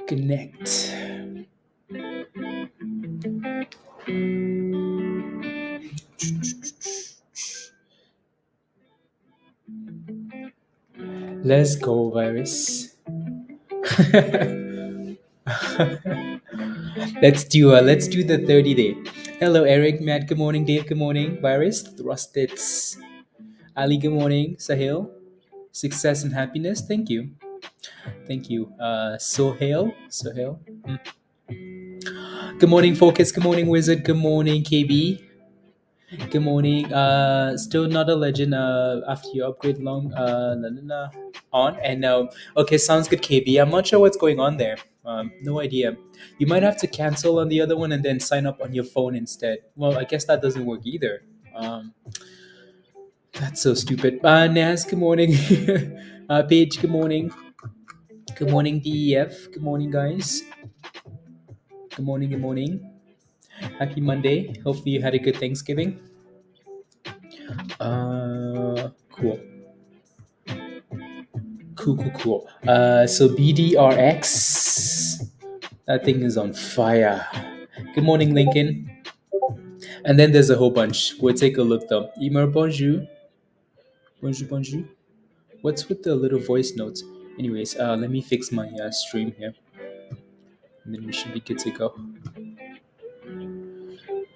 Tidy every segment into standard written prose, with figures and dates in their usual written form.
Connect. Let's go, virus. let's do the 30-day. Hello, Eric, Matt. Good morning, Dave. Good morning, virus. Thrusted. Ali. Good morning, Sahil. Success and happiness. Thank you. Thank you. Sohail. Sohail. Good morning, Focus. Good morning, Wizard. Good morning, KB. Good morning. Still not a legend. After you upgrade long, on and okay, sounds good, KB. I'm not sure what's going on there. No idea. You might have to cancel on the other one and then sign up on your phone instead. Well, I guess that doesn't work either. That's so stupid. Naz, good morning. Paige, good morning. Good morning, DEF. Good morning, guys. Good morning. Good morning. Happy Monday. Hopefully you had a good Thanksgiving. Cool. Cool. So BDRX, that thing is on fire. Good morning, Lincoln. And then there's a whole bunch. We'll take a look though. Emer, bonjour. Bonjour. What's with the little voice notes? Anyways, let me fix my stream here. And then we should be good to go.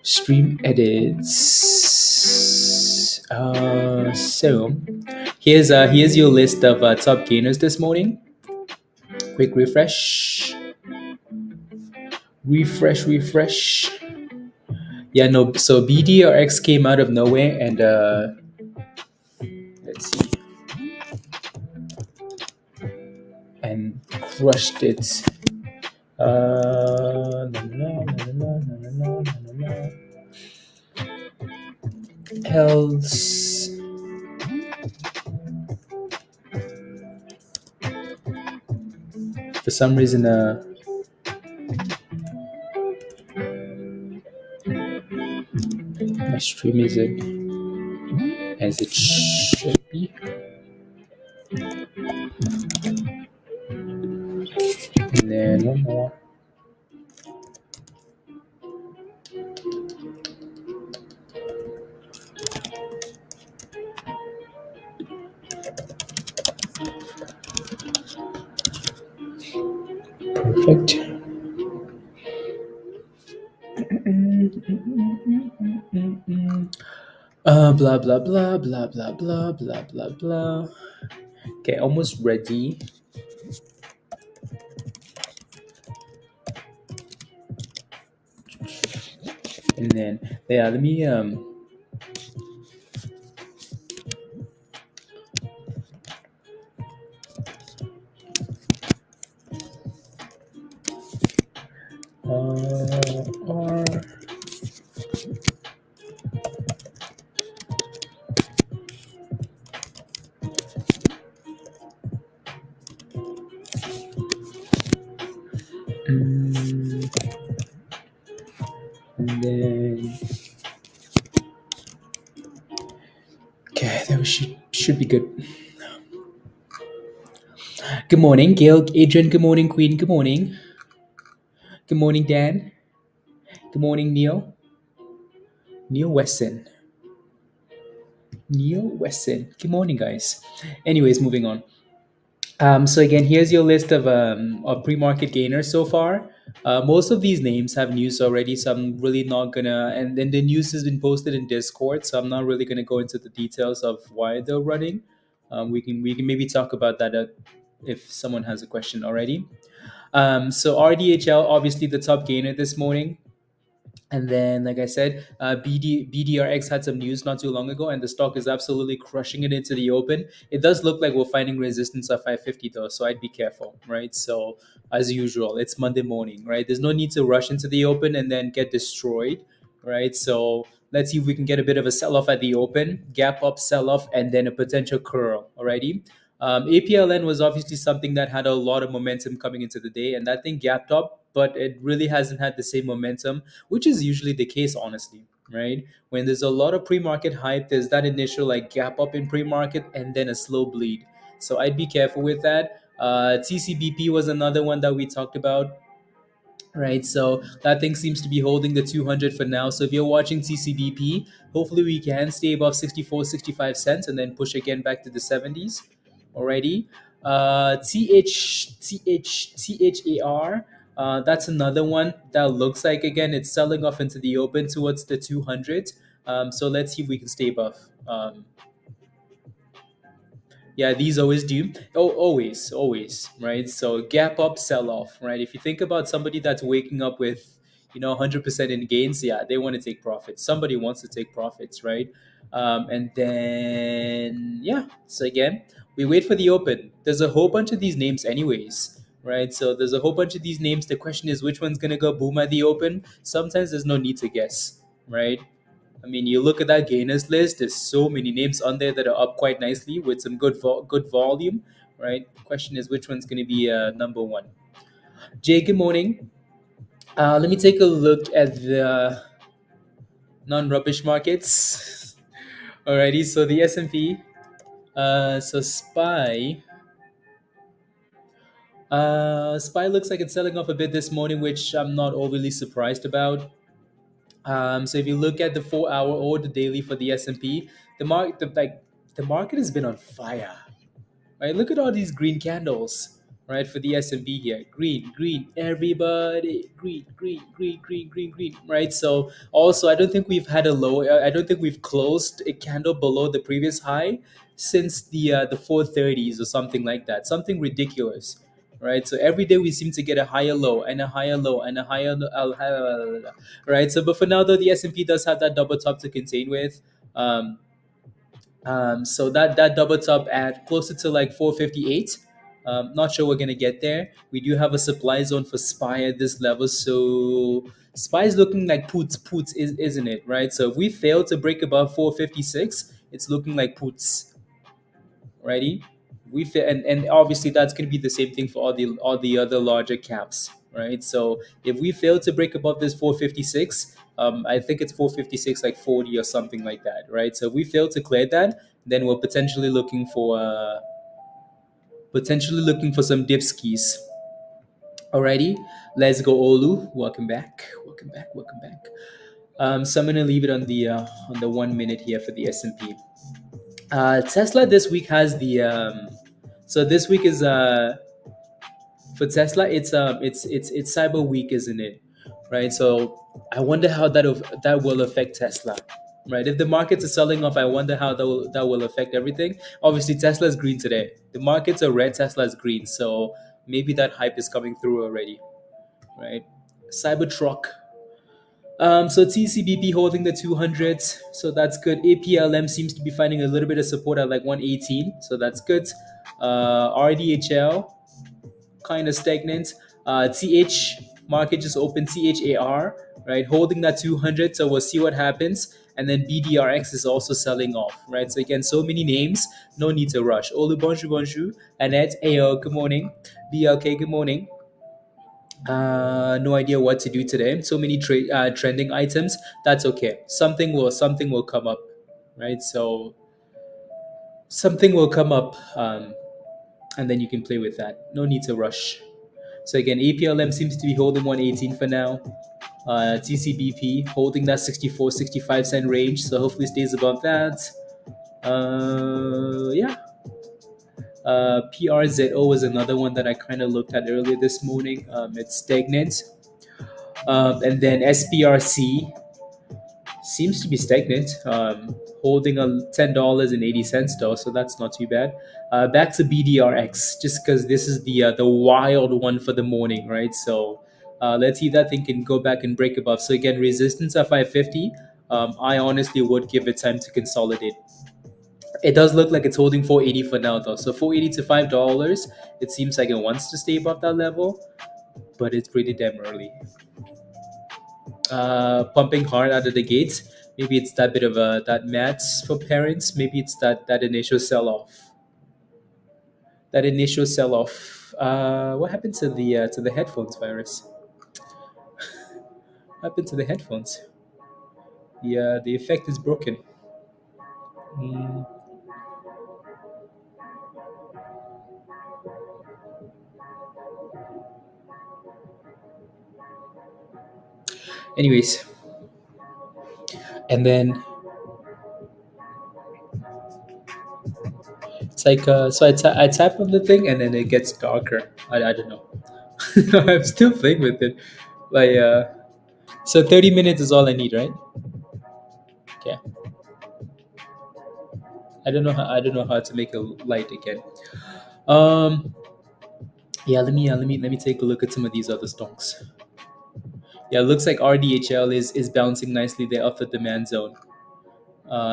Stream edits. So here's your list of top gainers this morning. Quick refresh. Refresh. Yeah, no. So BDRX came out of nowhere, and let's see, and crushed it. Else. For some reason, my stream isn't as it should be. And then one more. Perfect. Blah blah blah blah blah blah blah blah blah. Okay, almost ready. And then let me R. And then okay, that should be good. Good morning, Gail, Adrian. Good morning, Queen. Good morning. Good morning, Dan. Good morning, Neil. Neil Wesson. Good morning, guys. Anyways, moving on. So again, here's your list of pre-market gainers so far. Most of these names have news already, so I'm really not gonna. And then the news has been posted in Discord, so I'm not really gonna go into the details of why they're running. We can maybe talk about that if someone has a question already. So RDHL, obviously the top gainer this morning. And then, like I said, BDRX had some news not too long ago, and the stock is absolutely crushing it into the open. It does look like we're finding resistance at 550 though, so I'd be careful, right? So as usual, it's Monday morning, right? There's no need to rush into the open and then get destroyed, right? So let's see if we can get a bit of a sell-off at the open, gap up, sell-off, and then a potential curl, alrighty? APLN was obviously something that had a lot of momentum coming into the day, and that thing gapped up, but it really hasn't had the same momentum, which is usually the case, honestly, right? When there's a lot of pre-market hype, there's that initial like gap up in pre-market and then a slow bleed. So I'd be careful with that. TCBP was another one that we talked about, right? So that thing seems to be holding the 200 for now. So if you're watching TCBP, hopefully we can stay above 64, 65 cents and then push again back to the 70s already. THAR, that's another one that looks like, again, it's selling off into the open towards the 200. So let's see if we can stay above. Yeah, these always do. Oh, always, right? So gap up, sell off, right? If you think about somebody that's waking up with, 100% in gains, yeah, they want to take profits. Somebody wants to take profits, right? And then, yeah, so again, we wait for the open. There's a whole bunch of these names, anyways, right? So there's a whole bunch of these names. The question is, which one's going to go boom at the open? Sometimes there's no need to guess, right? I mean, you look at that gainers list. There's so many names on there that are up quite nicely with some good volume, right? The question is which one's going to be number one. Jay, good morning. Let me take a look at the non-rubbish markets. Alrighty, so the S&P, so SPY looks like it's selling off a bit this morning, which I'm not overly surprised about. So if you look at the 4 hour or the daily for the S&P, the market has been on fire, right? Look at all these green candles, right? For the S&P here, green, green, everybody, green, green, green, green, green, green, right? So also, I don't think we've had a low. I don't think we've closed a candle below the previous high since the 430s or something like that. Something ridiculous. Right, so every day we seem to get a higher low and a higher low and a right. So, but for now, though, the S&P does have that double top to contain with. Um, so that double top at closer to like 458. Not sure we're gonna get there. We do have a supply zone for SPY at this level, so SPY is looking like puts, isn't it? Right. So if we fail to break above 456, it's looking like puts. Righty. And obviously that's going to be the same thing for all the other larger caps, right? So if we fail to break above this 456, I think it's 456 like 40 or something like that, right? So if we fail to clear that, then we're potentially looking for some dip skis. Alrighty, let's go, Olu. Welcome back. Welcome back. Welcome back. So I'm gonna leave it on the 1 minute here for the S&P. Tesla this week has the so this week is for Tesla, it's Cyber Week, isn't it? Right. So I wonder how that will affect Tesla. Right. If the markets are selling off, I wonder how that will affect everything. Obviously, Tesla's green today. The markets are red. Tesla's green. So maybe that hype is coming through already. Right. Cybertruck. So TCBP holding the 200s, so that's good. APLM seems to be finding a little bit of support at like 118, so that's good. RDHL kind of stagnant. TH market just opened THAR, right, holding that 200. So we'll see what happens. And then BDRX is also selling off, right? So again, so many names, no need to rush. Olu, bonjour, bonjour. Annette, Ayo, good morning. BLK, good morning. No idea what to do today. So many trending items. That's okay. Something will come up, right? So something will come up, and then you can play with that. No need to rush. So again, APLM seems to be holding 118 for now. TCBP holding that 64, 65 cent range. So hopefully stays above that. Yeah. PRZO was another one that I kind of looked at earlier this morning. It's stagnant. And then SPRC seems to be stagnant, holding a $10.80 though, so that's not too bad. Back to BDRX, just because this is the wild one for the morning, right? So let's see if that thing can go back and break above. So again, resistance at 550. I honestly would give it time to consolidate. It does look like it's holding 480 for now though. So 480 to $5. It seems like it wants to stay above that level, but it's pretty damn early. Pumping hard out of the gates. Maybe it's that bit of that mats for parents. Maybe it's that initial sell off. That initial sell off. What happened to the headphones, virus? What happened to the headphones? The effect is broken. Mm, Anyways, and then it's like so I tap on the thing and then it gets darker. I don't know. I'm still playing with it. Like so 30 minutes is all I need, right? Okay. I don't know how to make a light again. Um yeah, let me take a look at some of these other stocks. Yeah, it looks like RDHL is bouncing nicely there off the demand zone.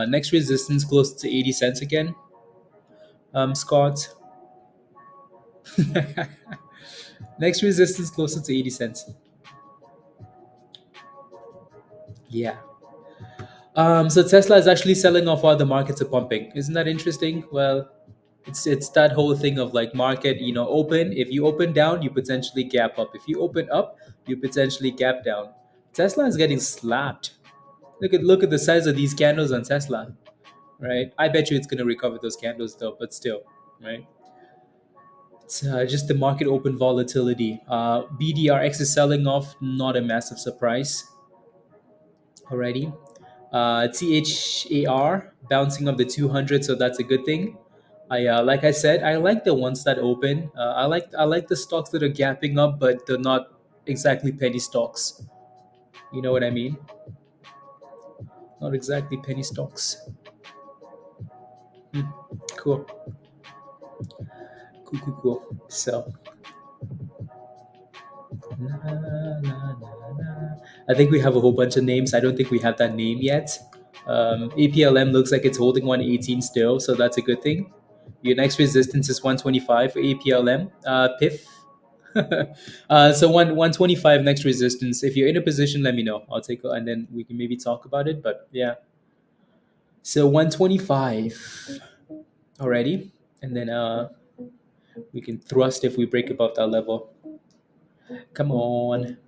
Next resistance close to 80 cents again. Scott. Next resistance closer to 80 cents. Yeah. So Tesla is actually selling off while the markets are pumping. Isn't that interesting? Well, it's that whole thing of like market, open. If you open down, you potentially gap up. If you open up, you potentially gap down. Tesla is getting slapped. Look at the size of these candles on Tesla, right? I bet you it's gonna recover those candles though, but still, right? It's just the market open volatility. BDRX is selling off, not a massive surprise already. THAR bouncing up the 200, so that's a good thing. Like I said, I like the ones that open. I like the stocks that are gapping up, but they're not exactly penny stocks. You know what I mean? Not exactly penny stocks. Hmm. Cool, cool, cool, cool. So, na, na, na, na. I think we have a whole bunch of names. I don't think we have that name yet. APLM looks like it's holding 118 still, so that's a good thing. Your next resistance is 125 for APLM. PIF. So 125 next resistance. If you're in a position, let me know. I'll take it and then we can maybe talk about it. But yeah. So 125 already. And then we can thrust if we break above that level. Come on.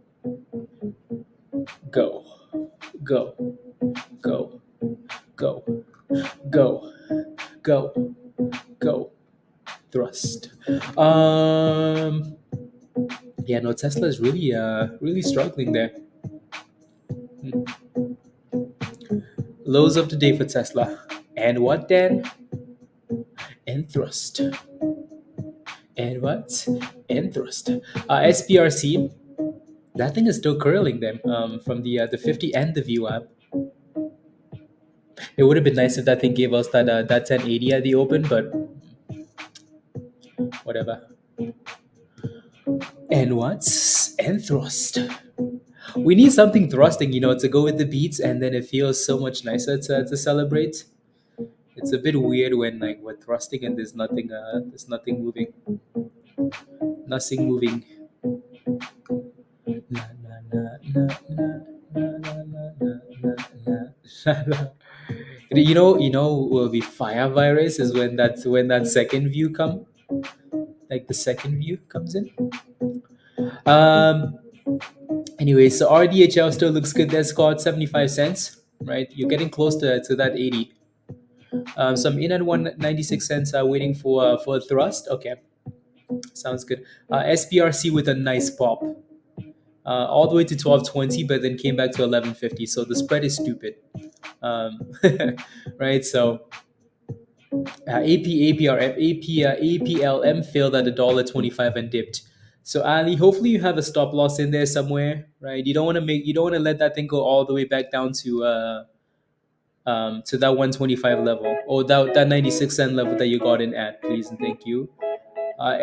Go. Go. Go. Go. Go. Go. Go. Thrust. Yeah, no, Tesla is really struggling there. Hmm. Lows of the day for Tesla. And what then? And thrust. And what? And thrust. SPRC, that thing is still curling them from the 50 and the view app. It would have been nice if that thing gave us that 1080 at the open, but whatever. And what? And thrust. We need something thrusting, to go with the beats, and then it feels so much nicer to celebrate. It's a bit weird when like we're thrusting and there's nothing moving. Nothing moving. Na, na, na, na, na, na, na, na, na, na, na. Will be fire virus is when that second view like the second view comes in. Um. Anyway, so RDHL still looks good. That's called 75 cents, right? You're getting close to that 80. So I'm in at 196 cents, waiting for a thrust. Okay, sounds good. SPRC with a nice pop, all the way to 1220, but then came back to 1150. So the spread is stupid, um, right? So APLM failed at $1.25 and dipped. So Ali, hopefully you have a stop loss in there somewhere, right? You don't want to let that thing go all the way back down to that 125 level or that 96 cent level that you got in at, please and thank you. Uh,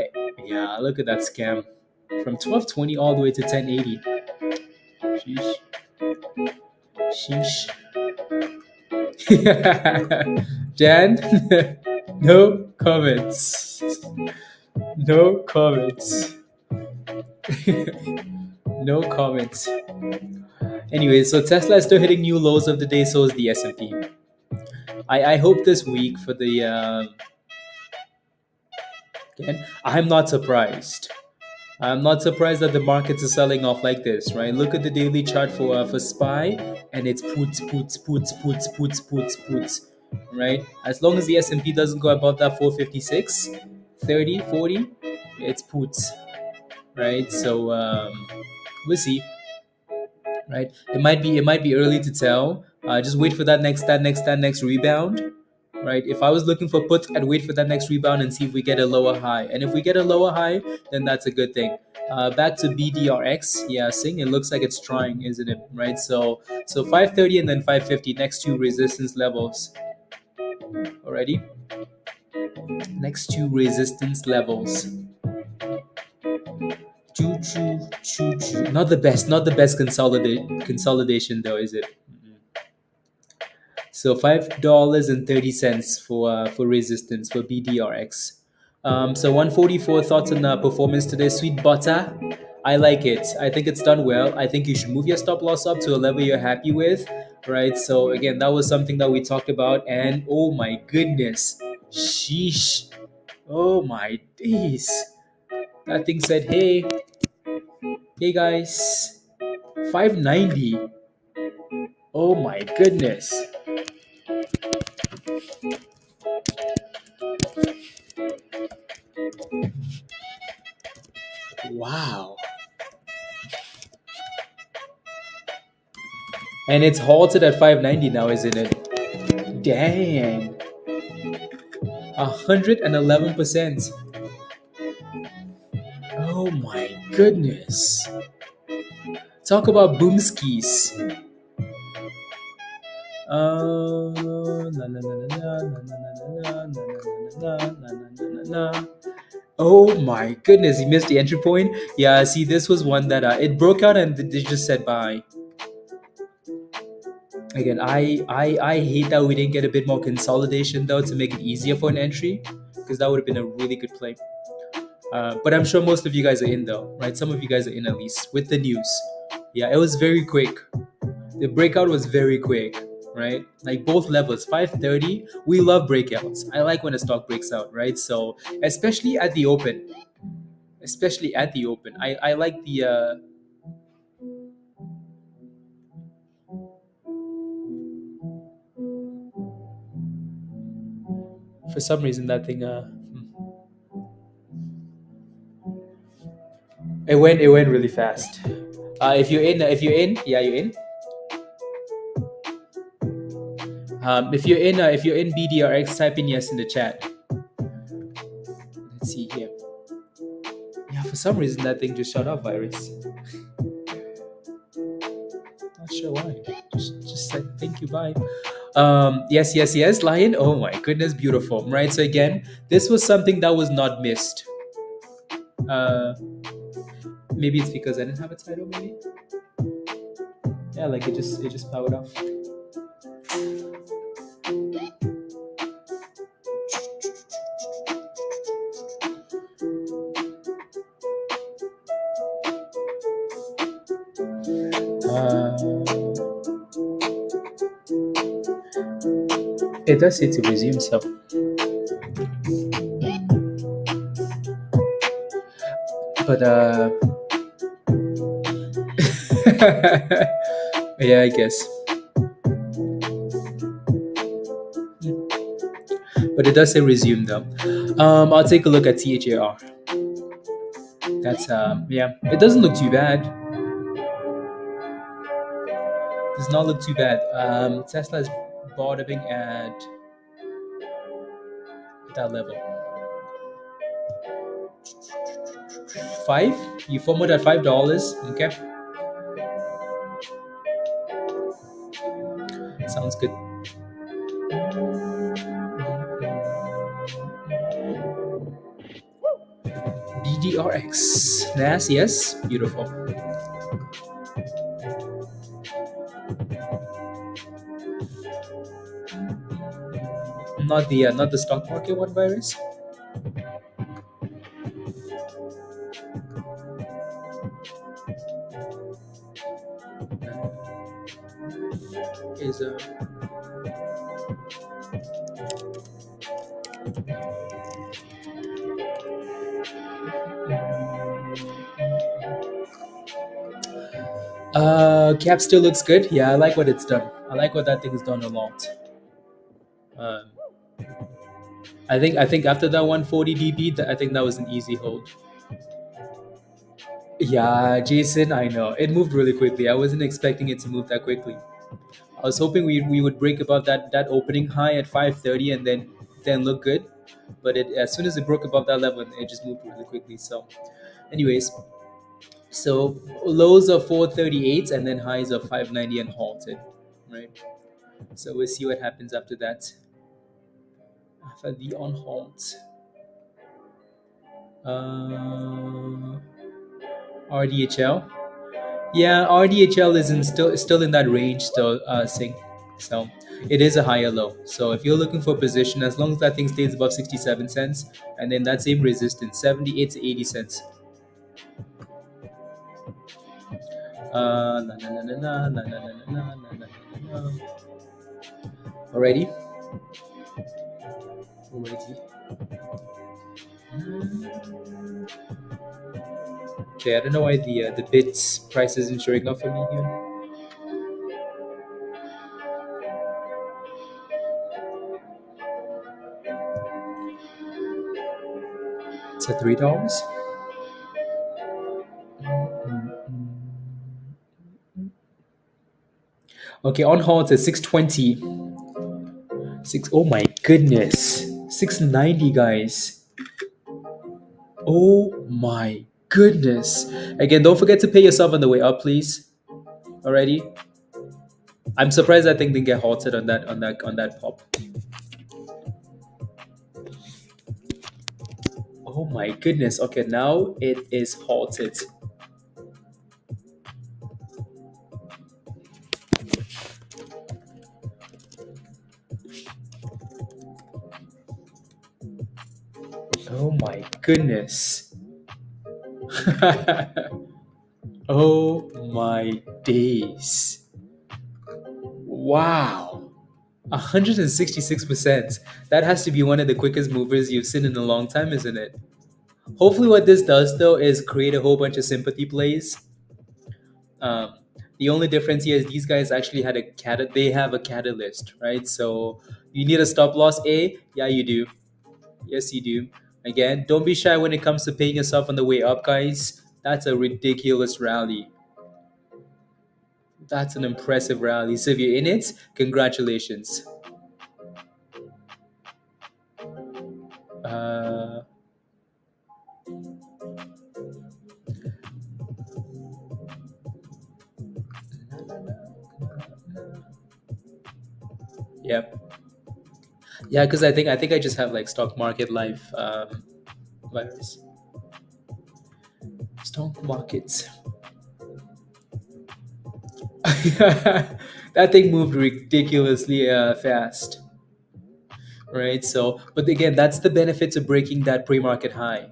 yeah, look at that scam from 1220 all the way to 1080. Sheesh, sheesh. Dan, no comments. No comments. No comments. Anyway, so Tesla is still hitting new lows of the day, so is the S&P. I hope this week for the again, I'm not surprised. I'm not surprised that the markets are selling off like this, right? Look at the daily chart for SPY, and it's puts, right? As long as the S&P doesn't go above that 456, 30, 40, it's puts, right? So we'll see. right? It might be early to tell. Just wait for that next rebound, right? If I was looking for puts, I'd wait for that next rebound and see if we get a lower high. And if we get a lower high, then that's a good thing. Back to BDRX, yeah, Sing. It looks like it's trying, isn't it? Right. So 530 and then 550, next two resistance levels. Already, next two resistance levels. Choo choo choo choo. Not the best consolidation though, is it? So $5.30 for resistance for BDRX. So 144 thoughts on performance today. Sweet butter. I like it. I think it's done well. I think you should move your stop loss up to a level you're happy with, right? So again, that was something that we talked about, and oh my goodness, sheesh, oh my days, that thing said, hey guys, 590. Oh my goodness. Wow. And it's halted at 590 now, isn't it? Dang. 111%. Oh my goodness. Talk about boomskis. Na, na, na, na, na, na, na, na, na, na, na, na, na, na. Oh my goodness, he missed the entry point. Yeah, see, this was one that it broke out and they just said bye. Again, I hate that we didn't get a bit more consolidation though to make it easier for an entry, because that would have been a really good play. But I'm sure most of you guys are in though, right? Some of you guys are in at least with the news. Yeah, it was very quick. The breakout was very quick, right? Like both levels, 530. We love breakouts. I like when a stock breaks out, right? So especially at the open, I like the. For some reason that thing it went really fast. If you're in, yeah, you're in. If you're in BDRX, type in yes in the chat. Let's see here. Yeah, for some reason that thing just shut off, virus. Not sure why. Just said thank you, bye. Yes, Lion. Oh my goodness, beautiful. Right. So again, this was something that was not missed. Maybe it's because I didn't have a title. Maybe. Yeah, like it just powered off. It does say to resume, so. But yeah, I guess. But it does say resume though. I'll take a look at THAR. That's yeah. It doesn't look too bad. Does not look too bad. Tesla is bottoming at that level. 5? You formed at $5. Okay. Sounds good. BDRX. NAS, yes. Beautiful. Not the stock market one, virus. Is CAPT still looks good. Yeah, I like what it's done. I like what that thing has done a lot. Um, I think after that 140 dB, I think that was an easy hold. Yeah, Jason, I know. It moved really quickly. I wasn't expecting it to move that quickly. I was hoping we would break above that opening high at 5:30 and then look good. But it as soon as it broke above that level, it just moved really quickly. So, anyways, so lows of 438 and then highs of 590 and halted, right? So we'll see what happens after that. After the on halt. Uh, RDHL. Yeah, RDHL is still in that range still, Sing. So it is a higher low. So if you're looking for position, as long as that thing stays above 67 cents, and then that same resistance, 78 to 80 cents. Na, na, na, na, na, na, na, na, na, na, na, na, na. Alrighty. Alrighty. Okay, I don't know why the bits price isn't showing up for me here. It's at $3. Okay, on halt at 620. Six. Oh my goodness. 690, guys. Oh my goodness. Again, don't forget to pay yourself on the way up, please. Alrighty. I'm surprised that thing didn't get halted on that pop. Oh my goodness. Okay, now it is halted. Oh my goodness. Oh my days. Wow. 166%. That has to be one of the quickest movers you've seen in a long time, isn't it? Hopefully, what this does though is create a whole bunch of sympathy plays. Um, the only difference here is these guys actually had they have a catalyst, right? So you need a stop loss A? Yeah, you do. Yes, you do. Again, don't be shy when it comes to paying yourself on the way up, guys. That's a ridiculous rally. That's an impressive rally. So if you're in it, congratulations. Uh, yep. Yeah, because I think I just have like stock market life virus. Stock markets. That thing moved ridiculously fast, right? So, but again, that's the benefits of breaking that pre-market high,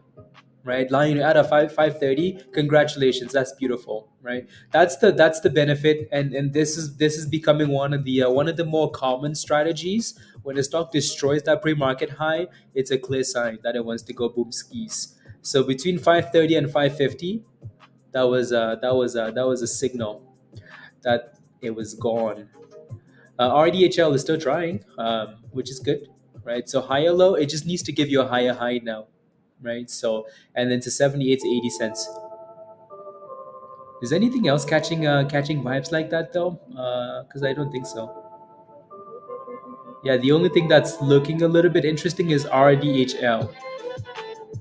right? Lying at a 530, congratulations, that's beautiful, right? That's the benefit, and this is becoming one of the more common strategies. When a stock destroys that pre-market high, it's a clear sign that it wants to go boom skis. So between 530 and 550, that was a signal that it was gone. RDHL is still trying, which is good, right? So higher low, it just needs to give you a higher high now, right? So and then to 78 to 80 cents. Is anything else catching vibes like that though? Because I don't think so. Yeah, the only thing that's looking a little bit interesting is RDHL.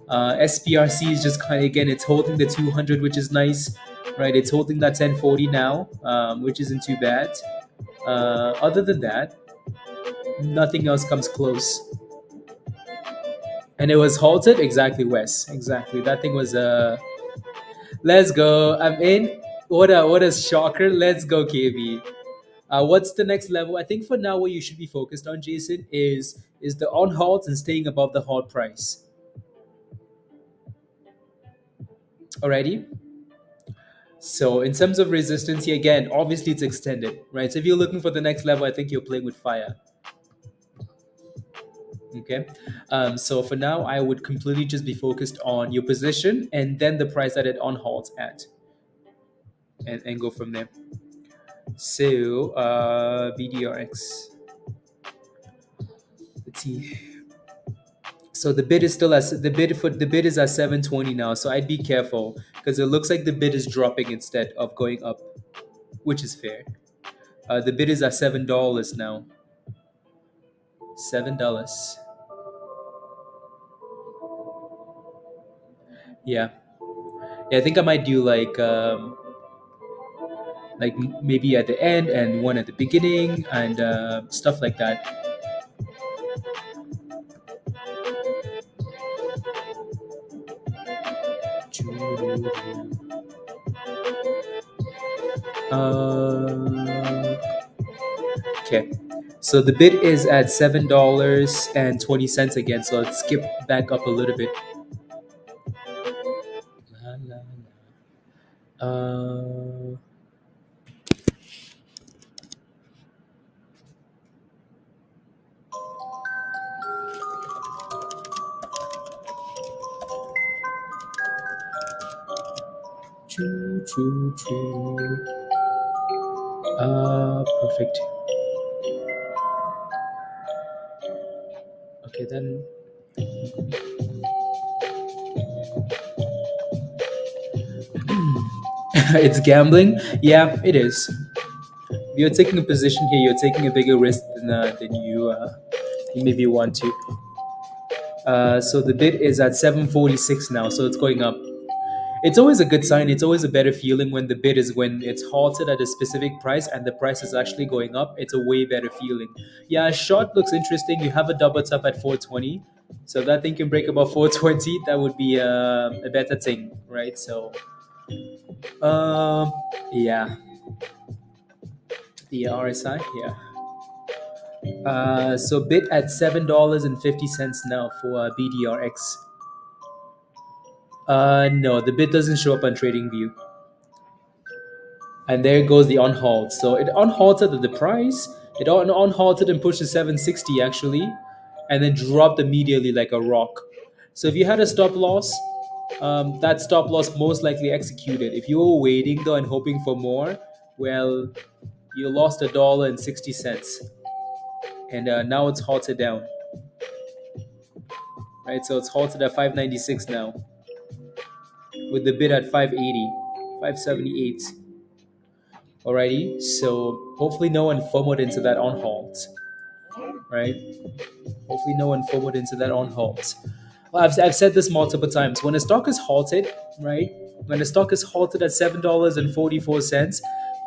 SPRC is just kind of again, it's holding the 200, which is nice, right? It's holding that 1040 now, which isn't too bad. Other than that, nothing else comes close. And it was halted exactly, Wes. Exactly. That thing was let's go. I'm in. What a shocker. Let's go, KB. What's the next level? I think for now what you should be focused on, Jason, is the on halt and staying above the halt price. Alrighty. So in terms of resistance here again, obviously it's extended, right? So if you're looking for the next level, I think you're playing with fire. Okay. So for now, I would completely just be focused on your position and then the price that it on halts at, and go from there. So BDRX. Let's see. So the bid is still at the bid is at 720 now. So I'd be careful because it looks like the bid is dropping instead of going up, which is fair. The bid is at $7 now. $7. Yeah. Yeah, I think I might do like maybe at the end and one at the beginning and stuff like that. Uh, okay. So the bid is at $7.20 again. So let's skip back up a little bit. La, la, la. Choo, choo, choo. Perfect. Okay, then. It's gambling. Yeah, it is. If you're taking a position here, you're taking a bigger risk than you maybe want to. So the bid is at 746 now, so it's going up. It's always a good sign. It's always a better feeling when the bid is when it's halted at a specific price and the price is actually going up. It's a way better feeling. Yeah, short looks interesting. You have a double top at 420. So if that thing can break above 420, that would be a better thing, right? So, um, yeah, the RSI, yeah. So bid at $7.50 now for BDRX. No, the bid doesn't show up on TradingView. And there goes the unhalt. So it unhalted at the price. It unhalted and pushed to 760 actually, and then dropped immediately like a rock. So if you had a stop loss, that stop loss most likely executed. If you were waiting though and hoping for more, well, you lost $1.60, and now it's halted down. Right, so it's halted at 596 now, with the bid at 580, 578. Alrighty, so hopefully no one FOMOed into that on halt, right? Hopefully no one FOMOed into that on halt. Well, I've said this multiple times. When a stock is halted, right? When a stock is halted at $7.44,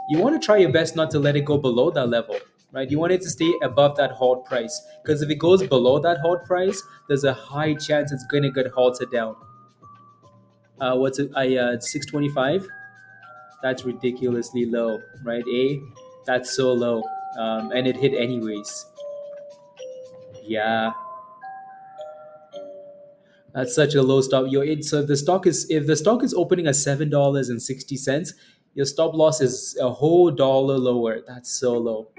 you want to try your best not to let it go below that level, right? You want it to stay above that halt price, because if it goes below that halt price, there's a high chance it's going to get halted down. What's it? 625. That's ridiculously low, right? That's so low, and it hit anyways. Yeah, that's such a low stop. So if the stock is opening at $7.60, your stop loss is a whole dollar lower. That's so low.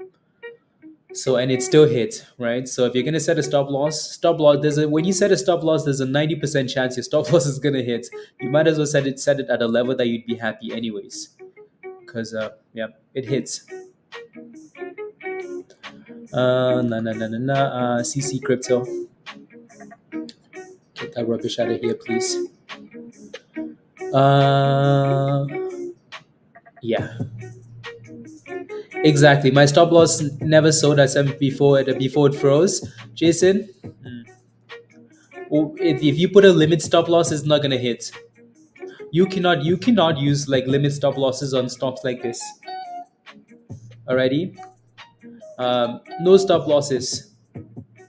So and it still hit, right? So if you're gonna set a stop loss, when you set a stop loss, there's a 90% chance your stop loss is gonna hit. You might as well set it at a level that you'd be happy anyways, because yeah, it hits. CC crypto. Get that rubbish out of here, please. Uh, yeah, exactly. My stop loss never sold at 7 before it froze. Jason, if you put a limit stop loss, it's not gonna hit. You cannot use like limit stop losses on stocks like this. Alrighty, no stop losses.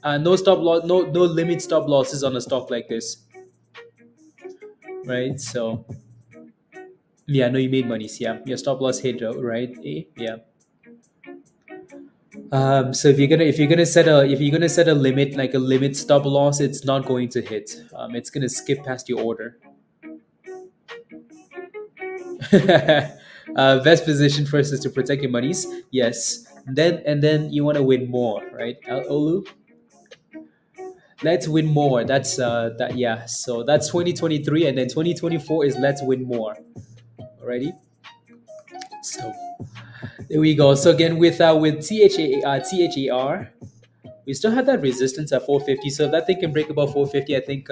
No limit stop losses on a stock like this, right? So yeah, no, you made money. Yeah, your stop loss hit, right? Yeah. So if you're gonna set a limit like a limit stop loss, it's not going to hit. It's gonna skip past your order. Best position first is to protect your monies. Yes. And then you want to win more, right? Olu, let's win more. That's that yeah. So that's 2023, and then 2024 is let's win more. Alrighty. So there we go. So again with THAR, We still have that resistance at 450. So if that thing can break above 450, I think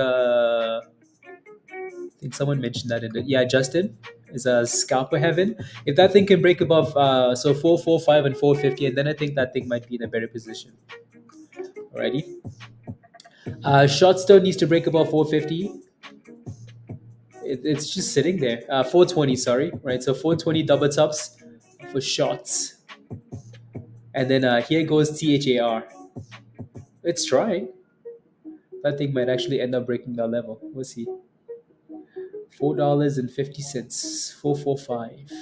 someone mentioned that in the, yeah, Justin is a scalper heaven. If that thing can break above 445 and 450, and then I think that thing might be in a better position. Alrighty. Short still needs to break above 450. It's just sitting there. 420, sorry, right? So 420 double tops for shots, and then here goes THAR. It's trying. That thing might actually end up breaking that level. We'll see. $4.50. 445.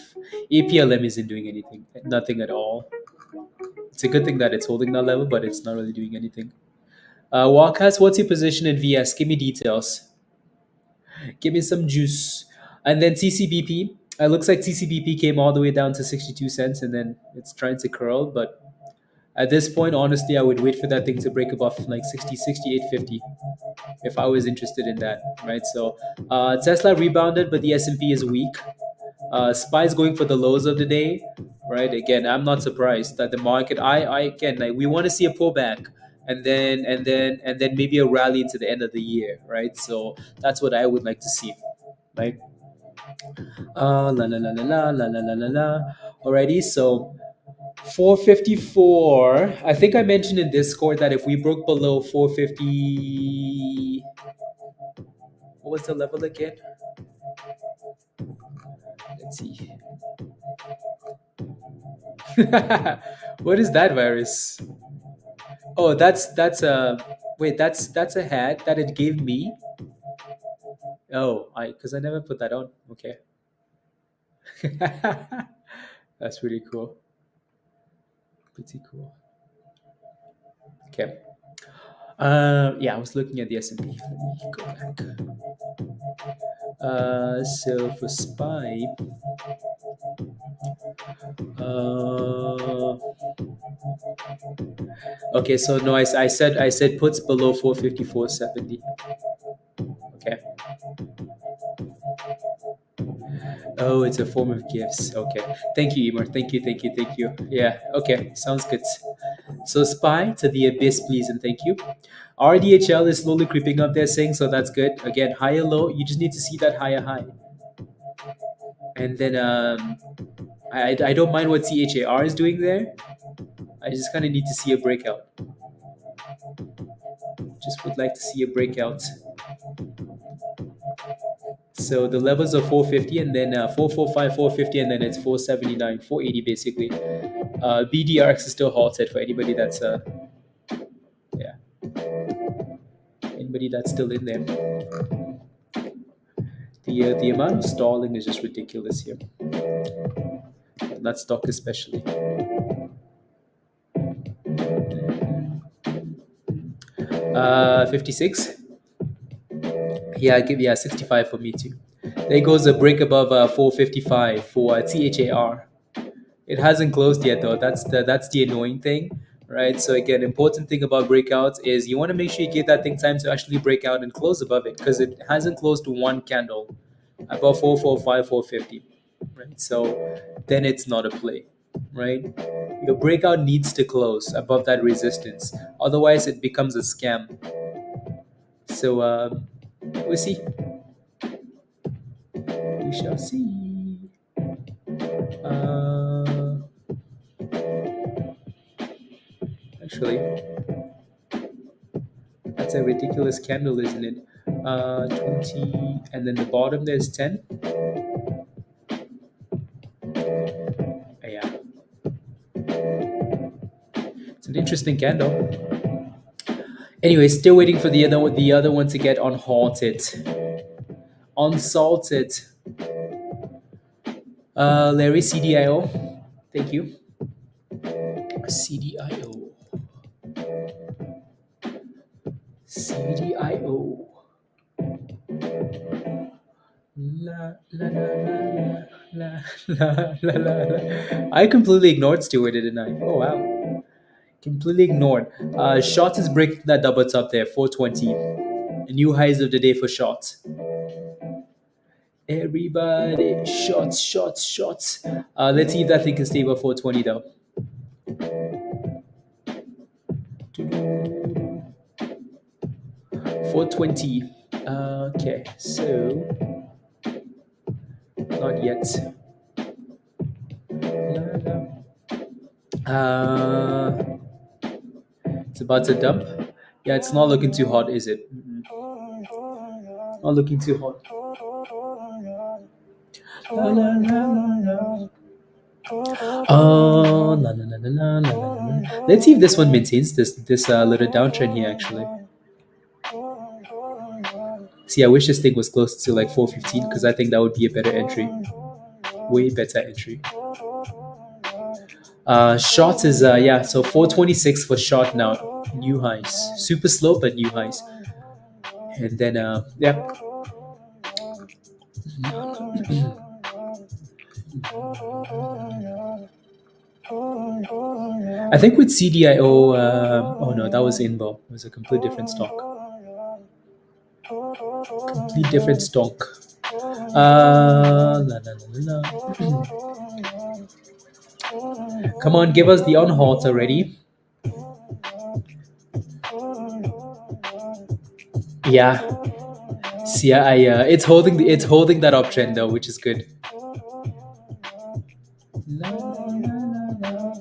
APLM isn't doing anything. Nothing at all. It's a good thing that it's holding that level, but it's not really doing anything. Walkas, what's your position in VS? Give me details. Give me some juice. And then TCBP. It looks like TCBP came all the way down to 62 cents and then it's trying to curl. But at this point, honestly, I would wait for that thing to break above like 60, 68.50 if I was interested in that, right? So Tesla rebounded, but the S&P is weak. SPY's going for the lows of the day, right? Again, I'm not surprised that the market. I again, like, we want to see a pullback, and then maybe a rally into the end of the year, right? So that's what I would like to see, right? La la la la la la la la la la. Alrighty, so 454. I think I mentioned in Discord that if we broke below 450, what was the level again? Let's see. What is that virus? Oh, that's a wait. That's a hat that it gave me. Oh, I because I never put that on. Okay, that's really cool. Pretty cool. Okay. Yeah, I was looking at the S&P. Let me go back. So for SPY, uh, okay. So no, I said puts below 454.70. Okay. Oh, it's a form of gifts. Okay. Thank you, Emer. Thank you. Yeah. Okay. Sounds good. So SPY to the abyss, please, and thank you. RDHL is slowly creeping up there, saying so that's good. Again, higher low. You just need to see that higher high, and then I don't mind what CHAR is doing there. I just kind of need to see a breakout. Just would like to see a breakout. So the levels are 450 and then 445, 450, and then it's 479, 480 basically. BDRX is still halted for anybody that's yeah, anybody that's still in there. The amount of stalling is just ridiculous here. That stock especially. 56. Yeah, 65 for me too. There goes a break above 455 for THAR. It hasn't closed yet though. That's the annoying thing, right? So again, important thing about breakouts is you want to make sure you give that thing time to actually break out and close above it because it hasn't closed to one candle above 445, 450, right? So then it's not a play, right? Your breakout needs to close above that resistance, otherwise it becomes a scam. So we'll see. We shall see. Actually, that's a ridiculous candle, isn't it? 20, and then the bottom there's 10. Yeah, it's an interesting candle. Anyway, still waiting for the other one to get unhalted, unsalted. Larry CDIO, thank you. CDIO. CDIO. La la la la la la la la. I completely ignored Stewart, didn't I? Oh wow, completely ignored. Short is breaking that double top there, 420. New highs of the day for short. Everybody, shots, shots, shots. Let's see if that thing can stay above 420 though. 420. Okay, so not yet. Uh, it's about to dump. Yeah, it's not looking too hot, is it? Not looking too hot. La, la, la, la, la. Oh, la, la, la, la, la, la, la, la. Let's see if this one maintains this little downtrend here. Actually, see, I wish this thing was close to like 415 because I think that would be a better entry, way better entry. Short is yeah, so 426 for short now, new highs, super slow but new highs, and then yep. I think with CDIO, oh no, that was Invo. It was a complete different stock. Complete different stock. La, la, la, la. Come on, give us the on halt already. Yeah. See, it's holding that uptrend though, which is good. La, la, la, la.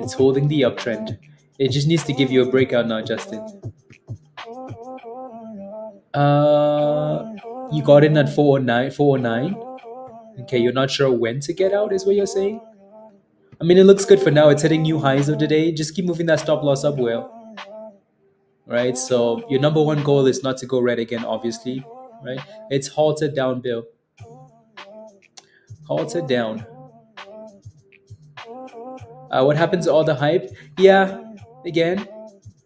It's holding the uptrend. It just needs to give you a breakout now, Justin. You got in at 409, 409. Okay, you're not sure when to get out, is what you're saying? I mean, it looks good for now. It's hitting new highs of the day. Just keep moving that stop loss up well. Right? So your number one goal is not to go red again, obviously. Right? It's halted down, Bill. Halted down. What happens to all the hype? Yeah, again,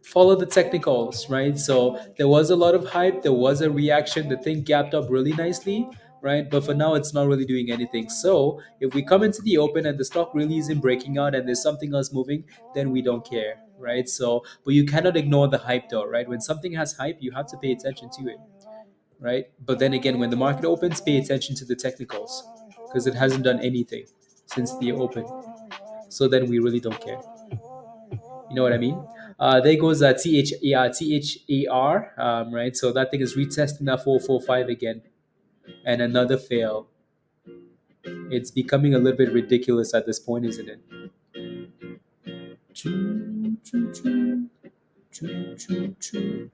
follow the technicals, right? So there was a lot of hype, there was a reaction, the thing gapped up really nicely, right? But for now, it's not really doing anything. So if we come into the open and the stock really isn't breaking out and there's something else moving, then we don't care, right? So, but you cannot ignore the hype though, right? When something has hype, you have to pay attention to it, right? But then again, when the market opens, pay attention to the technicals because it hasn't done anything since the open. So then we really don't care. You know what I mean? There goes THAR, right? So that thing is retesting that 445 again, and another fail. It's becoming a little bit ridiculous at this point, isn't it? Choo, choo, choo, choo, choo, choo.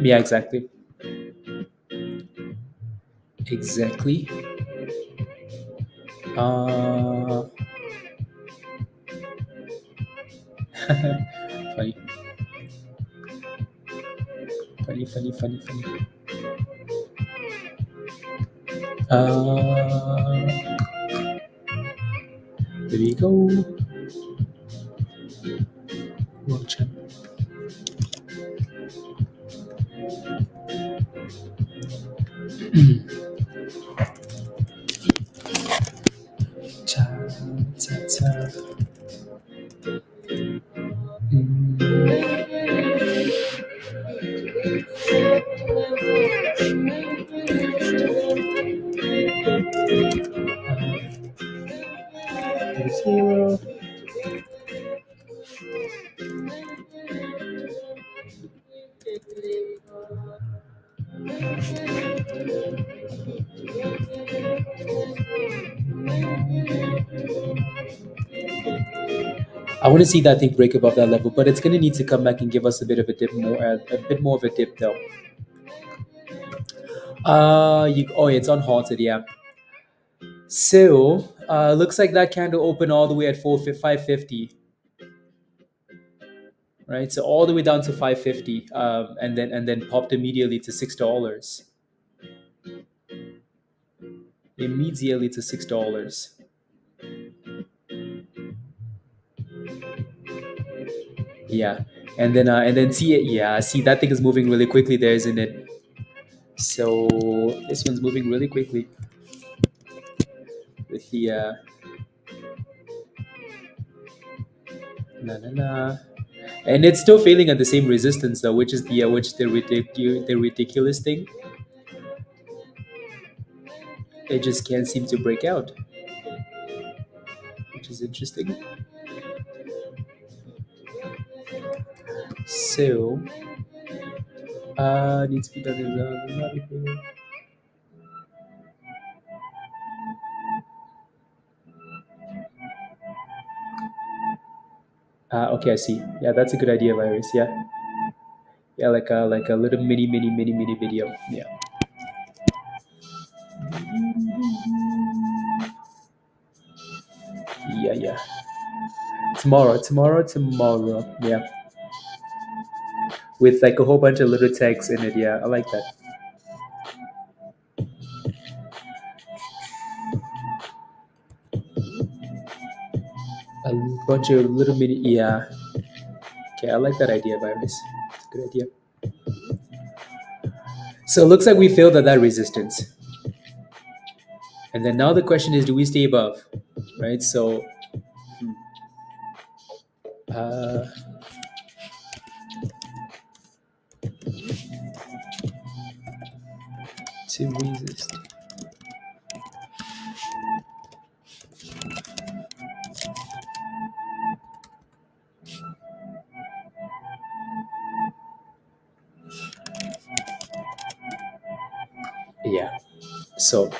Yeah, exactly. Exactly. Uh, funny, funny, funny, funny, funny. There we go. Watch it. Cha, cha, cha. Zero. I want to see that thing break above that level, but it's going to need to come back and give us a bit of a dip more, a bit more of a dip though. Oh, it's unhalted, yeah. So, looks like that candle opened all the way at 550, right? So all the way down to 550, and then popped immediately to $6. Immediately to $6. Yeah, and then see it. Yeah, see that thing is moving really quickly there, isn't it? So this one's moving really quickly with the na na na, and it's still failing at the same resistance though, which is the ridiculous thing. It just can't seem to break out, which is interesting. So needs to be done in okay, I see. Yeah, that's a good idea, Virus. Yeah, yeah, like a little mini video. Yeah, yeah, yeah. Tomorrow. Yeah, with like a whole bunch of little text in it. Yeah, I like that. A bunch of little mini. Yeah. Okay, I like that idea, Virus. It's a good idea. So it looks like we failed at that resistance, and then now the question is, do we stay above? Right. So, uh, to resist. Yeah. So,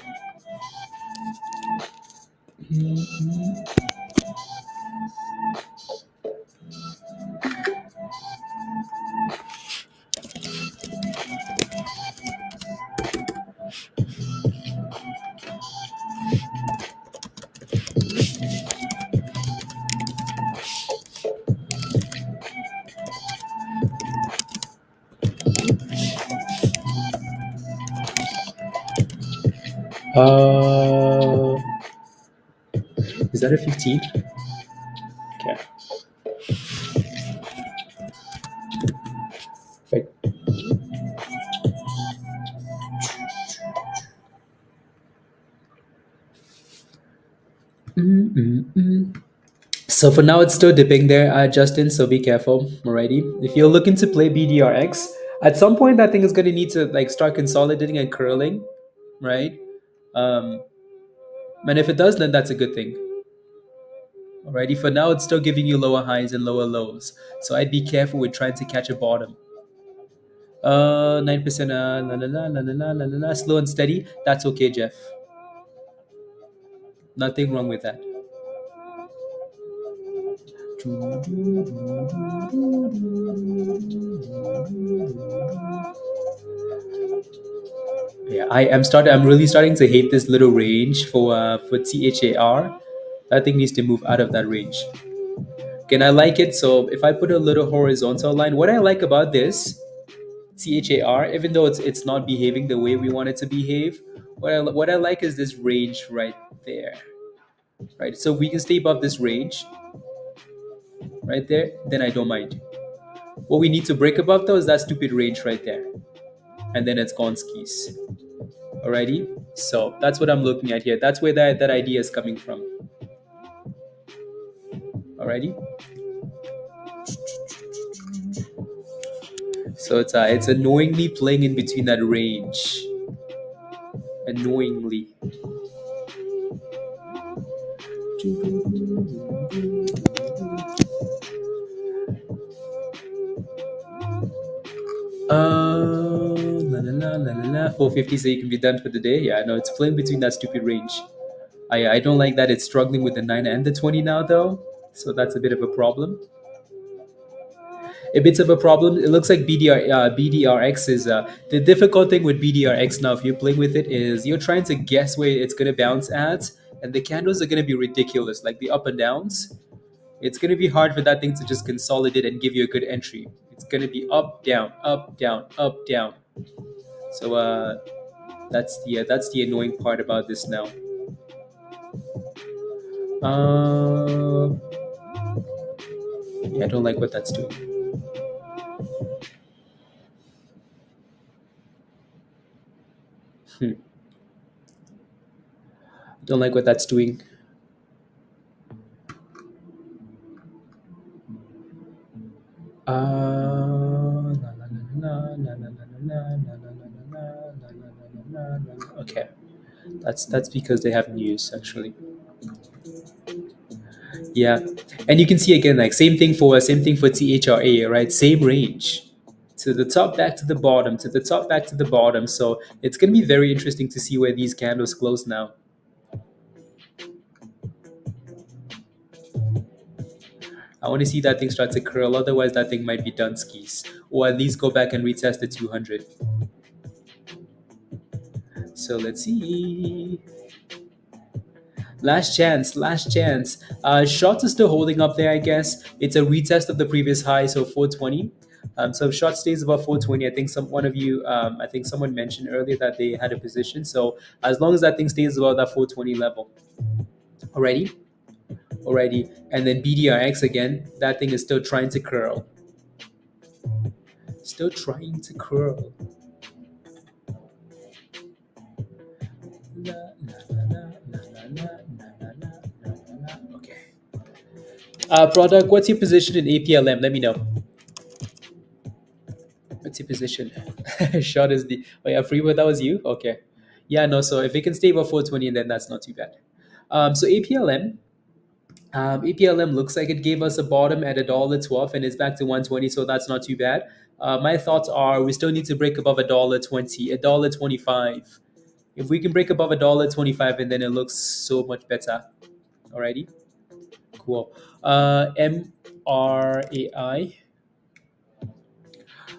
uh, is that a 15? Okay. Right. So for now, it's still dipping there, Justin. So be careful, alrighty. If you're looking to play BDRX, at some point that thing is going to need to like start consolidating and curling, right? Um, and if it does, then that's a good thing. Alrighty. For now, it's still giving you lower highs and lower lows. So I'd be careful with trying to catch a bottom. 9%. La la la la la la la la. Slow and steady. That's okay, Jeff. Nothing wrong with that. Yeah, I'm really starting to hate this little range for THAR. That thing needs to move out of that range. Can I like it? So if I put a little horizontal line, what I like about this THAR, even though it's not behaving the way we want it to behave, what I like is this range right there. Right. So we can stay above this range right there, then I don't mind. What we need to break above though is that stupid range right there. And then it's gone skis. Alrighty. So that's what I'm looking at here. That's where that idea is coming from. Alrighty. So it's annoyingly playing in between that range. Annoyingly. La la la la la la. 450, so you can be done for the day. Yeah, no, it's playing between that stupid range. I don't like that it's struggling with the 9 and the 20 now though. So that's a bit of a problem. A bit of a problem. It looks like BDRX is the difficult thing with BDRX now. If you're playing with it, is you're trying to guess where it's gonna bounce at, and the candles are gonna be ridiculous, like the up and downs. It's gonna be hard for that thing to just consolidate and give you a good entry. It's gonna be up, down, up, down, up, down. So that's the annoying part about this now. Uh, yeah, I don't like what that's doing. Hmm. Don't like what that's doing. Okay, that's because they have news actually. Yeah, and you can see again, like same thing for THRA, right? Same range, to the top, back to the bottom, to the top, back to the bottom. So it's gonna be very interesting to see where these candles close now. I want to see that thing start to curl. Otherwise, that thing might be done skis, or at least go back and retest the 200. So let's see. Last chance, last chance. Short is still holding up there, I guess. It's a retest of the previous high, so 420. So if short stays above 420, I think one of you, I think someone mentioned earlier that they had a position. So as long as that thing stays above that 420 level, already, already, and then BDRX again, that thing is still trying to curl, still trying to curl. La, la, la, la, la, la, la, la, la, la, la. Okay. Product, what's your position in APLM? Let me know. What's your position? Short is the. Oh yeah, Freewood, that was you. Okay. Yeah, no. So if it can stay above 420, then that's not too bad. So APLM looks like it gave us a bottom at $1.12 and it's back to 120, so that's not too bad. My thoughts are we still need to break above $1.20, $1.25. If we can break above $1.25, and then it looks so much better. Alrighty, cool. MRAI.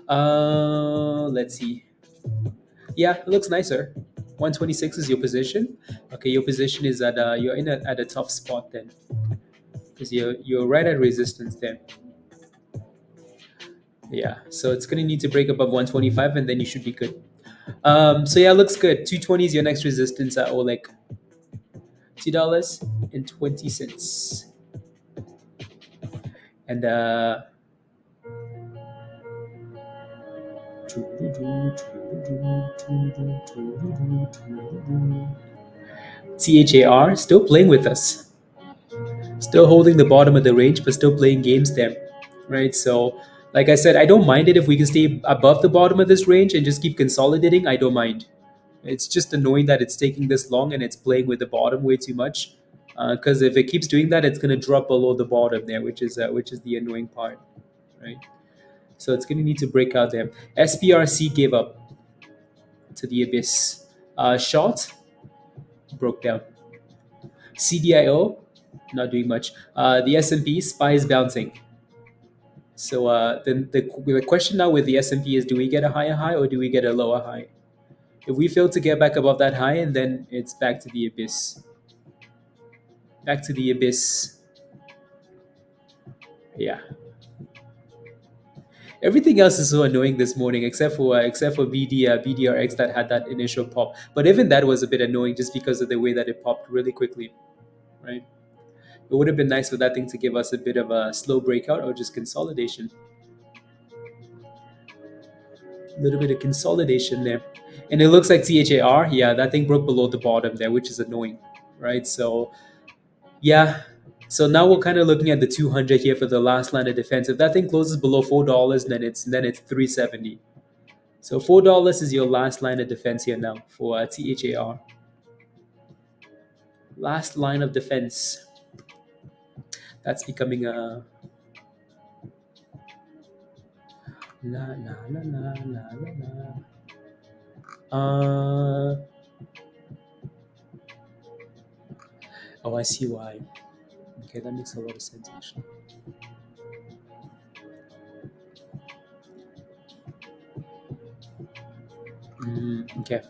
Let's see. Yeah, it looks nicer. 126 is your position. Okay, your position is at you're in at a tough spot then, because you're right at resistance there. Yeah, so it's gonna need to break above 125, and then you should be good. So yeah, looks good. 220 is your next resistance at Oleg. $2.20. And THAR still playing with us, still holding the bottom of the range, but still playing games there, right? So, like I said, I don't mind it if we can stay above the bottom of this range and just keep consolidating. I don't mind. It's just annoying that it's taking this long and it's playing with the bottom way too much. Because if it keeps doing that, it's going to drop below the bottom there, which is the annoying part, right? So it's going to need to break out there. SPRC gave up to the abyss. Short broke down. CDIO not doing much. The S&P SPY is bouncing. So the question now with the S&P is, do we get a higher high or do we get a lower high? If we fail to get back above that high, and then it's back to the abyss. Back to the abyss. Yeah. Everything else is so annoying this morning, except for BDRX that had that initial pop. But even that was a bit annoying just because of the way that it popped really quickly, right? It would have been nice for that thing to give us a bit of a slow breakout or just consolidation. A little bit of consolidation there. And it looks like THAR, yeah, that thing broke below the bottom there, which is annoying, right? So, yeah. So now we're kind of looking at the 200 here for the last line of defense. If that thing closes below $4, then it's 370. So $4 is your last line of defense here now for THAR. Last line of defense. That's becoming a la la la la la la la. Oh, I see why. Okay, that makes a lot of sense actually. Okay,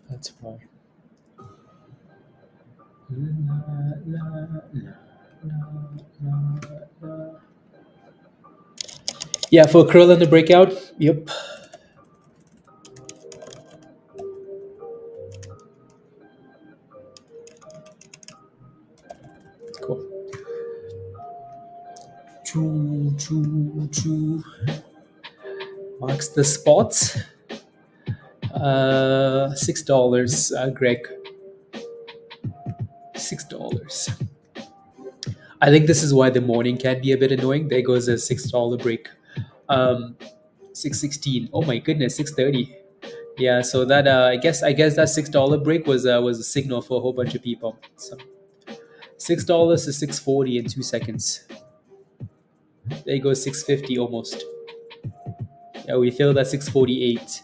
that's why. La, la, la, la, la. Yeah, for curl and the breakout. Yep. Cool. Choo, choo, choo. Marks the spot. $6, Greg. $6. I think this is why the morning can be a bit annoying. There goes a $6 break. 616. Oh my goodness, 630. Yeah, so that I guess that $6 break was a signal for a whole bunch of people. So $6 to 640 in 2 seconds. There you go, 650 almost. Yeah, we filled at 648.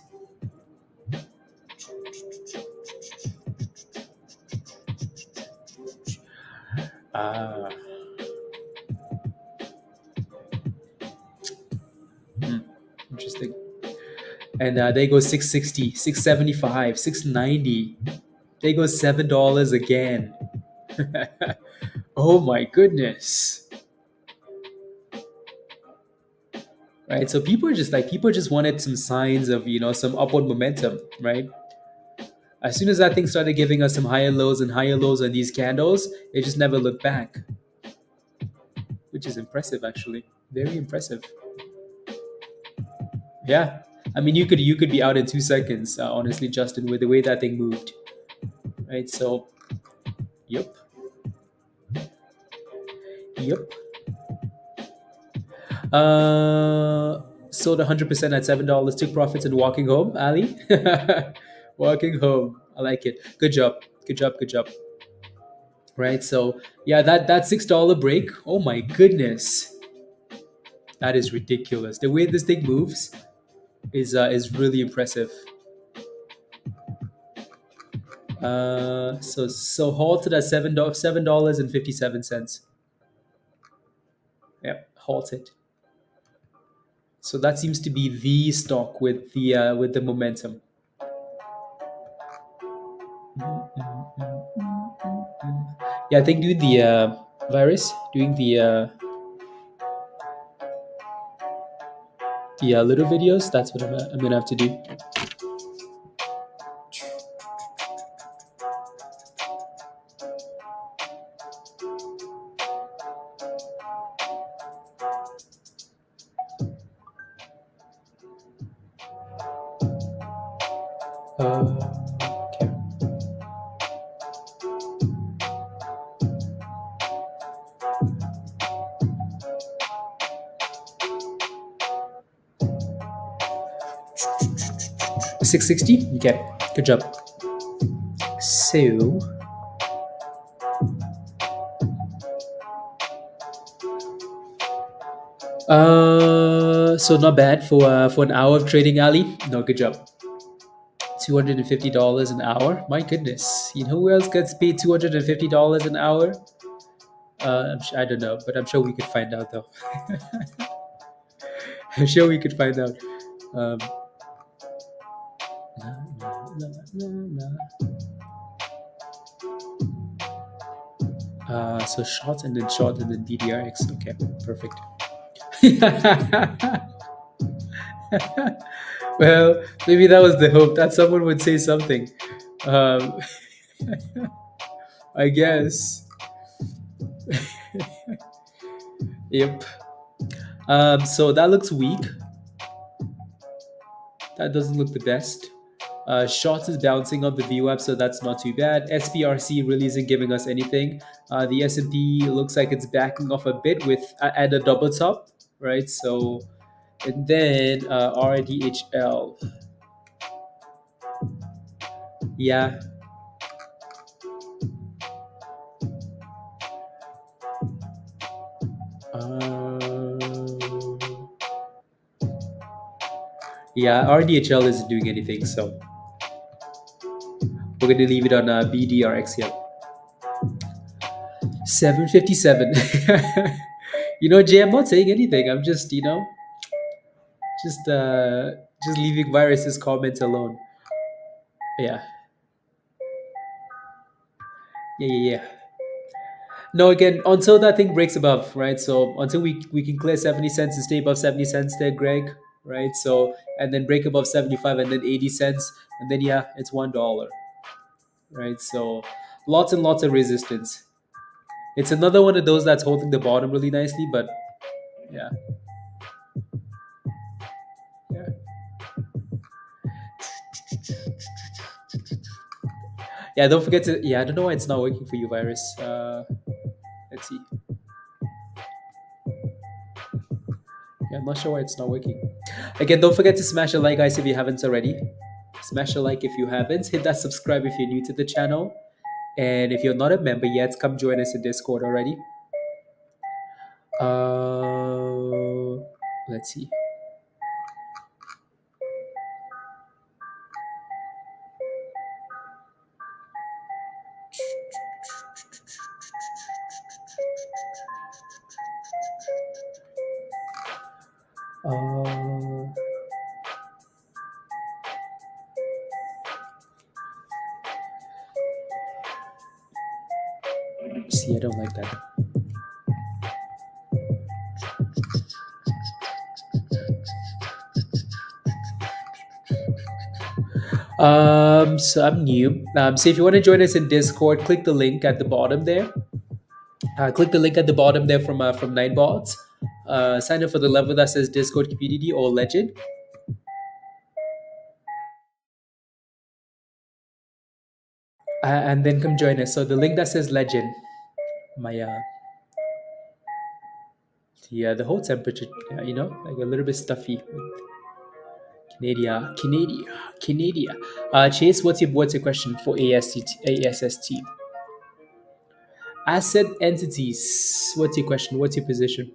Ah, interesting. And there goes 660, 675, 690. There goes $7 again. Oh my goodness. Right. So people just wanted some signs of, some upward momentum, right? As soon as that thing started giving us some higher lows and higher lows on these candles, it just never looked back, which is impressive actually. Very impressive. Yeah. I mean, you could be out in 2 seconds, honestly, Justin, with the way that thing moved. Right. So, yep. Yep. Sold 100% at $7. Took profits and walking home. Ali, walking home. I like it. Good job. Good job. Good job. Right. So yeah, that $6 break. Oh my goodness, that is ridiculous. The way this thing moves is really impressive. So halted at $7.57. Yep, halted. So that seems to be the stock with the momentum. Yeah, I think doing the virus, doing the little videos. That's what I'm gonna have to do. Okay. 660. Okay. Good job. So so not bad for an hour of trading, Ali. No, good job. $250 an hour. My goodness. You know who else gets paid $250 an hour? I don't know, but I'm sure we could find out though. I'm sure we could find out. Um, na, na, na, na, so short and then BDRX. Okay, perfect. Well, maybe that was the hope that someone would say something. Um, I guess. Yep. So that looks weak. That doesn't look the best. Short is bouncing off the VWAP, so that's not too bad. SPRC really isn't giving us anything. The S&P looks like it's backing off a bit with at a double top, right? So, and then RDHL, yeah, uh, yeah, RDHL isn't doing anything, so we're gonna leave it on BDRX here. 757. Jay, I'm not saying anything. I'm just, just uh just leaving Virus's comments alone. Yeah. Yeah. No, again, until that thing breaks above, right? So until we can clear 70 cents and stay above 70 cents there, Greg, right? So and then break above 75 and then 80 cents, and then yeah, it's $1, right? So lots and lots of resistance. It's another one of those that's holding the bottom really nicely, but yeah. Yeah. Yeah, don't forget to I don't know why it's not working for you, Virus. Let's see. Yeah, I'm not sure why it's not working. Again, don't forget to smash a like, guys, if you haven't already. Smash a like if you haven't. Hit that subscribe if you're new to the channel. And if you're not a member yet, come join us in Discord already. Let's see. Uh, see, I don't like that. So I'm new. So if you want to join us in Discord, click the link at the bottom there. Click the link at the bottom there from Nightbots. Sign up for the level that says Discord Community or Legend, and then come join us. So the link that says Legend, my the whole temperature, like a little bit stuffy. Canada. Chase, what's your question for ASST? Asset entities. What's your question? What's your position?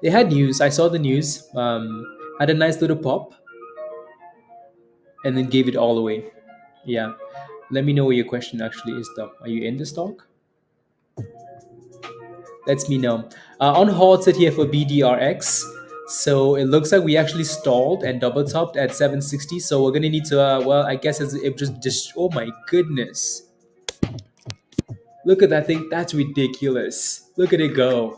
They had news. I saw the news. Had a nice little pop, and then gave it all away. Yeah. Let me know what your question actually is, though. Are you in the stock? Let me know. On halted here for BDRX. So it looks like we actually stalled and double topped at 760. So we're gonna need to. Well, I guess it just. Oh my goodness! Look at that thing. That's ridiculous. Look at it go.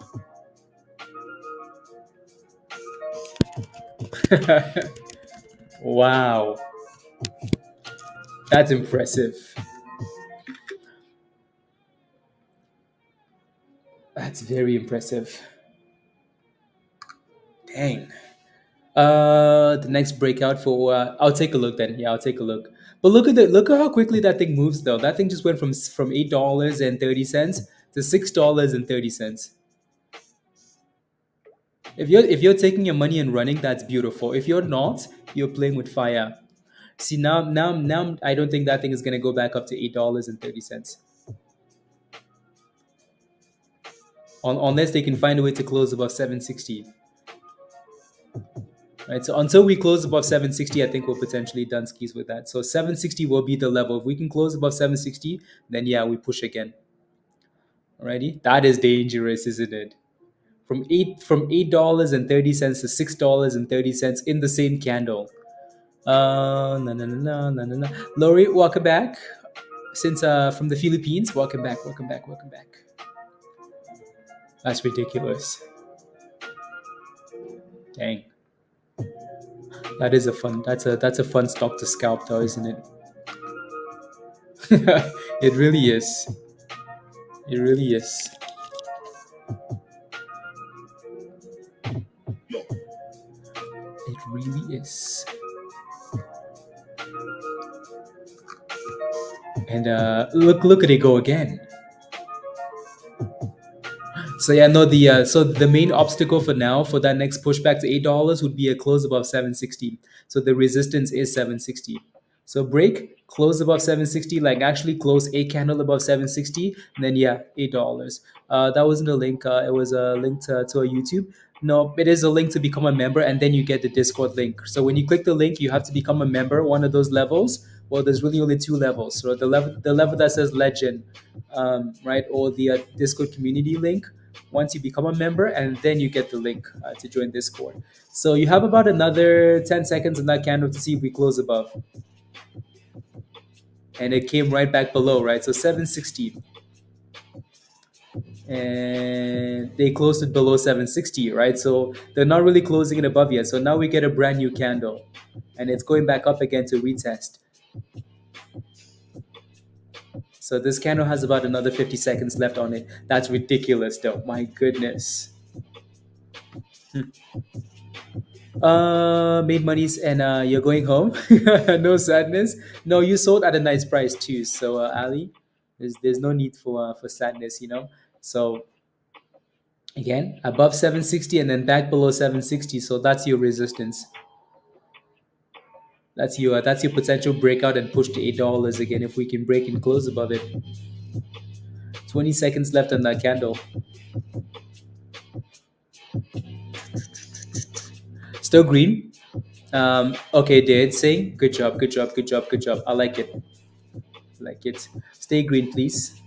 Wow, that's impressive. That's very impressive. Dang. The next breakout for I'll take a look then. Yeah, I'll take a look. But look at how quickly that thing moves though. That thing just went from $8.30 to $6.30. If you're taking your money and running, that's beautiful. If you're not, you're playing with fire. See now I don't think that thing is gonna go back up to $8.30. Unless they can find a way to close above 760. Right, so until we close above 760, I think we're potentially done skis with that. So 760 will be the level. If we can close above 760, then yeah, we push again. Alrighty, that is dangerous, isn't it? From $8.30 to $6.30 in the same candle. No no no no no no no. Lori, welcome back. Since from the Philippines, welcome back, welcome back, welcome back. That's ridiculous. Dang. That is a fun. That's a fun stock to scalp, though, isn't it? It really is. It really is. It really is. And look at it go again. So yeah, no, the main obstacle for now for that next pushback to $8 would be a close above 760. So the resistance is 760. So break, close above 760, like actually close a candle above 760, and then yeah, $8. That wasn't a link. It was a link to a YouTube. No, it is a link to become a member, and then you get the Discord link. So when you click the link, you have to become a member, one of those levels. Well, there's really only two levels. So the level that says Legend, right, or the Discord community link. Once you become a member, and then you get the link to join Discord. So you have about another 10 seconds in that candle to see if we close above. And it came right back below, right? So 760. And they closed it below 760, right? So they're not really closing it above yet. So now we get a brand new candle. And it's going back up again to retest. So this candle has about another 50 seconds left on it. That's ridiculous, though. My goodness. Made monies and you're going home. No sadness. No, you sold at a nice price too. So Ali, there's no need for sadness, So again, above 760 and then back below 760. So that's your resistance. That's your potential breakout and push to $8 again if we can break and close above it. 20 seconds left on that candle. Still green. Okay, did saying good job, good job, good job, good job. I like it. Like it. Stay green, please.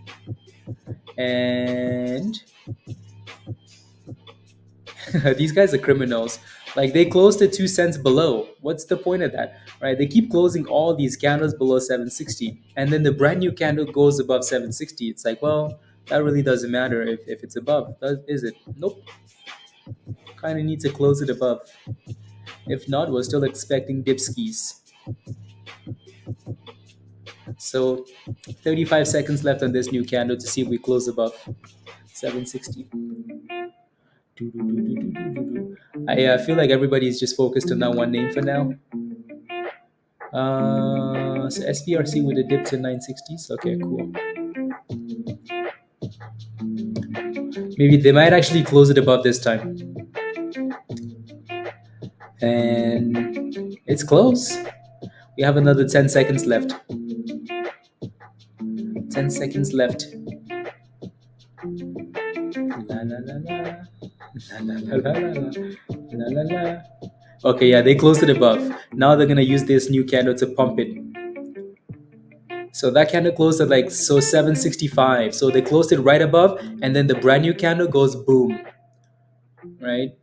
And these guys are criminals. Like they closed at 2 cents below. What's the point of that, right? They keep closing all these candles below 760, and then the brand new candle goes above 760. It's like, well, that really doesn't matter if it's above, is it? Nope. Kind of need to close it above. If not, we're still expecting dipskis. So 35 seconds left on this new candle to see if we close above 760. I feel like everybody's just focused on that one name for now. So SPRC with a dip to 960s. Okay, cool. Maybe they might actually close it above this time. And it's close. We have another 10 seconds left. 10 seconds left. La la la la. La la la la la. La la la. Okay, yeah, they closed it above. Now they're gonna use this new candle to pump it. So that candle closed at 765. So they closed it right above, and then the brand new candle goes boom. Right?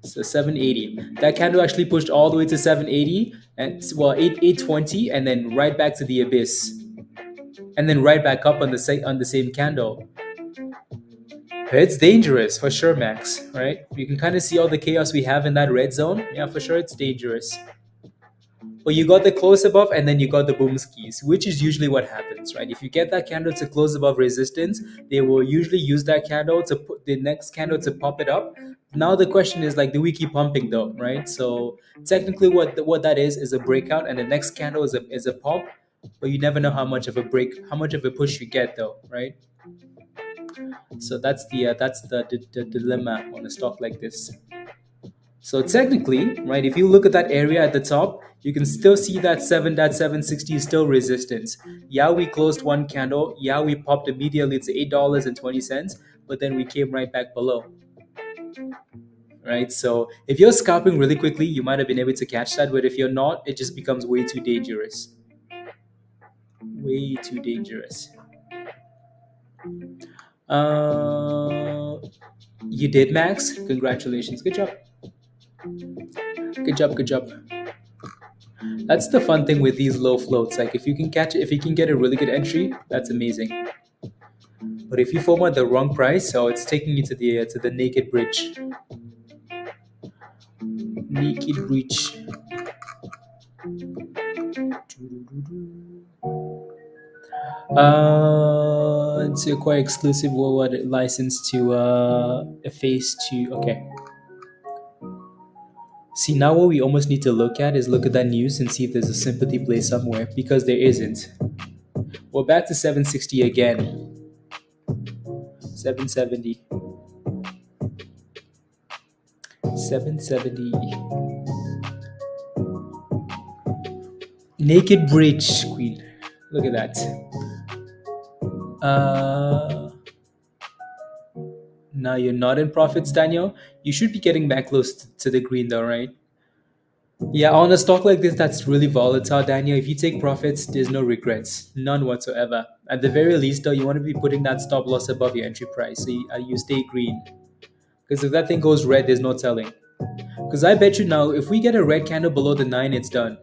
So 780. That candle actually pushed all the way to 780 and 820, and then right back to the abyss. And then right back up on the same candle. It's dangerous for sure, Max, right? You can kind of see all the chaos we have in that red zone. Yeah, for sure it's dangerous. But you got the close above and then you got the boom skis, which is usually what happens, right? If you get that candle to close above resistance, they will usually use that candle to put the next candle to pop it up. Now the question is do we keep pumping though, right? So technically what that is a breakout, and the next candle is a pop, but you never know how much of a push you get though, right? So that's the dilemma on a stock like this. So technically, right, if you look at that area at the top, you can still see that 7.760 is still resistance. Yeah, we closed one candle. Yeah, we popped immediately to $8.20, but then we came right back below. Right? So if you're scalping really quickly, you might have been able to catch that, but if you're not, it just becomes way too dangerous. Way too dangerous. You did, Max. Congratulations. Good job. Good job. Good job. That's the fun thing with these low floats. Like if you can get a really good entry, that's amazing. But if you form at the wrong price, so it's taking you to the naked bridge. Naked bridge. It's a quite exclusive worldwide license to a phase 2. Okay. See, now what we almost need to look at that news and see if there's a sympathy play somewhere, because there isn't. We're back to 760 again. 770. 770. Naked bridge, queen. Look at that. Now you're not in profits, Daniel. You should be getting back close to the green though, right? Yeah, on a stock like this that's really volatile, Daniel, if you take profits, there's no regrets. None whatsoever. At the very least, though, you want to be putting that stop loss above your entry price. So you stay green. Because if that thing goes red, there's no telling. Because I bet you now, if we get a red candle below the 9, it's done.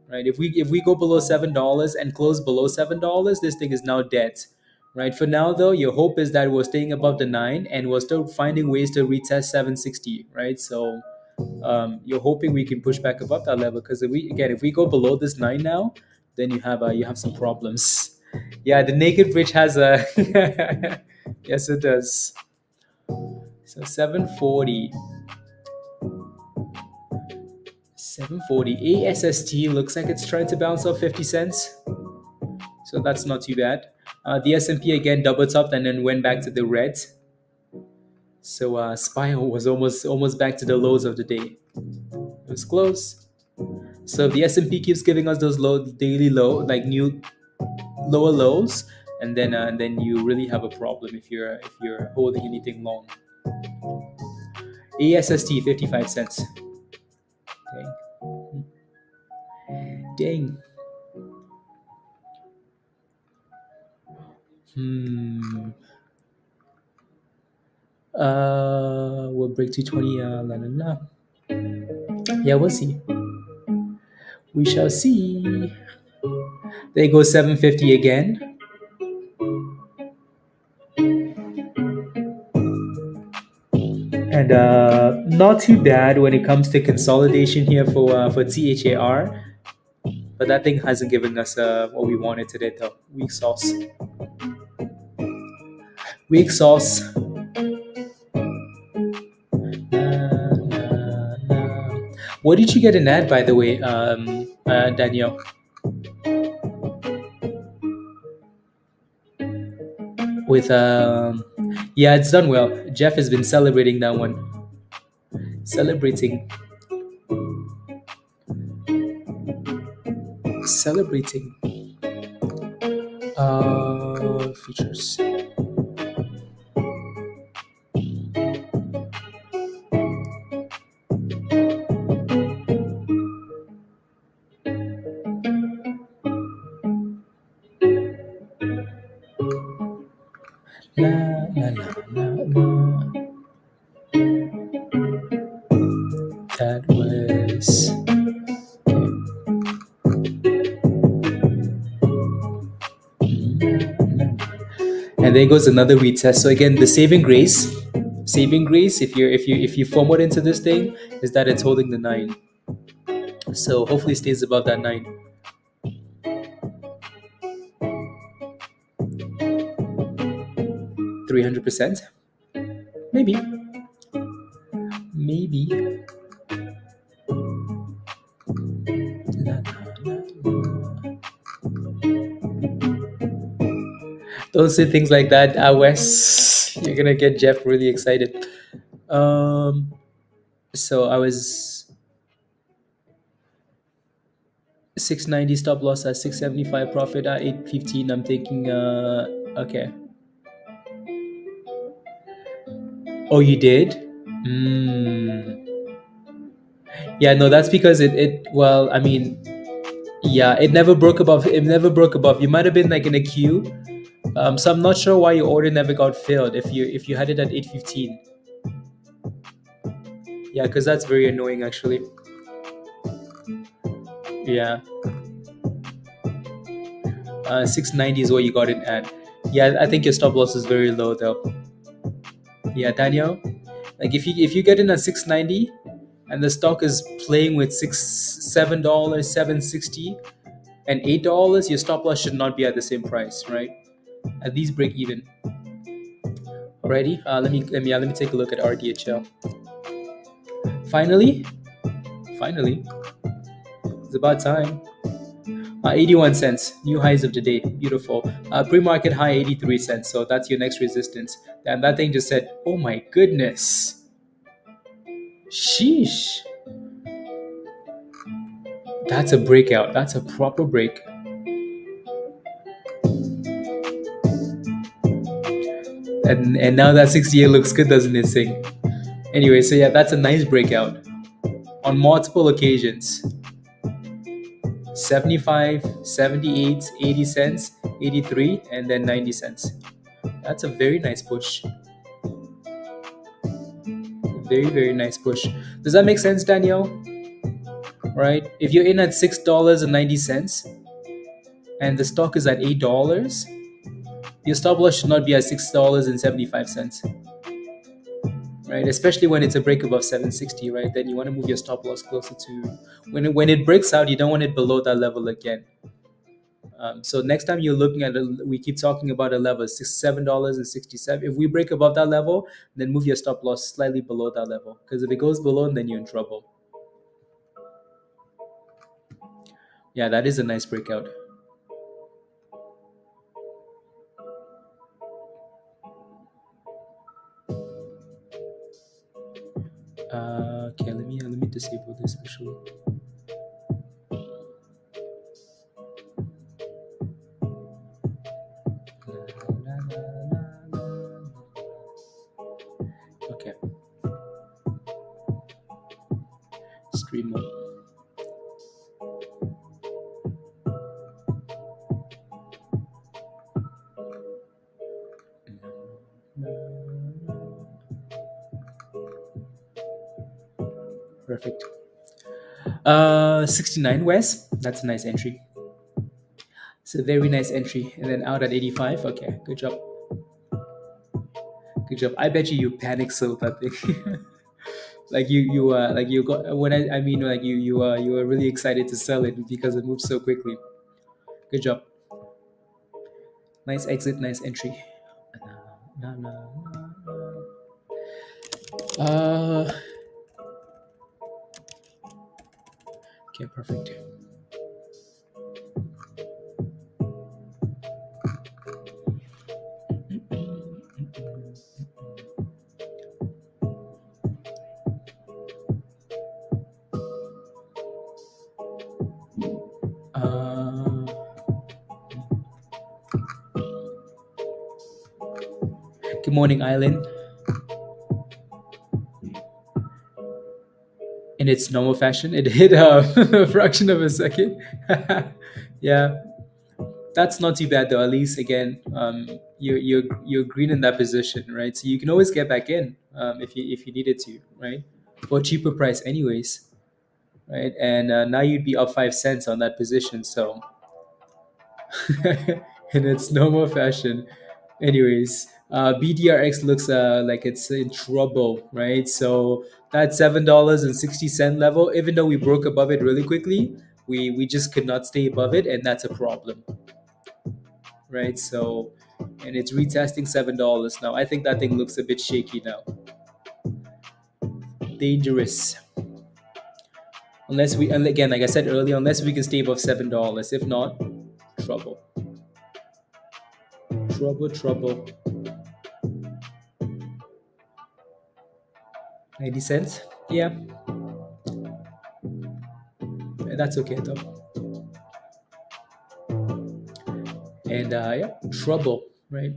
Right? If we go below $7 and close below $7, this thing is now dead. Right? For now, though, your hope is that we're staying above the 9 and we're still finding ways to retest 760. Right? So you're hoping we can push back above that level, because if we go below this 9 now, then you have some problems. Yeah, the naked bridge has a yes, it does. So 740. 740. ASST looks like it's trying to bounce off 50 cents. So that's not too bad. The S&P again double topped and then went back to the red. So SPY was almost back to the lows of the day. It was close. So if the S&P keeps giving us those low daily low, like new lower lows, and then you really have a problem if you're holding anything long. ASST 55 cents. Dang. Dang. Hmm. We'll break 220. La, la, la. Yeah, we'll see. We shall see. There goes 750 again. And not too bad when it comes to consolidation here for THAR. But that thing hasn't given us what we wanted today, though. Weak sauce. Weak sauce. What did you get in ad, by the way, Danielle? With yeah, it's done well. Jeff has been celebrating that one. Celebrating. Celebrating. Features. La la la la la. That was. And there goes another retest. So again, the saving grace, if you forward into this thing, is that it's holding the 9. So hopefully it stays above that 9. 300%, maybe, maybe. La, la, la. Don't say things like that, Wes. You're gonna get Jeff really excited. Um, so I was 690 stop loss at 675 profit at 815. I'm thinking, okay. Oh, you did? Hmm. Yeah, no, that's because well, I mean, yeah, it never broke above. You might have been like in a queue. So I'm not sure why your order never got filled if you had it at 815. Yeah, because that's very annoying actually. Yeah. 690 is what you got it at. Yeah, I think your stop loss is very low though. Yeah, Daniel. Like if you get in at 690 and the stock is playing with $7, 760 and $8, your stop loss should not be at the same price, right? At least break even. Alrighty, let me take a look at RDHL. Finally, finally, it's about time. 81 cents, new highs of the day, beautiful. Pre-market high 83 cents, so that's your next resistance. And that thing just said, "Oh my goodness, sheesh." That's a breakout. That's a proper break. And now that 68 looks good, doesn't it, Sing? Anyway, so yeah, that's a nice breakout on multiple occasions. 75, 78, 80 cents, 83, and then 90 cents. That's a very nice push. Very, very nice push. Does that make sense, Danielle? Right? If you're in at $6.90 and the stock is at $8, your stop loss should not be at $6.75. Right? Especially when it's a break above 760, right? Then you want to move your stop loss closer to when it breaks out, you don't want it below that level again. So next time you're looking at we keep talking about a level $7.67. If we break above that level, then move your stop loss slightly below that level. Because if it goes below, then you're in trouble. Yeah, that is a nice breakout. Okay, let me disable this actually. Okay, stream mode. Perfect. 69 West. That's a nice entry. It's a very nice entry. And then out at 85. Okay, good job. Good job. I bet you panic sold that thing. Like you got when I mean like you were really excited to sell it because it moves so quickly. Good job. Nice exit, nice entry. No, no, no, no. Okay, perfect. Uh, Good morning, Island. In its normal fashion, it hit a fraction of a second. Yeah, that's not too bad though. At least again, you're green in that position, right? So you can always get back in if you needed to, right? For a cheaper price, anyways, right? And now you'd be up 5 cents on that position. So in its normal fashion. Anyways, BDRX looks like it's in trouble, right? So that $7.60 level, even though we broke above it really quickly, we just could not stay above it, and that's a problem, right? So, and it's retesting $7 now. I think that thing looks a bit shaky now. Dangerous. Unless we, and again, like I said earlier, unless we can stay above $7. If not, trouble. Trouble, trouble. 90 cents? Yeah, that's okay though. And yeah, trouble, right?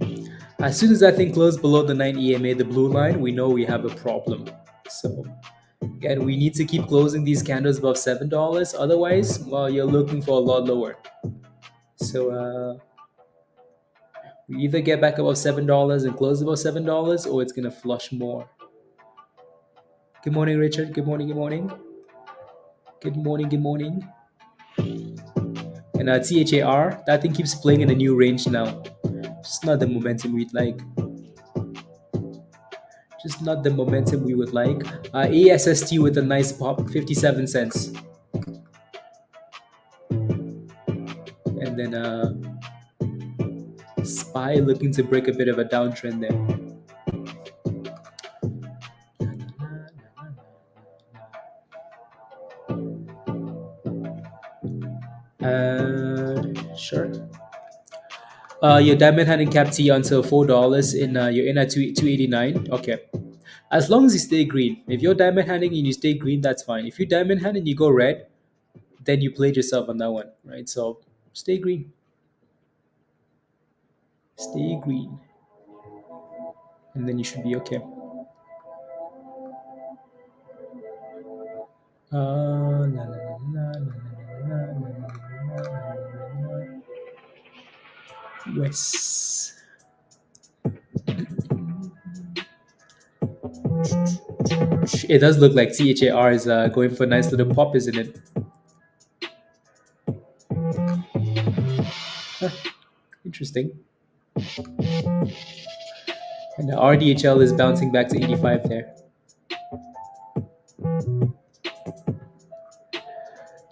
As soon as that thing closed below the 9 EMA, the blue line, we know we have a problem. So again, we need to keep closing these candles above $7. Otherwise, well, you're looking for a lot lower. So we either get back above $7 and close above $7, or it's gonna flush more. Good morning, Richard. Good morning. Good morning. Good morning. Good morning. And THAR, that thing keeps playing in a new range now. Just not the momentum we'd like. Just not the momentum we would like. ASST with a nice pop, 57 cents. And then SPY looking to break a bit of a downtrend there. Sure. Your diamond hand in CAPT until $4 in you're in at 289. Okay. As long as you stay green. If you're diamond handing and you stay green, that's fine. If you diamond hand and you go red, then you played yourself on that one, right? So stay green. Stay green. And then you should be okay. La, la, la, la, la, la, la, la, la, la. Yes. It does look like THAR is going for a nice little pop, isn't it? Huh, interesting. And the RDHL is bouncing back to 85 there.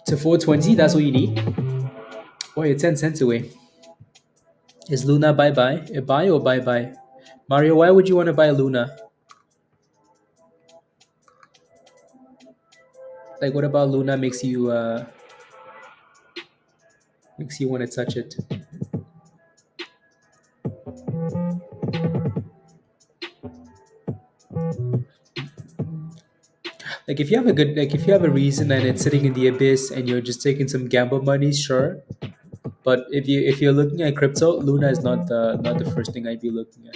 To 420, that's what you need. Boy, you're 10 cents away. Is Luna bye-bye? A buy or bye-bye? Mario, why would you want to buy Luna? Like, what about Luna makes you want to touch it? Like if you have a good, like if you have a reason and it's sitting in the abyss and you're just taking some gamble money, sure. But if you're looking at crypto, Luna is not the first thing I'd be looking at.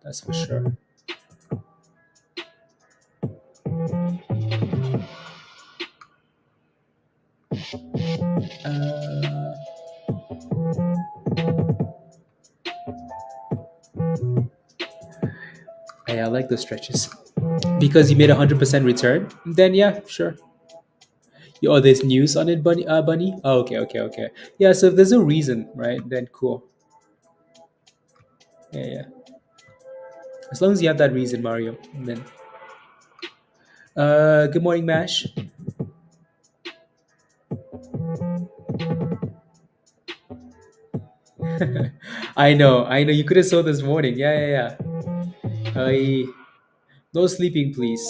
That's for sure. Uh, I like those stretches because you made 100% return. Then yeah, sure. Oh, there's news on it, Bunny. Bunny. Oh, okay, okay, okay. Yeah. So if there's a reason, right? Then cool. Yeah, yeah. As long as you have that reason, Mario. Then. Good morning, Mash. I know, I know. You could have saw this morning. Yeah, yeah, yeah. No sleeping, please.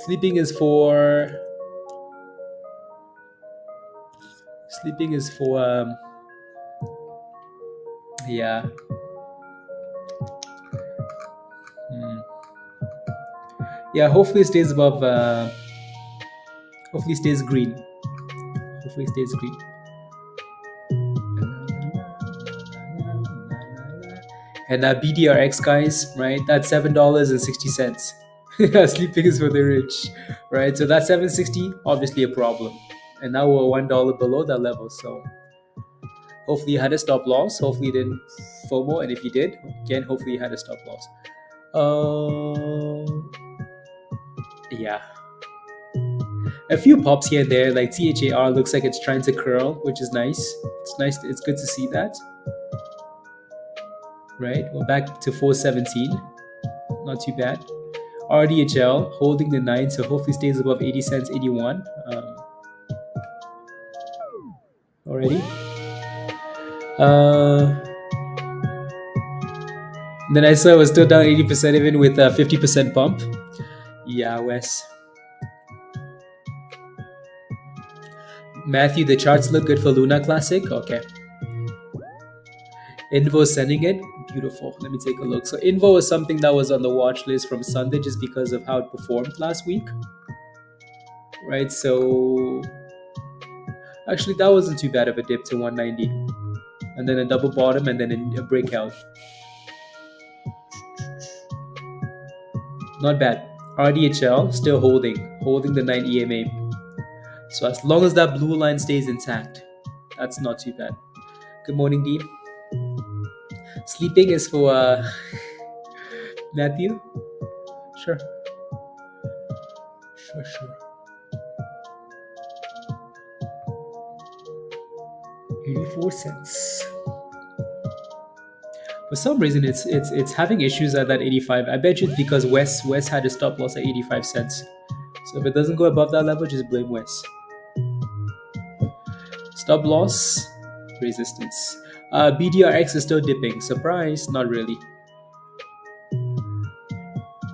Sleeping is for. Sleeping is for. Yeah. Hmm. Yeah. Hopefully, it stays above. Hopefully, it stays green. Hopefully, it stays green. And BDRX guys, right? That's $7.60. Sleeping is for the rich, right? So that's 760, obviously a problem. And now we're $1 below that level. So hopefully you had a stop loss. Hopefully you didn't FOMO. And if you did, again, hopefully you had a stop loss. Yeah. A few pops here and there, like THAR looks like it's trying to curl, which is nice. It's nice. It's good to see that, right? We're back to 417. Not too bad. RDHL holding the 9, so hopefully stays above 80 cents, 81 already. Then I saw it was still down 80% even with a 50% pump. Yeah, Wes. Matthew, the charts look good for Luna Classic. Okay. Invo sending it. Beautiful. Let me take a look. So Invo was something that was on the watch list from Sunday just because of how it performed last week. Right? So actually that wasn't too bad of a dip to 190. And then a double bottom and then a breakout. Not bad. RDHL still holding the 9 EMA. So as long as that blue line stays intact, that's not too bad. Good morning, Dean. Sleeping is for Matthew. Sure, sure, sure. 84 cents. For some reason, it's having issues at that 85. I bet you it's because Wes had a stop loss at 85 cents. So if it doesn't go above that level, just blame Wes. Stop loss, resistance. BDRX is still dipping. Surprise, not really.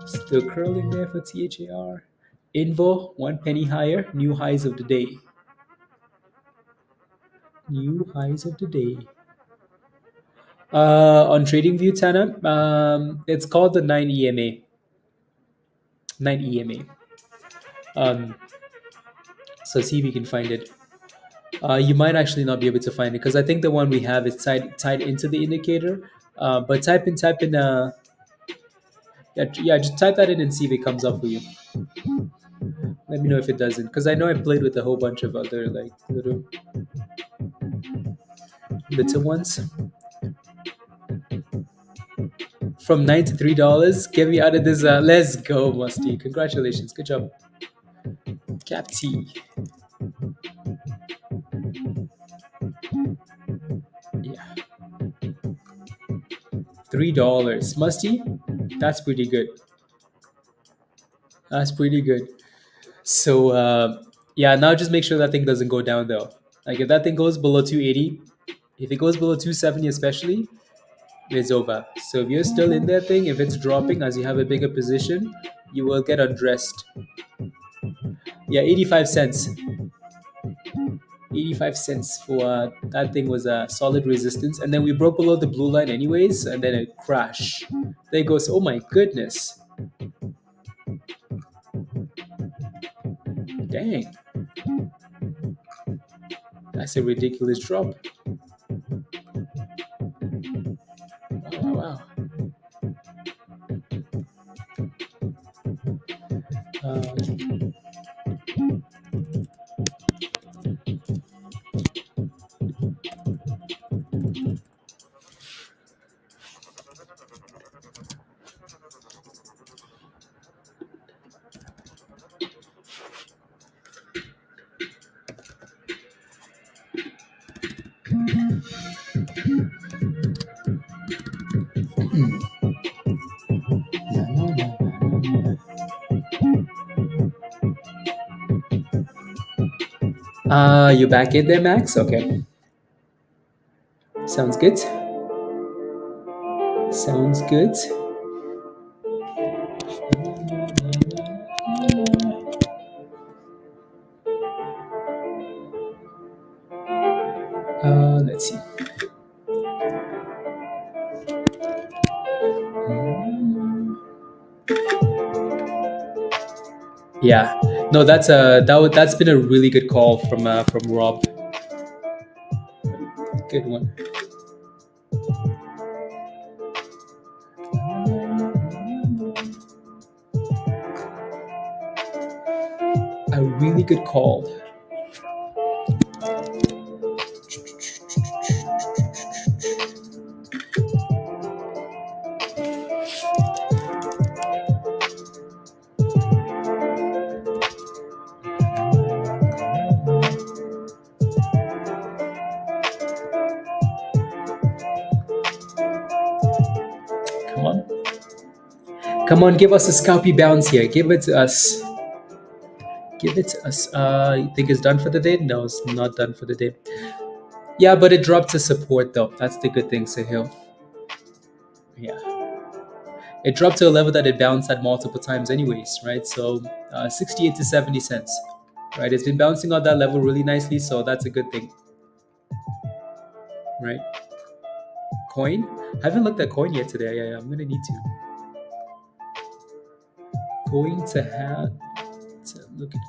Still curling there for THAR. Invo, 1 penny higher. New highs of the day. New highs of the day. On TradingView, Tana, it's called the 9 EMA. 9 EMA. So see if you can find it. You might actually not be able to find it because I think the one we have is tied into the indicator. But type in yeah, just type that in and see if it comes up for you. Let me know if it doesn't because I know I played with a whole bunch of other like little ones. From $9 to $3, get me out of this. Let's go, Musty. Congratulations, good job. CAPT. Yeah. $3. Musty? That's pretty good. That's pretty good. So yeah, now just make sure that thing doesn't go down though. Like if that thing goes below 280, if it goes below 270 especially, it's over. So if you're still in that thing, if it's dropping as you have a bigger position, you will get undressed. Yeah, 85 cents. 85 cents for that thing was a solid resistance, and then we broke below the blue line anyways, and then it crashed. There it goes. Oh my goodness. Dang, that's a ridiculous drop. Wow, wow, wow. You back in there, Max? Okay, sounds good. Sounds good. Let's see. Yeah, no, that's been a really good call from Rob. Good one. A really good call. Come on. Come on, give us a scalpy bounce here. Give it to us. Give it to us. You think it's done for the day? No, it's not done for the day. Yeah, but it dropped to support though. That's the good thing, Sahil. Yeah. It dropped to a level that it bounced at multiple times anyways, right? So 68 to 70 cents, right? It's been bouncing on that level really nicely, so that's a good thing, right? Coin? I haven't looked at coin yet today. Yeah, I'm gonna need to. Going to have to look at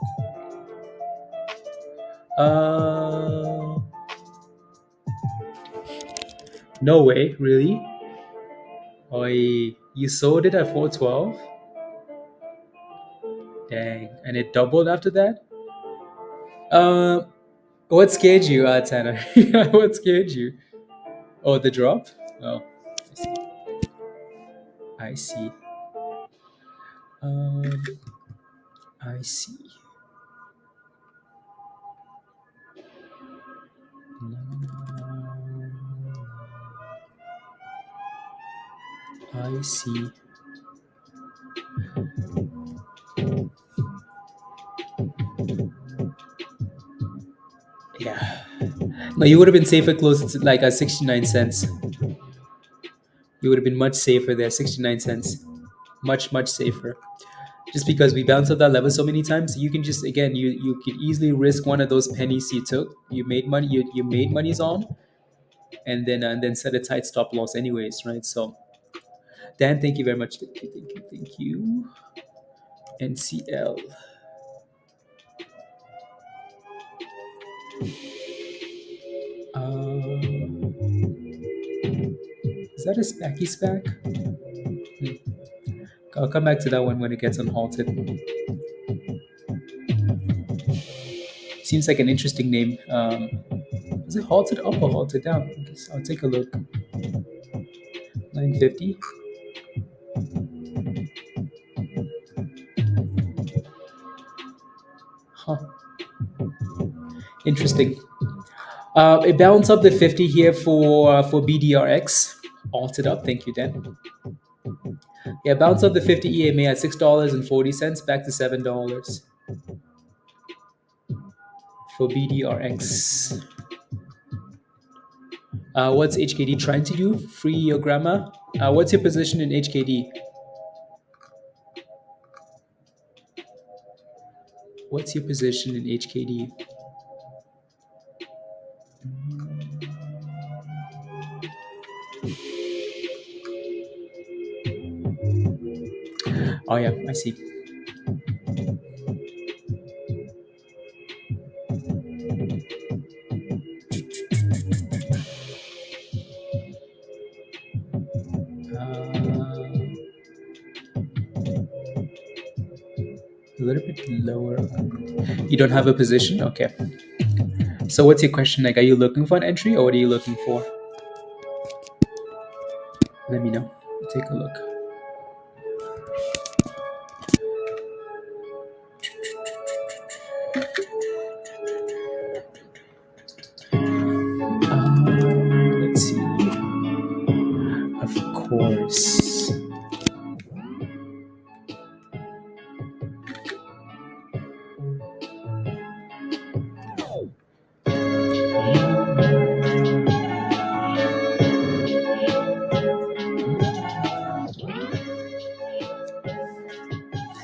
coin. No way, really? Oi, you sold it at 412? Dang, and it doubled after that? Uh, what scared you, Tanner? What scared you? Oh, the drop? Oh, I see. I see. Um, I see. I see. Yeah. No, you would have been safer close to like 69 cents. You would have been much safer there, 69 cents. Much, much safer. Just because we bounced up that level so many times, you can just again you could easily risk one of those pennies you took. You made money. You made monies on, and then set a tight stop loss anyways, right? So Dan, thank you very much. Thank you, thank you, thank you. NCL. Is that a spacky spack? I'll come back to that one when it gets on halted. Seems like an interesting name. Is it halted up or halted down? I guess I'll take a look. 950. Huh. Interesting. It bounced up the 50 here for BDRX. Altered up. Thank you, Dan. Yeah, bounce up the 50 EMA at $6.40 back to $7 for BDRX. What's HKD trying to do? Free your grammar. What's your position in HKD? What's your position in HKD? Oh yeah, I see. A little bit lower. You don't have a position? Okay. So what's your question? Like, are you looking for an entry or what are you looking for? Let me know. Take a look. Let's see. Of course.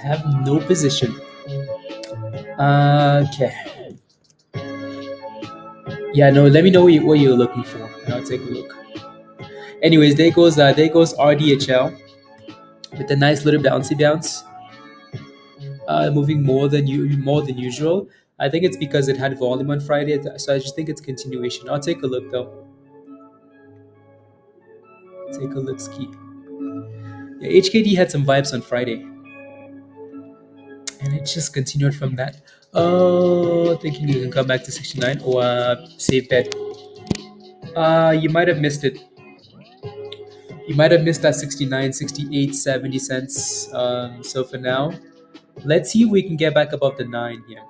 Have no position. Okay. Yeah, no. Let me know what you're looking for, and I'll take a look. Anyways, there goes RDHL with a nice little bouncy bounce, moving more than usual. I think it's because it had volume on Friday, so I just think it's continuation. I'll take a look though. Take a look, ski. Yeah, HKD had some vibes on Friday, and it just continued from that. Oh, thinking you can come back to 69 or save bet. You might have missed it. You might have missed that 69, 68, 70 cents. So for now, let's see if we can get back above the 9 here.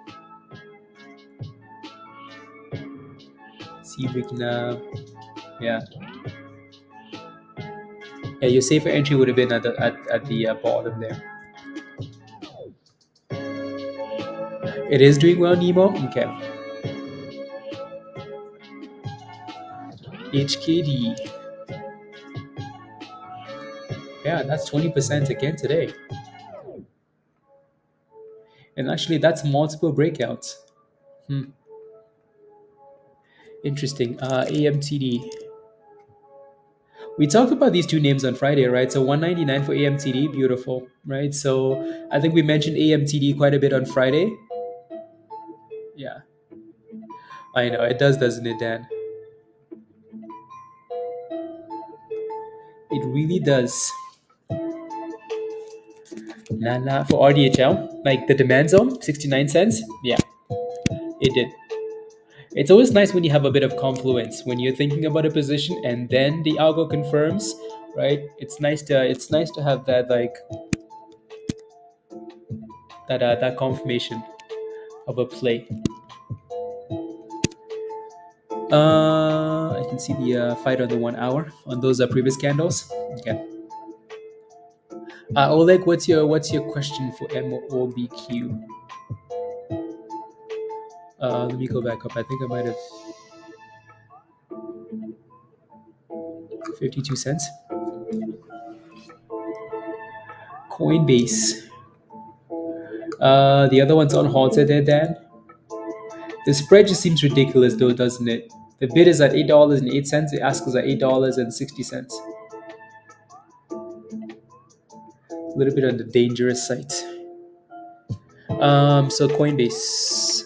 See if we can, yeah. Yeah, your safer entry would have been at the bottom there. It is doing well, Nemo. Okay. HKD. Yeah, that's 20% again today. And actually, that's multiple breakouts. Interesting. AMTD. We talked about these two names on Friday, right? So 199 for AMTD, beautiful, right? So I think we mentioned AMTD quite a bit on Friday. Yeah, I know it does, doesn't it, Dan? It really does. Nana for RDHL, like the demand zone, 69 cents. Yeah, it did. It's always nice when you have a bit of confluence when you're thinking about a position and then the algo confirms, right? It's nice to have that like that confirmation of a play. I can see the fight on the 1 hour on those previous candles. Okay. Oleg, what's your question for MOBQ? Let me go back up. I think I might have 52 cents. Coinbase. The other one's on halted there, Dan. The spread just seems ridiculous, though, doesn't it? The bid is at $8.08. The ask is at $8.60. A little bit on the dangerous side. So Coinbase.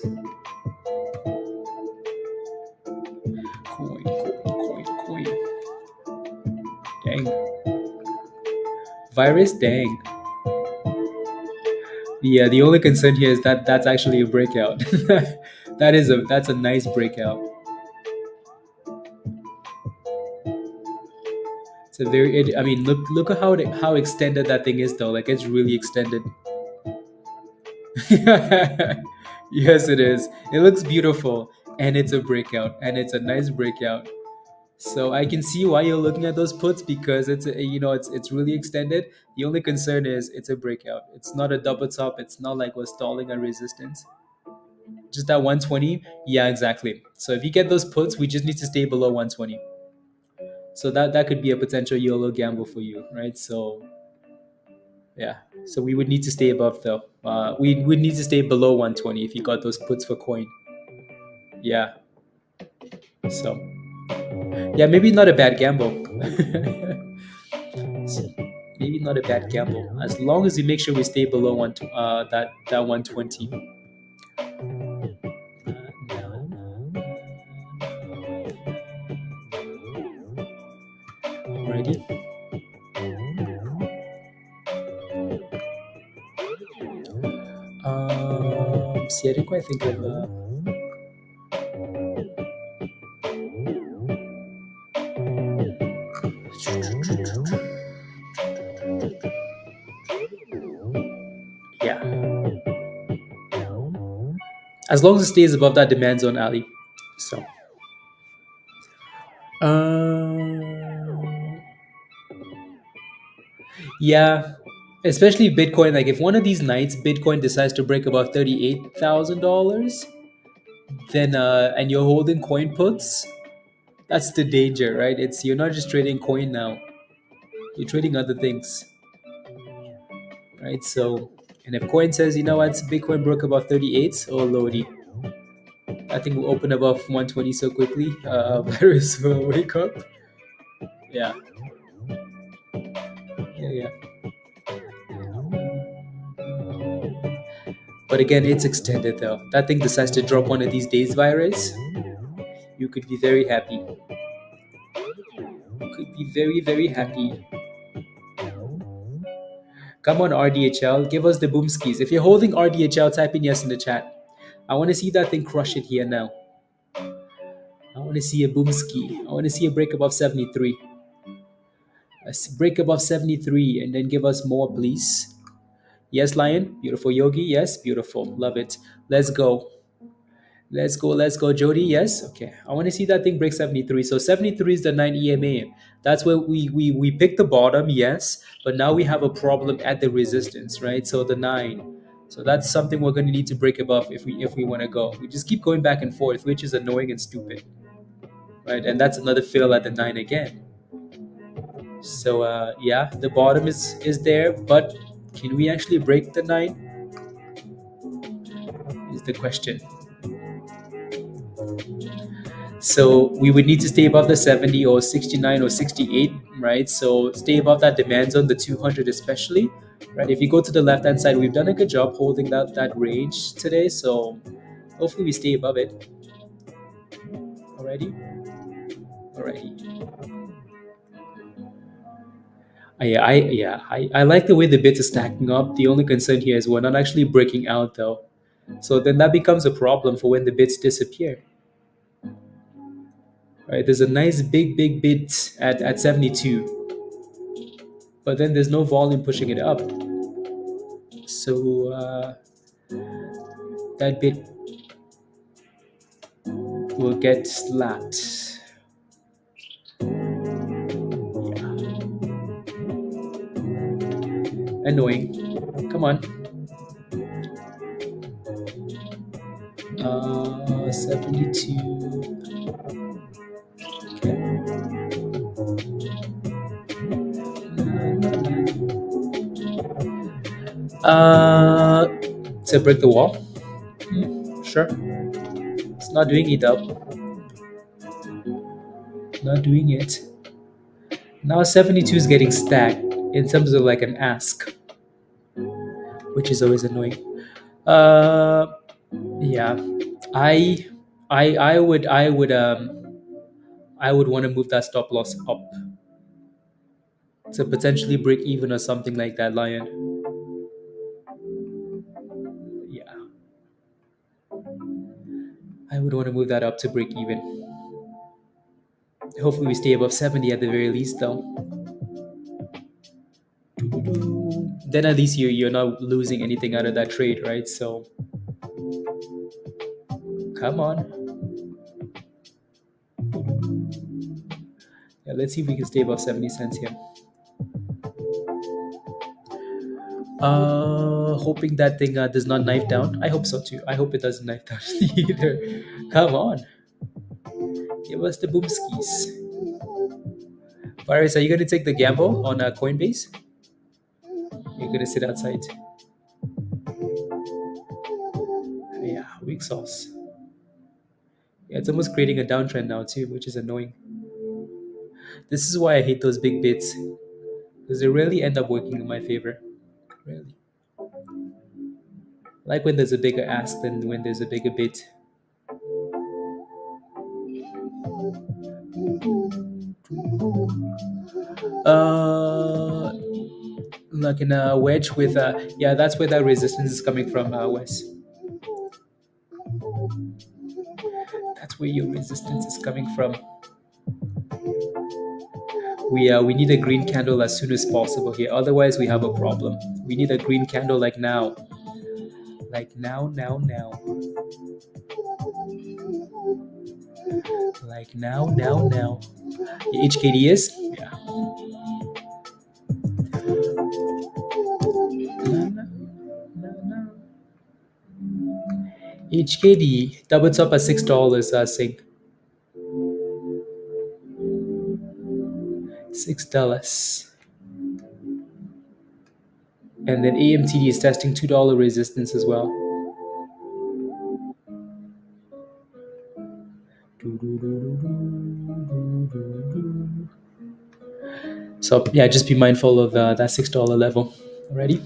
Coin. Dang. Virus, dang. The only concern here is that that's actually a breakout. That's a nice breakout. It's a very. I mean, look at how extended that thing is, though. Like it's really extended. Yes, it is. It looks beautiful, and it's a breakout, and it's a nice breakout. So I can see why you're looking at those puts because it's really extended. The only concern is it's a breakout. It's not a double top. It's not like we're stalling on resistance. Just that 120. Yeah, exactly. So if you get those puts, we just need to stay below 120. So that could be a potential YOLO gamble for you, right? So yeah. So we would need to stay above though. We would need to stay below 120 if you got those puts for coin. Yeah. So yeah, maybe not a bad gamble. Maybe not a bad gamble as long as we make sure we stay below that 120. Ready? See, I didn't quite think of. Yeah, as long as it stays above that demand zone, Ali. So, um, yeah, especially Bitcoin. Like, if one of these nights Bitcoin decides to break above $38,000, then and you're holding coin puts, that's the danger, right? It's you're not just trading coin now; you're trading other things, right? So, and if coin says, you know what, Bitcoin broke above 38, oh lordy, I think we'll open above 120 so quickly. Virus will wake up. Yeah, yeah, yeah. But again, it's extended though. That thing decides to drop one of these days, virus. You could be very happy. You could be very, very happy. Come on, RDHL, give us the boom skis. If you're holding RDHL, type in yes in the chat. I want to see that thing crush it here now. I want to see a boom ski. I want to see a break above 73. Break above 73 and then give us more, please. Yes, Lion. Beautiful, Yogi. Yes, beautiful. Love it. Let's go. Let's go, Jody. Yes, okay. I want to see that thing break 73. So 73 is the 9 EMA. That's where we picked the bottom, yes, but now we have a problem at the resistance, right? So the 9. So that's something we're going to need to break above if we want to go. We just keep going back and forth, which is annoying and stupid, right? And that's another fail at the 9 again. So yeah, the bottom is there, but can we actually break the 9? Is the question. So we would need to stay above the 70 or 69 or 68, right? So stay above that demand zone, the 200 especially, right? If you go to the left hand side, we've done a good job holding that range today. So hopefully we stay above it. Alrighty, alrighty. I like the way the bits are stacking up. The only concern here is we're not actually breaking out though. So then that becomes a problem for when the bits disappear. Right? There's a nice big bit at 72, but then there's no volume pushing it up. So that bit will get slapped. Yeah. Annoying. Come on. 72. Okay. Uh, to break the wall. Sure. It's not doing it up. Not doing it. Now 72 is getting stacked in terms of like an ask, which is always annoying. Uh, yeah. I I would want to move that stop loss up to potentially break even or something like that, Lion. Yeah, I would want to move that up to break even. Hopefully, we stay above 70 at the very least, though. Then at least you're not losing anything out of that trade, right? So come on. Yeah, let's see if we can stay above 70 cents here. Hoping that thing does not knife down. I hope so too. I hope it doesn't knife down either. Come on. Give us the boom skis. Virus, are you going to take the gamble on Coinbase? You're going to sit outside. Yeah, weak sauce. Yeah, it's almost creating a downtrend now too, which is annoying. This is why I hate those big bits, because they really end up working in my favor. Really. Like when there's a bigger ask than when there's a bigger bit. Uh, like in a wedge with yeah, that's where that resistance is coming from, Wes. That's where your resistance is coming from. We need a green candle as soon as possible here. Otherwise, we have a problem. We need a green candle like now. Like now, now, now. Like now, now, now. The HKD is? Yeah. Na, na, na, na. HKD doubles up at $6, Sing. $6. And then AMTD is testing $2 resistance as well. So yeah, just be mindful of that $6 level. Alrighty.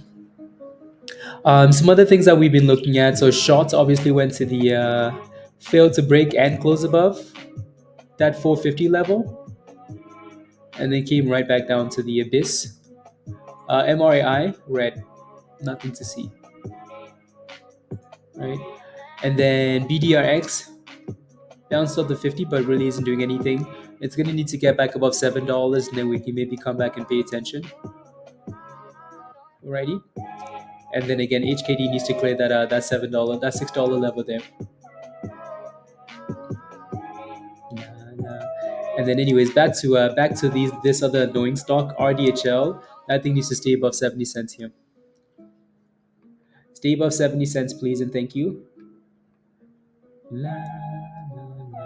Some other things that we've been looking at. So shorts obviously went to the failed to break and close above that 450 level, and then came right back down to the abyss. MRAI red, nothing to see. Right, and then BDRX bounced off the 50, but really isn't doing anything. It's gonna need to get back above $7, and then we can maybe come back and pay attention. Alrighty. And then again, HKD needs to clear that $7, that $6 level there. And then, anyways, back to this other annoying stock, RDHL. That thing needs to stay above 70 cents here. Stay above 70 cents, please, and thank you. La, la, la,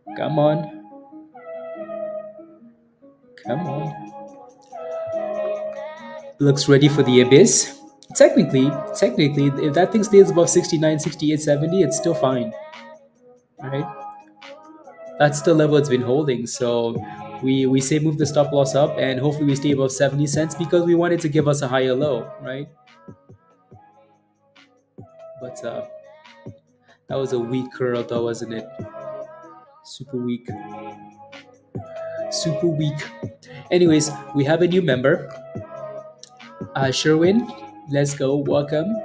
la. Come on. Come on. Looks ready for the abyss. Technically, if that thing stays above 69, 68, 70, it's still fine. Right? That's the level it's been holding. So we say move the stop loss up, and hopefully we stay above 70 cents because we want it to give us a higher low, right? But that was a weak curl though, wasn't it? Super weak. Super weak. Anyways, we have a new member. Sherwin, let's go. Welcome.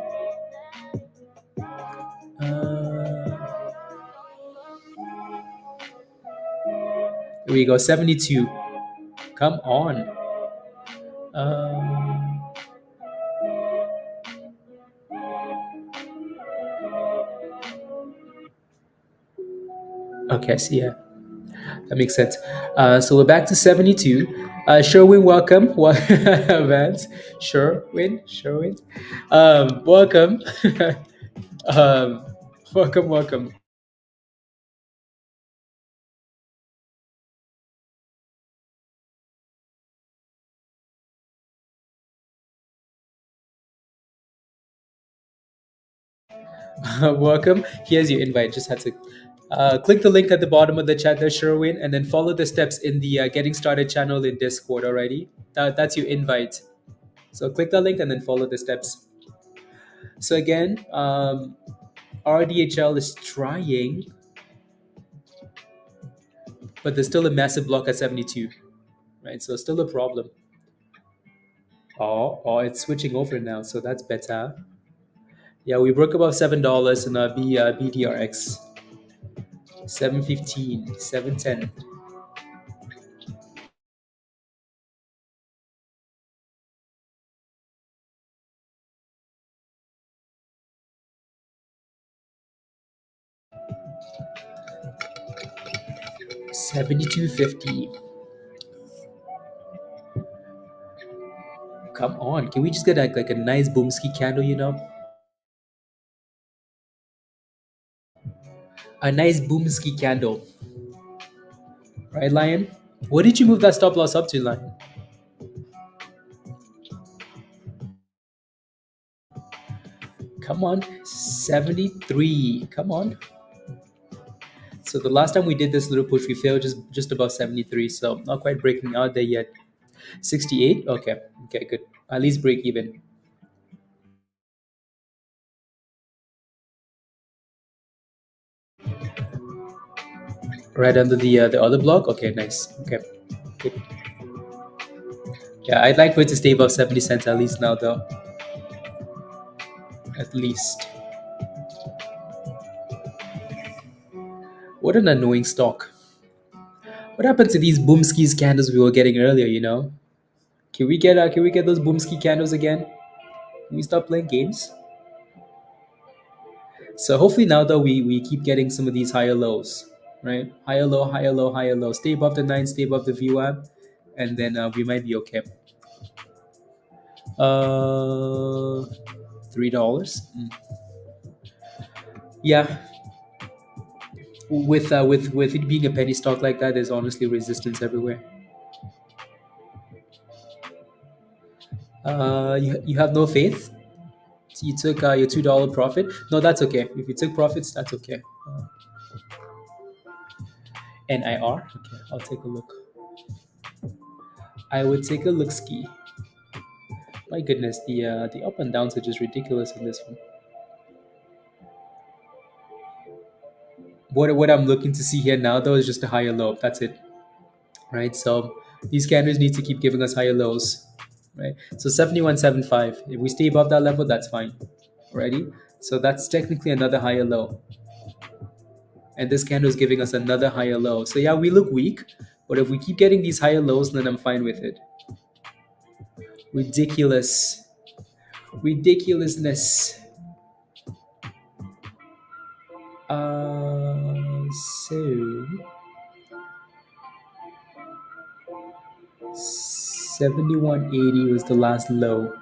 Here we go. 72. Come on. Okay, I see. Yeah, that makes sense. So we're back to 72. Sherwin, welcome. Vance, Sherwin. Welcome. Welcome. Welcome. Here's your invite. Just had to click the link at the bottom of the chat there, Sherwin, and then follow the steps in the Getting Started channel in Discord. Alrighty, that's your invite. So click the link and then follow the steps. So again, RDHL is trying, but there's still a massive block at 72, right? So still a problem. Oh, it's switching over now, so that's better. Yeah, we broke above $7 in our BDRX. 715, 710. $72.50. Come on, can we just get like a nice boomski candle, A nice boomski candle. Right, Lion? What did you move that stop loss up to, Lion? Come on, 73. Come on. So the last time we did this little push, we failed just above 73. So not quite breaking out there yet. 68. Okay, good. At least break even. Right under the other block. Okay, nice. Okay, good. Yeah, I'd like for it to stay above 70 cents at least now, though. At least. What an annoying stock. What happened to these boomskis candles we were getting earlier, you know? Can we get those boomski candles again? Can we stop playing games? So hopefully now though we keep getting some of these higher lows, right? Higher low, higher low, higher low. Stay above the 9, stay above the VWAP, and then we might be okay. Uh, $3. Yeah, with it being a penny stock like that, there's honestly resistance everywhere. You have no faith. You took your $2 profit. No, that's okay. If you took profits, that's okay. NIR. Okay, I'll take a look. I would take a look ski. My goodness, the up and downs are just ridiculous in this one. What I'm looking to see here now though is just a higher low. That's it, right? So these candles need to keep giving us higher lows, right? So 71.75. If we stay above that level, that's fine. Alrighty. So that's technically another higher low, and this candle is giving us another higher low. So yeah, we look weak, but if we keep getting these higher lows, then I'm fine with it. Ridiculous, ridiculousness. So 71.80 was the last low,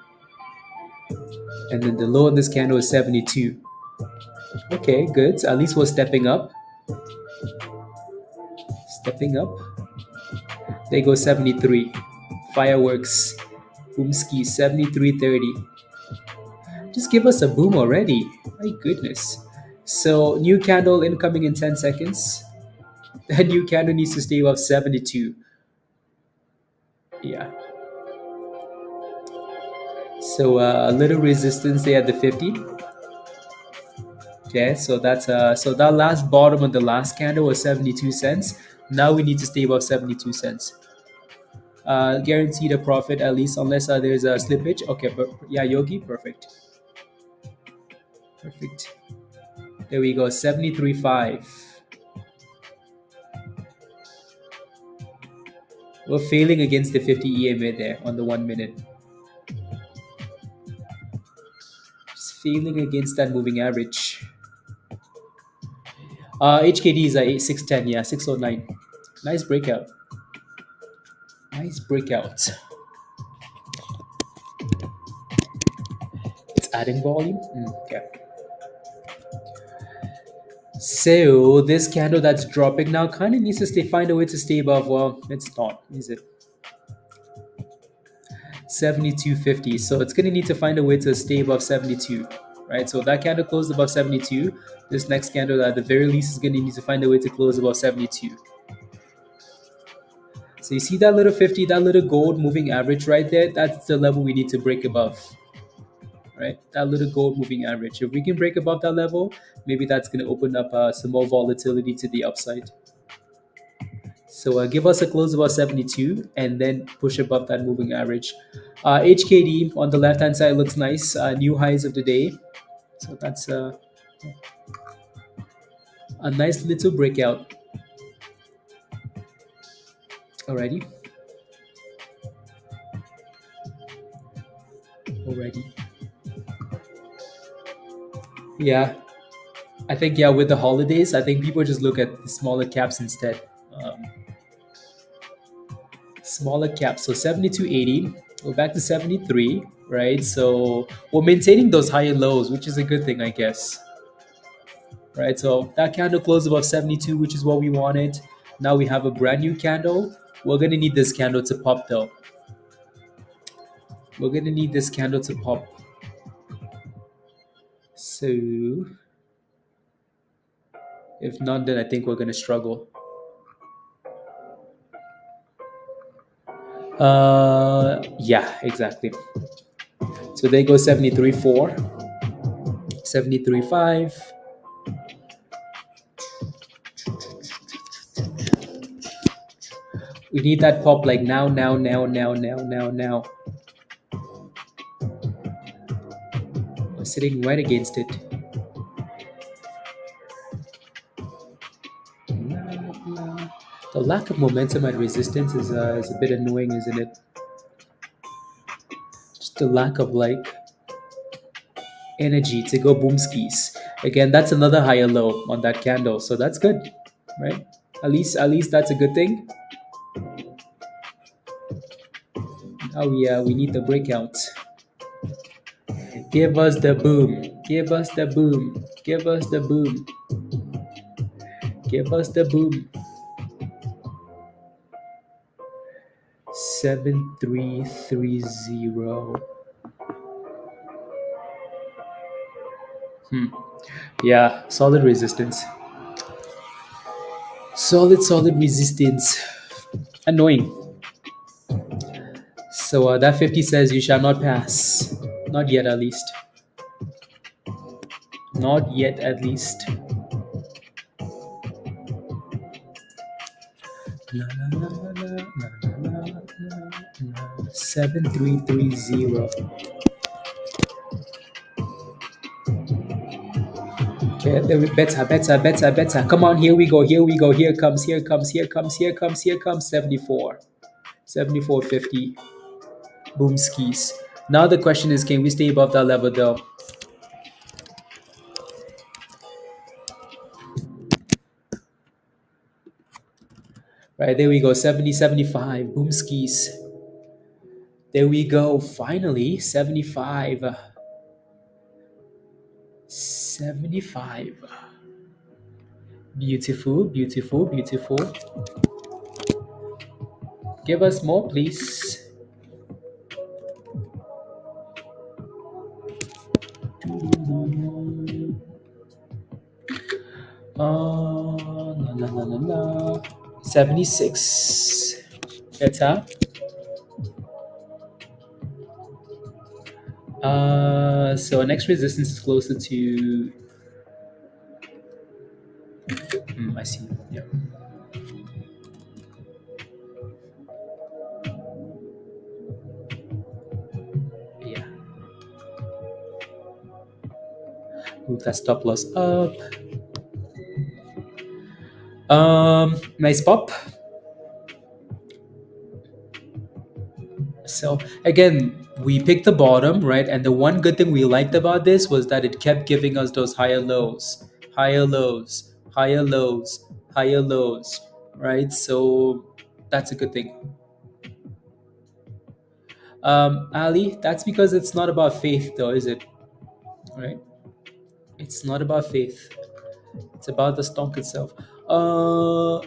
and then the low of this candle is 72. Okay, good. So at least we're stepping up. Stepping up. There goes 73. Fireworks. Boomski 73.30. Just give us a boom already. My goodness. So new candle incoming in 10 seconds. That new candle needs to stay above 72. Yeah. So a little resistance there at the 50. Okay, so so that last bottom of the last candle was 72 cents. Now we need to stay above 72 cents. Guaranteed a profit at least unless there's a slippage. Okay, but yeah, Yogi, perfect. Perfect. There we go, 73.5. We're failing against the 50 EMA there on the 1 minute. Just failing against that moving average. HKD is at 610, yeah, 609. Nice breakout. Nice breakout. It's adding volume. Okay. So this candle that's dropping now kind of needs to find a way to stay above. Well, it's not, is it? 72.50. So it's going to need to find a way to stay above 72, right? So that candle closed above 72. This next candle at the very least is going to need to find a way to close above 72. So you see that little 50, that little gold moving average right there? That's the level we need to break above, right? That little gold moving average. If we can break above that level, maybe that's going to open up some more volatility to the upside. So give us a close above 72 and then push above that moving average. HKD on the left hand side looks nice. New highs of the day. So that's a nice little breakout. Alrighty. Already. Yeah. I think, yeah, with the holidays, I think people just look at the smaller caps instead. Smaller caps. So 72.80. We're back to 73, right? So we're maintaining those higher lows, which is a good thing, I guess. Right, so that candle closed above 72, which is what we wanted. Now we have a brand new candle. We're gonna need this candle to pop though. We're gonna need this candle to pop. So if not, then I think we're gonna struggle. Yeah, exactly. So there goes 73.4, 73.5. We need that pop like now, now, now, now, now, now, now. We're sitting right against it. The lack of momentum at resistance is a bit annoying, isn't it? Just the lack of like energy to go boom skis. Again, that's another higher low on that candle, so that's good, right? At least that's a good thing. Oh yeah, we need the breakout. Give us the boom. Give us the boom. Give us the boom. Give us the boom. 7330. Yeah, solid resistance. Solid resistance. Annoying. So that 50 says you shall not pass. Not yet, at least. Not yet, at least. La, la, la, la, la, la, la. 7330. Okay, there we better. Come on, here we go. Here comes. 74. 74.50. Boom skis. Now the question is, can we stay above that level though? Right, there we go. 70, 75. Boom skis. There we go. Finally, 75. 75. Beautiful. Give us more, please. La. 76. Better. So next resistance is closer to. I see. Yeah. Yeah. Move that stop loss up. Nice pop. So again, we picked the bottom, right? And the one good thing we liked about this was that it kept giving us those higher lows, right? So that's a good thing. Ali, that's because it's not about faith, though, is it? Right? It's not about faith. It's about the stonk itself.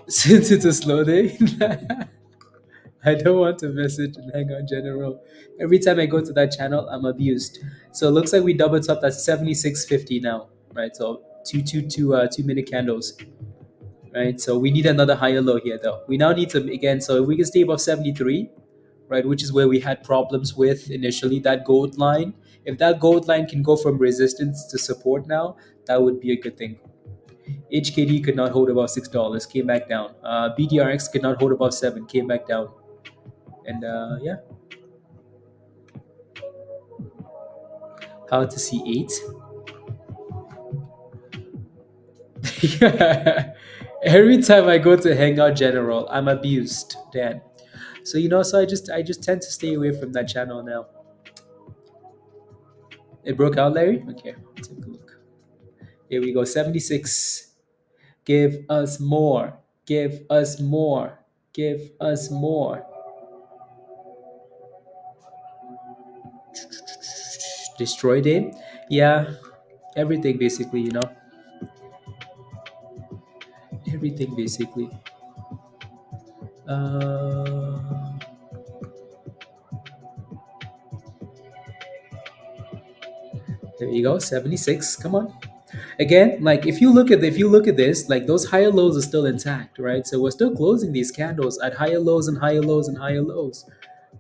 Since it's a slow day, I don't want to message and hang on general. Every time I go to that channel, I'm abused. So it looks like we double top at 76.50 now, right? So 2 minute candles, right? So we need another higher low here, though. We now need to again. So if we can stay above 73, right, which is where we had problems with initially, that gold line. If that gold line can go from resistance to support now, that would be a good thing. HKD could not hold above $6, came back down. BDRX could not hold above 7, came back down. And yeah, how to see 8. Every time I go to Hangout General, I'm abused, Dan. So so I just tend to stay away from that channel now. It broke out, Larry? Okay, take a look. Here we go, 76. Give us more. Give us more. Give us more. Destroyed it? Yeah, everything basically, Everything basically. There you go, 76. Come on. Again, like if you look at this, like those higher lows are still intact, right? So we're still closing these candles at higher lows and higher lows and higher lows.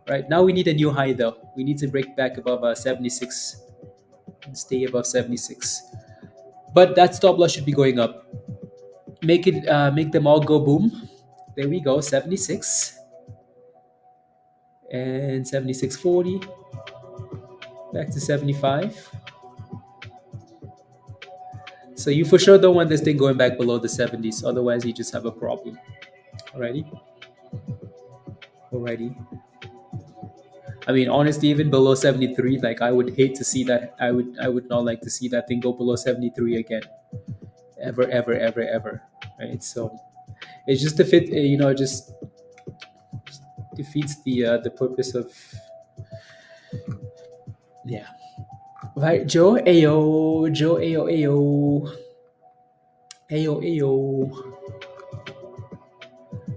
Right now we need a new high though. We need to break back above 76 and stay above 76. But that stop loss should be going up. Make them all go boom. There we go, 76. and 76.40 back to 75. So you for sure don't want this thing going back below the 70s, otherwise you just have a problem. Alrighty, alrighty. I mean, honestly, even below 73, like I would hate to see that. I would not like to see that thing go below 73 again, ever, ever, ever, ever. Right? So it's just just defeats the purpose of, yeah. Right, Joe, ayo, Joe, ayo, ayo, ayo, ayo.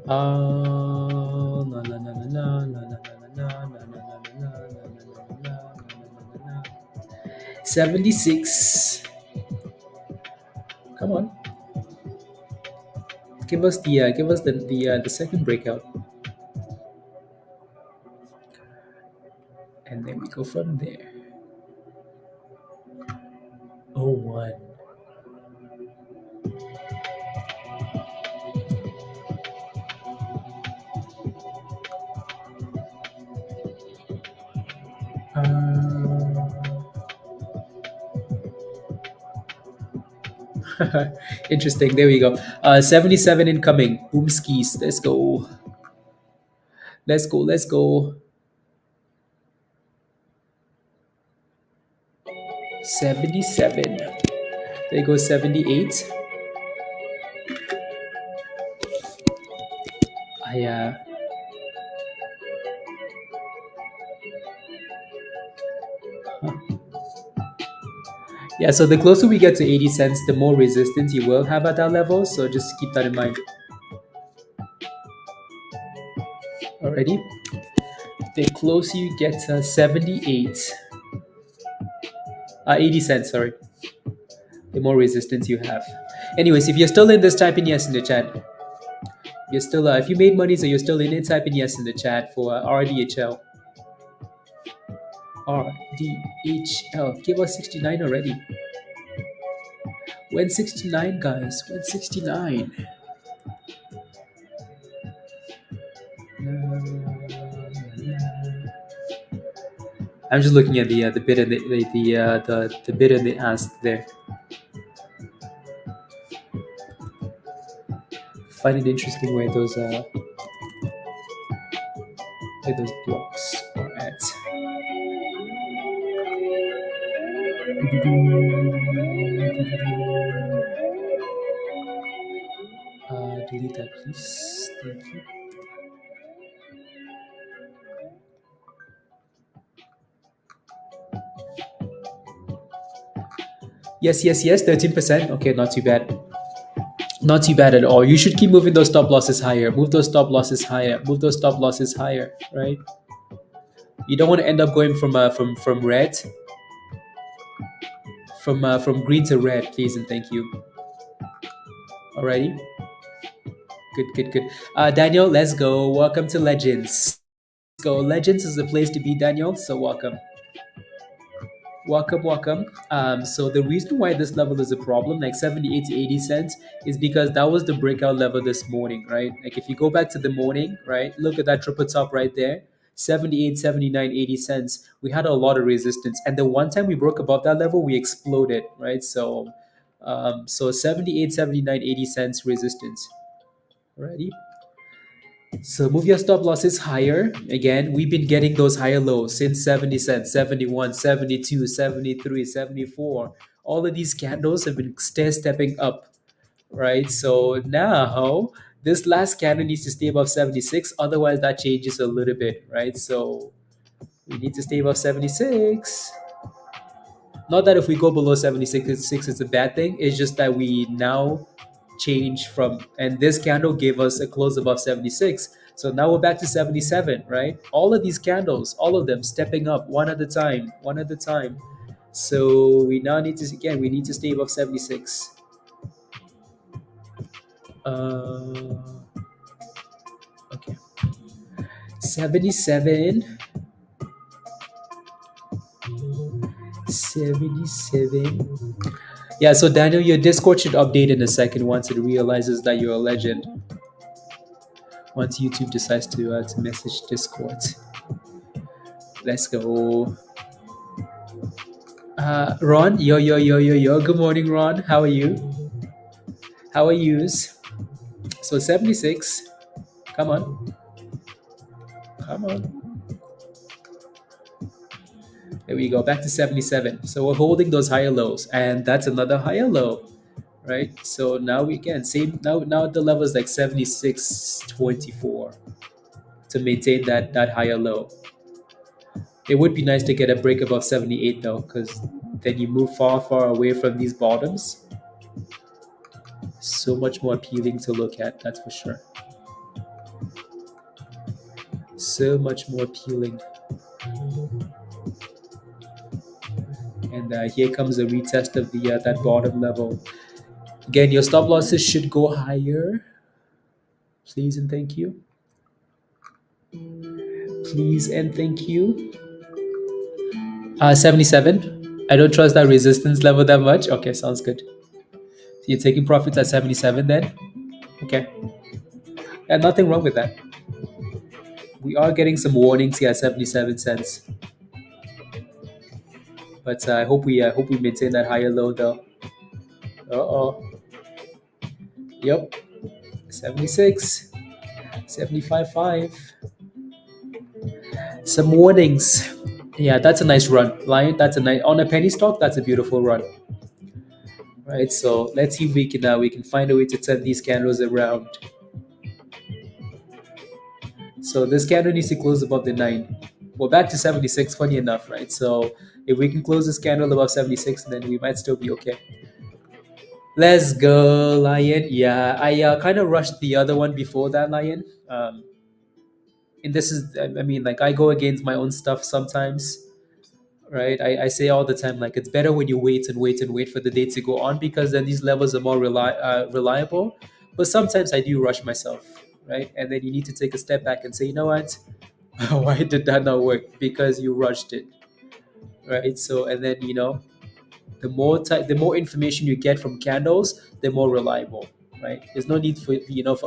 La la la la la la la la la la la la. 76. Come on. Give us the second breakout. And then we go from there. Oh one. Interesting. There we go. 77 incoming. Boom skis. Let's go. Let's go. Let's go. 77. There goes 78. I Yeah, so the closer we get to 80 cents, the more resistance you will have at that level. So just keep that in mind. Alrighty. The closer you get to 78, 80 cents, sorry, the more resistance you have. Anyways, if you're still in this, type in yes in the chat. You're still, if you made money, so you're still in it, type in yes in the chat for RDHL. RDHL. Give us 69 already. When 69, guys? When 69? I'm just looking at the bid and the bid and the ask there. Find it interesting where those blocks are at. Delete that, please. Thank you. Yes, 13%. Okay, not too bad. Not too bad at all. You should keep moving those stop losses higher. Move those stop losses higher. Move those stop losses higher, right? You don't want to end up going from red, from green to red, please and thank you. Alrighty. Good. Daniel, let's go. Welcome to Legends. Let's go. Legends is the place to be, Daniel. So welcome. Welcome. So the reason why this level is a problem, like 78 to 80 cents, is because that was the breakout level this morning, right? Like if you go back to the morning, right, look at that triple top right there, 78, 79, 80 cents. We had a lot of resistance. And the one time we broke above that level, we exploded, right? So 78, 79, 80 cents resistance. Alrighty. So move your stop losses higher. Again, we've been getting those higher lows since 70 cents, 71, 72, 73, 74. All of these candles have been stepping up, right? So now this last candle needs to stay above 76. Otherwise, that changes a little bit, right? So we need to stay above 76. Not that if we go below 76, it's a bad thing. It's just that we now change from, and this candle gave us a close above 76. So now we're back to 77, right? All of these candles, all of them stepping up one at a time, one at a time. So we now need to, again, we need to stay above 76. Okay. 77. 77. Yeah, so Daniel, your Discord should update in a second once it realizes that you're a legend. Once YouTube decides to message Discord. Let's go. Ron, yo. Good morning, Ron. How are you? How are yous? So 76. Come on. Come on. There we go. Back to 77. So we're holding those higher lows. And that's another higher low. Right? So now we can same now the level is like 76.24 to maintain that higher low. It would be nice to get a break above 78 though, because then you move far away from these bottoms. So much more appealing to look at, that's for sure. So much more appealing. And here comes a retest of the that bottom level. Again, your stop losses should go higher. Please and thank you. Please and thank you. 77. I don't trust that resistance level that much. Okay, sounds good. So you're taking profits at 77 then? Okay. And nothing wrong with that. We are getting some warnings here at 77 cents. But I hope we maintain that higher low though. Uh-oh. Yep. 76. 75.5. Some warnings. Yeah, that's a nice run. Lion, that's a nice on a penny stock, that's a beautiful run. Right. So let's see if we can find a way to turn these candles around. So this candle needs to close above the 9. We're back to 76, funny enough, right? So if we can close this candle above 76, then we might still be okay. Let's go, Lion. Yeah, I kind of rushed the other one before that, Lion. And this is, I mean, like I go against my own stuff sometimes, right? I say all the time, like it's better when you wait and wait and wait for the day to go on because then these levels are more reliable. But sometimes I do rush myself, right? And then you need to take a step back and say, you know what? Why did that not work? Because you rushed it, right? So, and then, the more information you get from candles, the more reliable, right? There's no need for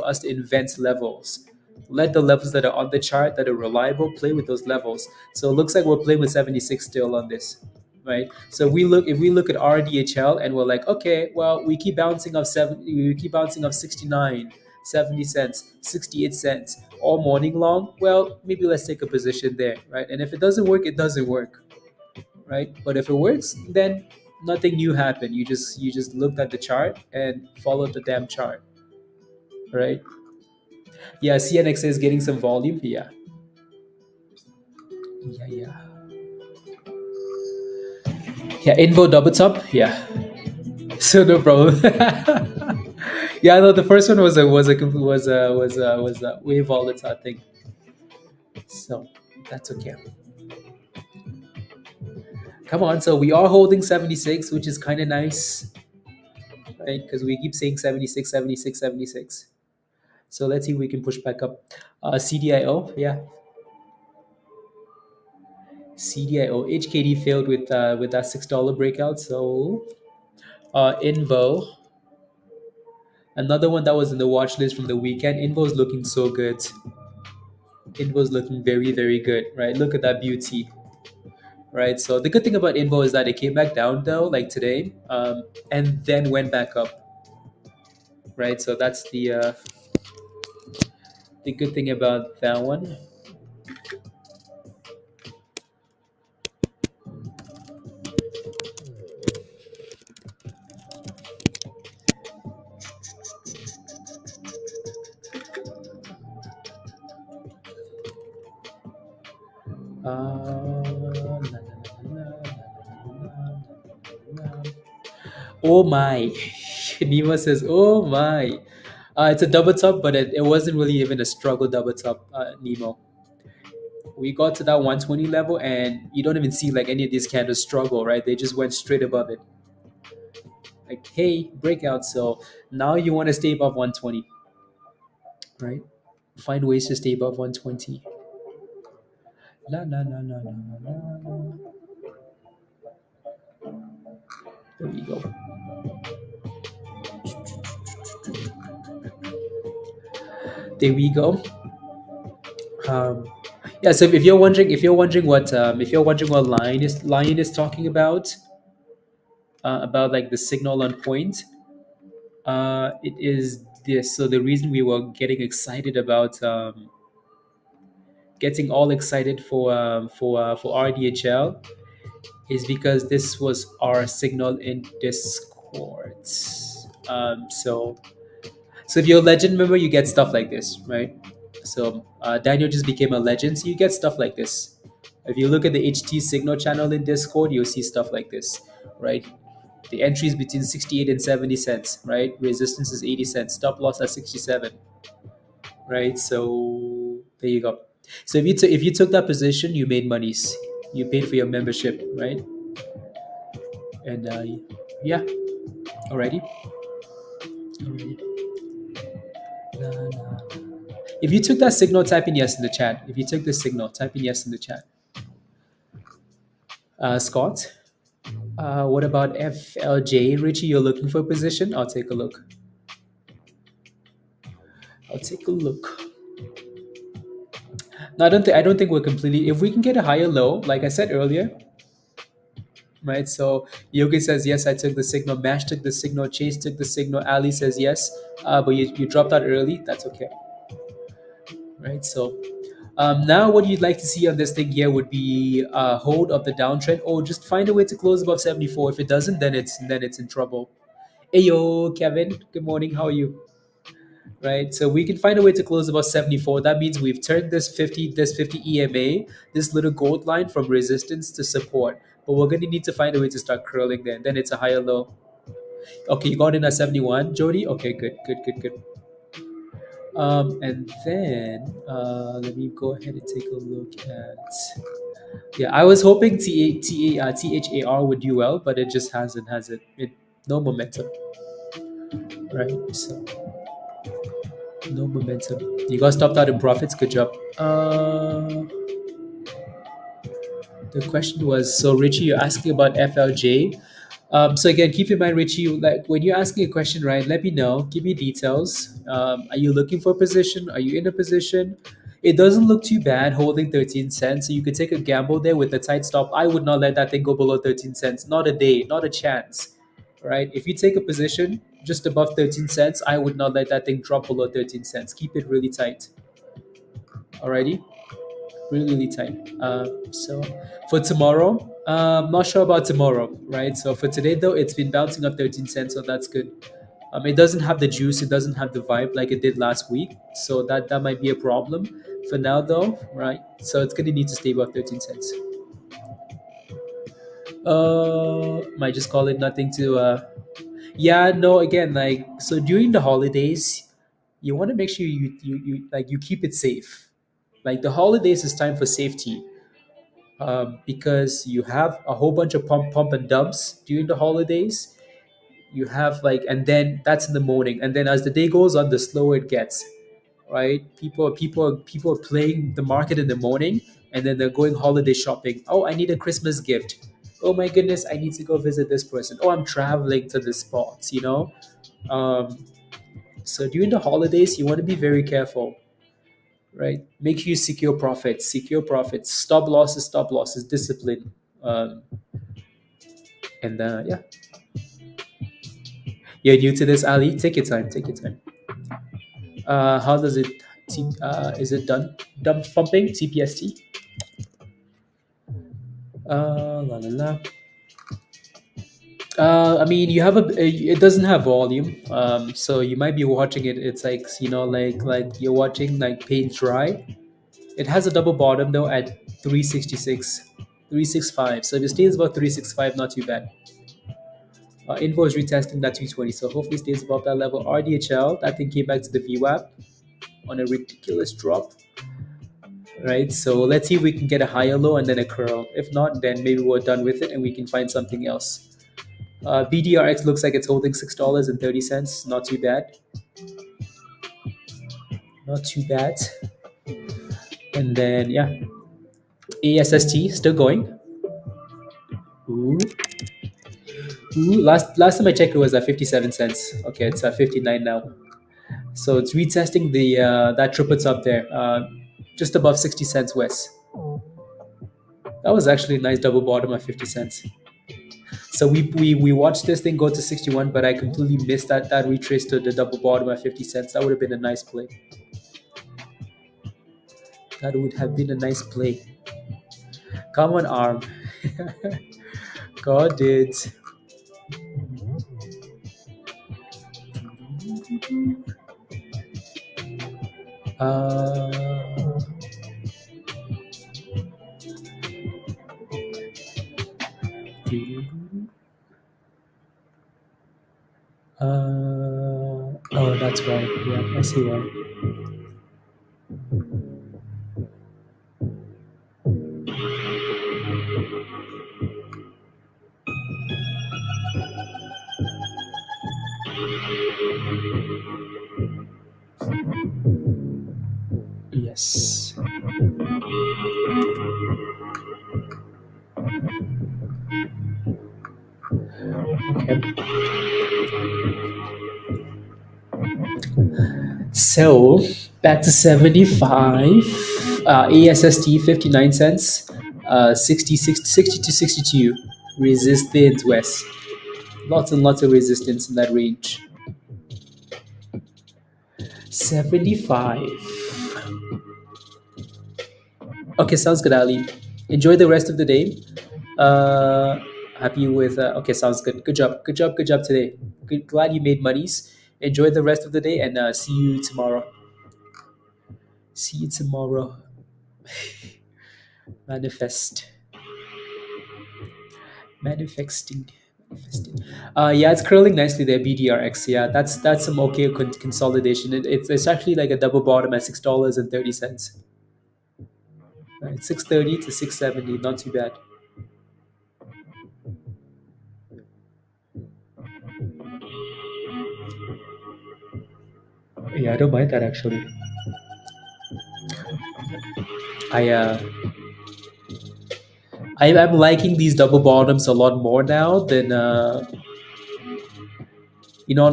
us to invent levels. Let the levels that are on the chart that are reliable play with those levels. So it looks like we're playing with 76 still on this, right? So if we look at RDHL and we're like, okay, well, we keep bouncing off 69, 70 cents, 68 cents all morning long. Well, maybe let's take a position there, right? And if it doesn't work, it doesn't work, right? But if it works, then nothing new happened. You just looked at the chart and followed the damn chart, right? Yeah, CNX is getting some volume. Yeah, yeah. Yeah, Invo double top. Yeah, so no problem. Yeah, no, the first one was a way volatile thing. So that's okay. Come on, so we are holding 76, which is kind of nice, right? Because we keep saying 76, 76, 76. So let's see if we can push back up. CDIO, yeah. CDIO. HKD failed with that $6 breakout. So Invo, another one that was in the watch list from the weekend. Invo is looking so good. Invo is looking very, very good, right? Look at that beauty, right? So the good thing about Invo is that it came back down though, like today, and then went back up, right? So that's the good thing about that one. Oh my. Nima says, oh my. It's a double top, but it wasn't really even a struggle double top, Nemo. We got to that 120 level, and you don't even see like any of these candles struggle, right? They just went straight above it. Like, hey, breakout. So now you want to stay above 120, right? Find ways to stay above 120. La, la, la, la, la, la, la. There we go. There we go. Yeah. So if you're wondering, if you're wondering what Lion is talking about like the signal on point, it is this. So the reason we were getting all excited for RDHL is because this was our signal in Discord. So if you're a legend member, you get stuff like this, right? So Daniel just became a legend, so you get stuff like this. If you look at the HT signal channel in Discord, you'll see stuff like this, right? The entry is between 68 and 70 cents, right? Resistance is 80 cents. Stop loss at 67, right? So there you go. So if you took that position, you made monies. You paid for your membership, right? And yeah, alrighty, alrighty. La, la. If you took that signal, type in yes in the chat. If you took this signal, type in yes in the chat. Scott, what about FLJ? Richie, you're looking for a position? I'll take a look. I'll take a look. No, I don't think we're completely. If we can get a higher low, like I said earlier, right? So Yogi says yes. I took the signal. Mash took the signal. Chase took the signal. Ali says yes. But you dropped out early. That's okay, right? So now, what you'd like to see on this thing here would be a hold of the downtrend, or just find a way to close above 74. If it doesn't, then it's in trouble. Hey yo, Kevin. Good morning. How are you? Right. So we can find a way to close above 74. That means we've turned this 50 EMA, this little gold line from resistance to support. But we're gonna need to find a way to start curling then. Then it's a higher low. Okay, you got in at 71, Jody. Okay, good, good, good, good. And then let me go ahead and take a look at. Yeah, I was hoping THAR would do well, but it just hasn't, has it? No momentum, right? So no momentum. You got stopped out in profits. Good job. The question was, so Richie, you're asking about FLJ. So again, keep in mind, Richie, like when you're asking a question, right? Let me know. Give me details. Are you looking for a position? Are you in a position? It doesn't look too bad holding 13 cents. So you could take a gamble there with a tight stop. I would not let that thing go below 13 cents. Not a day, not a chance. Right? If you take a position just above 13 cents, I would not let that thing drop below 13 cents. Keep it really tight. Alrighty? Really, really tight. So for tomorrow, not sure about tomorrow, right? So for today though, it's been bouncing up 13 cents, so that's good. It doesn't have the juice, it doesn't have the vibe like it did last week, so that might be a problem for now though, right? So it's gonna need to stay above 13 cents. Might just call it nothing to. Yeah, no. Again, like so during the holidays, you want to make sure you keep it safe. Like the holidays is time for safety, because you have a whole bunch of pump and dumps during the holidays. You have like, and then that's in the morning, and then as the day goes on, the slower it gets, right? People are playing the market in the morning, and then they're going holiday shopping. Oh, I need a Christmas gift. Oh my goodness, I need to go visit this person. Oh, I'm traveling to this spot. Um, so during the holidays, you want to be very careful, right? Make sure you secure profits, stop losses, discipline. Um, and yeah, you're new to this, Ali. Take your time. Take your time. How does it? Is it done? Dump pumping TPST. La la la. I mean, you have it doesn't have volume, so you might be watching it. It's like like you're watching like paint dry. It has a double bottom though at 366, 365. So if it stays about 365, not too bad. Info is retesting that 220, so hopefully stays above that level. RDHL, that thing came back to the VWAP on a ridiculous drop, right? So let's see if we can get a higher low and then a curl. If not, then maybe we're done with it and we can find something else. BDRX looks like it's holding $6.30. Not too bad. Not too bad. And then yeah, ASST still going. Ooh. Ooh. Last time I checked, it was at 57 cents. Okay, it's at 59 now. So it's retesting the that triple top there. just above 60 cents Wes. That was actually a nice double bottom at 50 cents. So we watched this thing go to 61, but I completely missed that retrace to the double bottom at 50 cents. That would have been a nice play. That would have been a nice play. Come on, arm. Got it. Uh, oh, that's why. Yeah, I see why. Yes. Okay. So back to 75. ASST 59 cents. 60 to 62. Resistance West. Lots and lots of resistance in that range. 75. Okay, sounds good, Ali. Enjoy the rest of the day. Uh, happy with. Okay, sounds good. Good job. Good job. Good job today. Good, glad you made monies. Enjoy the rest of the day and see you tomorrow. See you tomorrow. Manifest. Manifesting. Manifesting. Yeah, it's curling nicely there. BDRX. Yeah, that's some okay consolidation. It's actually like a double bottom at $6.30. Right, 630 to 670. Not too bad. Yeah, I don't mind that actually. I uh, I'm liking these double bottoms a lot more now than on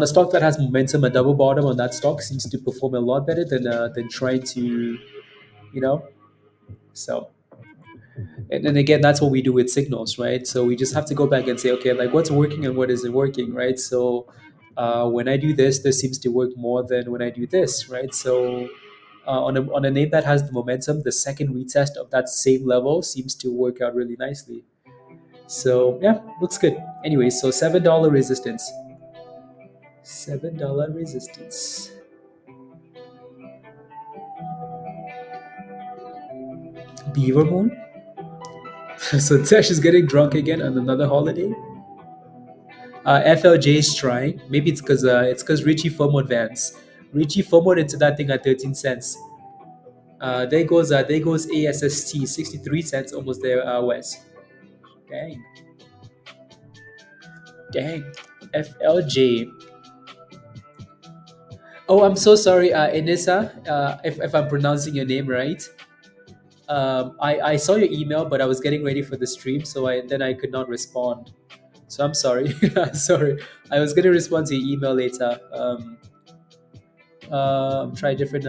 a stock that has momentum. A double bottom on that stock seems to perform a lot better than trying to you know. So and again, that's what we do with signals, right? So we just have to go back and say, okay, like what's working and what isn't working, right? So when I do this seems to work more than when I do this, right? So on a name that has the momentum, the second retest of that same level seems to work out really nicely. So yeah, looks good. Anyway, so $7 resistance. $7 resistance. Beaver Moon. So Tesh is getting drunk again on another holiday. FLJ is trying. Maybe it's because Richie FOMO advanced. Richie FOMO into that thing at 13 cents. There goes ASST 63 cents, almost there. West. Dang, dang. FLJ. Oh, I'm so sorry, Inessa. If I'm pronouncing your name right. I saw your email, but I was getting ready for the stream, so I could not respond. So I'm sorry. Sorry. I was gonna respond to your email later. Try different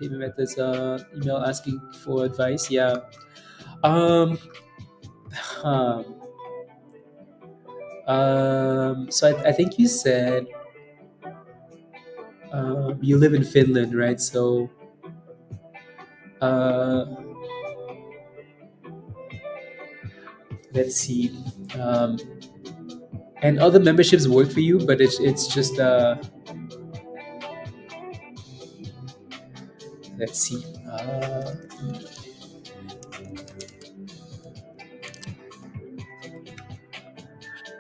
payment methods. Email asking for advice. Yeah. Um. huh. So I think you said you live in Finland, right? So uh, let's see. Um, and other memberships work for you, but it's just let's see.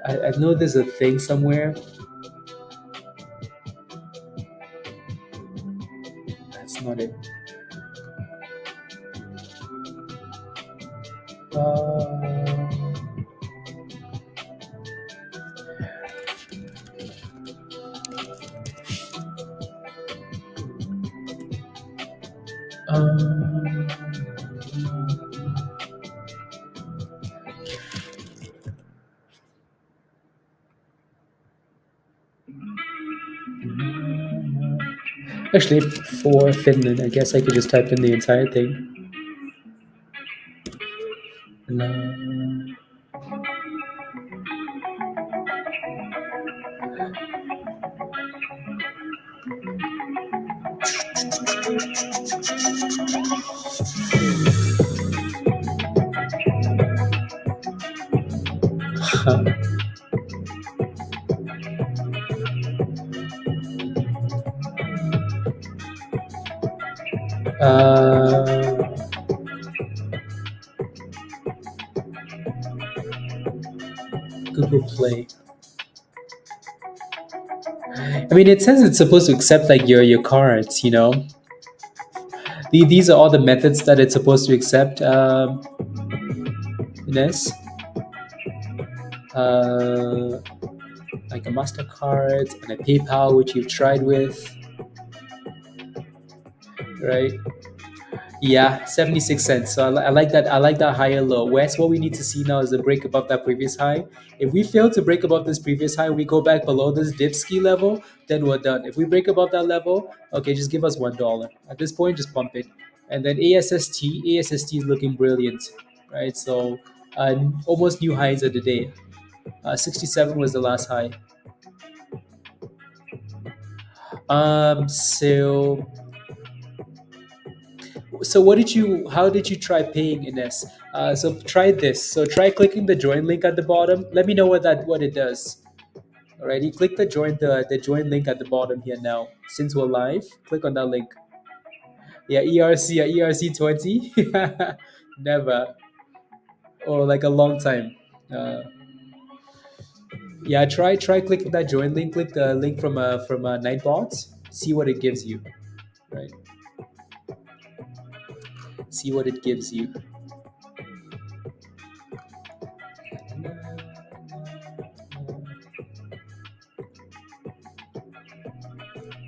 I know there's a thing somewhere. That's not it. Uh, um, Actually, for Finland, I guess I could just type in the entire thing. No. uh, Google Play. I mean, it says it's supposed to accept like your cards. These are all the methods that it's supposed to accept. Ines, uh, like a Mastercard and a PayPal, which you've tried with, right? Yeah, 76 cents. So I like that. I like that higher low. West, what we need to see now is a break above that previous high. If we fail to break above this previous high, we go back below this dip ski level, then we're done. If we break above that level, okay, just give us $1. At this point, just pump it. And then ASST is looking brilliant, right? So almost new highs of the day. 67 was the last high. So how did you try paying Ines? So try this. So try clicking the join link at the bottom. Let me know what it does. Alrighty, click the join link at the bottom here now. Since we're live, click on that link. Yeah, ERC 20. Never. Or like a long time. Uh, yeah, try clicking that join link. Click the link from Nightbots. See what it gives you. Right. See what it gives you.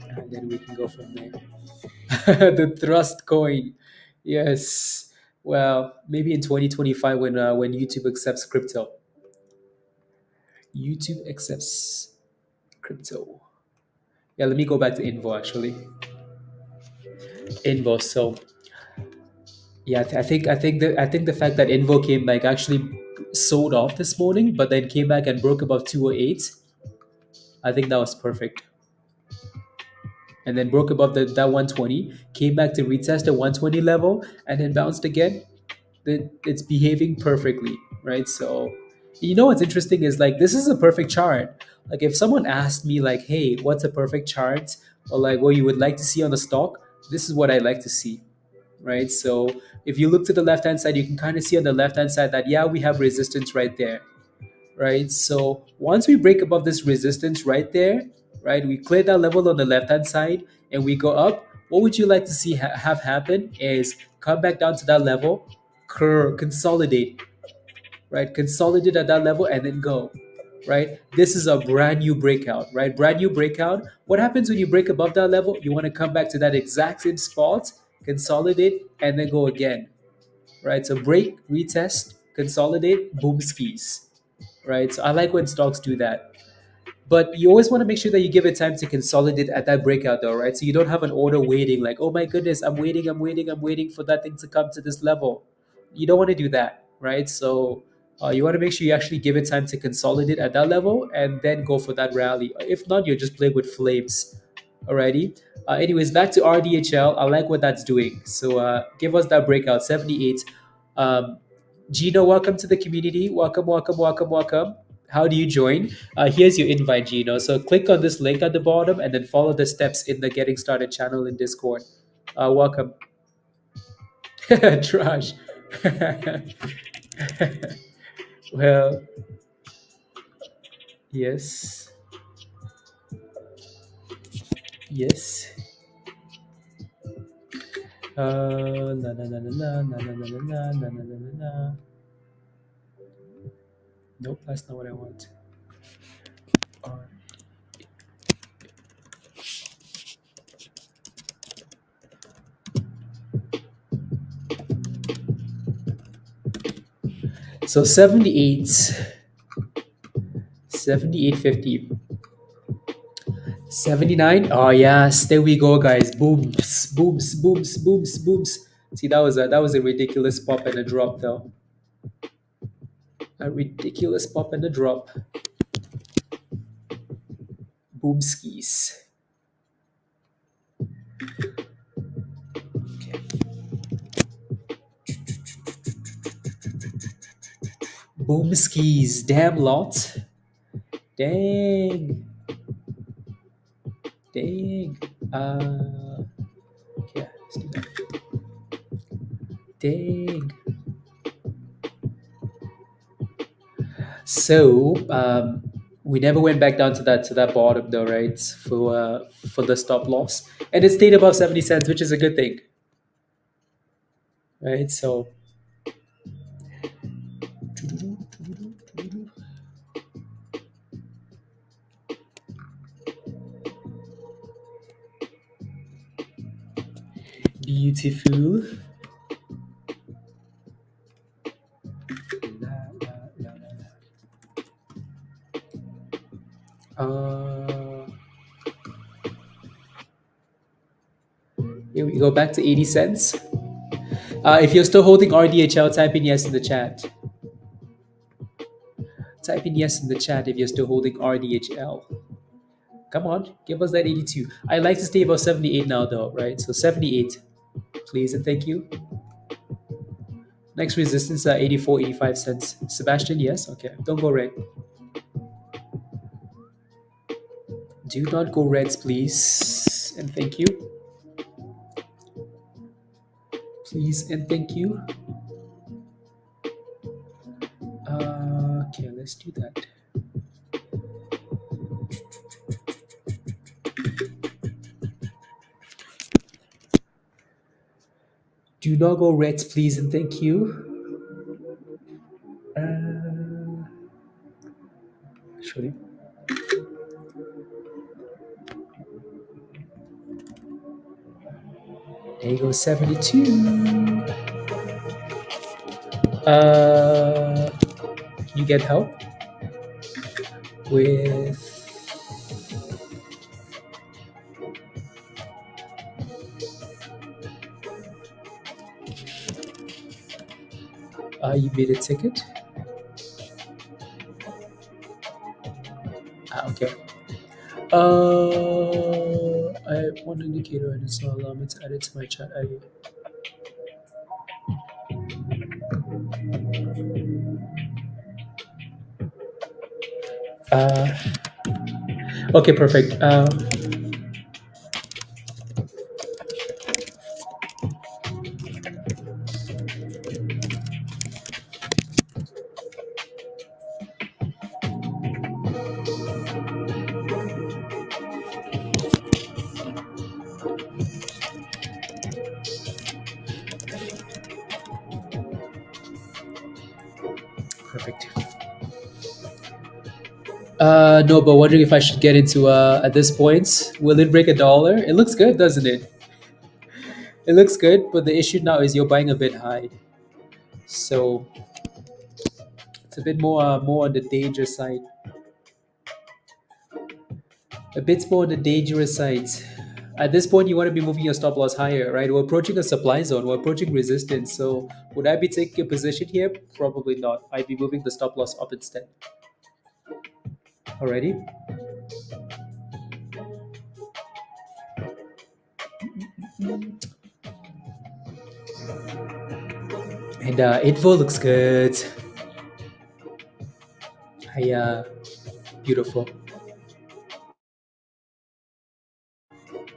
And then we can go from there. The Trust coin. Yes. Well, maybe in 2025 when YouTube accepts crypto. YouTube accepts crypto. Yeah, let me go back to Invo actually. Invo. So yeah, I think the fact that Invo came back actually sold off this morning, but then came back and broke above 208. I think that was perfect. And then broke above that 120, came back to retest the 120 level, and then bounced again. It's behaving perfectly, right? So, what's interesting is like this is a perfect chart. Like if someone asked me like, "Hey, what's a perfect chart?" or like what you would like to see on the stock, this is what I like to see, right? So if you look to the left hand side, you can kind of see on the left hand side that yeah, we have resistance right there, right? So once we break above this resistance right there, right, we clear that level on the left hand side and we go up. What would you like to see have happen is come back down to that level, consolidate, right? Consolidate at that level and then go, right? This is a brand new breakout, right? Brand new breakout. What happens when you break above that level? You want to come back to that exact same spot, consolidate, and then go again, right? So break, retest, consolidate, boom skis, right? So I like when stocks do that. But you always want to make sure that you give it time to consolidate at that breakout, though, right? So you don't have an order waiting, like, oh my goodness, I'm waiting for that thing to come to this level. You don't want to do that, right? So you want to make sure you actually give it time to consolidate at that level and then go for that rally. If not, you're just playing with flames. Alrighty. Anyways, back to RDHL. I like what that's doing. So give us that breakout 78. Um, Gino, welcome to the community. Welcome, welcome, welcome, welcome. How do you join? Here's your invite, Gino. So click on this link at the bottom and then follow the steps in the Getting Started channel in Discord. Welcome. Trash. Well, yes. Yes. Na na na na na na na na na na na na na. Nope, that's not what I want. R. So 78, 78.50. 79. Oh yes, there we go, guys. Booms, booms, booms, booms, booms. See, that was a ridiculous pop and a drop, though. A ridiculous pop and a drop. Boomskis. Okay. Boomskis. Damn lot. Dang. Dang. Okay. Let's do that. Dang. So we never went back down to that bottom though, right? For the stop loss, and it stayed above 70 cents, which is a good thing, right? So beautiful. Uh, Here we go back to 80 cents. If you're still holding RDHL, type in yes in the chat. Type in yes in the chat if you're still holding RDHL. Come on, give us that 82. I like to stay above 78 now, though, right? So 78, please and thank you. Next resistance, 84, 85 cents. Sebastian, yes? Okay, don't go red. Do not go reds, please and thank you. Please and thank you. Okay, let's do that. Do not go reds, please and thank you. Actually, there you go, 72. Can you get help with you made a ticket? Okay. I have one indicator and it's not allowed me to add it to my chat. Okay, perfect. Perfect. No, but wondering if I should get into at this point. Will it break $1? It looks good, doesn't it? It looks good, but the issue now is you're buying a bit high, so it's a bit more on the danger side. A bit more on the dangerous side. At this point, you want to be moving your stop loss higher, right? We're approaching a supply zone. We're approaching resistance. So would I be taking a position here? Probably not. I'd be moving the stop loss up instead. Already. And info looks good. Beautiful.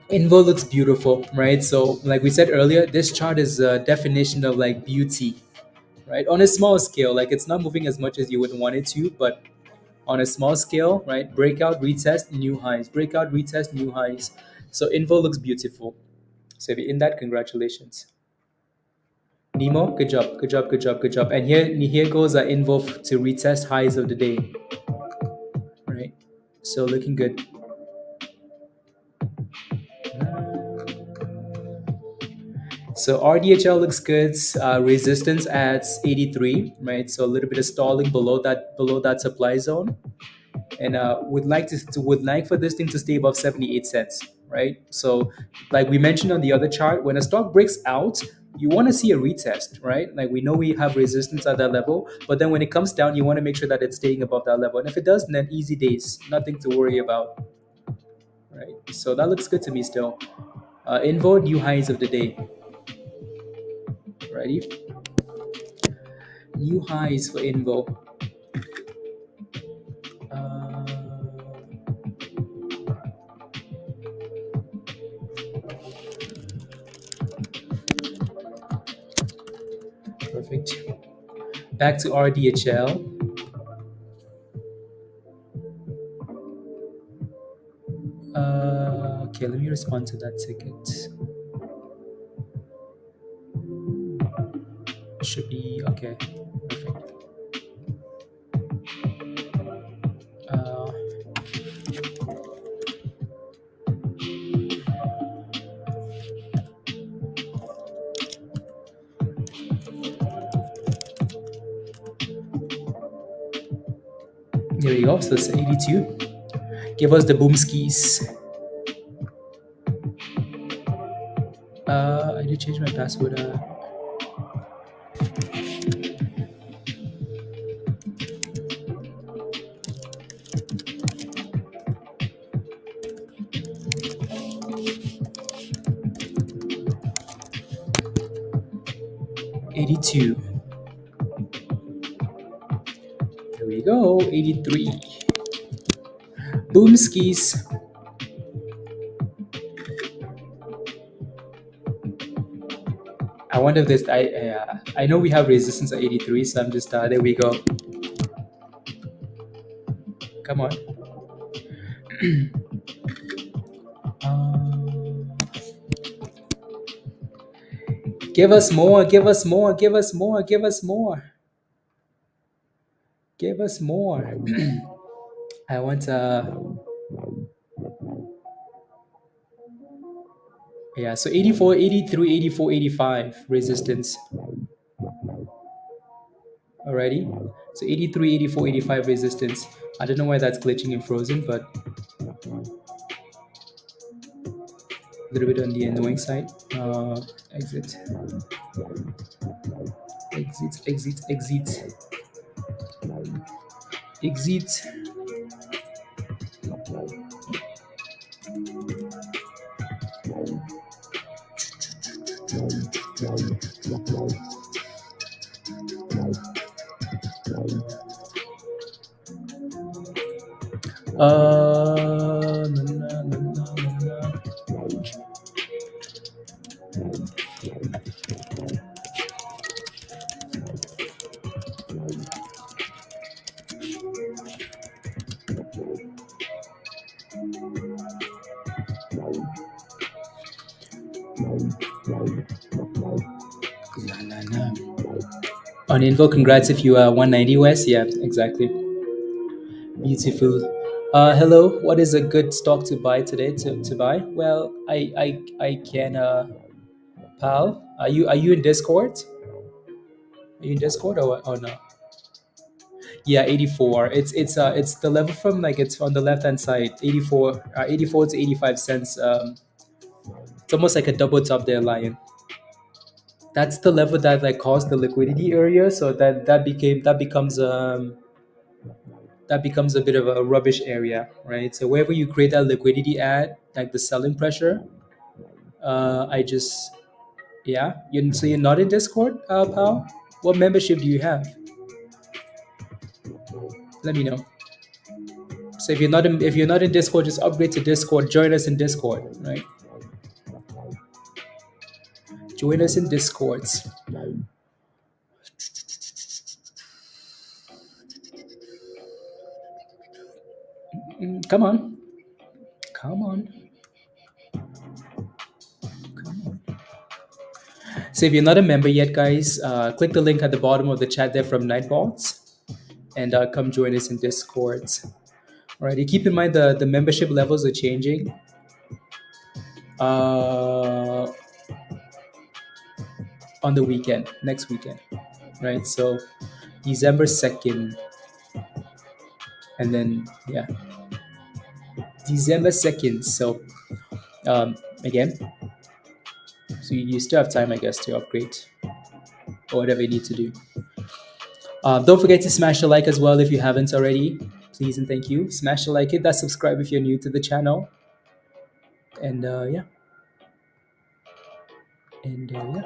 Info looks beautiful, right? So like we said earlier, this chart is a definition of like beauty, right? On a small scale, like it's not moving as much as you would want it to, but on a small scale, right? Breakout, retest, new highs. Breakout, retest, new highs. So info looks beautiful. So if you're in that, congratulations. Nemo, good job, good job, good job, good job. And here goes our info to retest highs of the day. Right? So looking good. So RDHL looks good. Resistance at 83, right? So a little bit of stalling below that supply zone. and would like for this thing to stay above 78 cents, right? So, like we mentioned on the other chart, when a stock breaks out, you want to see a retest, right? Like we know we have resistance at that level, but then when it comes down, you want to make sure that it's staying above that level. And if it does, then easy days, nothing to worry about, right? So that looks good to me still. Invo new highs of the day, ready? New highs for Invo. Uh, Perfect. Back to RDHL. Okay, let me respond to that ticket. Should be okay. Perfect. Uh, There we go. So it's 82. Give us the boom skis. I did change my password. 82. Here we go. 83. Boom skis. I wonder if this. I know we have resistance at 83, so I'm just there. We go. Come on. Give us more. Give us more. Give us more. Give us more. Give us more. I want yeah, so 84, 83, 84, 85 resistance. Alrighty. So 83, 84, 85 resistance. I don't know why that's glitching and frozen, but a little bit on the annoying side. Exit. Exit, exit, exit. Exit. Na, na, na, na, na. Na, na, na. On info, congrats if you are 190 West. Yeah, exactly. Beautiful. Hello. What is a good stock to buy today? To buy? Well, I can. Pal, are you in Discord? Are you in Discord or no? Yeah, 84. It's the level from like it's on the left hand side. 84, 84 to 85 cents. It's almost like a double top there, Lion. That's the level that like caused the liquidity area. So that becomes a bit of a rubbish area, right? So wherever you create that liquidity at, like the selling pressure, I just yeah. So you're not in Discord, pal. What membership do you have? Let me know. So if you're not in Discord, just upgrade to Discord. Join us in Discord, right? Join us in Discords. Come on, come on, come on. So if you're not a member yet, guys, click the link at the bottom of the chat there from Nightbots, and come join us in Discords. All right. You keep in mind the membership levels are changing. On the weekend, next weekend, right? So December 2nd. And then yeah, December 2nd. So again, so you still have time, I guess, to upgrade or whatever you need to do. Don't forget to smash the like as well if you haven't already. Please and thank you. Smash the like, hit that subscribe if you're new to the channel. And yeah. And yeah.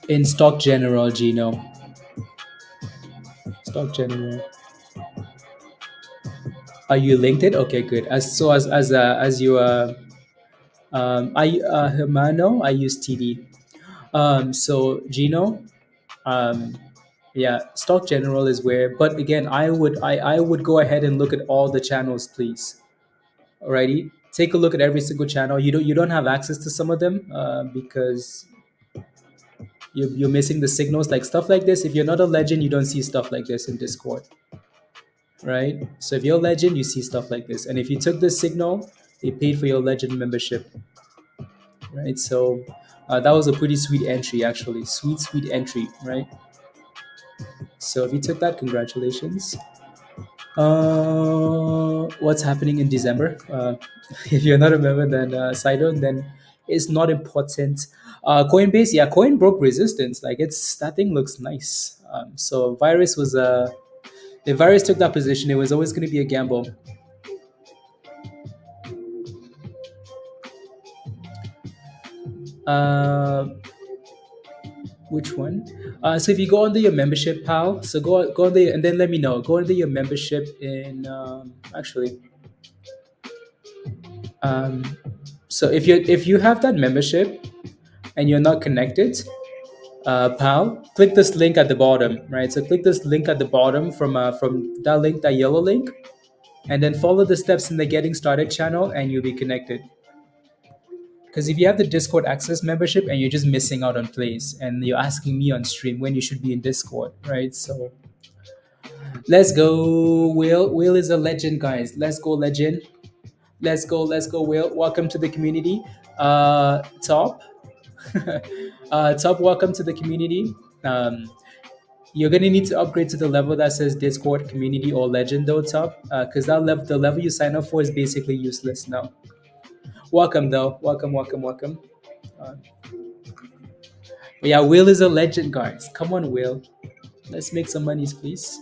In stock general, Gino. Stock general. Are you linked it? Okay, good. As you I Hermano, I use TD. So Gino, um, yeah, stock general is where. But again, I would go ahead and look at all the channels, please. Alrighty, take a look at every single channel. You don't have access to some of them because you're missing the signals, like stuff like this. If you're not a legend, you don't see stuff like this in Discord, right? So if you're a legend, you see stuff like this. And if you took this signal, they paid for your legend membership, right? So that was a pretty sweet entry, actually. Sweet entry, right? So if you took that, congratulations. What's happening in December? If you're not a member, then Sido, then it's not important. Coinbase, yeah, Coin broke resistance. Like it's that thing looks nice. So virus was the virus took that position. It was always going to be a gamble. Uh, which one? So if you go under your membership, pal. So go under and then let me know. Go under your membership in actually. Um, so if you have that membership and you're not connected, pal, click this link at the bottom, right? So click this link at the bottom from that link, that yellow link, and then follow the steps in the Getting Started channel, and you'll be connected. Because if you have the Discord access membership and you're just missing out on plays, and you're asking me on stream when you should be in Discord, right? So let's go. Will is a legend, guys. Let's go, legend. Let's go, Will. Welcome to the community. Top. Top, welcome to the community. You're gonna need to upgrade to the level that says Discord community or legend though, Top, because the level you sign up for is basically useless now. Welcome though, welcome. Uh, but yeah, Will is a legend, guys. Come on, Will. Let's make some monies, please.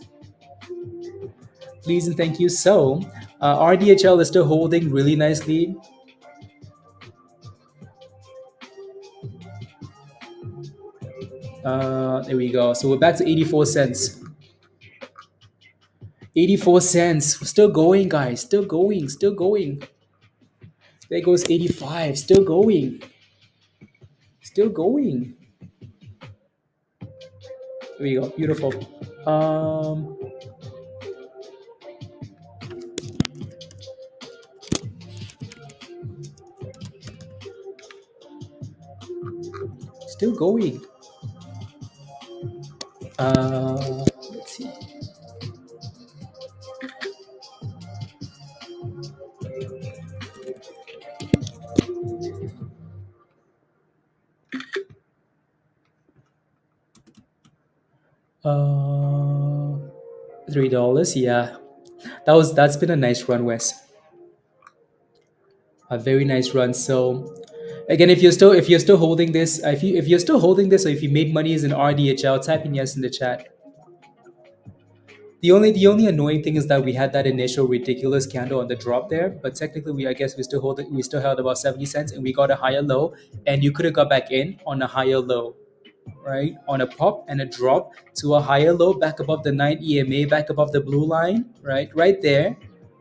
Please and thank you. So, RDHL is still holding really nicely. There we go. So we're back to 84 cents. 84 cents. Still going, guys. Still going. There goes 85. Still going. Still going. There we go. Beautiful. Um, Still going. Let's see. $3. Yeah, that's been a nice run, Wes. A very nice run. So again, if you're still holding this, if you're still holding this, or if you made money as an RDHL, type in yes in the chat. The only annoying thing is that we had that initial ridiculous candle on the drop there, but technically I guess we still held about 70 cents and we got a higher low, and you could have got back in on a higher low, right? On a pop and a drop to a higher low back above the 9 EMA, back above the blue line, right? Right there.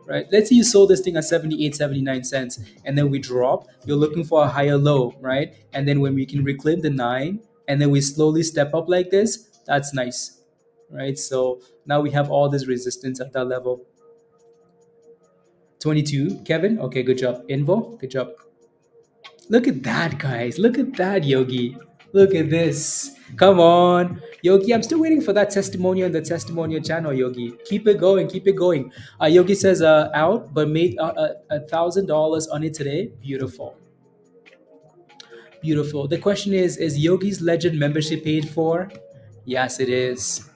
Right. Let's say you sold this thing at 78, 79 cents, and then we drop. You're looking for a higher low, right? And then when we can reclaim the 9, and then we slowly step up like this, that's nice, right? So now we have all this resistance at that level. 22, Kevin. Okay, good job. Invo, good job. Look at that, guys. Look at that, Yogi. Look at this. Come on. Yogi, I'm still waiting for that testimonial in the testimonial channel, Yogi. Keep it going. Keep it going. Yogi says out, but made $1,000 on it today. Beautiful. Beautiful. The question is Yogi's Legend membership paid for? Yes, it is.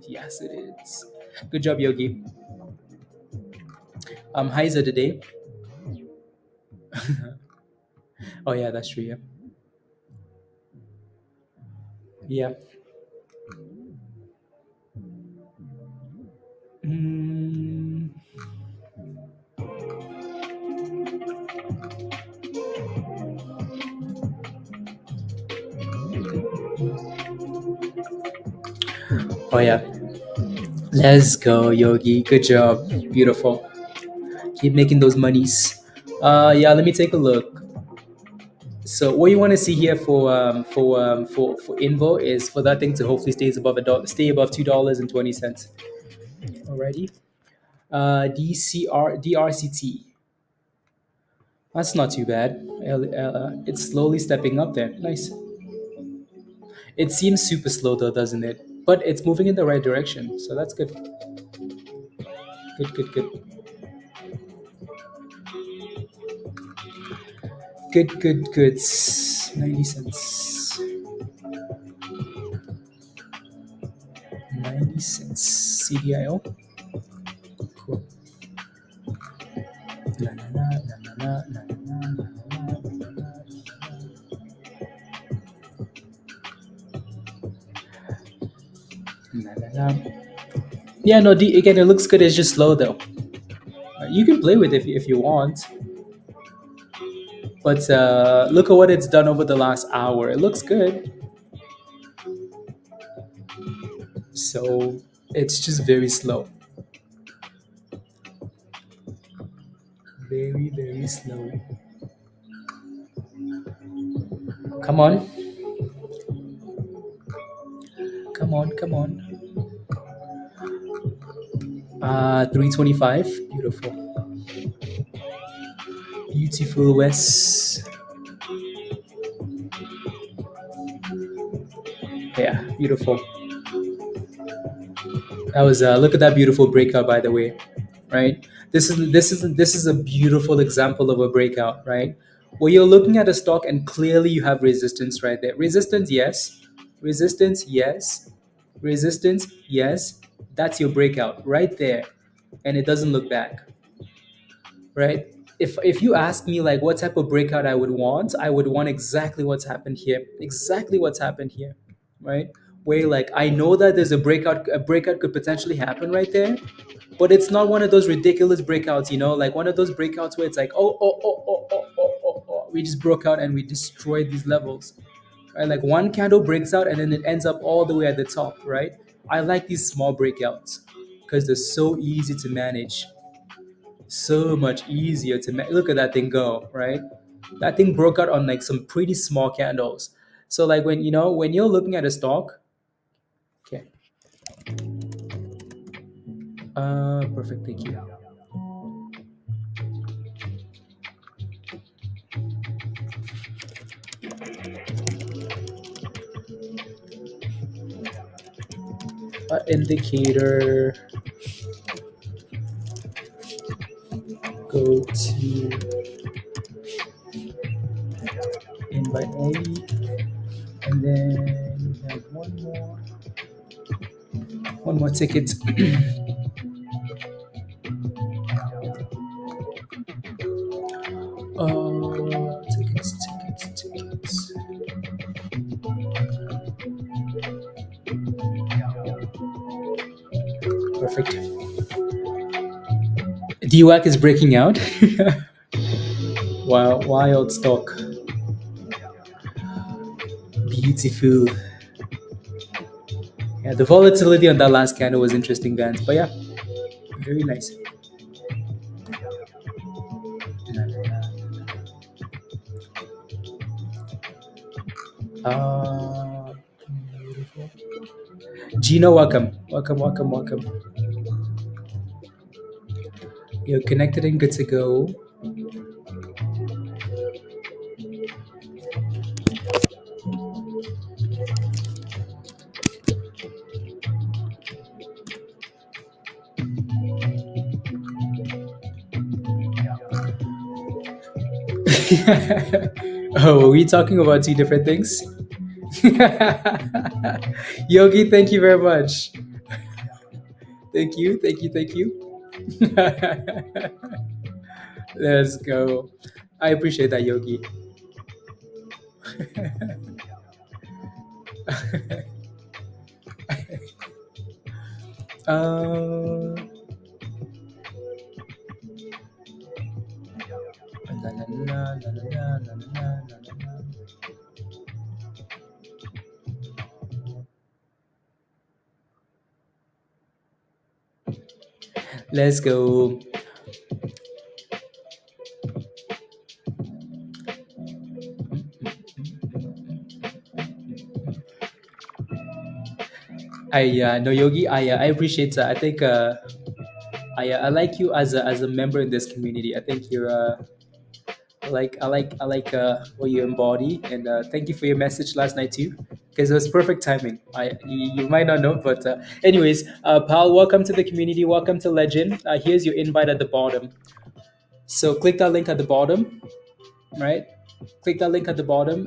Yes, it is. Good job, Yogi. How's it today? Oh, yeah, that's true. Yeah. Yeah. Mm, oh, yeah. Let's go, Yogi. Good job. Beautiful. Keep making those monies. Yeah, let me take a look. So what you want to see here for Invo is for that thing to hopefully stay above $2.20. Alrighty. DRCT. That's not too bad. It's slowly stepping up there. Nice. It seems super slow though, doesn't it? But it's moving in the right direction, so that's good. Good, good, good. Good, good, good. 90 cents. 90 cents. CDIO. Cool. La, la, la, la, la, la, la, la, la, la, la, la. Yeah, no, again, it looks good. It's just slow though. You can play with it if you want. But look at what it's done over the last hour. It looks good. So it's just very slow. Very, very slow. Come on. Come on, come on. 325. Beautiful. Beautiful West. Yeah, beautiful. That was look at that beautiful breakout, by the way, right? This is a beautiful example of a breakout, right? Where you're looking at a stock and clearly you have resistance right there. Resistance, yes. Resistance, yes. Resistance, yes. That's your breakout right there, and it doesn't look back, right? If you ask me like what type of breakout I would want exactly what's happened here, exactly what's happened here, right? Where like I know that there's a breakout could potentially happen right there, but it's not one of those ridiculous breakouts, like one of those breakouts where it's like, we just broke out and we destroyed these levels, right? Like one candle breaks out and then it ends up all the way at the top, right? I like these small breakouts because they're so easy to manage, so much easier to look at that thing go, right? That thing broke out on like some pretty small candles. So like when you're looking at a stock, okay, perfect, thank you. Indicator, go to invite only, and then we have one more ticket. Tickets. Perfect. DWAC is breaking out. Wow, wild stock. Beautiful. Yeah, the volatility on that last candle was interesting, Vance. But yeah, very nice. Uh, Gino, welcome. Welcome, welcome, welcome. You're connected and good to go. Oh, are we talking about two different things? Yogi, thank you very much. Thank you, thank you, thank you. Let's go. I appreciate that, Yogi. Uh, la, la, la, la, la, la, la, la, la. Let's go. I no Yogi. I appreciate that. I think I like you as a member in this community. I think you're I like what you embody, and thank you for your message last night too, because it was perfect timing. You might not know, but anyways, pal, welcome to the community. Welcome to Legend. Here's your invite at the bottom. So click that link at the bottom, right? Click that link at the bottom,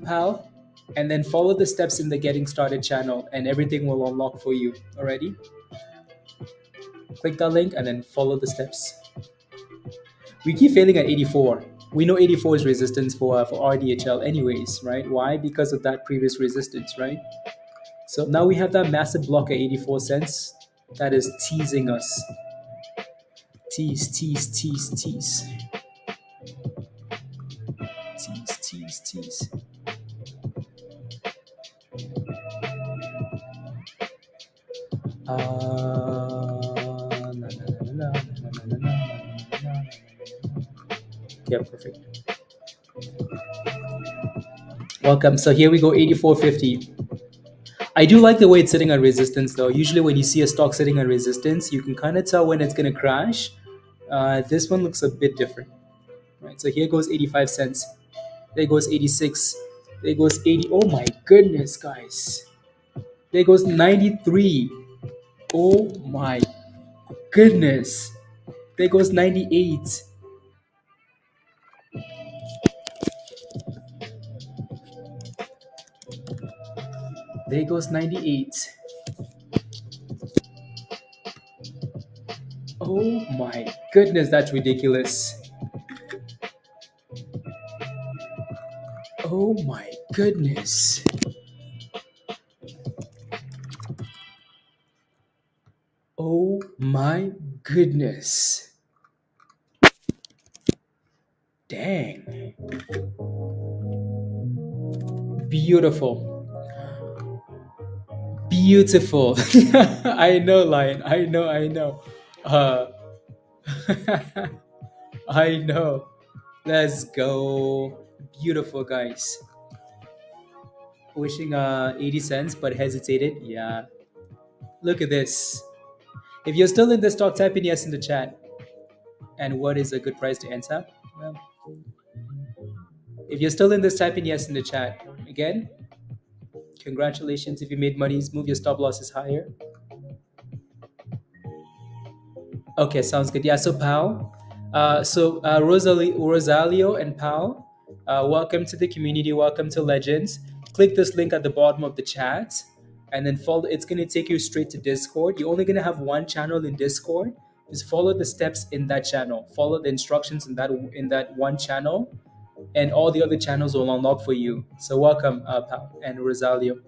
pal, and then follow the steps in the Getting Started channel, and everything will unlock for you. Already? Click that link and then follow the steps. We keep failing at 84. We know 84 is resistance for RDHL anyways, right? Why? Because of that previous resistance, right? So now we have that massive block at 84 cents that is teasing us. Tease, tease, tease, tease. Tease, tease, tease. Yeah, perfect. Welcome. So here we go, 84.50. I do like the way it's sitting at resistance though. Usually when you see a stock sitting at resistance, you can kind of tell when it's going to crash. This one looks a bit different, right? So here goes 85 cents. There goes 86. There goes 80. Oh my goodness, guys. There goes 93. Oh my goodness. There goes 98. There goes 98. Oh my goodness, that's ridiculous. Oh my goodness. Oh my goodness. Dang. Beautiful. Beautiful. I know, Lion. I know, I know. Uh, I know. Let's go. Beautiful, guys. Wishing 80 cents, but hesitated. Yeah. Look at this. If you're still in the stock, type in yes in the chat. And what is a good price to enter? Well, if you're still in this, type in yes in the chat. Again, congratulations if you made monies. Move your stop losses higher. Okay, sounds good. Yeah, so Pal, Rosalio and Pal, welcome to the community. Welcome to Legends. Click this link at the bottom of the chat, and then follow. It's gonna take you straight to Discord. You're only gonna have one channel in Discord. Just follow the steps in that channel. Follow the instructions in that one channel, and all the other channels will unlock for you. So welcome, Pal and Rosalio.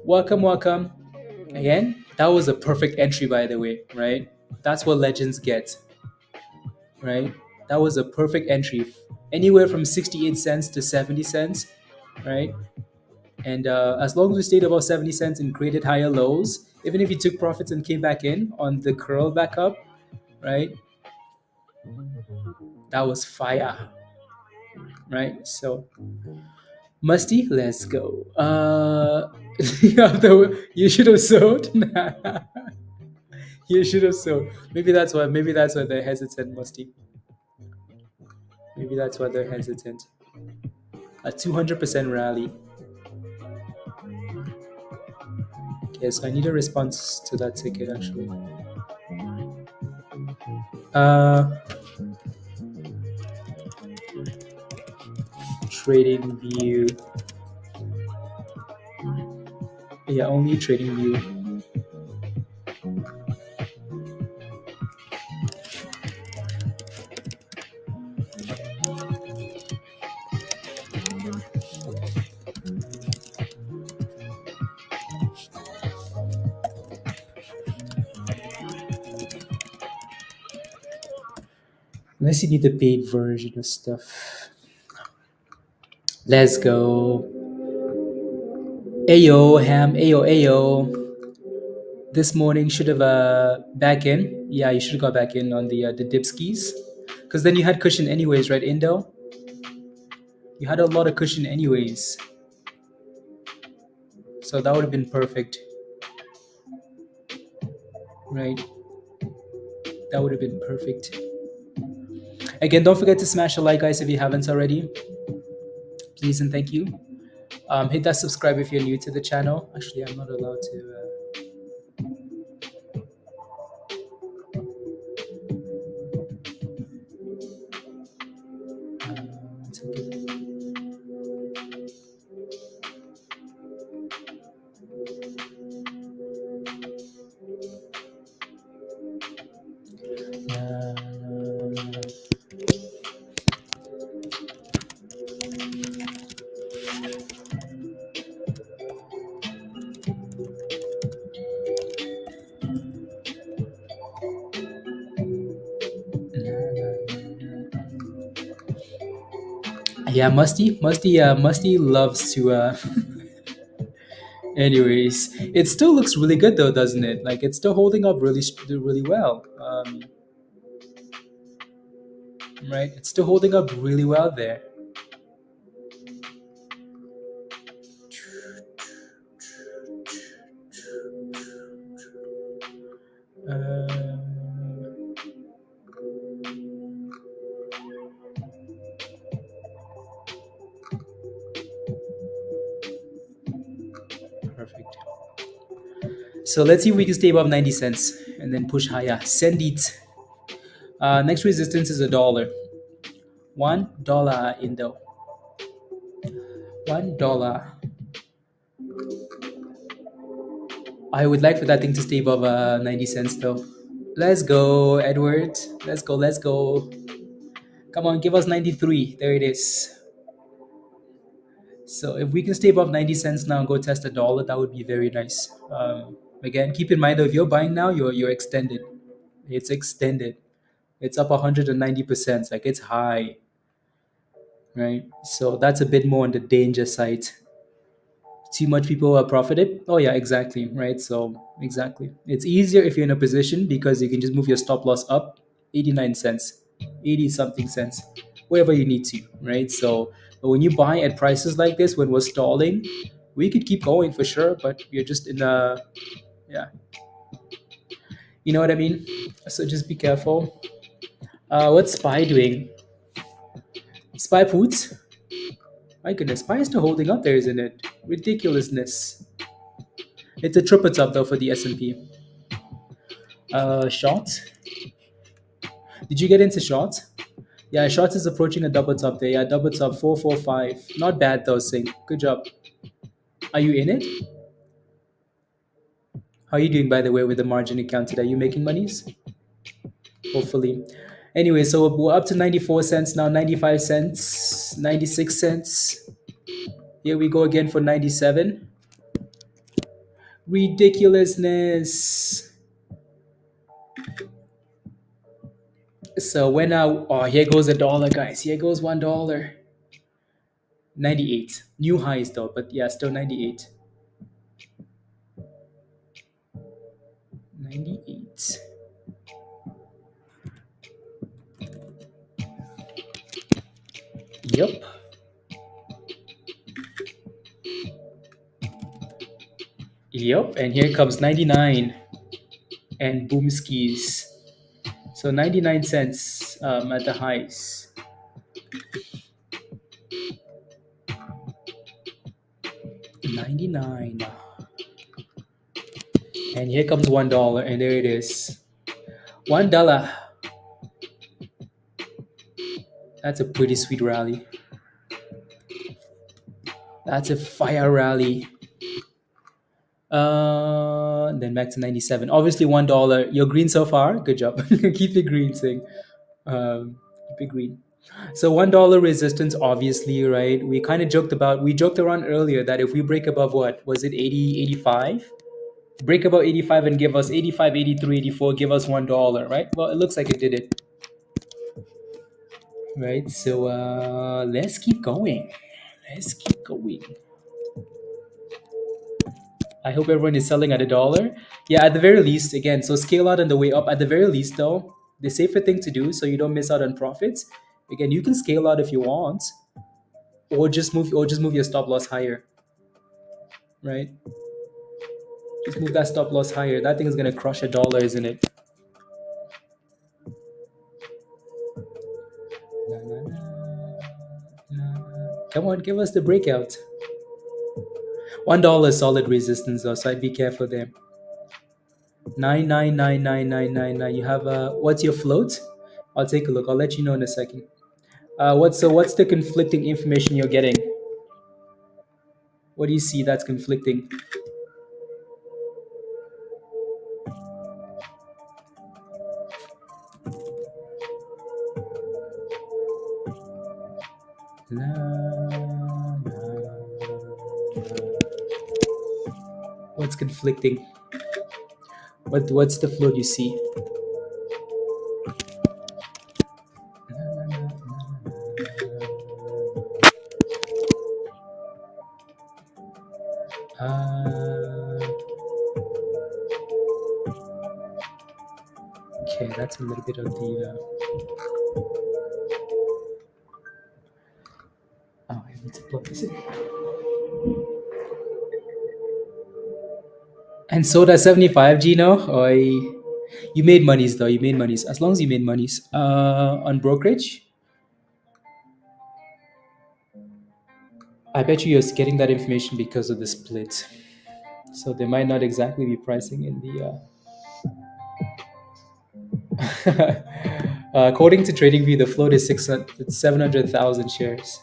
Welcome, welcome. Again, that was a perfect entry, by the way, right? That's what legends get, right? That was a perfect entry. Anywhere from 68 cents to 70 cents, right? And as long as we stayed above 70 cents and created higher lows, even if you took profits and came back in on the curl back up, right? That was fire, right? So, Musty, let's go. You should have sold. You should have sold. Maybe that's why. Maybe that's why they're hesitant, Musty. Maybe that's why they're hesitant. A 200% rally. Yes, I need a response to that ticket actually. Uh, TradingView. Yeah, only TradingView. Unless you need the paid version of stuff. Let's go. Ayo, ham, ayo, ayo. This morning should have back in. Yeah, you should have got back in on the dip skis. Because then you had cushion anyways, right, Indo? You had a lot of cushion anyways. So that would have been perfect. Right? That would have been perfect. Again, don't forget to smash a like, guys, if you haven't already. Please and thank you. Hit that subscribe if you're new to the channel. Actually, I'm not allowed to. One second. Yeah, Musty loves to. Anyways, it still looks really good though, doesn't it? Like it's still holding up really well. Right? It's still holding up really well there. Uh, Perfect. So let's see if we can stay above 90 cents and then push higher. Send it. Next resistance is $1. $1 Indo. $1. I would like for that thing to stay above 90 cents though. Let's go, Edward. Let's go, let's go. Come on, give us 93. There it is. So if we can stay above 90 cents now and go test $1, that would be very nice. Again, keep in mind though, if you're buying now, you're extended. It's extended. It's up 190%. Like it's high, right? So that's a bit more on the danger side. Too much people are profited. Oh yeah, exactly, right? So exactly, it's easier if you're in a position because you can just move your stop loss up 89 cents, 80 something cents, wherever you need to, right? So but when you buy at prices like this, when we're stalling, we could keep going for sure, but we're just in a, yeah, you know what I mean. So just be careful. What's Spy doing? Spy Poots? My goodness, Spy is still holding up there, isn't it? Ridiculousness. It's a triple top though for the S&P. Shorts. Did you get into shorts? Yeah, shorts is approaching a double top there. Yeah, double top 445. Not bad though, Singh. Good job. Are you in it? How are you doing, by the way, with the margin account today? Are you making monies? Hopefully. Anyway, so we're up to 94 cents now, 95 cents, 96 cents. Here we go again for 97. Ridiculousness. So when now, oh, here goes $1, guys. Here goes $1. 98. New highs though, but yeah, still 98. 98. Yep. Yep. And here comes 99 and boom skis. So 99 cents at the highs. 99. And here comes $1, and there it is. $1. That's a pretty sweet rally. That's a fire rally. Then back to 97. Obviously, $1. You're green so far. Good job. Keep it green, Sing. Keep it green. So $1 resistance, obviously, right? We joked around earlier that if we break above what was it, 80, 85? Break above 85 and give us 85, 83, 84, give us $1, right? Well, it looks like it did it, right? So let's keep going. Let's keep going. I hope everyone is selling at $1. Yeah, at the very least, again, so scale out on the way up. At the very least, though, the safer thing to do so you don't miss out on profits. Again, you can scale out if you want, or just move your stop loss higher, right? Just move that stop loss higher. That thing is gonna crush $1, isn't it? Come on, give us the breakout. $1 solid resistance though, so I'd be careful there. 9999999. You have what's your float? I'll take a look. I'll let you know in a second. What's the conflicting information you're getting? What do you see that's conflicting? La, la. What's conflicting? What's the float you see? Okay, that's a little bit of the. Oh, I need to plug this in. And so does 75, Gino. You made monies though. You made monies. As long as you made monies. On brokerage, I bet you're getting that information because of the split. So they might not exactly be pricing in the. According to TradingView, the float is 700,000 shares.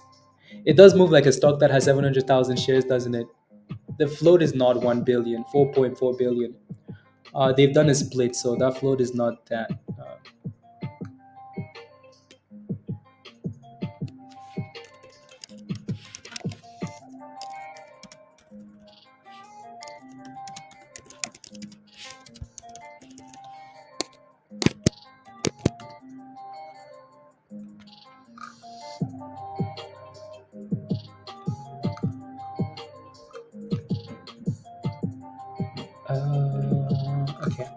It does move like a stock that has 700,000 shares, doesn't it? The float is not 1 billion, 4.4 billion. They've done a split, so that float is not that. Okay.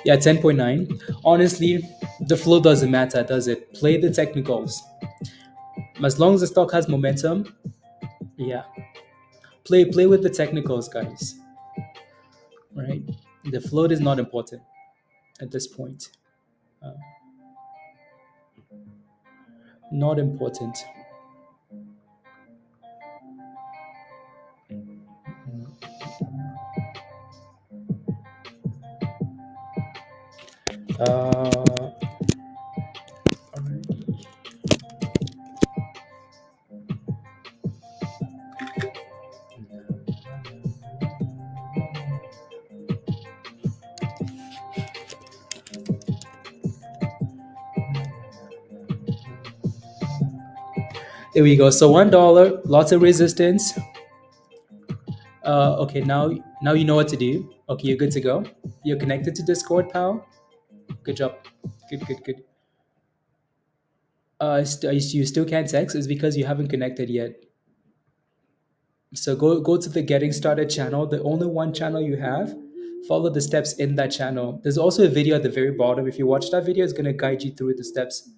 Yeah, 10.9. Honestly, the flow doesn't matter, does it? Play the technicals. As long as the stock has momentum, yeah. Play with the technicals, guys. Right? The float is not important at this point. Uh, Not important. Alright. There we go. So $1, lots of resistance. Okay, now you know what to do. Okay, you're good to go. You're connected to Discord, pal. Good job. Good. You still can't text. It's because you haven't connected yet. So go to the Getting Started channel, the only one channel you have. Follow the steps in that channel. There's also a video at the very bottom. If you watch that video, it's gonna guide you through the steps.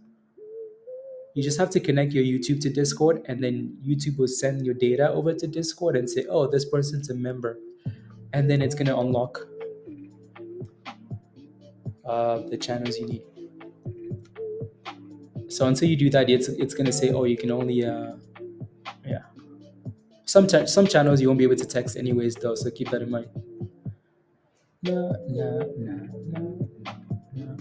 You just have to connect your YouTube to Discord, and then YouTube will send your data over to Discord and say, "Oh, this person's a member," and then it's gonna unlock the channels you need. So until you do that, it's gonna say, "Oh, you can only yeah." Some channels you won't be able to text anyways, though. So keep that in mind. Na, na, na, na, na.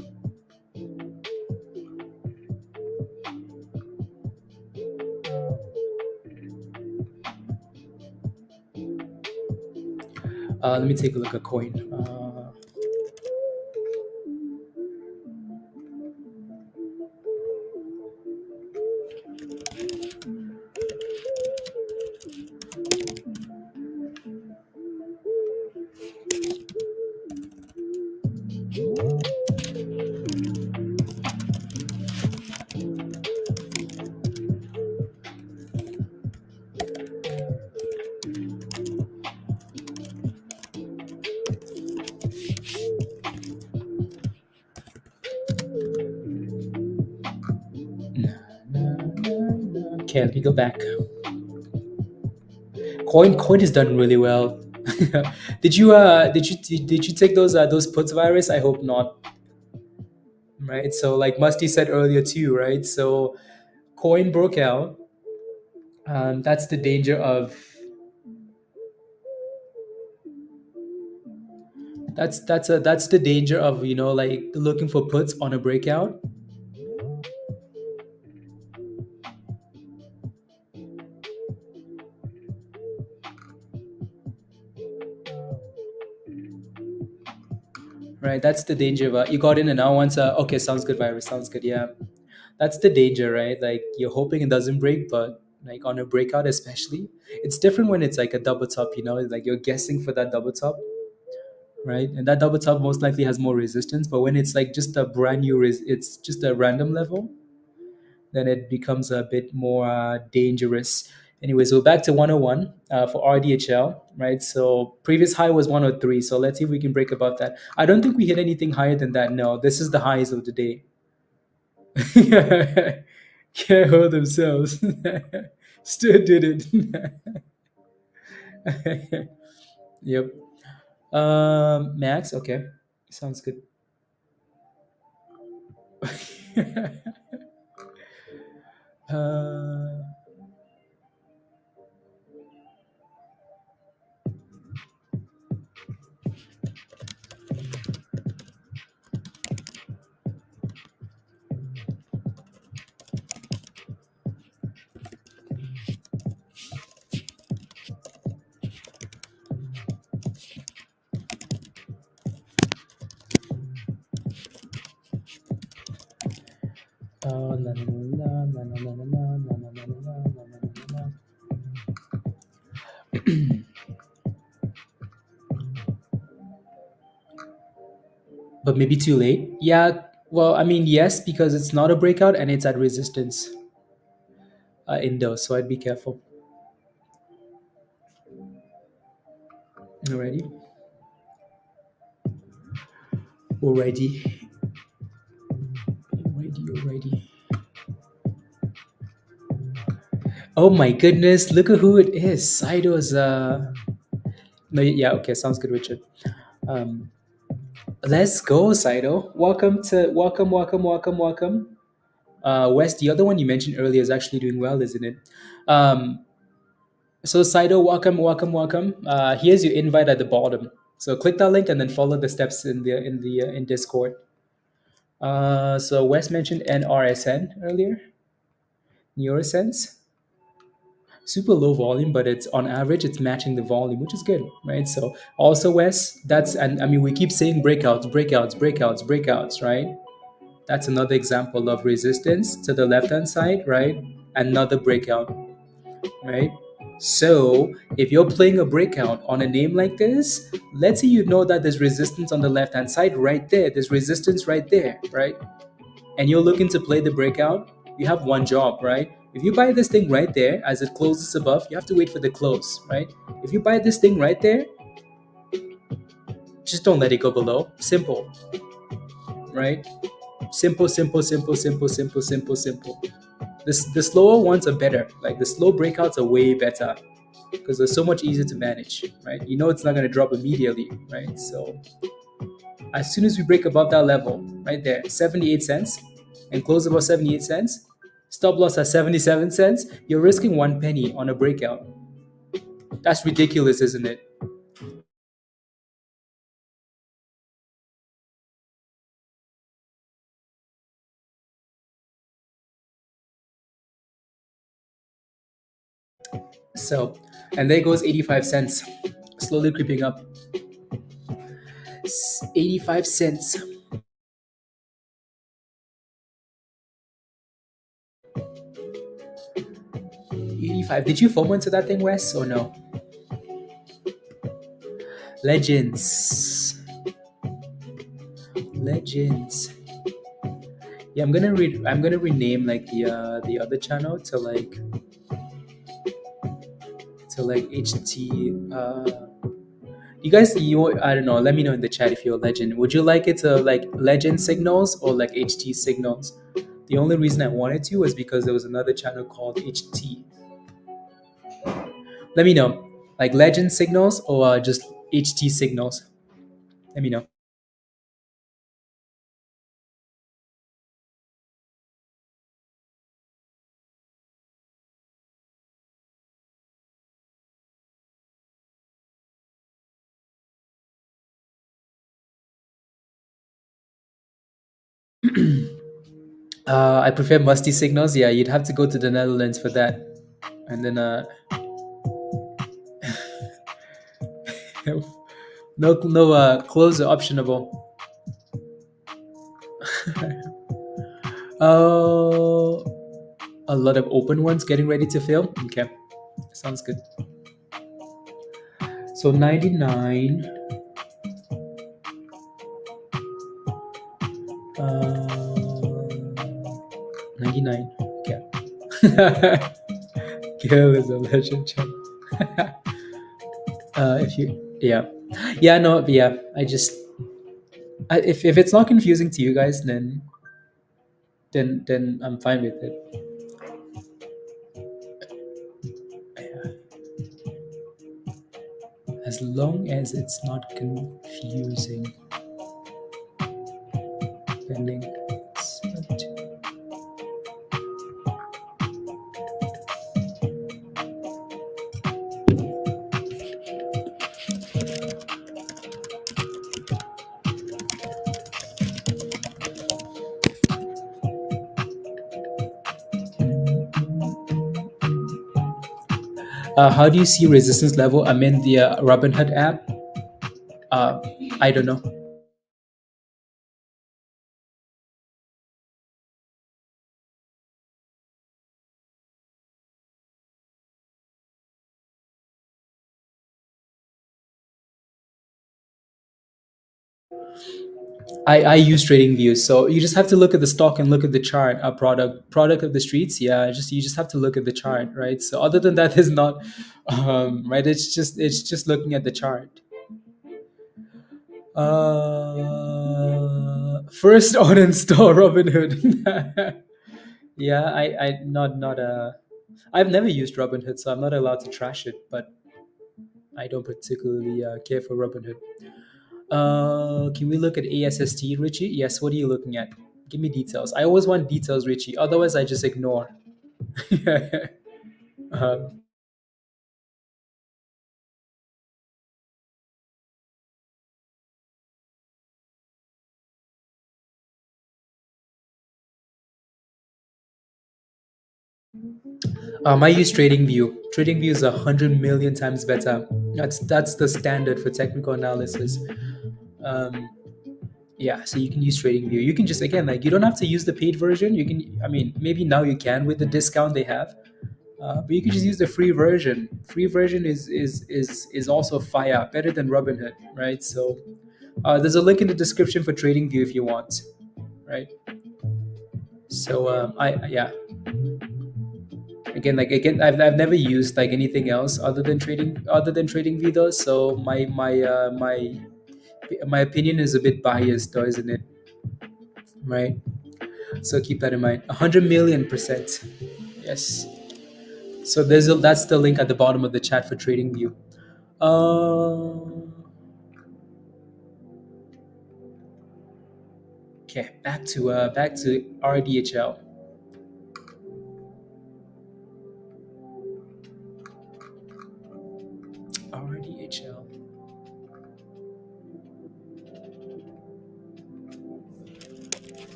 Let me take a look at coin. Okay, let me go back. Coin is done really well. Did you take those puts virus? I hope not. Right. So like Musty said earlier too, right? So coin broke out. That's the danger of that's the danger of like looking for puts on a breakout. Right. That's the danger of you got in and now once okay, sounds good virus, sounds good, yeah. That's the danger, right? Like you're hoping it doesn't break, but like on a breakout especially, it's different when it's like a double top, like you're guessing for that double top, right? And that double top most likely has more resistance, but when it's like just a brand new it's just a random level, then it becomes a bit more dangerous. Anyway, so back to 101 for RDHL, right? So previous high was 103. So let's see if we can break above that. I don't think we hit anything higher than that. No, this is the highs of the day. Can't hold themselves. Still did it. Yep. Max, okay. Sounds good. uh, la, la, la, la, la, la, la, la, la, la, la, la, la, la, la. But maybe too late. Yeah, well, I mean, yes, because it's not a breakout and it's at resistance in those, so I'd be careful. Alrighty. Alrighty. Alrighty. Oh my goodness, look at who it is. Saido's no, yeah, okay, sounds good, Richard. Um let's go, Saido. Welcome. Wes, the other one you mentioned earlier is actually doing well, isn't it? Um so Saido, welcome. Here's your invite at the bottom. So click that link and then follow the steps in Discord. So Wes mentioned NRSN earlier, Neurosense. Super low volume, but it's on average it's matching the volume, which is good, right? So also Wes, that's and I mean we keep saying breakouts, right? That's another example of resistance to the left hand side, right? Another breakout, right? So if you're playing a breakout on a name like this, let's say you know that there's resistance on the left hand side right there. There's resistance right there, right? And you're looking to play the breakout, you have one job, right? If you buy this thing right there as it closes above, you have to wait for the close, right? If you buy this thing right there, just don't let it go below. Simple, right? Simple. The slower ones are better. Like the slow breakouts are way better because they're so much easier to manage, right? You know it's not going to drop immediately, right? So as soon as we break above that level, right there, 78 cents, and close above 78 cents, stop loss at 77 cents, you're risking 1 penny on a breakout. That's ridiculous, isn't it? So, and there goes 85 cents. slowly creeping up. 85 cents. 85. Did you FOMO into that thing, Wes, or no? Legends. Legends. Yeah, I'm gonna rename like the other channel to like HT. You guys, I don't know. Let me know in the chat if you're a legend. Would you like it to like legend signals or like HT signals? The only reason I wanted to was because there was another channel called HT. Let me know, like legend signals or just HT signals. Let me know. I prefer musty signals. Yeah, you'd have to go to the Netherlands for that, and then no close are optionable. Oh, a lot of open ones getting ready to fill. Okay, sounds good. So 99. 99. Okay. Girl is a legend. If you, yeah, yeah, no, yeah. If it's not confusing to you guys, then I'm fine with it. As long as it's not confusing. Pending. How do you see resistance level? I'm in the Robinhood app. Uh, I don't know. I use TradingView, so you just have to look at the stock and look at the chart. A product of the streets. Yeah, just you just have to look at the chart, right? So other than that, is not right. It's just looking at the chart. First on install Robinhood. Yeah, I not I've never used Robinhood, so I'm not allowed to trash it. But I don't particularly care for Robinhood. Can we look at ASST, Richie? Yes. What are you looking at? Give me details. I always want details, Richie. Otherwise, I just ignore. um, I use TradingView. TradingView is 100 million times better. That's the standard for technical analysis. Um, yeah, so you can use TradingView. You can just again like you don't have to use the paid version. You can, I mean, maybe now you can with the discount they have. But you can just use the free version. Free version is also fire, better than Robinhood, right? So there's a link in the description for TradingView if you want, right? So yeah, again, I've never used like anything else other than TradingView though. So my opinion is a bit biased though, isn't it? Right. So keep that in mind. 100 million%. Yes. So that's the link at the bottom of the chat for TradingView. Okay, back to RDHL. RDHL.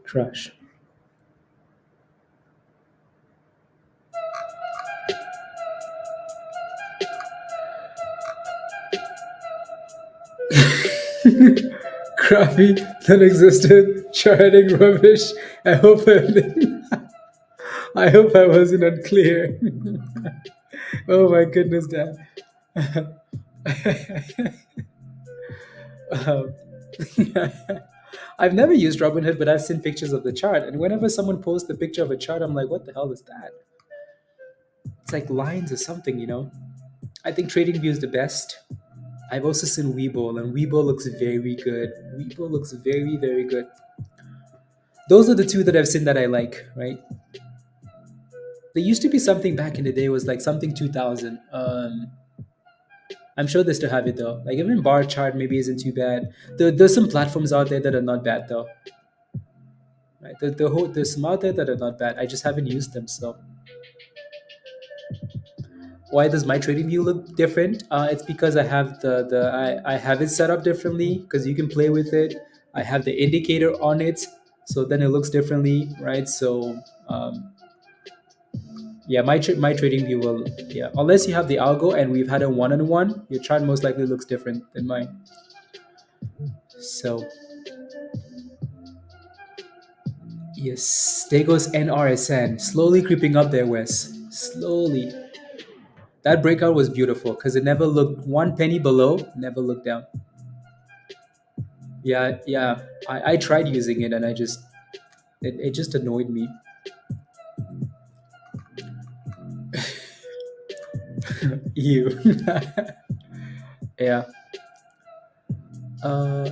Trash. Crappy, non-existent, charting rubbish. I hope I hope I wasn't unclear. Oh my goodness, Dad. Um, I've never used Robinhood, but I've seen pictures of the chart. And whenever someone posts a picture of a chart, I'm like, what the hell is that? It's like lines or something, you know? I think TradingView is the best. I've also seen Webull, and Webull looks very good. Webull looks very, very good. Those are the two that I've seen that I like, right? There used to be something back in the day, it was like something 2000. I'm sure they still have it though. Like even bar chart maybe isn't too bad. There's some platforms out there that are not bad though. Right? There's some out there that are not bad. I just haven't used them. So why does my trading view look different? It's because I have I have it set up differently because you can play with it. I have the indicator on it, so then it looks differently, right? So yeah, my trading view will, yeah, unless you have the algo and we've had a one-on-one, your chart most likely looks different than mine. So yes, there goes NRSN, slowly creeping up there, Wes. Slowly. That breakout was beautiful because it never looked one penny below, never looked down. Yeah, yeah. I tried using it and it just annoyed me. You. Yeah. Uh,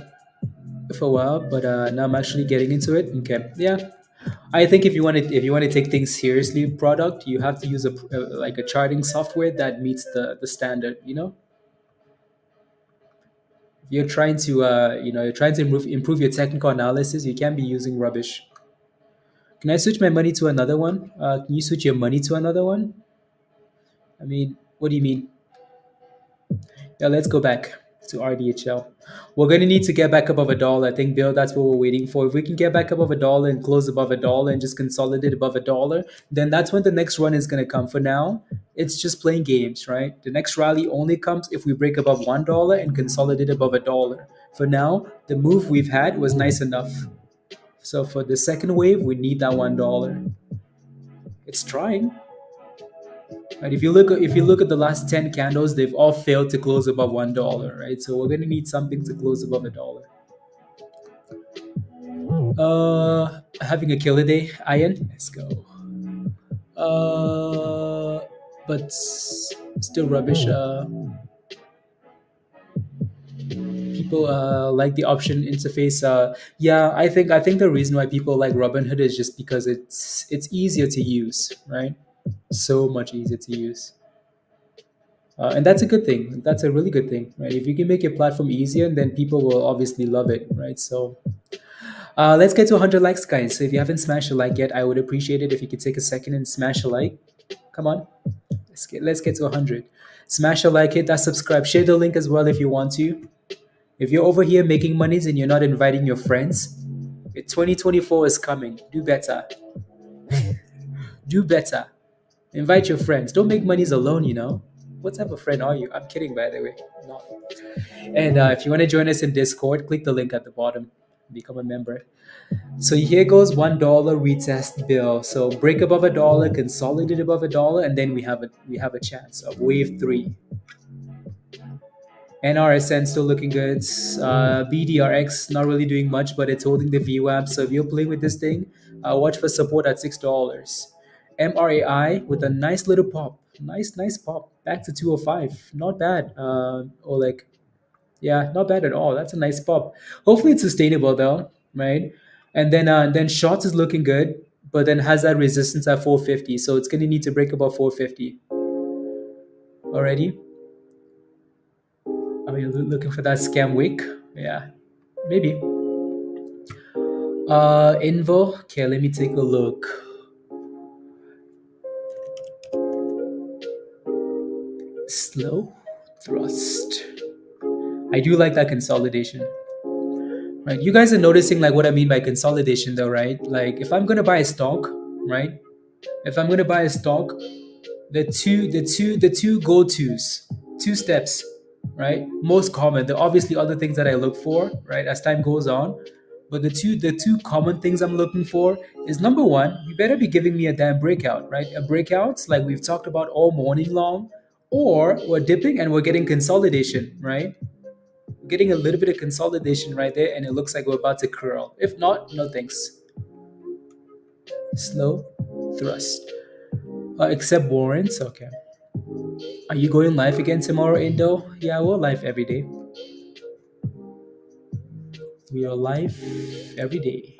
for a while, but now I'm actually getting into it. Okay. Yeah. I think if you want to take things seriously, product, you have to use like a charting software that meets the standard. You know, if you're trying to you're trying to improve your technical analysis, you can't be using rubbish. Can I switch my money to another one? Can you switch your money to another one? I mean, what do you mean? Yeah, let's go back to RDHL. We're going to need to get back above a dollar. I think, Bill, that's what we're waiting for. If we can get back above a dollar and close above a dollar and just consolidate above a dollar, then that's when the next run is going to come. For now, it's just playing games, right? The next rally only comes if we break above $1 and consolidate above a dollar. For now, the move we've had was nice enough. So for the second wave, we need that $1. It's trying. Right? If you look at the last 10 candles, they've all failed to close above $1, right? So we're gonna need something to close above a dollar. Having a killer day, Ian. Let's go. But still rubbish. People like the option interface. Yeah, I think the reason why people like Robinhood is just because it's easier to use, right? So much easier to use. And that's a good thing. That's a really good thing, right? If you can make your platform easier, then people will obviously love it, right? So let's get to 100 likes, guys. So if you haven't smashed a like yet, I would appreciate it if you could take a second and smash a like. Come on, let's get to 100. Smash a like, hit that subscribe, share the link as well if you want to. If you're over here making monies and you're not inviting your friends, 2024 is coming. Do better. Do better. Invite your friends. Don't make monies alone, you know. What type of friend are you? I'm kidding, by the way. No. And if you want to join us in Discord, click the link at the bottom. Become a member. So here goes $1 retest bill. So break above a dollar, consolidate above a dollar, and then we have a chance of wave three. NRSN still looking good. BDRX not really doing much, but it's holding the VWAP. So if you're playing with this thing, watch for support at $6. MRAI with a nice little pop, nice pop back to 205. Not bad. Or like, yeah, not bad at all. That's a nice pop. Hopefully it's sustainable though, right? And then shorts is looking good, but then has that resistance at 450. So it's gonna need to break above 450 already. Are you looking for that scam wick? Yeah, maybe. Invo. Okay, let me take a look. Slow thrust. I do like that consolidation. Right. You guys are noticing like what I mean by consolidation though, right? Like if I'm gonna buy a stock, right? If I'm gonna buy a stock, the two go-tos, two steps, right? Most common. There are obviously other things that I look for, right, as time goes on. But the two common things I'm looking for is number one, you better be giving me a damn breakout, right? A breakout like we've talked about all morning long, or we're dipping and we're getting consolidation, right? We're getting a little bit of consolidation right there, and it looks like we're about to curl. If not, no thanks. Slow thrust. Except warrants, okay. Are you going live again tomorrow, Indo? Yeah, we're live every day. We are live every day.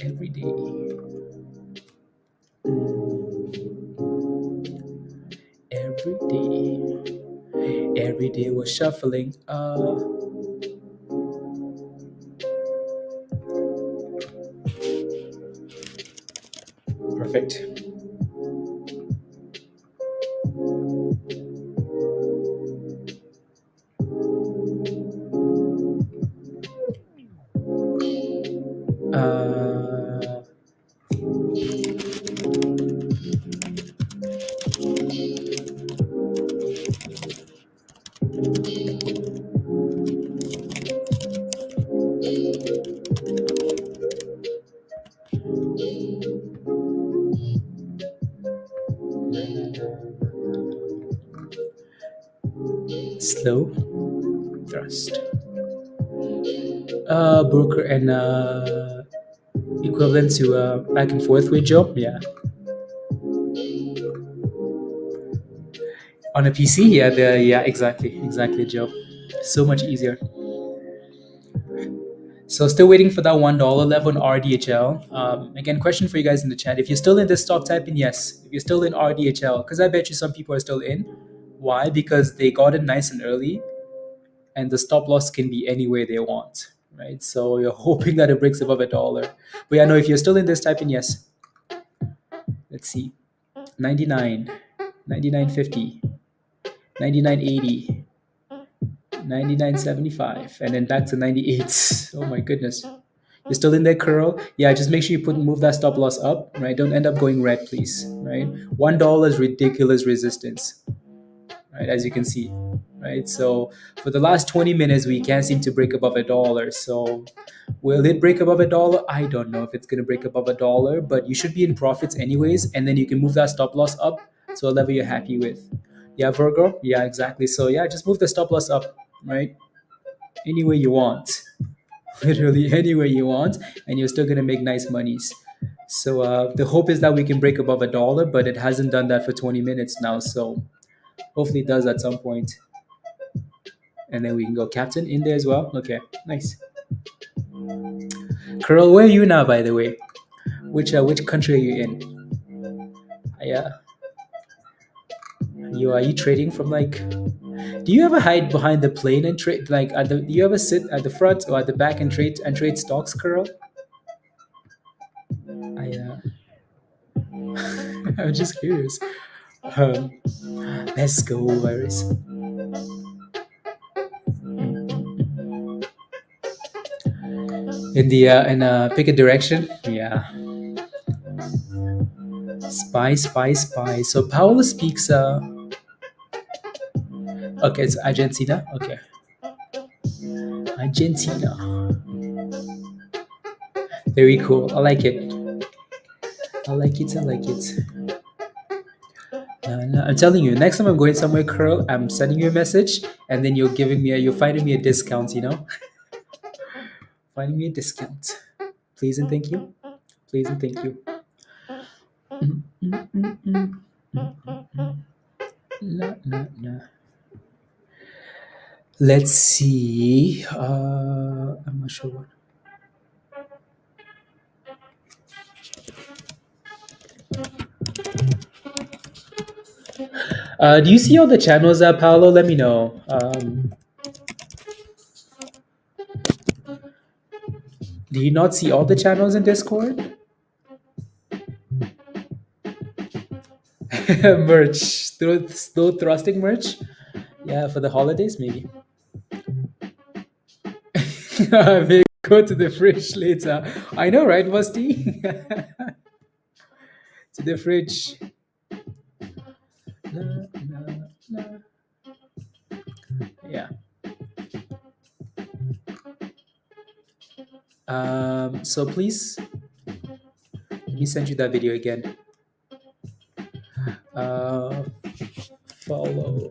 Every day. Every day. Every day we're shuffling. Perfect. Uh, slow thrust. Broker and equivalent to back and forth with Joe. Yeah. On a PC, yeah, exactly, Joe. So much easier. So still waiting for that $1 level on RDHL. Again, question for you guys in the chat: if you're still in this stock, type in yes. If you're still in RDHL, because I bet you some people are still in. Why? Because they got it nice and early, and the stop loss can be anywhere they want, right? So you're hoping that it breaks above $1. But yeah, no, if you're still in this, type in yes. Let's see, 99, 99.50, 99.80. 99.75 and then back to 98. Oh my goodness. You're still in there, curl. Yeah, just make sure you move that stop loss up, right? Don't end up going red, please, right? $1 is ridiculous resistance, right? As you can see, right? So for the last 20 minutes, we can't seem to break above $1. So will it break above $1? I don't know if it's going to break above $1, but you should be in profits anyways, and then you can move that stop loss up to a level you're happy with. Yeah, Virgo. Yeah, exactly. So yeah, just move the stop loss up, right? Any way you want, literally any way you want, and you're still gonna make nice monies. So the hope is that we can break above $1, but it hasn't done that for 20 minutes now. So hopefully it does at some point, and then we can go captain in there as well. Okay, nice. Curl, where are you now, by the way? Which country are you in? Yeah, are you trading from like? Do you ever hide behind the plane and trade? Like, do you ever sit at the front or at the back and trade stocks, Curl? I I'm just curious. Um, let's go, Iris. In the pick a direction. Yeah. Spy, spy, spy. So Paolo speaks. Okay, it's Argentina. Okay, Argentina. Very cool. I like it. I like it. I like it. No, I'm telling you, next time I'm going somewhere, Curl, I'm sending you a message, and then you're finding me a discount. Finding me a discount. Please and thank you. Please and thank you. La, la, la. Let's see. I'm not sure what. Do you see all the channels, Paolo? Let me know. Do you not see all the channels in Discord? Merch. Throw thrusting merch? Yeah, for the holidays, maybe. Maybe go to the fridge later. I know, right, Musty? To the fridge. La, la, la. Yeah. So please, let me send you that video again. Uh, follow.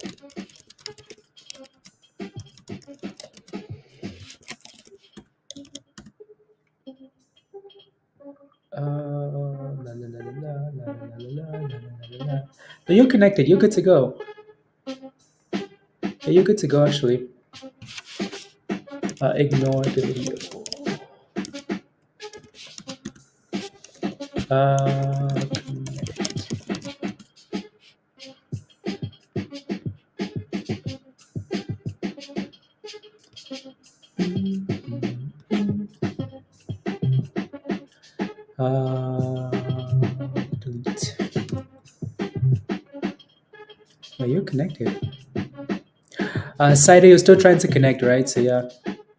La, la, la, la, la, la, la, la, la, la, la, la. No, you're connected. You're good to go. Yeah, you're good to go, actually. Ignore the video. Uh, uh, delete. Oh, you're connected. Saida, you're still trying to connect, right? So yeah,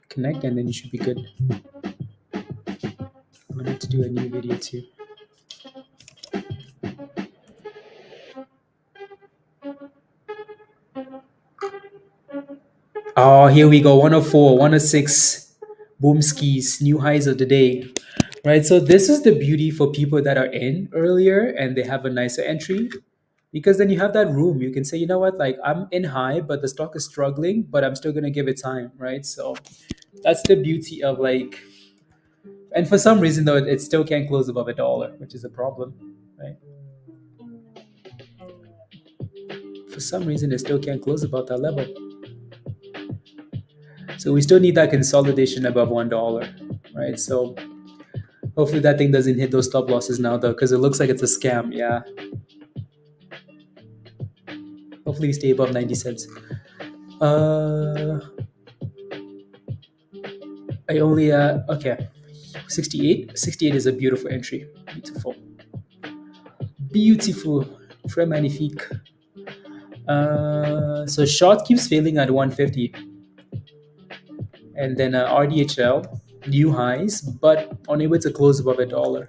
connect and then you should be good. I'm gonna have to do a new video too. Oh, here we go. 104, 106. Boom skis, new highs of the day. Right. So this is the beauty for people that are in earlier and they have a nicer entry. Because then you have that room. You can say, you know what, like I'm in high, but the stock is struggling, but I'm still gonna give it time, right? So that's the beauty of like, and for some reason though, it still can't close above $1, which is a problem, right? For some reason, it still can't close above that level. So we still need that consolidation above $1, right? So hopefully that thing doesn't hit those stop losses now though, because it looks like it's a scam. Yeah. Hopefully we stay above 90 cents. Uh, I only okay. 68. 68 is a beautiful entry. Beautiful. Beautiful. Très magnifique. So short keeps failing at 150. And then RDHL, new highs, but unable to close above $1.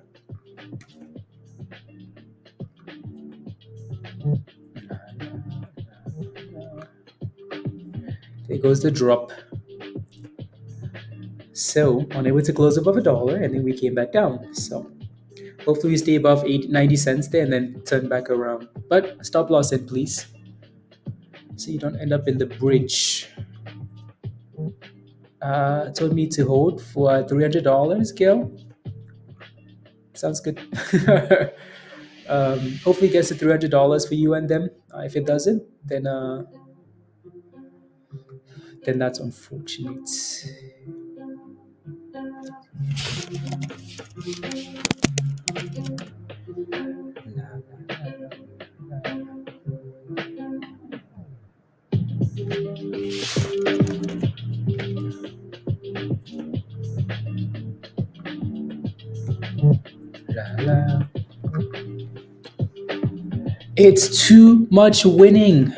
There goes the drop. So unable to close above $1, and then we came back down. So hopefully we stay above 90 cents there and then turn back around. But stop loss in, please, so you don't end up in the bridge. Told me to hold for $300, Gil. Sounds good. Hopefully it gets to $300 for you and them. If it doesn't, then that's unfortunate. It's too much winning.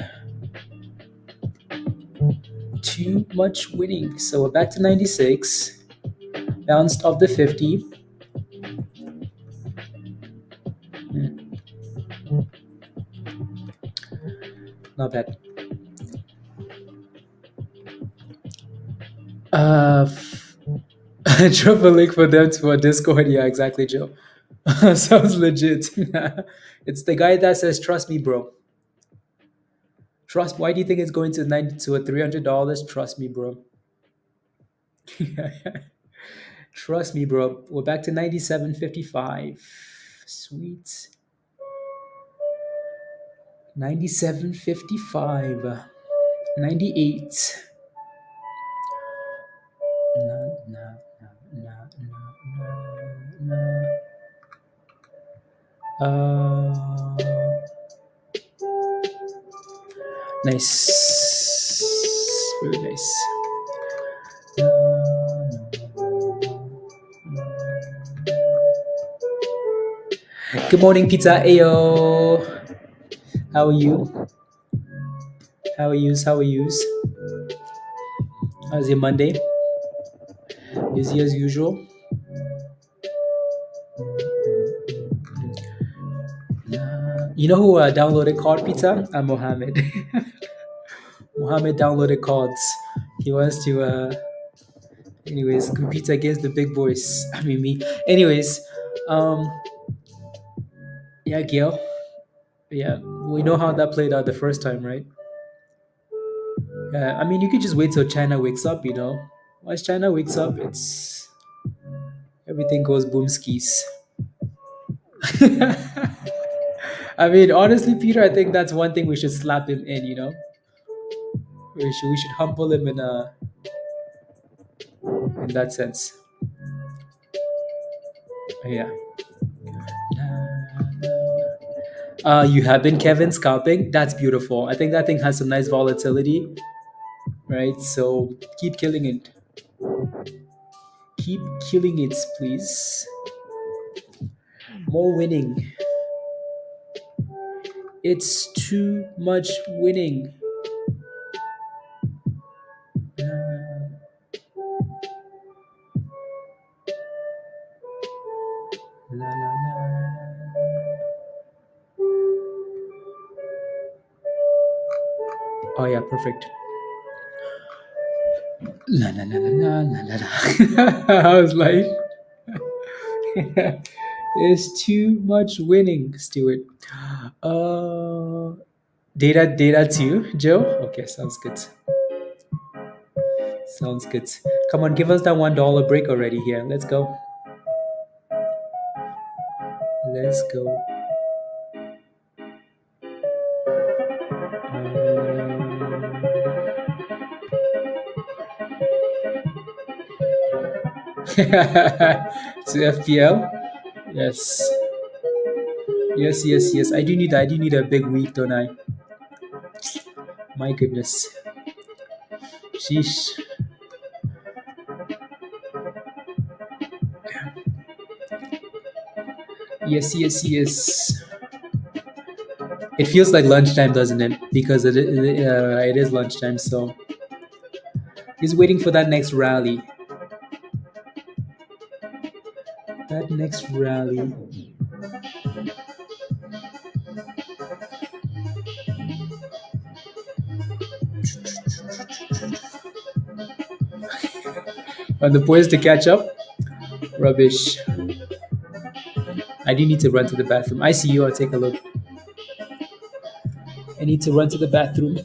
Too much winning. So we're back to 96. Bounced off the 50. Not bad. Drop a link for them to a Discord. Yeah, exactly, Joe. Sounds legit. It's the guy that says, "Trust me, bro. Trust." Why do you think it's going to $300? Trust me, bro. Trust me, bro. We're back to 97.55. Sweet. 97.55. 98. No, no, no, no, no, no. Nice. Very nice. Good morning, pizza. Ayo. How are you? How are yous? How are yous? How's your Monday? Busy as usual? You know who downloaded Card Pizza? Mohammed. Mohammed downloaded Cards. He wants to, anyways, compete against the big boys. I mean, me. Anyways, um, yeah, Gail. Yeah, we know how that played out the first time, right? I mean, you could just wait till China wakes up, you know? Once China wakes up, it's everything goes boom skis. I mean, honestly, Peter, I think that's one thing we should slap him in. You know, we should humble him in that sense. Yeah. You have been Kevin scalping. That's beautiful. I think that thing has some nice volatility, right? So keep killing it. Keep killing it, please. More winning. It's too much winning. La, la, la. Oh yeah, perfect. La la la la la la la. How's life? There's too much winning, Stuart. Uh, data too, Joe. Okay, sounds good. Sounds good. Come on, give us that $1 break already here. Let's go. Let's go. To FPL. Yes. Yes, yes, yes. I do need a big week, don't I? My goodness. Sheesh. Yes, yes, yes. It feels like lunchtime, doesn't it? Because it is lunchtime, so he's waiting for that next rally. That next rally. On the poised to catch up. Rubbish. I do need to run to the bathroom. I see you. I'll take a look. I need to run to the bathroom.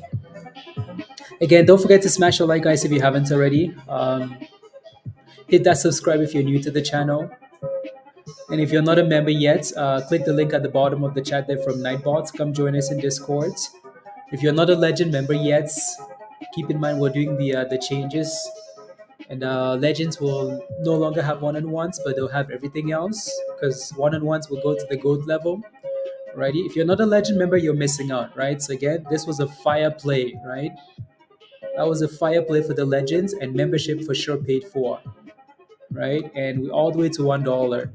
Again, don't forget to smash a like, guys, if you haven't already. Hit that subscribe if you're new to the channel. And if you're not a member yet, click the link at the bottom of the chat there from Nightbots. Come join us in Discord. If you're not a Legend member yet, keep in mind we're doing the changes. And Legends will no longer have one-on-ones, but they'll have everything else because one-on-ones will go to the gold level. Righty? If you're not a Legend member, you're missing out, right? So again, this was a fire play, right? That was a fire play for the Legends, and membership for sure paid for, right? And we all the way to $1.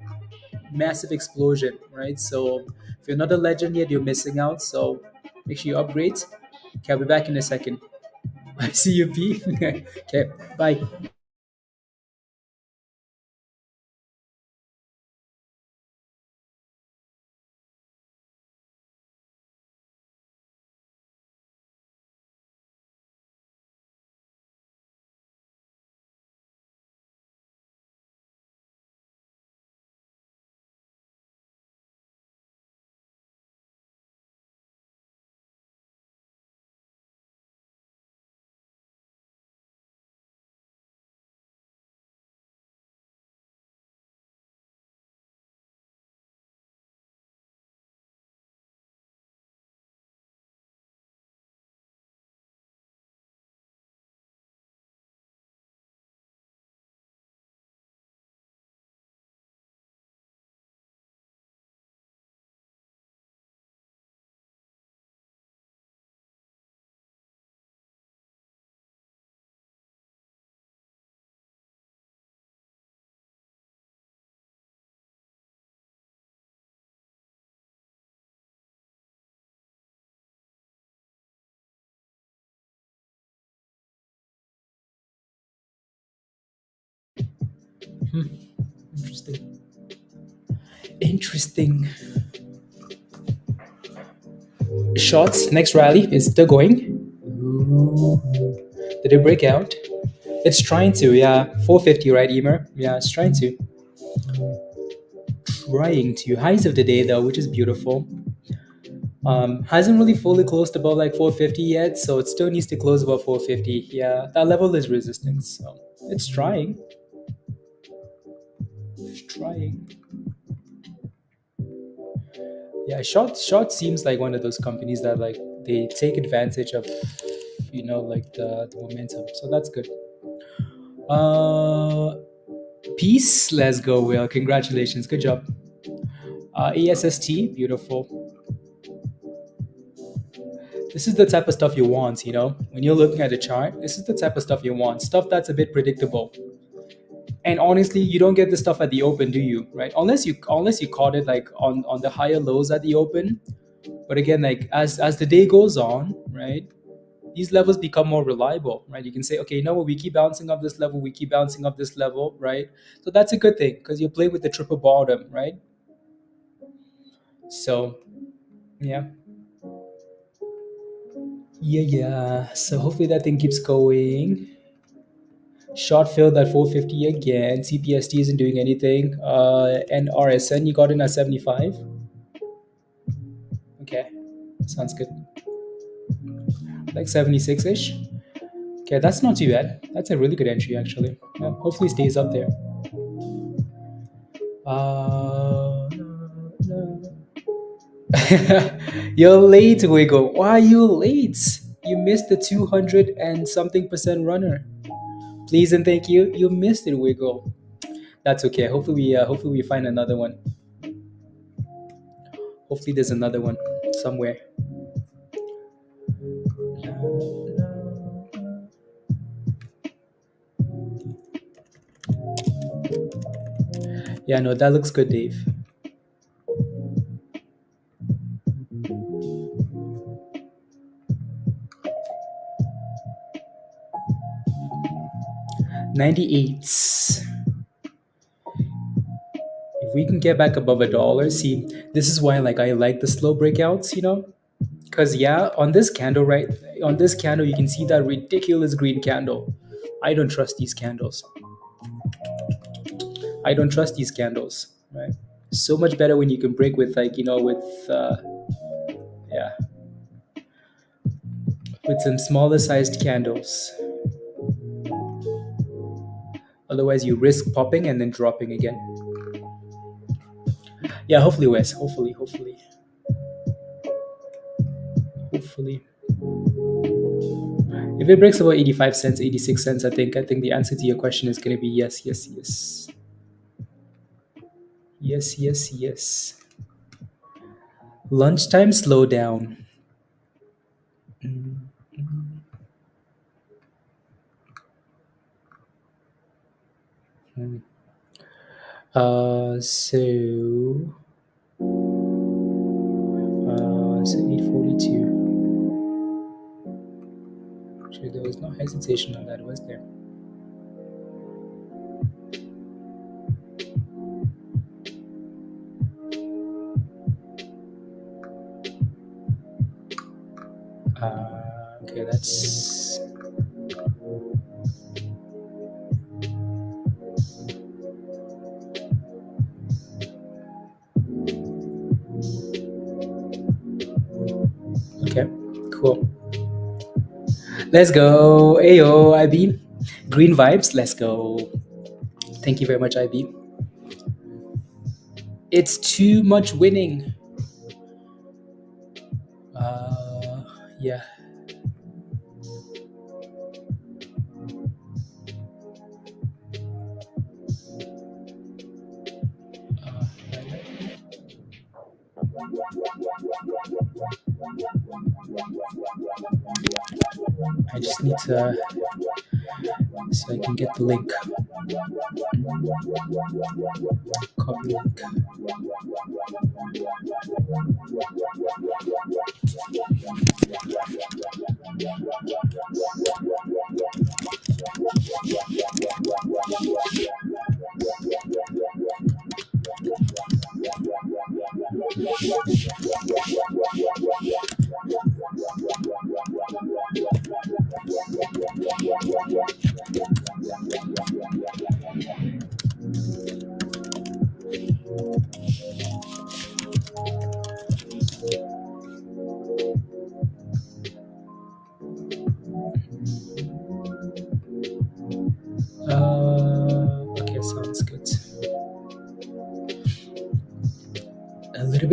Massive explosion, right? So if you're not a Legend yet, you're missing out. So make sure you upgrade. Okay, I'll be back in a second. I see you, P. Okay, bye. Interesting. Interesting. Shorts, next rally is still going. Ooh. Did it break out? It's trying to, yeah. 450, right, Emer? Yeah, it's trying to. Trying to. Highs of the day, though, which is beautiful. Hasn't really fully closed above like 450 yet, so it still needs to close above 450. Yeah, that level is resistance. So it's trying. It's trying. Yeah, short seems like one of those companies that like they take advantage of, like the momentum. So that's good. Uh, Peace. Let's go, Will. Congratulations. Good job. ASST. Beautiful. This is the type of stuff you want, when you're looking at a chart. This is the type of stuff you want. Stuff that's a bit predictable. And honestly, you don't get the stuff at the open, do you? Right? Unless you caught it like on the higher lows at the open. But again, like as the day goes on, right? These levels become more reliable, right? You can say, okay, we keep bouncing up this level, we keep bouncing up this level, right? So that's a good thing because you're playing with the triple bottom, right? So, yeah. Yeah. So hopefully that thing keeps going. Short filled at 450 again. CPST isn't doing anything. And RSN, you got in at 75. Okay, sounds good. Like 76 ish. Okay, that's not too bad. That's a really good entry, actually. Yeah, hopefully stays up there. No. You're late, Wiggle. Why are you late? You missed the 200 and something percent runner. Please and thank you. You missed it, Wiggle. That's okay. Hopefully we find another one. Hopefully there's another one somewhere. Yeah, no, that looks good, Dave. $98. If we can get back above $1, see, this is why like I like the slow breakouts, because yeah, on this candle you can see that ridiculous green candle. I don't trust these candles. I don't trust these candles, right? So much better when you can break with like yeah, with some smaller sized candles. Otherwise you risk popping and then dropping again. Yeah, hopefully, Wes. Hopefully. If it breaks about 85 cents, 86 cents, I think the answer to your question is going to be yes. Yes. Lunchtime slowdown. So 842. Actually, there was no hesitation on that, was there? Okay, that's okay. Cool. Let's go. Ayo, IB. Green vibes. Let's go. Thank you very much, IB. It's too much winning. Yeah. I just need to, so I can get the link. Copy link.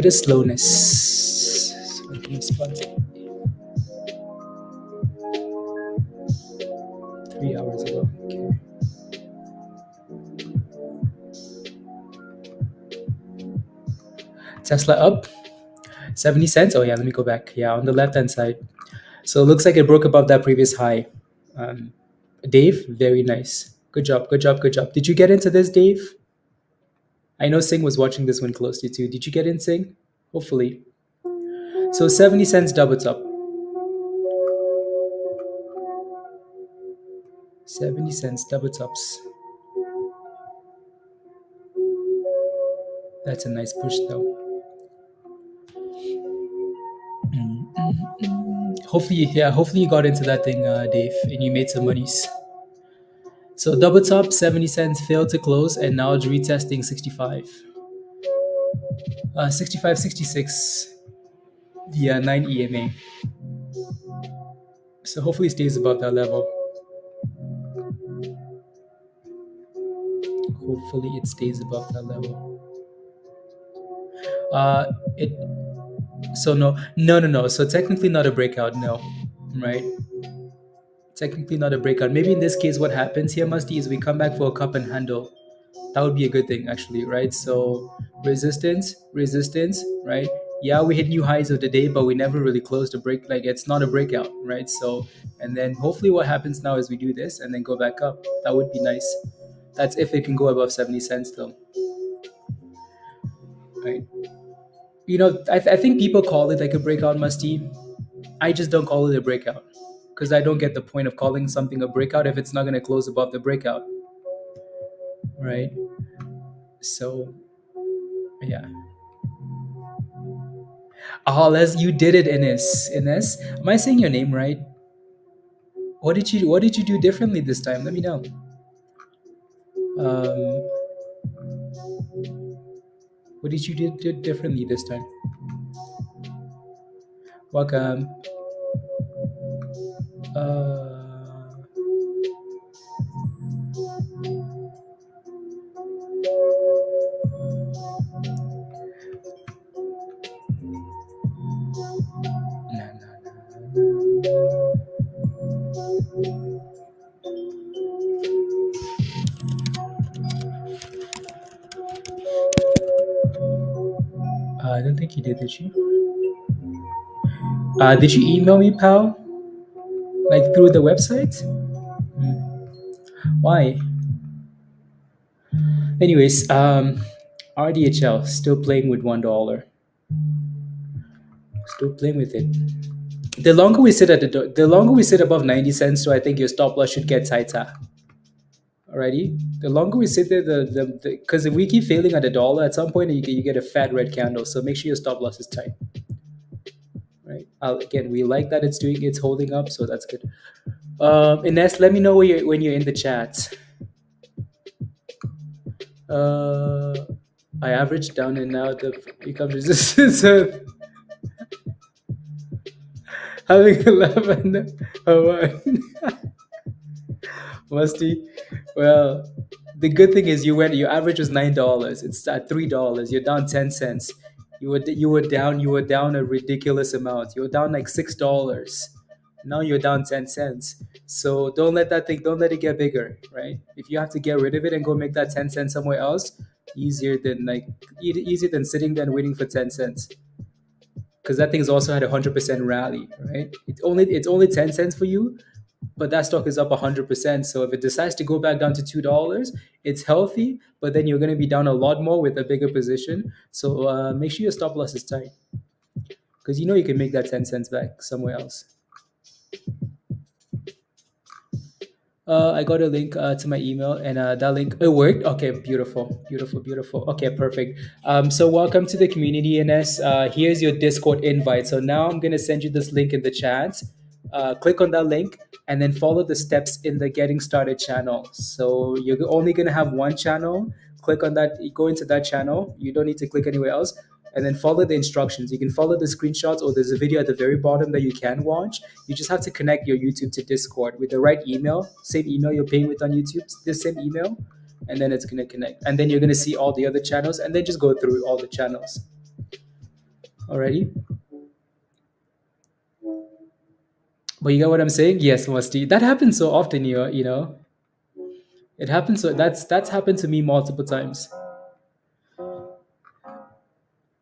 bit of slowness. So give me a spot. 3 hours ago. Okay. Tesla up 70 cents. Oh yeah, let me go back. Yeah, on the left hand side. So it looks like it broke above that previous high. Um, Dave, very nice. Good job, good job, good job. Did you get into this, Dave? I know Singh was watching this one closely too. Did you get in, Singh? Hopefully. So 70 cents double top. 70 cents double tops. That's a nice push though. Hopefully, yeah, hopefully you got into that thing, Dave, and you made some monies. So double top, 70 cents failed to close, and now it's retesting 65. 65, 66. Yeah, 9 EMA. So hopefully it stays above that level. Hopefully it stays above that level. It so no. So technically not a breakout, no, right? Technically not a breakout. Maybe in this case, what happens here, Musty, is we come back for a cup and handle. That would be a good thing, actually, right? So resistance, resistance, right? Yeah, we hit new highs of the day, but we never really closed a break. Like it's not a breakout, right? So, and then hopefully what happens now is we do this and then go back up. That would be nice. That's if it can go above 70 cents, though, right? I think people call it like a breakout, Musty. I just don't call it a breakout because I don't get the point of calling something a breakout if it's not going to close above the breakout, right? So, yeah. Oh, Les, you did it, Ines. Ines, am I saying your name right? What did you do differently this time? Let me know. Um, what did you do differently this time? Welcome. Uh, nah, nah. I don't think you did you? Did you email me, pal? Like through the website? Why? Anyways, RDHL still playing with $1. Still playing with it. The longer we sit the longer we sit above 90 cents, so I think your stop loss should get tighter. Alrighty, the longer we sit there, the because if we keep failing at $1, at some point you get a fat red candle. So make sure your stop loss is tight. Right. Again, we like that it's holding up, so that's good. Ines, let me know when you're in the chat. I averaged down and now the becomes resistance of having 11. Musty. Well, the good thing is your average was $9. It's at $3. You're down 10 cents. You were down a ridiculous amount. You were down like $6. Now you're down 10 cents. So don't let it get bigger, right? If you have to get rid of it and go make that 10 cents somewhere else, easier than sitting there and waiting for 10 cents. Because that thing's also had a 100% rally, right? It's only 10 cents for you, but that stock is up 100%. So if it decides to go back down to $2, it's healthy, but then you're going to be down a lot more with a bigger position. So make sure your stop loss is tight, because you can make that 10 cents back somewhere else. I got a link to my email, and that link it worked. Okay, beautiful, beautiful, beautiful. Okay, perfect. So welcome to the community, Ines. Here's your Discord invite. So now I'm gonna send you this link in the chat. Click on that link and then follow the steps in the Getting Started channel. So you're only gonna have one channel. Click on that. Go into that channel. You don't need to click anywhere else, and then follow the instructions. You can follow the screenshots, or there's a video at the very bottom that you can watch. You just have to connect your YouTube to Discord with the right email, same email you're paying with on YouTube, the same email, and then it's going to connect. And then you're going to see all the other channels, and then just go through all the channels. Alrighty. But you get what I'm saying? Yes, Musty. That happens so often, you know. It happens so that's happened to me multiple times.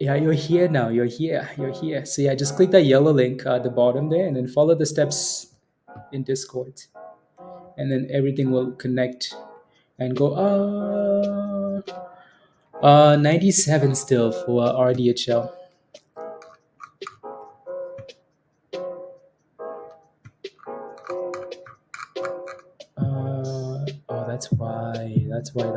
Yeah, you're here now. You're here. You're here. So yeah, just click that yellow link at the bottom there and then follow the steps in Discord. And then everything will connect and go 97 still for RDHL. Oh, that's why. That's why.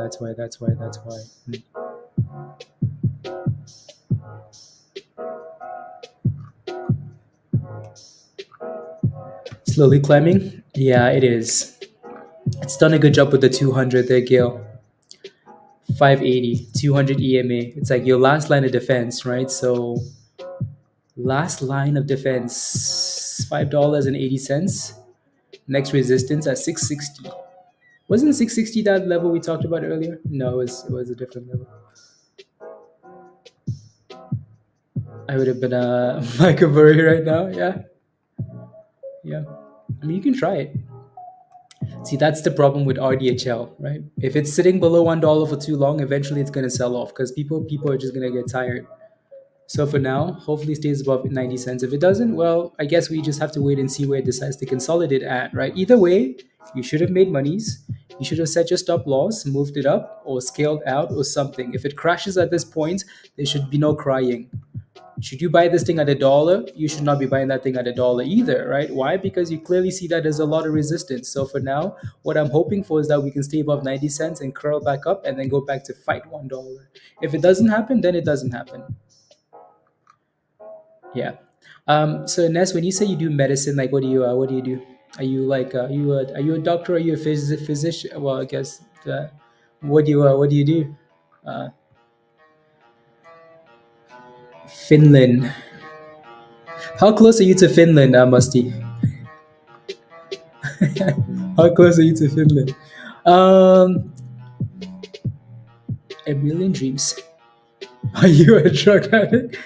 Slowly climbing. Yeah, it is. It's done a good job with the 200 there, Gil. 580, 200 EMA. It's like your last line of defense, right? So last line of defense, $5.80. Next resistance at 660. Wasn't 660 that level we talked about earlier? No, it was a different level. I would have been Michael Burry right now. Yeah. Yeah. I mean, you can try it. See, that's the problem with RDHL, right? If it's sitting below $1 for too long, eventually it's going to sell off because people are just going to get tired. So for now, hopefully it stays above 90 cents. If it doesn't, well, I guess we just have to wait and see where it decides to consolidate at, right? Either way, you should have made monies. You should have set your stop loss, moved it up, or scaled out, or something. If it crashes at this point, there should be no crying. Should you buy this thing at $1? You should not be buying that thing at $1 either, right? Why? Because you clearly see that there's a lot of resistance. So for now, what I'm hoping for is that we can stay above 90 cents and curl back up and then go back to fight $1. If it doesn't happen, then it doesn't happen. Yeah. So Ness, when you say you do medicine, like what do you do? Are you like are you a doctor? Are you a physician? Well, I guess what do you do? Uh, Finland. How close are you to Finland, Musty? How close are you to Finland? A million dreams. Are you a drug addict?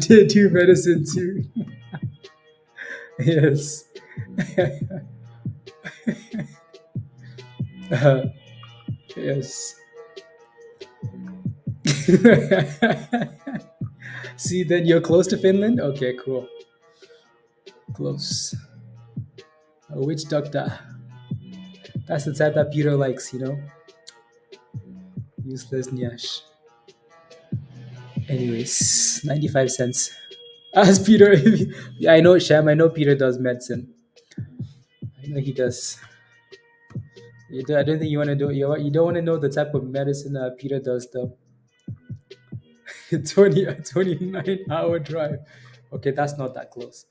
Did you medicine too? Yes. Yes. See, then you're close to Finland? Okay, cool. Close. A witch doctor. That's the type that Peter likes, you know? Useless Nyash. Anyways, 95 cents. As Peter, yeah, I know, Sham, I know Peter does medicine. I know he does. I don't think you want to do. You don't want to know the type of medicine Peter does, though. 29-hour drive. Okay, that's not that close.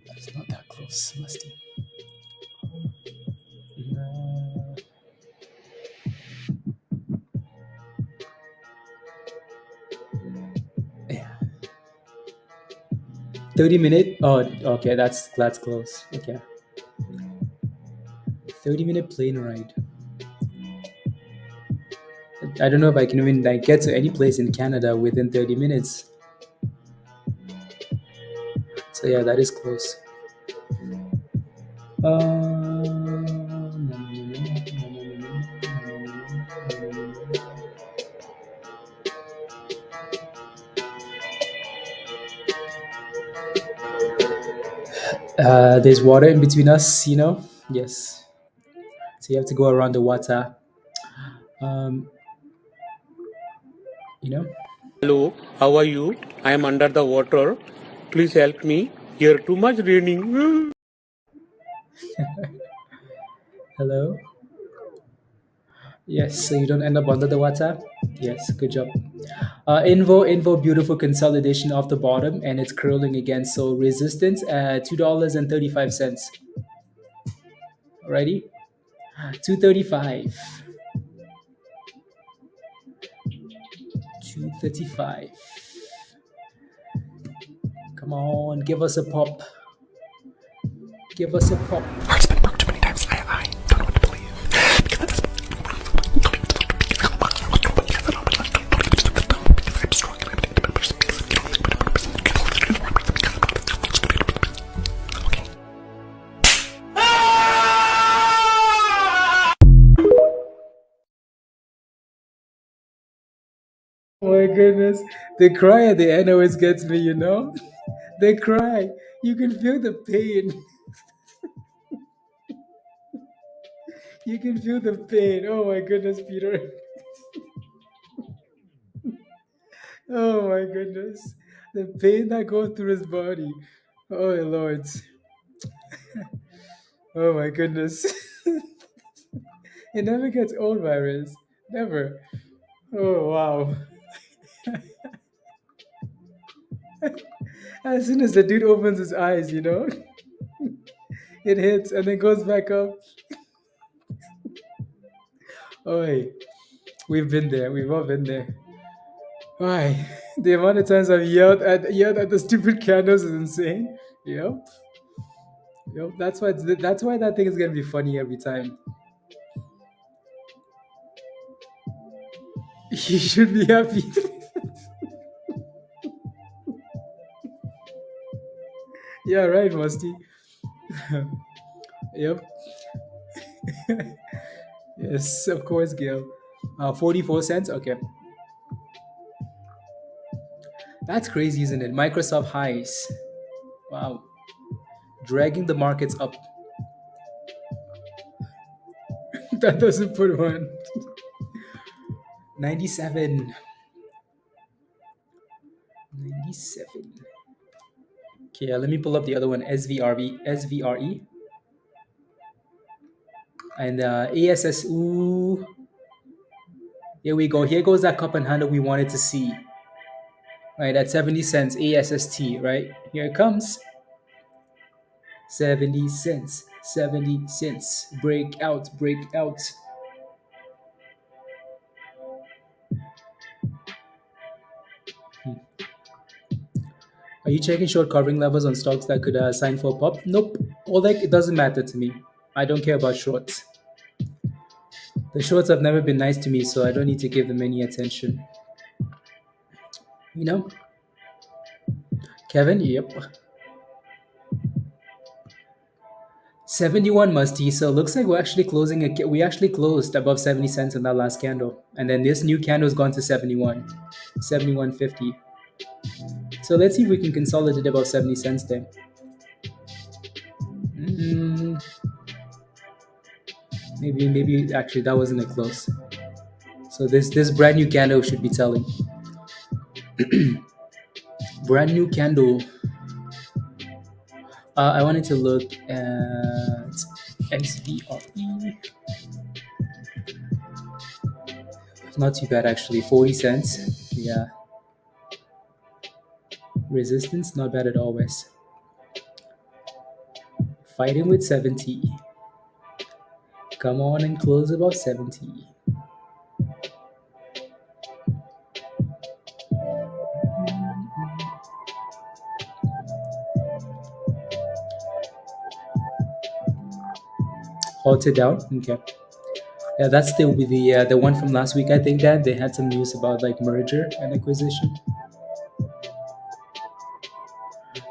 That's not that close, Musty. No. Yeah. 30-minute. Oh, okay, that's close. Okay. 30-minute plane ride. I don't know if I can even get to any place in Canada within 30 minutes. So yeah, that is close. There's water in between us, you know? Yes. So you have to go around the water. You know? Hello, how are you? I am under the water. Please help me. Here too much raining. Hello? Yes, so you don't end up under the water? Yes, good job. Invo, beautiful consolidation off the bottom, and it's curling again. So resistance at $2.35. Alrighty? 235. 235. Come on, give us a pop. Give us a pop. I've been broke too many times. I don't know what to believe. Because goodness. The cry at the end always gets me, you know? The cry. You can feel the pain. You can feel the pain. Oh my goodness, Peter. Oh my goodness. The pain that goes through his body. Oh Lord. Oh my goodness. It never gets old, Virus. Never. Oh wow. As soon as the dude opens his eyes, you know, it hits and then goes back up. Oh, hey, we've been there. We've all been there. Why? The amount of times I've yelled at the stupid candles is insane. Yep. Yep. That's why that thing is gonna be funny every time. You should be happy. Yeah, right, Musty. Yep. Yes, of course, Gail. 44 cents. Okay. That's crazy, isn't it? Microsoft highs. Wow. Dragging the markets up. That doesn't put one. 97. 97. Okay, let me pull up the other one. SVRE. And ASS. Ooh. Here we go. Here goes that cup and handle we wanted to see. Right, at 70 cents. ASST, right? Here it comes. 70 cents. 70 cents. Breakout. Breakout. Are you checking short covering levels on stocks that could sign for a pop? Nope. All that it doesn't matter to me. I don't care about shorts. The shorts have never been nice to me, so I don't need to give them any attention. You know? Kevin, yep. 71 musty, so it looks like we're actually we actually closed above 70 cents in that last candle. And then this new candle's gone to 71. 71.50. So let's see if we can consolidate above 70 cents then. Maybe actually that wasn't a close. So this brand new candle should be telling. Brand new candle. I wanted to look at SPRC. Not too bad actually. 40 cents. Yeah. Resistance, not bad at all, Wes. Fighting with 70. Come on and close above 70. Halted down. Okay. Yeah, that's the one from last week. I think that they had some news about like merger and acquisition,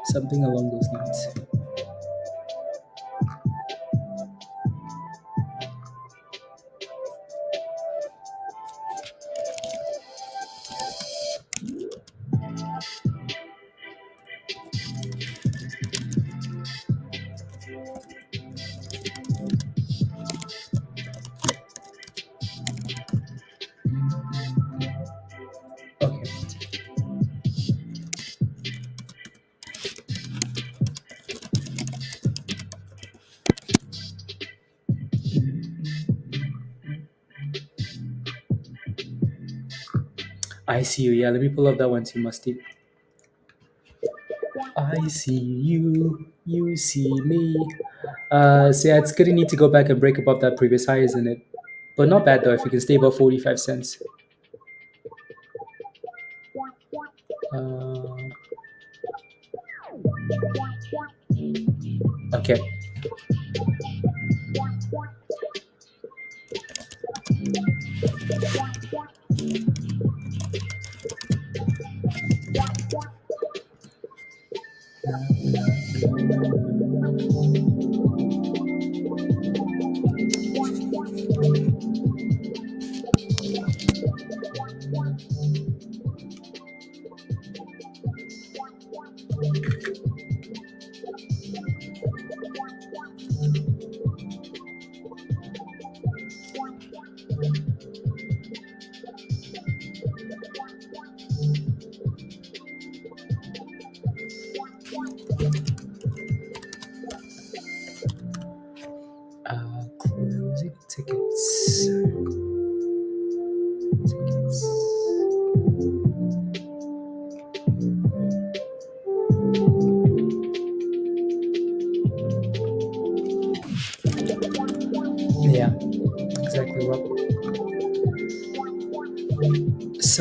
something along those lines. Okay. I see you. Yeah, let me pull up that one too, Musty. I see you. You see me. So yeah, it's gonna need to go back and break above that previous high, isn't it? But not bad though if you can stay above 45 cents. Okay.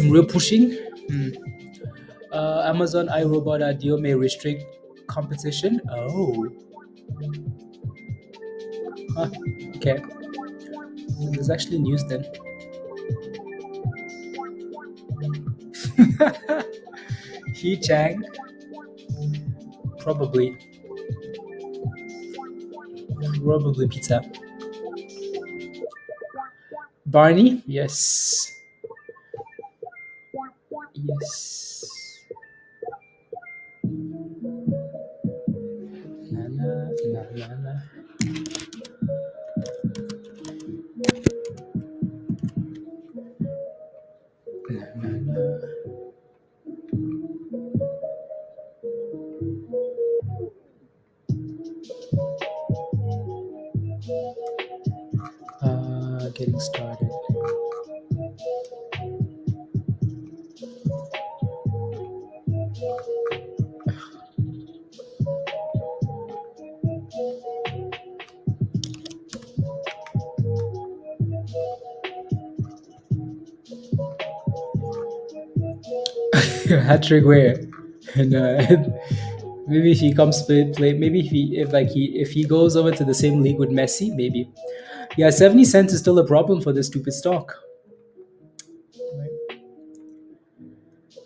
real pushing. Amazon iRobot deal may restrict competition. Oh, huh. Okay. There's actually news then. He Chang, probably pizza. Barney, yes, yes. La, la, la, la, la. La, la, la. Getting started. Hat trick where? And maybe if he comes play, maybe if he goes over to the same league with Messi, maybe. Yeah, 70 cents is still a problem for this stupid stock.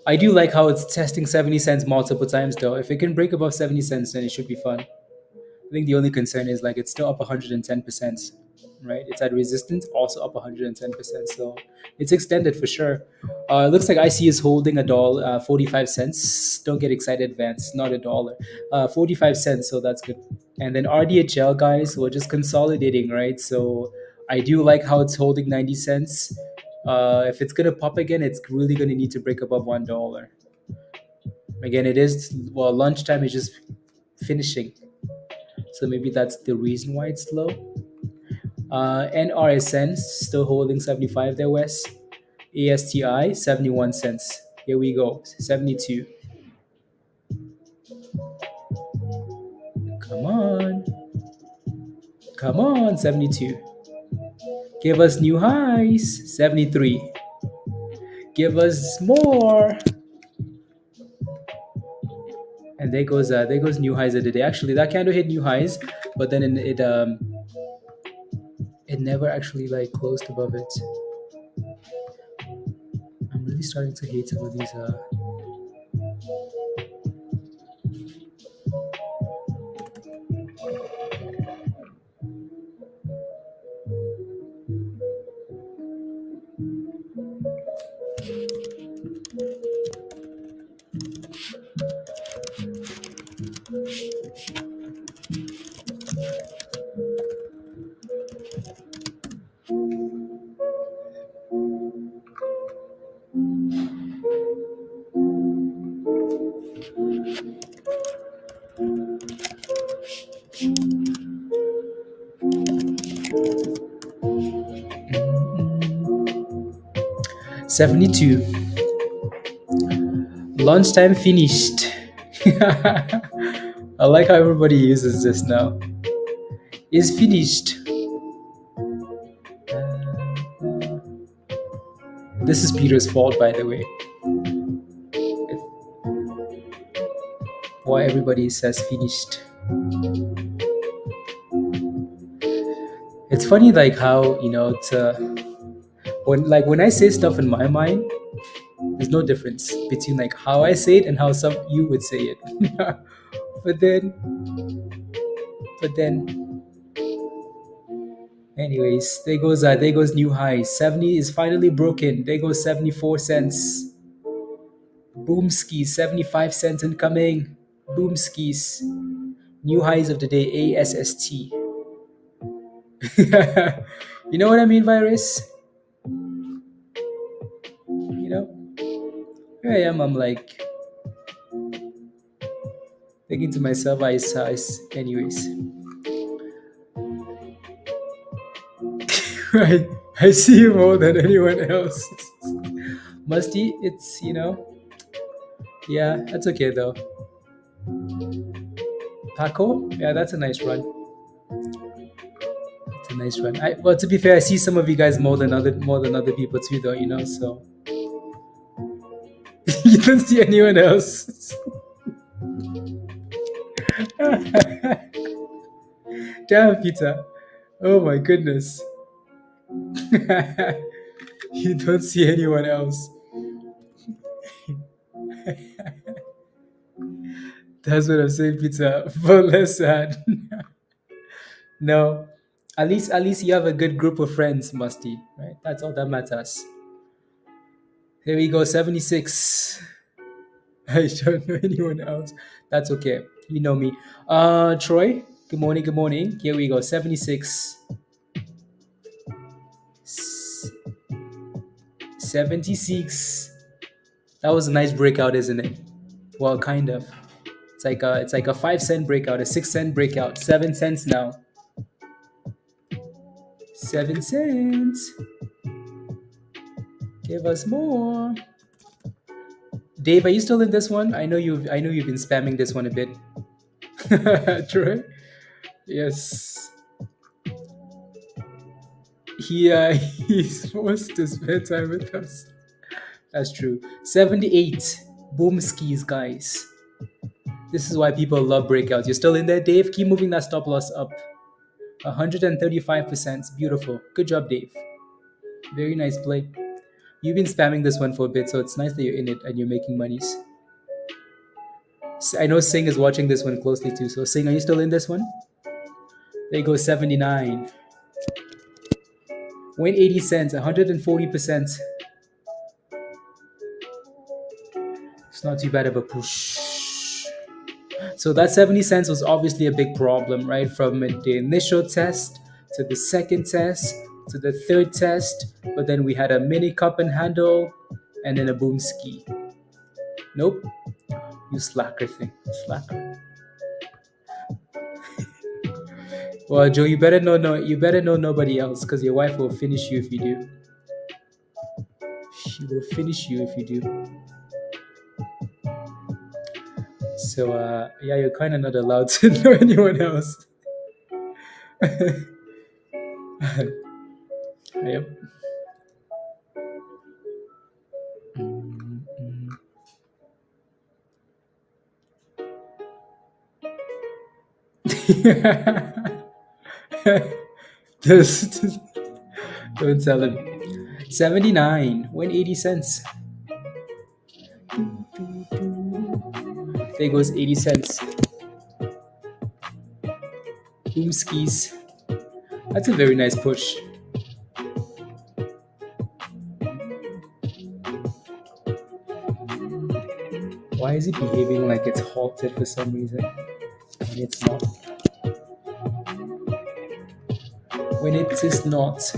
I do like how it's testing 70 cents multiple times though. If it can break above 70 cents, then it should be fun. I think the only concern is like it's still up 110%, right? It's at resistance, also up 110%. So it's extended for sure. It looks like IC is holding a dollar, 45 cents. Don't get excited, Vance. Not a dollar. 45 cents, so that's good. And then RDHL, guys, we're just consolidating, right? So I do like how it's holding 90 cents. If it's going to pop again, it's really going to need to break above $1. Again, it is, well, lunchtime is just finishing. So maybe that's the reason why it's low. NRSN still holding 75 there, Wes. ASTI 71 cents. Here we go, 72. Come on. Come on, 72. Give us new highs, 73. Give us more. And there goes new highs of the day. Actually, that candle hit new highs, but then it never actually like closed above it. I'm really starting to hate some of these. 72. Lunchtime finished. I like how everybody uses this now. Is finished. This is Peter's fault, by the way. Why everybody says finished. It's funny, like how, you know, when I say stuff in my mind, there's no difference between like how I say it and how some you would say it. but then anyways, there goes new high. 70 is finally broken. There goes 74 cents. Boom skis, 75 cents incoming. Boom skis. New highs of the day, ASST. You know what I mean, Virus? You know? Here I am, I'm like thinking to myself, anyways. Right. I see you more than anyone else. Musty, it's, you know, yeah, that's okay though. Paco, yeah, that's a nice run. It's a nice run. Well, to be fair, I see some of you guys more than other people too, though, you know. So You don't see anyone else. Damn, Peter. Oh my goodness. You don't see anyone else. That's what I'm saying, Peter. But less sad. No. At least you have a good group of friends, Musty. Right? That's all that matters. Here we go, 76. I don't know anyone else. That's okay. You know me. Troy, good morning, good morning. Here we go, 76. 76. That was a nice breakout, isn't it? Well, kind of. It's like a 5 cent breakout, a 6 cent breakout, 7 cents now. 7 cents. Give us more. Dave, are you still in this one? I know you've been spamming this one a bit. Troy? Yes. He's forced to spend time with us. That's true. 78. Boom skis, guys. This is why people love breakouts. You're still in there, Dave? Keep moving that stop loss up. 135%. Beautiful. Good job, Dave. Very nice play. You've been spamming this one for a bit, so it's nice that you're in it and you're making monies. I know Singh is watching this one closely too. So Singh, are you still in this one? There you go, 79. Win 80 cents, 140%. It's not too bad of a push. So that 70 cents was obviously a big problem, right? From the initial test to the second test to the third test. But then we had a mini cup and handle and then a boom ski. Nope. You slacker thing. Slacker. Well, Joe, you better know nobody else because your wife will finish you if you do. She will finish you if you do. So yeah, you're kind of not allowed to know anyone else. Yep. just don't tell him. 79. Win 80 cents. There goes 80 cents. Boom skis. That's a very nice push. Why is it behaving like it's halted for some reason? When it's not. When it is not.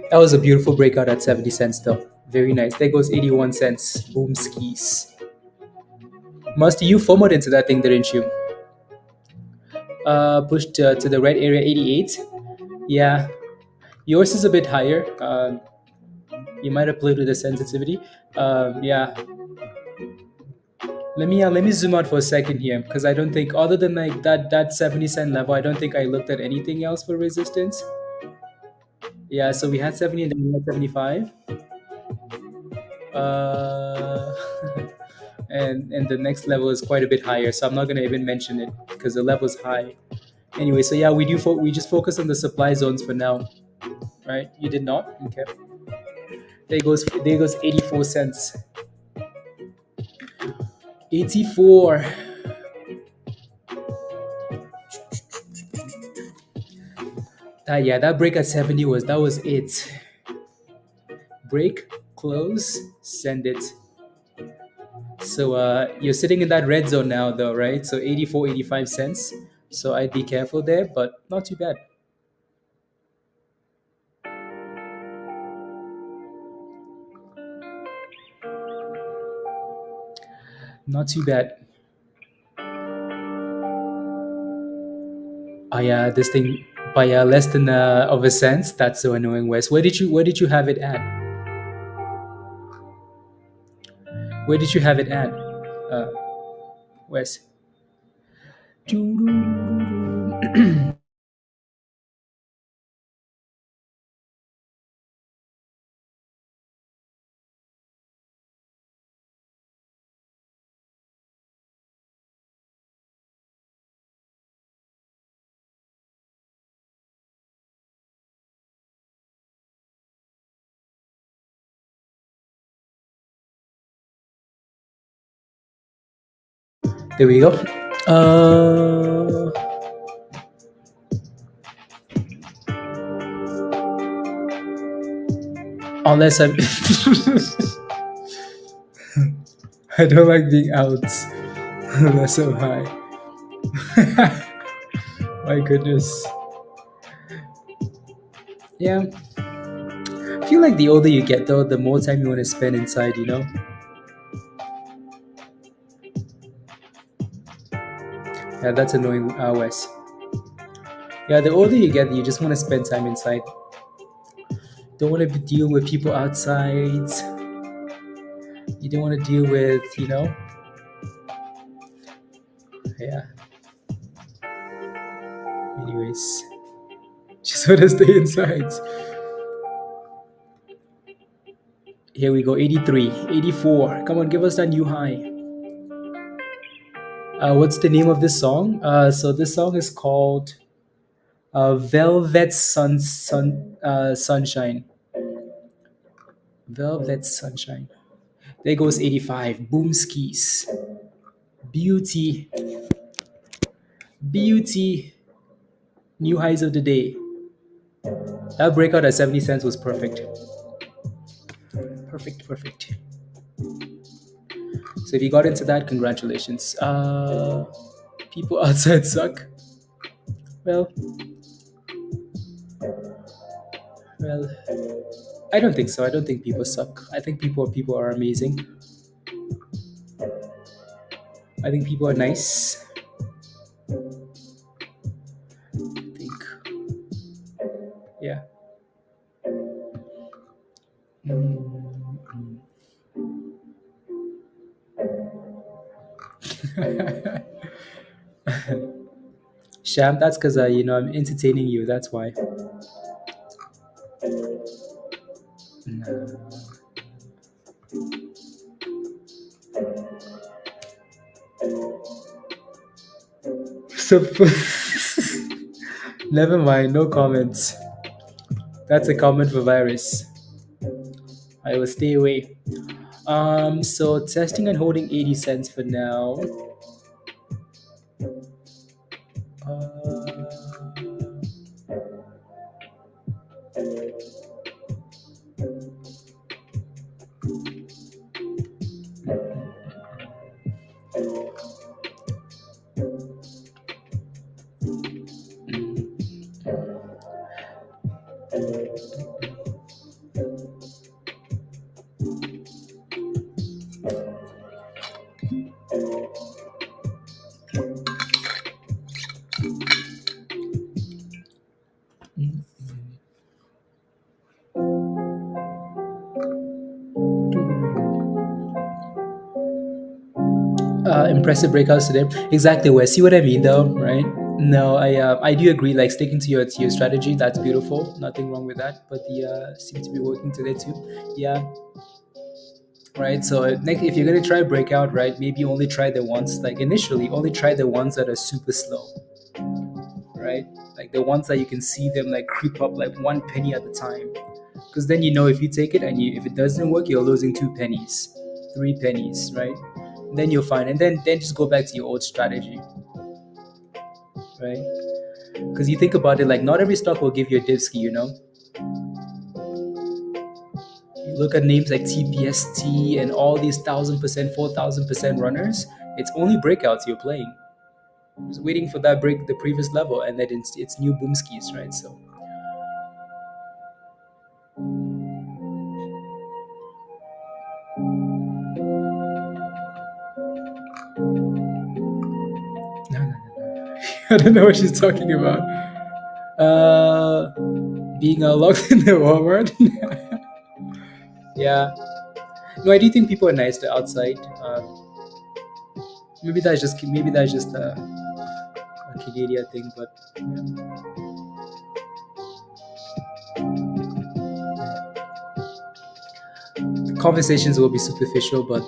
That was a beautiful breakout at 70 cents though. Very nice. There goes 81 cents. Boom skis. Musty, you FOMOed into that thing, didn't you? Pushed to the red area, 88. Yeah. Yours is a bit higher. You might have played with the sensitivity. Yeah. Let me zoom out for a second here because I don't think other than like that 70 cent level, I don't think I looked at anything else for resistance. Yeah, so we had 70 and then we had 75. Uh, and the next level is quite a bit higher, so I'm not gonna even mention it because the level is high. Anyway, so yeah, we just focus on the supply zones for now, right? You did not, okay? There goes 84 cents. 84. Yeah, that break at 70 was it. Break, close, send it. So you're sitting in that red zone now though, right? So 84, 85 cents. So I'd be careful there, but not too bad. Not too bad. Oh yeah, this thing by less than of a cent. That's so annoying, Wes. Where did you have it at? Where did you have it at, Wes? There we go. Uh, unless I'm, I don't like being out unless I'm high. My goodness. Yeah, I feel like the older you get, though, the more time you want to spend inside. Yeah, that's annoying, Wes. Yeah, the older you get, you just want to spend time inside. Don't want to deal with people outside. You don't want to deal with, yeah. Anyways, just want to stay inside. Here we go, 83, 84. Come on, give us that new high. What's the name of this song? So this song is called Velvet Sunshine. Velvet Sunshine. There goes 85. Boom skis. Beauty. Beauty. New highs of the day. That breakout at 70 cents was perfect. Perfect, perfect. So if you got into that, congratulations. People outside suck. Well, well, I don't think so. I don't think people suck. I think people are amazing. I think people are nice. I think, yeah. Mm. Sham, that's because I'm entertaining you. That's why. No. So, never mind. No comments. That's a comment for virus. I will stay away. So testing and holding 80 cents for now. Uh, impressive breakouts today. Exactly, where see what I mean though, right? No, I do agree. Like sticking to your strategy, that's beautiful. Nothing wrong with that. But the seems to be working today too. Yeah, right. So next, if you're gonna try breakout, right, maybe only try the ones like initially only try the ones that are super slow, right? Like the ones that you can see them like creep up like 1 penny at a time. Because then if you take it and if it doesn't work, you're losing 2 pennies, 3 pennies, right? Then you're fine, and then just go back to your old strategy, right? Because you think about it, like not every stock will give you a divski. You look at names like TPST and all these 1,000%, 4,000% runners. It's only breakouts you're playing. Just waiting for that break, the previous level, and then it's new boom skis, right? So no, no, no. I don't know what she's talking about. Being locked in the Walmart. Yeah. No, I do think people are nice to outside. Maybe that's just a Canadian thing, but the conversations will be superficial, but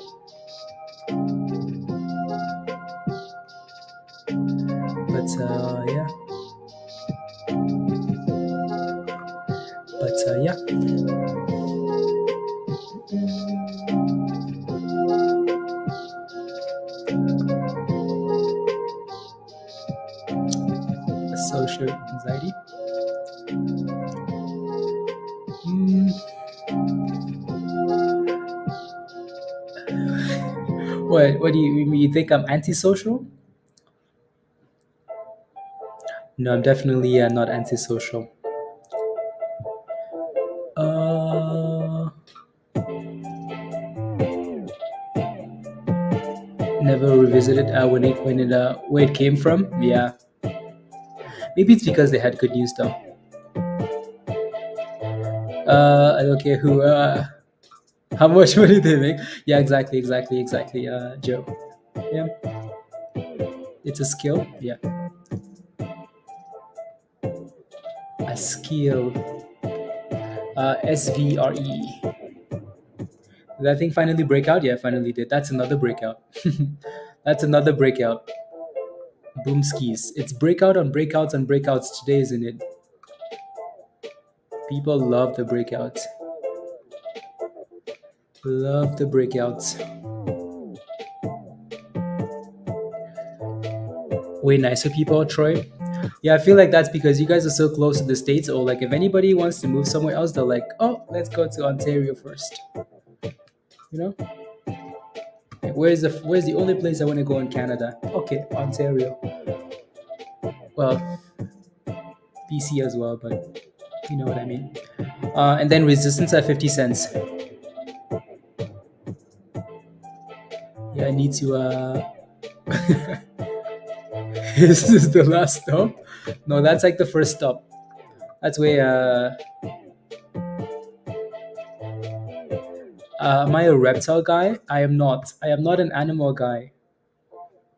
yeah. But yeah. Social anxiety. What do you think I'm antisocial? No, I'm definitely not antisocial. Never revisited where it came from. Yeah, maybe it's because they had good news though. I don't care who. How much money they make? Yeah, exactly. Joe. Yeah, it's a skill. Yeah, a skill. SVRE. Did that thing finally break out? Yeah, finally did. That's another breakout. That's another breakout. Boom skis. It's breakout on breakouts on breakouts today, isn't it? People love the breakouts. Love the breakouts. Way nicer people, Troy. Yeah, I feel like that's because you guys are so close to the States, or like if anybody wants to move somewhere else, they're like, oh, let's go to Ontario first. You know? Where's the only place I want to go in Canada? Okay, Ontario. Well, BC as well, but you know what I mean. And then resistance at 50 cents. Yeah, I need to this is the last stop. No, that's like the first stop. That's where am I a reptile guy? I am not. I am not an animal guy.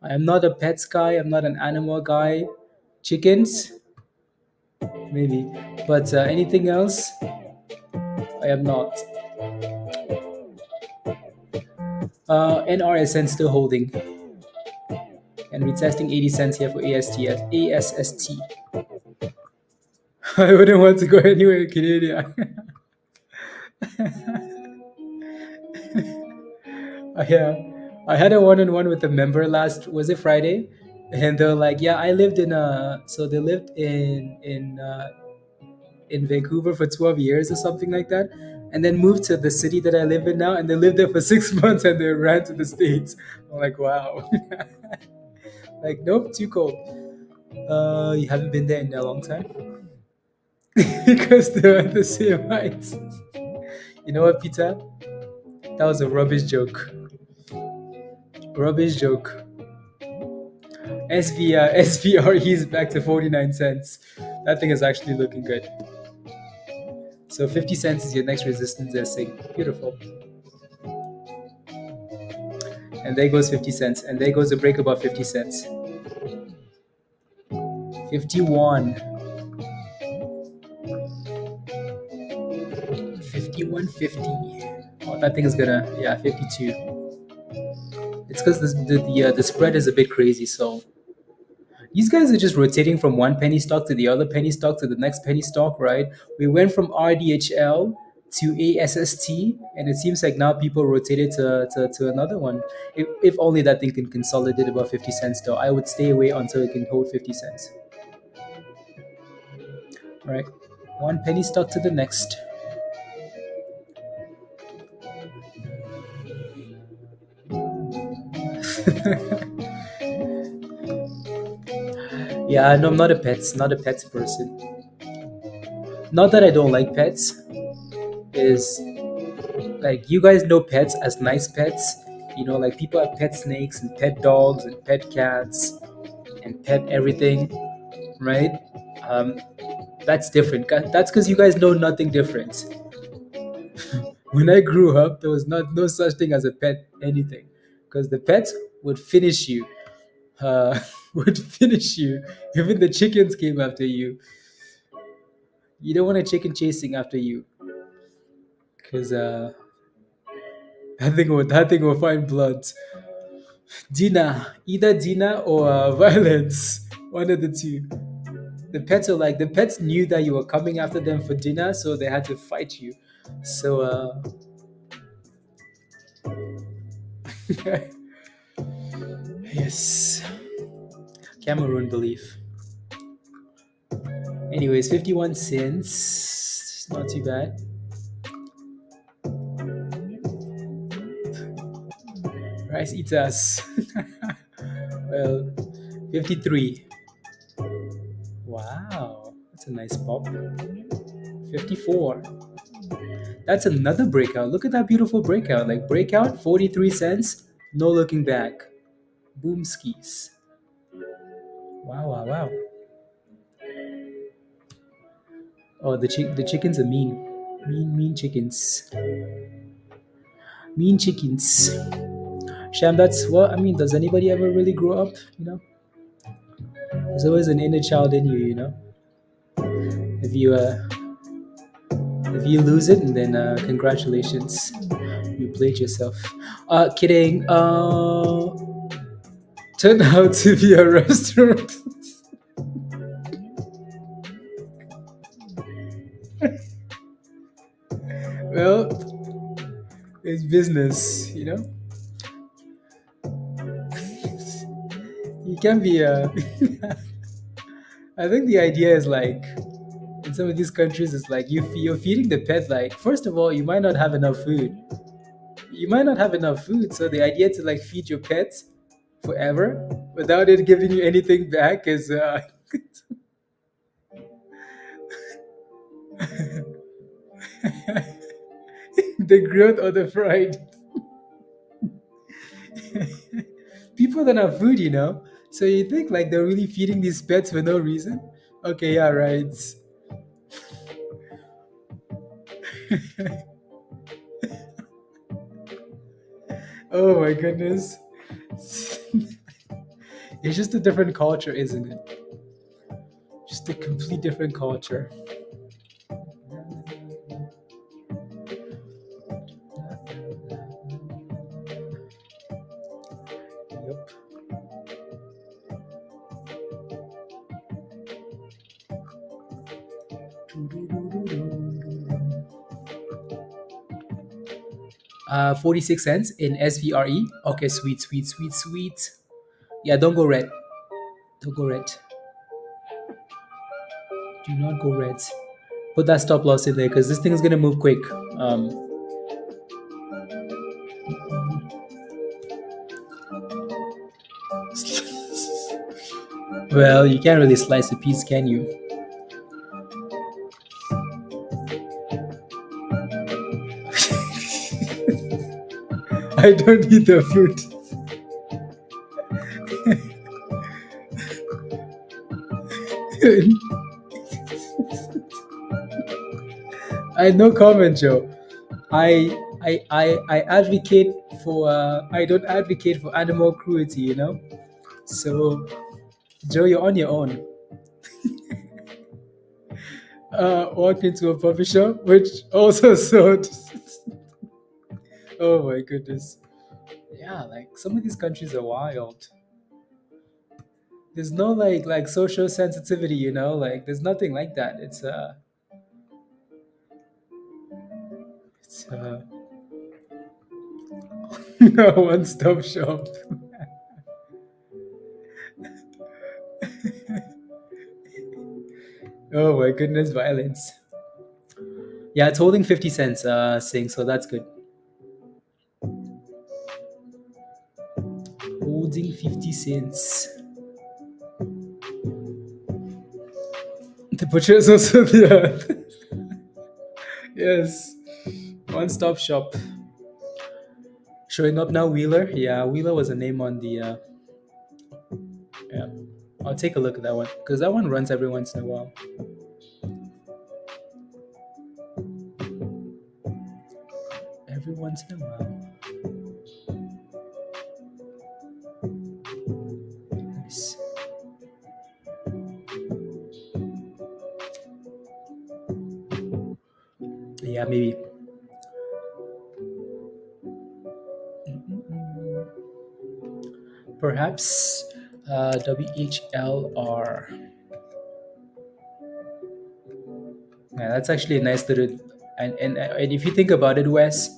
I am not a pets guy. I'm not an animal guy. Chickens? Maybe. But anything else? I am not. NRSN still holding. And retesting 80 cents here for ASST. I wouldn't want to go anywhere in Canada. I had a one-on-one with a member was it Friday? And they're like, yeah, I lived so they lived in Vancouver for 12 years or something like that, and then moved to the city that I live in now, and they lived there for 6 months and they ran to the States. I'm like, wow. Like, nope, too cold. You haven't been there in a long time? Because they're at the same height. You know what, Peter? That was a rubbish joke. Rubbish joke. SVRE is back to 49 cents. That thing is actually looking good. So 50 cents is your next resistance, they're saying. Beautiful. And there goes 50 cents. And there goes a break above 50 cents. 51. 51.50. Oh, that thing is gonna, 52. It's because the spread is a bit crazy, so these guys are just rotating from one penny stock to the other penny stock to the next penny stock, right? We went from RDHL to ASST, and it seems like now people rotated to another one. If only that thing can consolidate above 50 cents, though. I would stay away until it can hold 50 cents. All right, one penny stock to the next. Yeah, no, I'm not a pets person. Not that I don't like pets. Is like you guys know pets as nice pets. You know, like people have pet snakes and pet dogs and pet cats and pet everything, right? That's different. That's because you guys know nothing different. When I grew up, there was no such thing as a pet anything, because the pets would finish you. would finish you. Even the chickens came after you. You don't want a chicken chasing after you, because that thing will find blood. Dinner, either dinner or violence. One of the two. The pets knew that you were coming after them for dinner, so they had to fight you. So yes, Cameroon belief. Anyways, 51 cents. Not too bad. Rice eaters. Well, 53. Wow, that's a nice pop. 54. That's another breakout. Look at that beautiful breakout. Like breakout, 43 cents. No looking back. Boom skis. Wow, wow, wow. Oh, the chickens are mean. Mean chickens. Mean chickens. Sham, that's what I mean. Does anybody ever really grow up? There's always an inner child in you. If you if you lose it, and then congratulations, you played yourself. Kidding. Turned out to be a restaurant. Well, it's business. You can be a. I think the idea is like in some of these countries, it's like you're feeding the pet. Like first of all, you might not have enough food. You might not have enough food, so the idea to like feed your pets forever without it giving you anything back is the growth or the pride. People don't have food. So you think like they're really feeding these pets for no reason? Okay, yeah, right. Oh my goodness. It's just a different culture, isn't it? Just a complete different culture. Yep. Uh, 46 cents in SVRE. Okay, sweet, sweet, sweet, sweet. Yeah, don't go red. Don't go red. Do not go red. Put that stop loss in there because this thing is gonna move quick. Um, well, you can't really slice a piece, can you? I don't eat the fruit. I no comment, Joe. I advocate for. I don't advocate for animal cruelty. So, Joe, you're on your own. Walked into a coffee shop, which also sold. Oh my goodness. Yeah, like some of these countries are wild. There's no like social sensitivity. Like there's nothing like that. It's a one-stop shop. Oh my goodness, violence. Yeah, it's holding 50 cents, Sing, so that's good. Holding 50 cents. The butcher is also the yes, one-stop shop. Showing up now, Wheeler. Yeah, Wheeler was a name on the. Yeah, I'll take a look at that one because that one runs every once in a while. Every once in a while. Nice. Yeah, maybe. Perhaps WHLR. Yeah, that's actually a nice little. And if you think about it, Wes,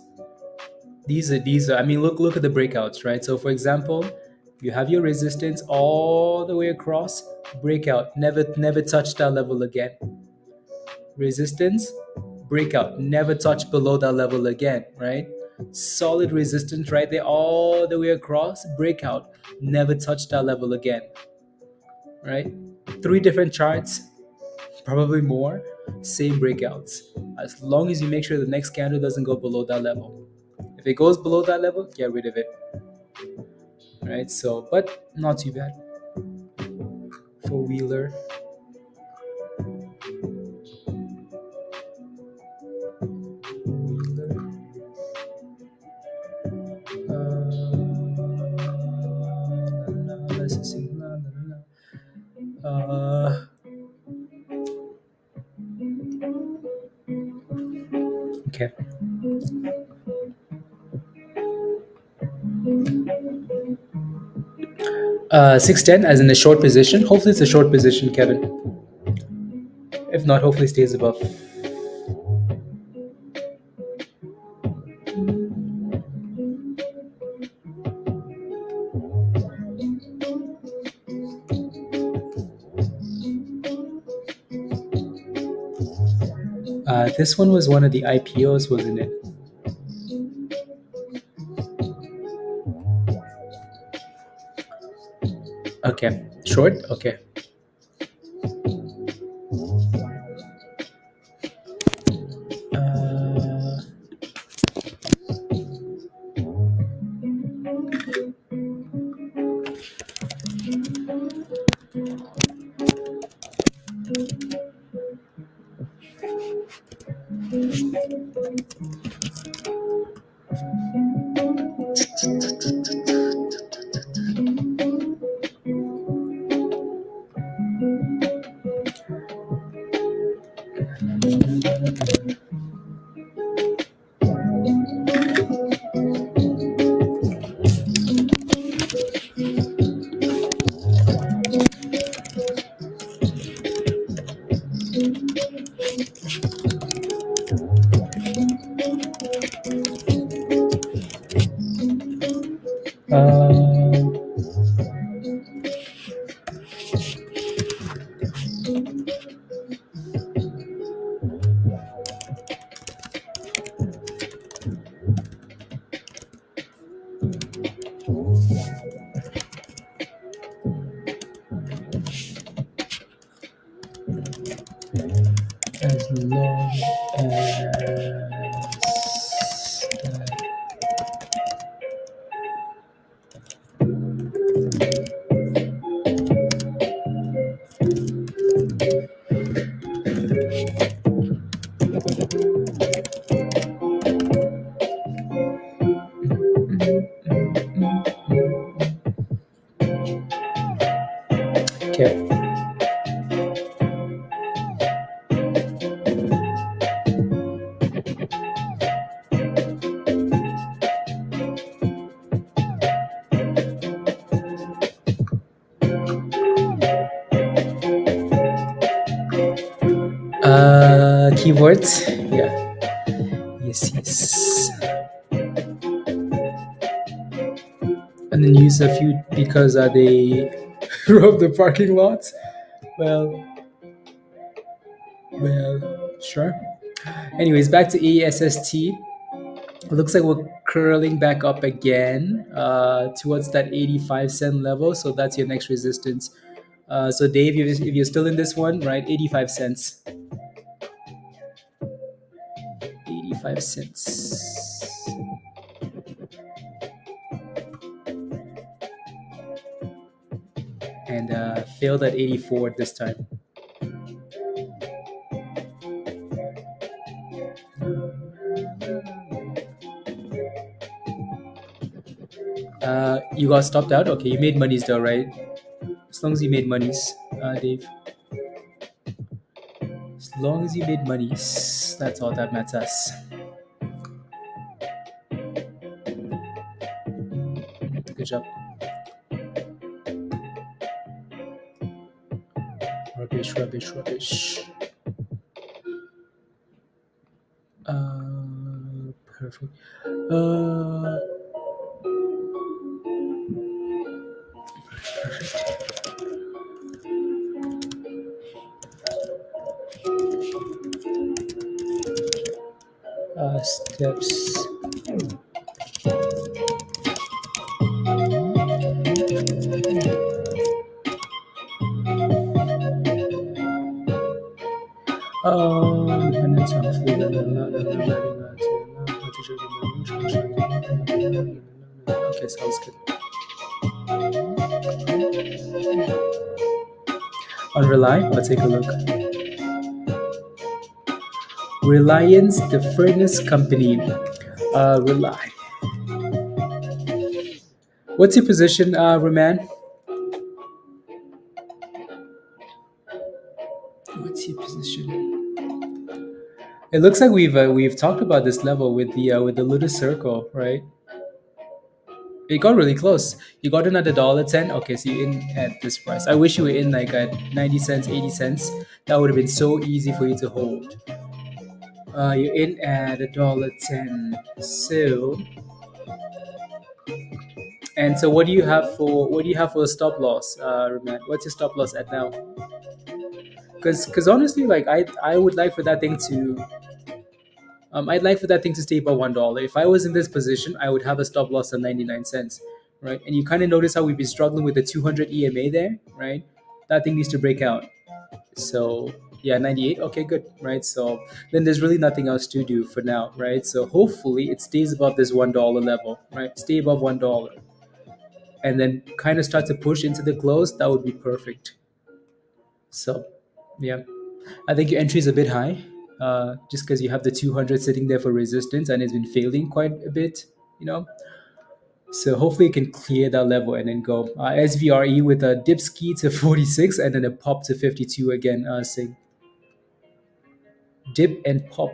these are. I mean, look at the breakouts, right? So, for example, you have your resistance all the way across. Breakout, never touch that level again. Resistance, breakout, never touch below that level again, right? Solid resistance right there all the way across. Breakout, never touch that level again, right? Three different charts, probably more, same breakouts. As long as you make sure the next candle doesn't go below that level. If it goes below that level, get rid of it, right? So, but not too bad. Four wheeler. Let's see. Okay. 610 as in a short position. Hopefully it's a short position, Kevin. If not, hopefully stays above. This one was one of the IPOs, wasn't it? Okay. Short? Okay. Uh, uh, as long as okay. Keywords. Yeah. Yes, yes. And then use a few because they rob the parking lots. Well, sure. Anyways, back to ASST. It looks like we're curling back up again towards that 85-cent level. So that's your next resistance. So Dave, if you're still in this one, right, 85 cents. 85 cents. And failed at 84 this time. You got stopped out? Okay, you made monies though, right? As long as you made monies, Dave. As As long as you made monies, that's all that matters. Good job. Rubbish, rubbish, rubbish. Perfect. Uh, steps. Minutes of okay, sounds good. On Rely, let's take a look. Reliance, the furnace company. Rely. What's your position, Roman? What's your position? It looks like we've talked about this level with the little circle, right? It got really close. You got in at $1.10. Okay, so you're in at this price. I wish you were in like at 90 cents, 80 cents. That would have been so easy for you to hold. You're in at $1.10. So, and so what do you have for a stop loss, Roman? What's your stop loss at now? Because honestly, like I would like for that thing to I'd like for that thing to stay above $1. If I was in this position, I would have a stop loss of 99 cents, right? And you kind of notice how we've been struggling with the 200 EMA there, right? That thing needs to break out. So yeah, 98. Okay, good, right? So then there's really nothing else to do for now, right? So hopefully it stays above this $1 level, right? Stay above $1, and then kind of start to push into the close. That would be perfect. So yeah, I think your entry is a bit high, just because you have the 200 sitting there for resistance and it's been failing quite a bit, you know. So hopefully it can clear that level and then go SVRE with a dip ski to 46 and then a pop to 52 again. Saying dip and pop.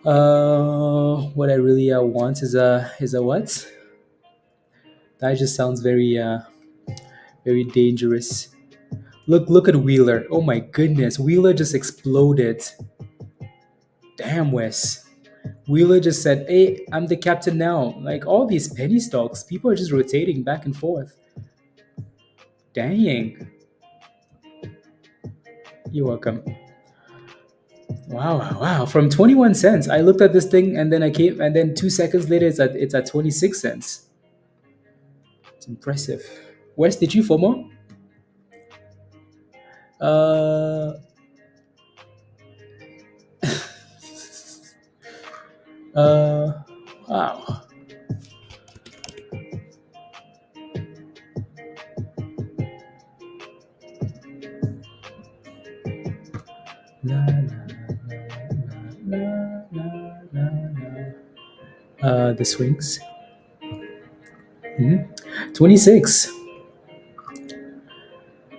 What I really want is a what? That just sounds very dangerous. Look at Wheeler. Oh my goodness, Wheeler just exploded. Damn, Wes. Wheeler just said, "Hey, I'm the captain now." Like all these penny stocks, people are just rotating back and forth. Dang. You're welcome. Wow, wow, wow. From 21 cents, I looked at this thing and then I came, and then 2 seconds later, it's at 26 cents. It's impressive. Wes, did you FOMO? Uh, wow. La, la, la, la, la. The swings. 26.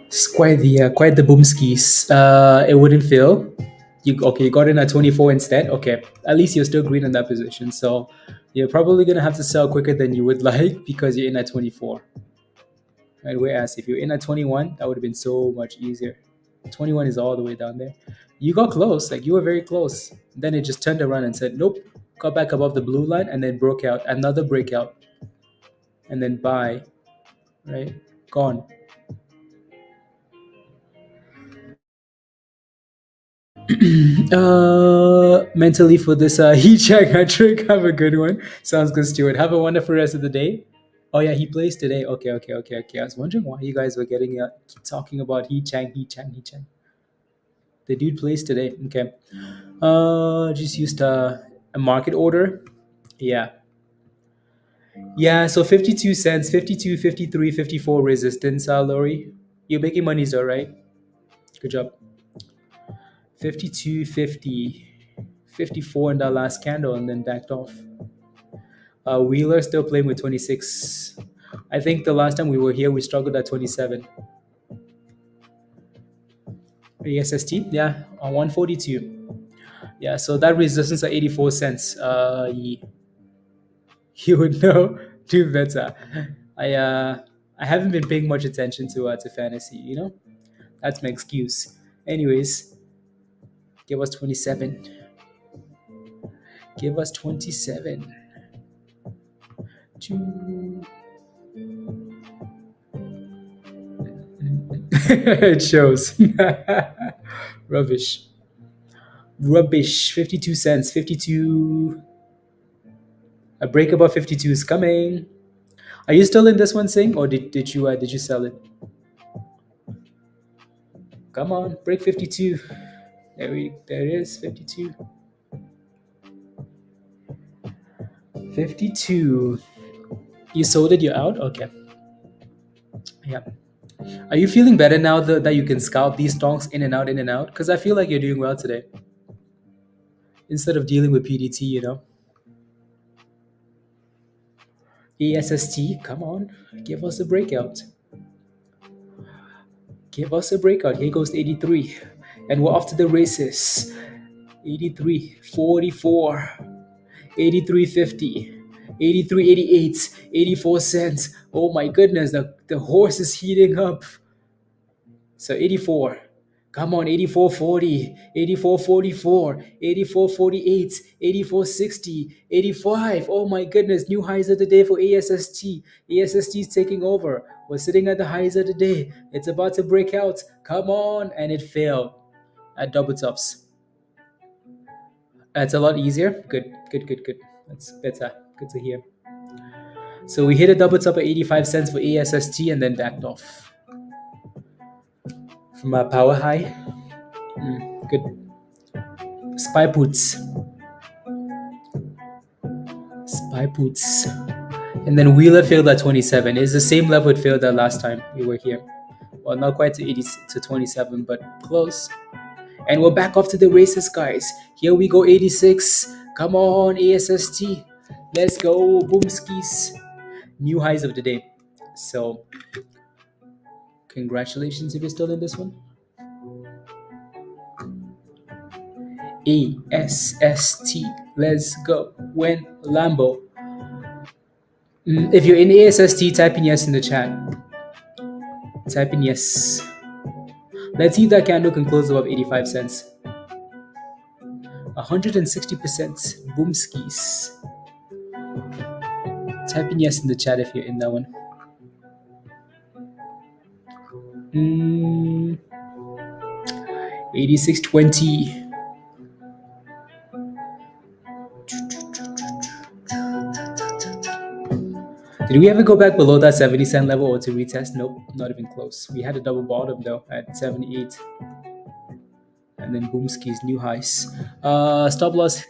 It's quite the boomskis. It wouldn't fail. You got in at 24 instead. Okay, at least you're still green in that position. So you're probably gonna have to sell quicker than you would like because you're in at 24. Right? Whereas if you're in at 21, that would have been so much easier. 21 is all the way down there. You got close, like you were very close. Then it just turned around and said, nope, got back above the blue line and then broke out, another breakout, and then buy, right? Gone. Mentally for this heat check hat trick. Have a good one. Sounds good, Stuart. Have a wonderful rest of the day. Oh yeah, he plays today. Okay, okay, okay, okay. I was wondering why you guys were getting talking about Heat Chang, Heat Chang, Heat Chang. The dude plays today. Okay. Just used a market order. Yeah. Yeah, so 52 cents, 52, 53, 54 resistance, Lori. You're making monies, all right? Good job. 52, 50, 54 in that last candle and then backed off. Wheeler still playing with 26. I think the last time we were here, we struggled at 27. ASST, yeah, on 142. Yeah, so that resistance at 84 cents. You would know do better. I uh I haven't been paying much attention to fantasy, That's my excuse. Anyways, give us 27. Give us 27. Two. It shows. Rubbish. Rubbish. 52 cents. 52. A break above 52 is coming. Are you still in this one, Sing, or did you sell it? Come on, break 52. There it is, 52. 52. You sold it, you're out? Okay. Yeah. Are you feeling better now that you can scalp these stocks in and out, in and out? Because I feel like you're doing well today. Instead of dealing with PDT. ASST, come on, give us a breakout. Give us a breakout. Here goes 83. And we're off to the races. 83, 44, 83.50, 83.88, 84 cents. Oh my goodness, the horse is heating up. So 84. Come on, 84.40, 84.44, 84.48, 84.60, 85. Oh my goodness, new highs of the day for ASST. ASST is taking over. We're sitting at the highs of the day. It's about to break out. Come on, and it failed at double tops. That's a lot easier. Good, good, good, good. That's better. Good to hear. So we hit a double top at 85 cents for ASST and then backed off from a power high. Good. Spy puts. Spy puts. And then Wheeler failed at 27. It's the same level it failed at last time we were here. Well, not quite to 80 to 27, but close. And we're back off to the races, guys. Here we go, 86. Come on, ASST. Let's go, boomskis. New highs of the day. So, congratulations if you're still in this one. ASST. Let's go. When Lambo. If you're in ASST, type in yes in the chat. Type in yes. Let's see if that candle can close above 85 cents. 160%. Boomskis. Type in yes in the chat if you're in that one. 86.20. Did we ever go back below that 70-cent level or to retest? Nope, not even close. We had a double bottom though at 78. And then Boomski's new highs. Stop loss.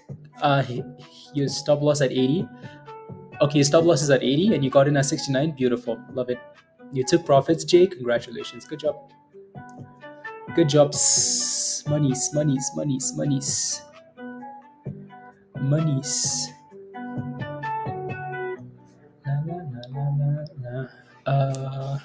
Your stop loss at 80. Okay, your stop loss is at 80 and you got in at 69. Beautiful. Love it. You took profits, Jay. Congratulations. Good job. Good jobs. Monies, monies, monies, monies. Monies. La, la, la, la, la, la.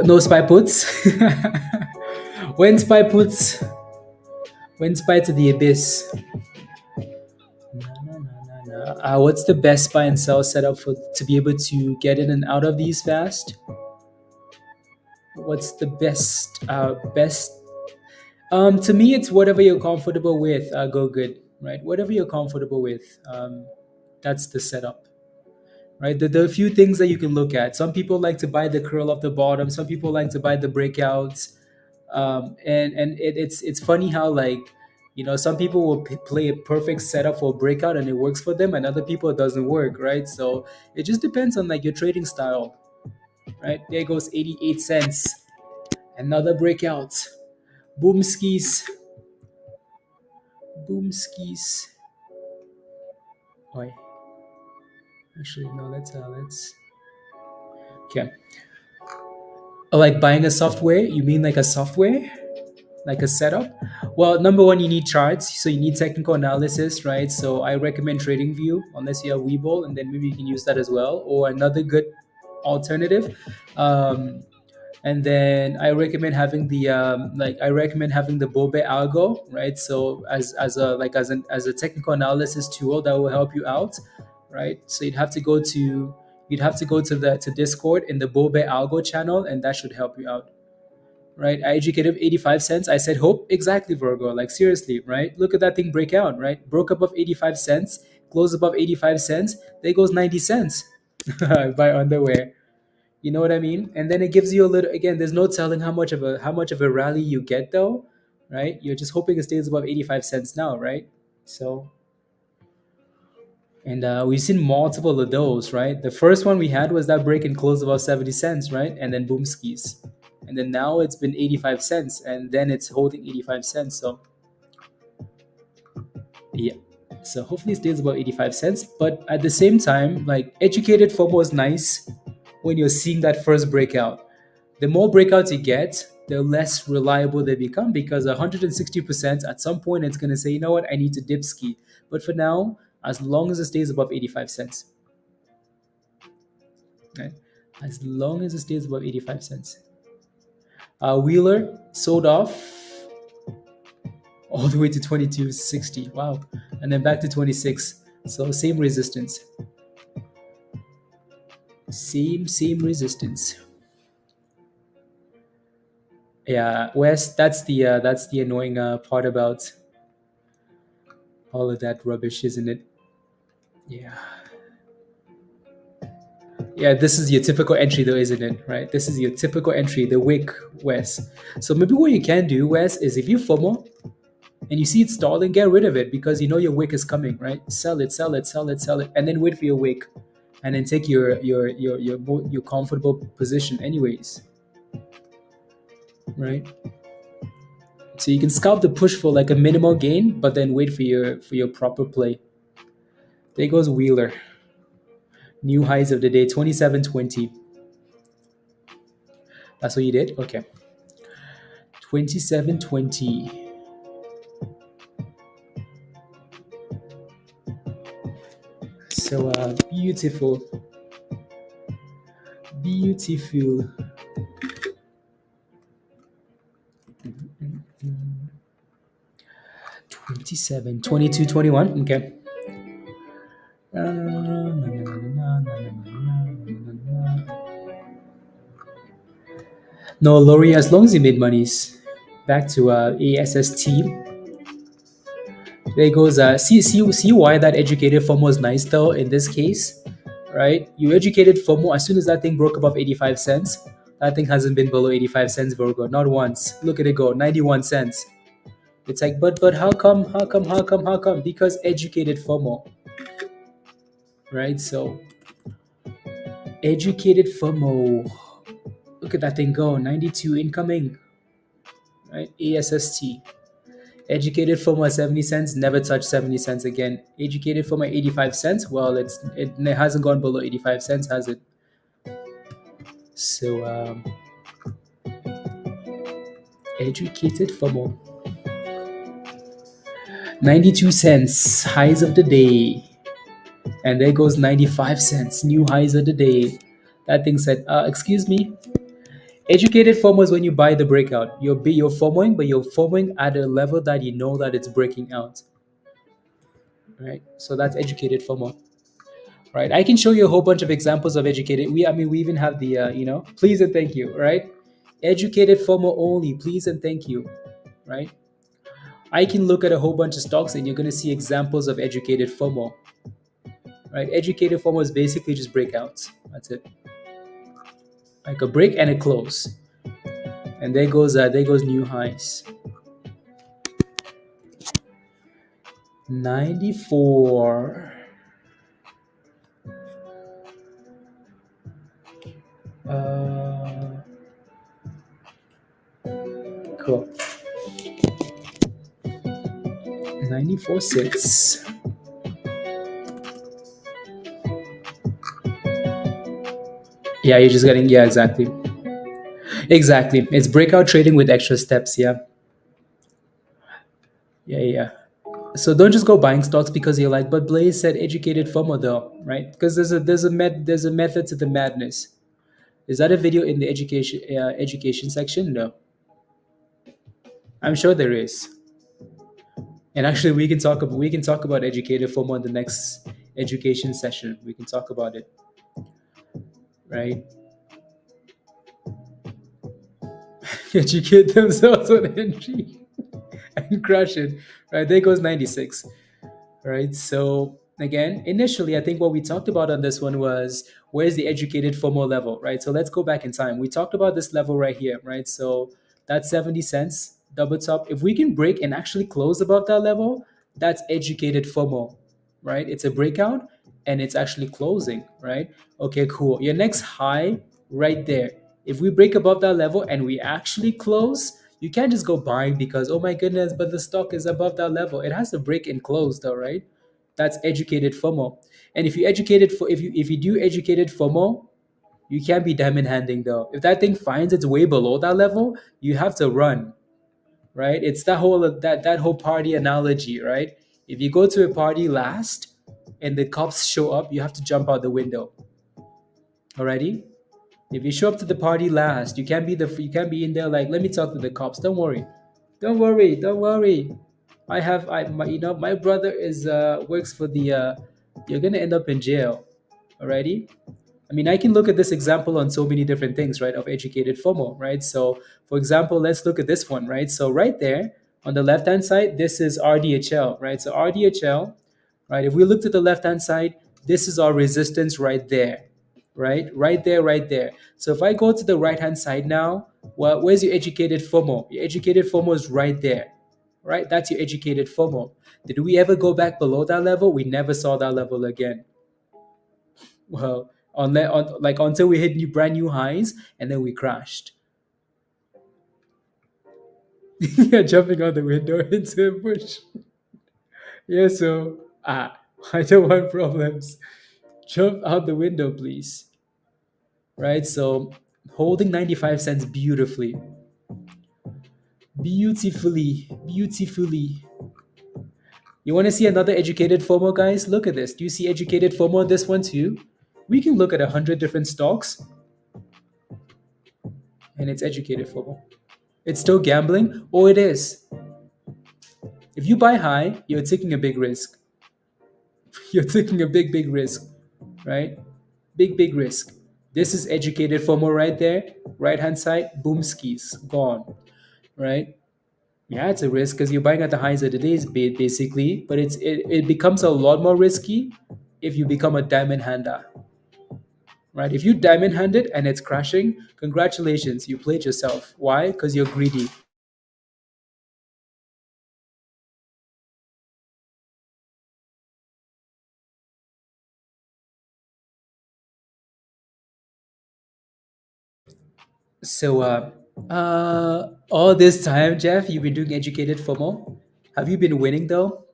No spy puts. When spy puts. When spy to the abyss. What's the best buy and sell setup to be able to get in and out of these fast? What's the best? To me, it's whatever you're comfortable with. Go good, right? Whatever you're comfortable with. That's the setup, right? There are a few things that you can look at. Some people like to buy the curl off the bottom. Some people like to buy the breakouts. And it's funny how some people will play a perfect setup for a breakout and it works for them, and other people it doesn't work, right? So it just depends on your trading style, right? There goes 88 cents. Another breakout. Boomskis. Boomskis. Oi. Actually, no. Let's. Okay. Oh, like buying a software? You mean like a software? Like a setup? Well, number one, you need charts, so you need technical analysis, right? So I recommend TradingView, unless you have Webull, and then maybe you can use that as well. Or another good alternative, um, and then I recommend having the I recommend having the Bobe algo, right? So as a technical analysis tool that will help you out, right? So you'd have to go to Discord in the Bobe algo channel, and that should help you out, right? I educated 85 cents. I said hope, exactly, Virgo. Like seriously, right? Look at that thing break out, right? Broke above 85 cents, closed above 85 cents. There goes 90 cents. Buy underwear. You know what I mean? And then it gives you a little. Again, there's no telling how much of a rally you get though, right? You're just hoping it stays above 85 cents now, right? So, and we've seen multiple of those, right? The first one we had was that break and close above 70 cents, right? And then boom skis. And then now it's been 85 cents, and then it's holding 85 cents. So yeah. So hopefully it stays above 85 cents. But at the same time, like educated FOMO is nice when you're seeing that first breakout. The more breakouts you get, the less reliable they become, because 160% at some point it's going to say, you know what, I need to dip ski. But for now, as long as it stays above 85 cents, right? As long as it stays above 85 cents. Wheeler sold off all the way to 22.60. Wow. And then back to 26. So same resistance. Same resistance. Yeah, West, that's the annoying part about all of that rubbish, isn't it? Yeah. Yeah, this is your typical entry though, isn't it? Right? This is your typical entry, the wick, Wes. So maybe what you can do, Wes, is if you FOMO and you see it stalling, get rid of it, because you know your wick is coming, right? Sell it, sell it, sell it, sell it, and then wait for your wick, and then take your comfortable position anyways, right? So you can scalp the push for like a minimal gain, but then wait for your proper play. There goes Wheeler. New highs of the day, 27.20. That's what you did? Okay. 27.20. So beautiful. Beautiful. 27, 22, 21. Okay. No, Lori, as long as you made monies. Back to ASST. There goes. See why that educated FOMO is nice though in this case, right? You educated FOMO as soon as that thing broke above 85 cents. That thing hasn't been below 85 cents, Virgo, not once. Look at it go, 91 cents. It's like, but how come? How come? How come? How come? Because educated FOMO, right? So educated FOMO. Look at that thing go, 92 incoming, right? ASST. Educated FOMO at 70 cents, never touch 70 cents again. Educated FOMO at 85 cents, well, it hasn't gone below 85 cents, has it? So, educated FOMO. 92 cents, highs of the day. And there goes 95 cents, new highs of the day. That thing said, excuse me. Educated FOMO is when you buy the breakout. You're FOMOing, but you're FOMOing at a level that you know that it's breaking out. Right? So that's educated FOMO. Right? I can show you a whole bunch of examples of educated. We even have the please and thank you, right? Educated FOMO only, please and thank you, right? I can look at a whole bunch of stocks and you're going to see examples of educated FOMO, right? Educated FOMO is basically just breakouts. That's it. Like a break and a close, and there goes new highs. 94. Cool. 94 cents. Yeah, you're just getting, yeah, exactly. Exactly. It's breakout trading with extra steps. Yeah. Yeah. Yeah. So don't just go buying stocks because you're like, but Blaze said educated FOMO though, right? Because there's a method to the madness. Is that a video in the education section? No, I'm sure there is. And actually, we can talk about educated FOMO in the next education session. We can talk about it, right? Educate themselves on entry and crush it. Right there goes 96. Right. So again, initially, I think what we talked about on this one was where's the educated FOMO level, right? So let's go back in time. We talked about this level right here, right? So that's 70 cents double top. If we can break and actually close above that level, that's educated FOMO, right? It's a breakout and it's actually closing, right? Okay, cool. Your next high right there. If we break above that level and we actually close, you can't just go buying because oh my goodness, but the stock is above that level. It has to break and close though, right? That's educated FOMO. And if you educated for if you do educated FOMO, you can't be diamond handing though. If that thing finds its way below that level, you have to run, right? It's that whole party analogy, right? If you go to a party last and the cops show up, you have to jump out the window. Alrighty? If you show up to the party last, you can't be in there like, let me talk to the cops. Don't worry. Don't worry. Don't worry. My brother is works for the you're gonna end up in jail. Alrighty? I mean, I can look at this example on so many different things, right? Of educated FOMO, right? So, for example, let's look at this one, right? So, right there on the left hand side, this is RDHL, right? So, RDHL, right? If we look to the left hand side, this is our resistance right there, right? Right there, right there. So, if I go to the right hand side now, well, where's your educated FOMO? Your educated FOMO is right there, right? That's your educated FOMO. Did we ever go back below that level? We never saw that level again. Well, like until we hit brand new highs and then we crashed. Yeah, jumping out the window into a bush. Yeah, so I don't want problems. Jump out the window, please. Right? So holding 95 cents beautifully. Beautifully. Beautifully. You want to see another educated FOMO, guys? Look at this. Do you see educated FOMO on this one too? We can look at 100 different stocks and it's educated FOMO. It's still gambling? Oh, it is. If you buy high, you're taking a big risk. You're taking a big, big risk, right? Big, big risk. This is educated FOMO right there. Right hand side, boom skis, gone, right? Yeah, it's a risk because you're buying at the highs of the days, basically, but it becomes a lot more risky if you become a diamond hander, right? If you diamond hand it and it's crashing, congratulations, you played yourself. Why? Because you're greedy. So, all this time, Jeff, you've been doing educated FOMO. Have you been winning though?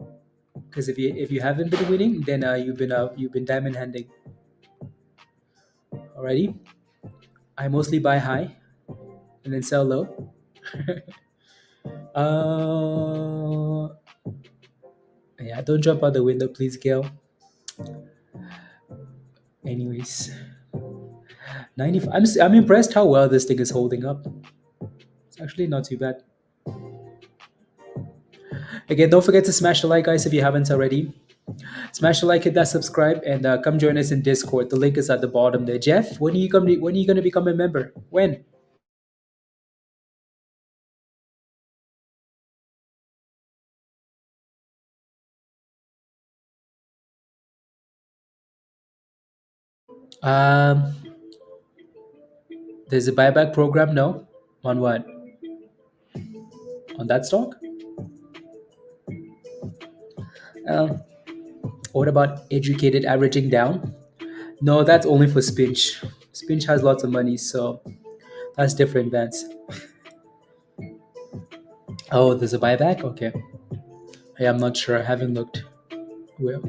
Because if you haven't been winning, then you've been diamond handing already. I mostly buy high and then sell low. uh, yeah, don't jump out the window, please, Gail. Anyways, 95. I'm impressed how well this thing is holding up. It's actually not too bad. Again, don't forget to smash the like, guys, if you haven't already. Smash the like, hit that subscribe, and come join us in Discord. The link is at the bottom there. Jeff, when are you gonna become a member? When? Um, there's a buyback program. No, on what? On that stock? Um, what about educated averaging down? No, that's only for Spinch. Spinch has lots of money, so that's different, Vance. Oh, there's a buyback. Okay, I'm not sure. I haven't looked. Well,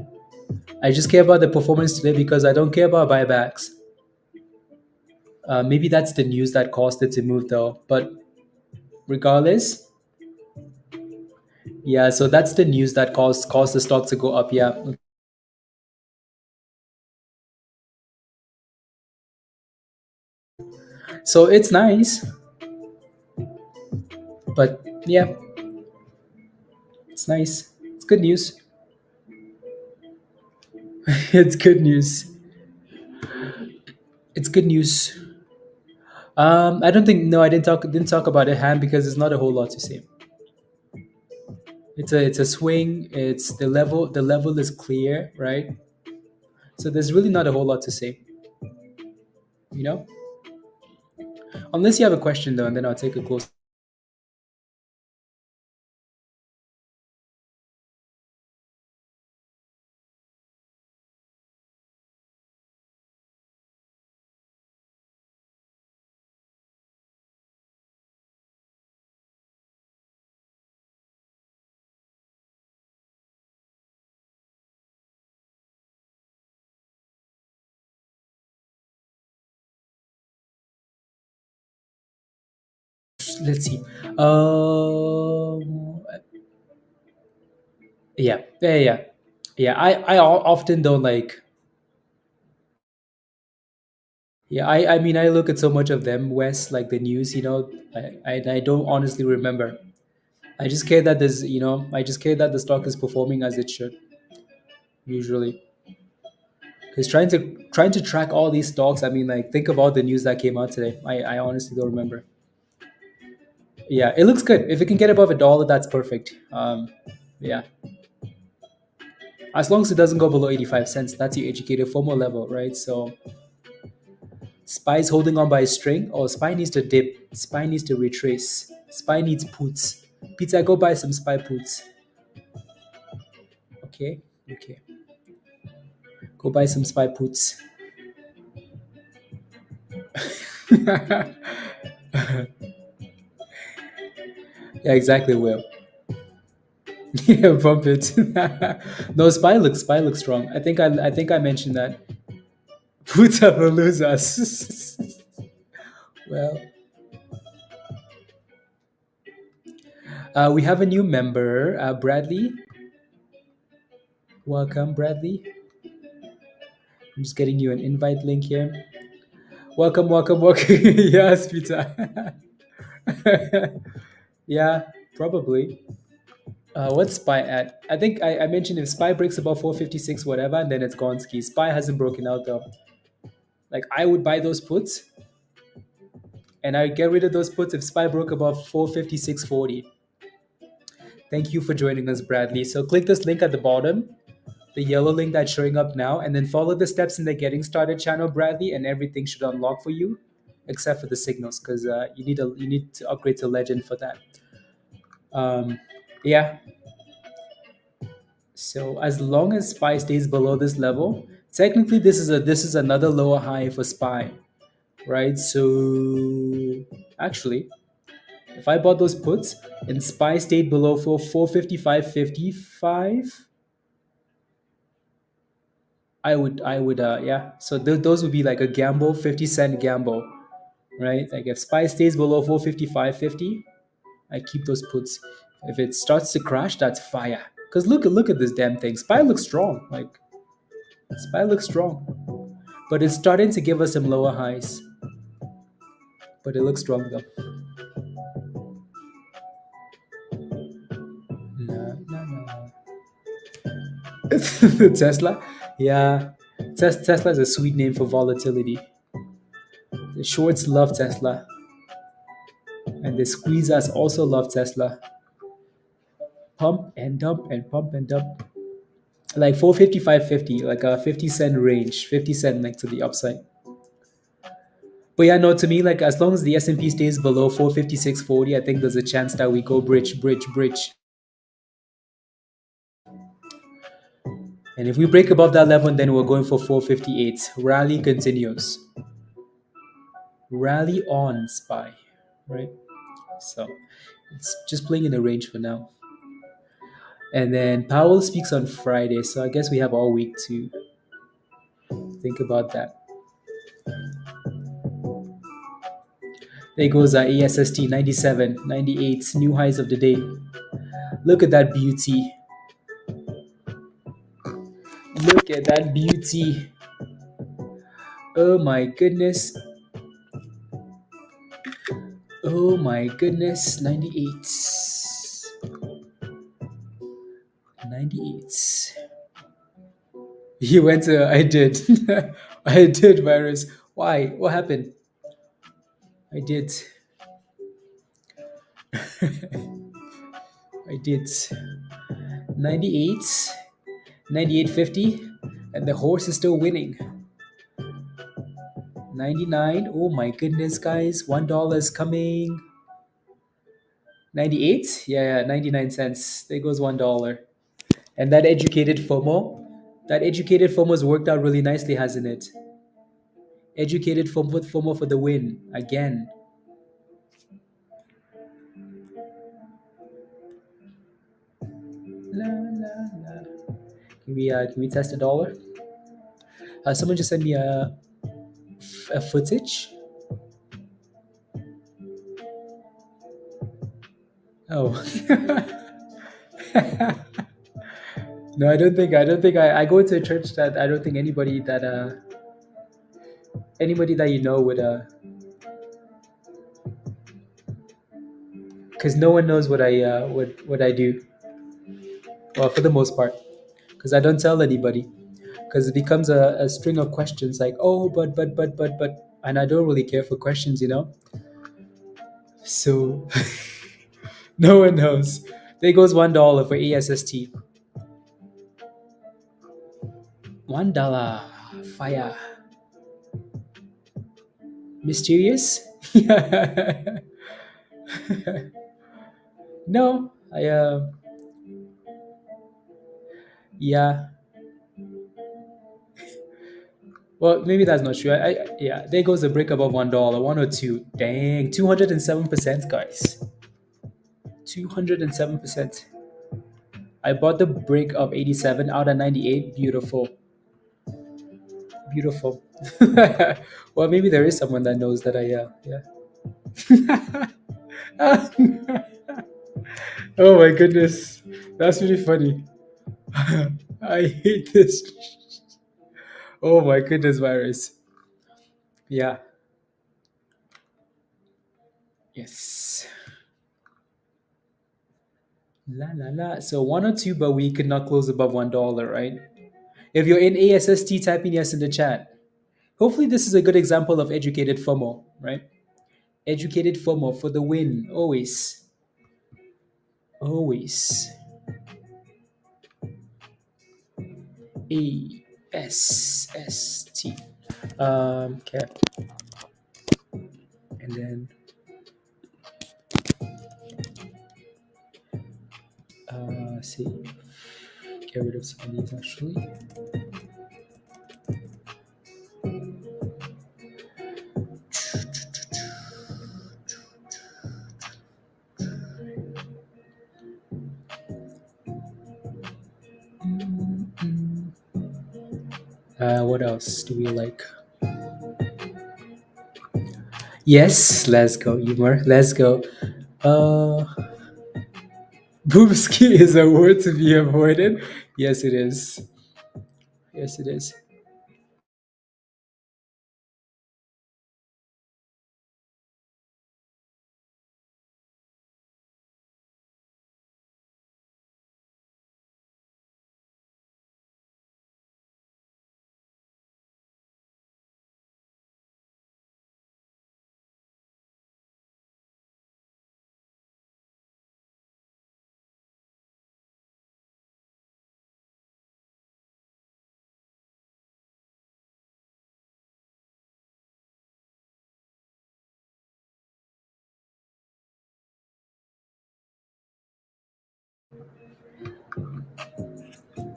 I just care about the performance today because I don't care about buybacks. Maybe that's the news that caused it to move though. But regardless, yeah. So that's the news that caused the stock to go up. Yeah. So it's nice, but yeah, it's nice. It's good news. It's good news. It's good news. I don't think no, I didn't talk about a hand because there's not a whole lot to say. It's a swing. It's the level is clear, right? So there's really not a whole lot to say, you know. Unless you have a question though, and then I'll take a close. Let's see. Yeah. I often don't like. Yeah, I mean I look at so much of them West like the news, I don't honestly remember. I just care that I just care that the stock is performing as it should usually. Because trying to track all these stocks, I mean, like think of all the news that came out today. I honestly don't remember. Yeah, it looks good. If it can get above $1, that's perfect. Yeah, as long as it doesn't go below 85 cents, that's your educated FOMO level, right? So SPY's holding on by a string. Oh, SPY needs to dip. SPY needs to retrace. SPY needs puts. Pizza, go buy some SPY puts. Okay, okay. Go buy some SPY puts. Yeah, exactly. Will. Yeah, bump it. No, spy looks strong. I think I mentioned that. Puts up or losers. Well, we have a new member, Bradley. Welcome, Bradley. I'm just getting you an invite link here. Welcome, welcome, welcome. Yes, pizza. Yeah, probably. What's Spy at? I think I mentioned if Spy breaks above 456, whatever, then it's gone ski. Spy hasn't broken out though. Like I would buy those puts and I get rid of those puts if Spy broke above 456.40. Thank you for joining us, Bradley. So click this link at the bottom, the yellow link that's showing up now, and then follow the steps in the Getting Started channel, Bradley, and everything should unlock for you, except for the signals, because you need to upgrade to Legend for that. Yeah. So as long as SPY stays below this level, technically this is another lower high for SPY, right? So actually, if I bought those puts and SPY stayed below for 455.55, I would yeah. So those would be like a gamble, 50-cent gamble, right? Like if SPY stays below 455.50, I keep those puts. If it starts to crash, that's fire. Cause look at this damn thing. SPY looks strong. Like SPY looks strong, but it's starting to give us some lower highs. But it looks strong though. No, no, no. Tesla, yeah. Tesla is a sweet name for volatility. The shorts love Tesla, and the squeezers also love Tesla. Pump and dump and pump and dump. Like 455.50, like a 50-cent range, 50 cent like to the upside. But yeah, no, to me, like as long as the S&P stays below 456.40, I think there's a chance that we go bridge, bridge, bridge. And if we break above that level, then we're going for 458. Rally continues. Rally on, SPY, right? So it's just playing in the range for now. And then Powell speaks on Friday, so I guess we have all week to think about that. There goes our ASST 97, 98, new highs of the day. Look at that beauty. Look at that beauty. Oh my goodness. Oh my goodness. 98. 98. You went to, I did. I did, virus. Why? What happened? I did. I did. 98, 98.50, and the horse is still winning. 99. Oh my goodness, guys. $1 is coming. 98? Yeah, 99 cents. There goes $1. And that educated FOMO's worked out really nicely, hasn't it? Educated FOMO for the win again. La, la, la. Can we test a dollar? Someone just sent me a footage. Oh. No, I go to a church that I don't think anybody that you know would because no one knows what I do. Well, for the most part, because I don't tell anybody, because it becomes a string of questions like, oh, but, and I don't really care for questions, So no one knows. There goes $1 for ASST. $1. Fire. Mysterious? No, yeah. Well, maybe that's not true. Yeah, there goes a break above $1, 102. Dang, 207%, guys. 207%. I bought the break of 87 out of 98. Beautiful. Beautiful. Well, maybe there is someone that knows that yeah. Oh my goodness. That's really funny. I hate this. Oh my goodness, virus. Yeah. Yes. La la la. So 102, but we could not close above $1, right? If you're in ASST, type in yes in the chat. Hopefully, this is a good example of educated FOMO, right? Educated FOMO for the win, always. Always. ASST. CAPT. And then see, get rid of some of these actually. What else do we like? Yes, let's go, Humor. Let's go. Boomski is a word to be avoided. Yes, it is. Yes, it is.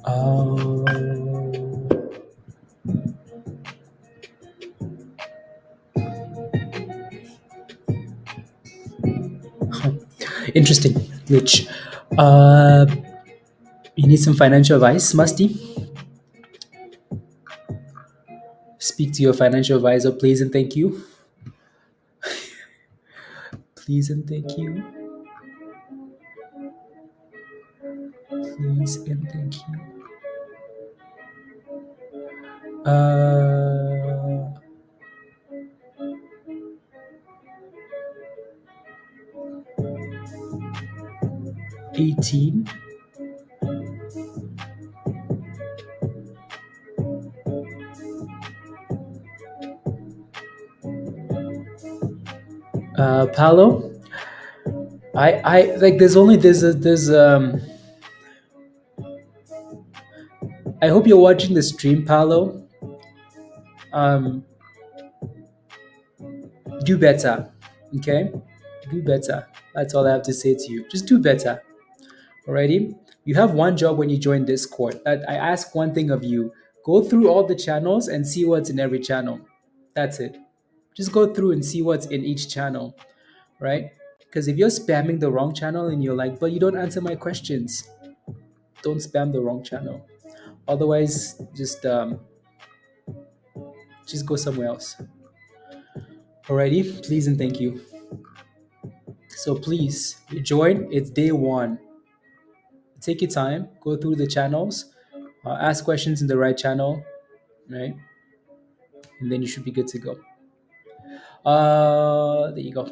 Oh, interesting. Rich. You need some financial advice, Musty? Speak to your financial advisor, please, and thank you. Please and thank you. Please and thank you. 18. Paolo, I like. There's I hope you're watching the stream, Paolo. Um, do better, okay? Do better. That's all I have to say to you. Just do better. Alrighty? You have one job when you join Discord. I ask one thing of you. Go through all the channels and see what's in every channel. That's it. Just go through and see what's in each channel, right? Because if you're spamming the wrong channel and you're like, but you don't answer my questions, don't spam the wrong channel. Otherwise, just go somewhere else. Alrighty? Please and thank you. So please, you join. It's day one. Take your time, go through the channels, ask questions in the right channel, right? And then you should be good to go. There you go.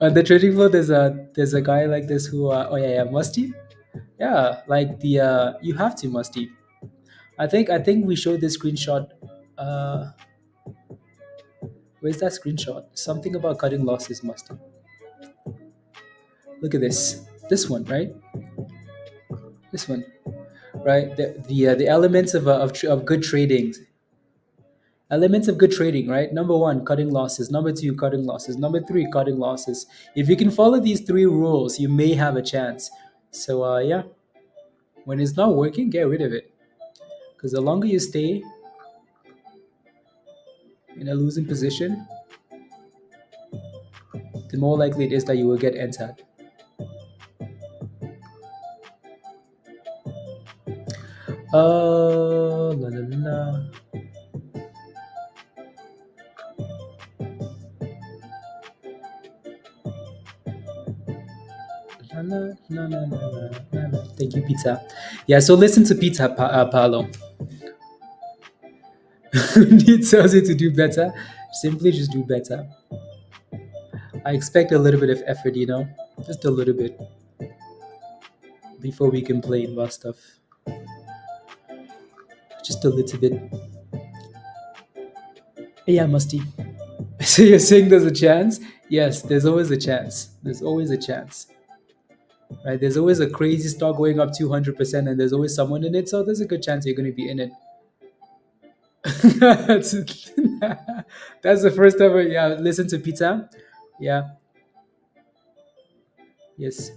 On the trading floor, there's a guy like this who oh yeah, Musty. Yeah, like the you have to Musty. I think we showed this screenshot. Uh, where's that screenshot? Something about cutting losses, Musty. Look at this. This one, right? This one, right? The elements of good trading. Elements of good trading, right? Number one, cutting losses. Number two, cutting losses. Number three, cutting losses. If you can follow these three rules, you may have a chance. So yeah, when it's not working, get rid of it. Because the longer you stay in a losing position, the more likely it is that you will get entered. La la la. Thank you, Pizza. Yeah, so listen to Pizza, Paolo. He tells you to do better. Simply just do better. I expect a little bit of effort, just a little bit, before we complain about stuff. Just a little bit. Yeah, Musty. So you're saying there's a chance? Yes, there's always a chance. There's always a chance. Right? There's always a crazy stock going up 200%, and there's always someone in it, so there's a good chance you're going to be in it. that's, that's the first time. Yeah, listen to Pizza. Yeah. Yes.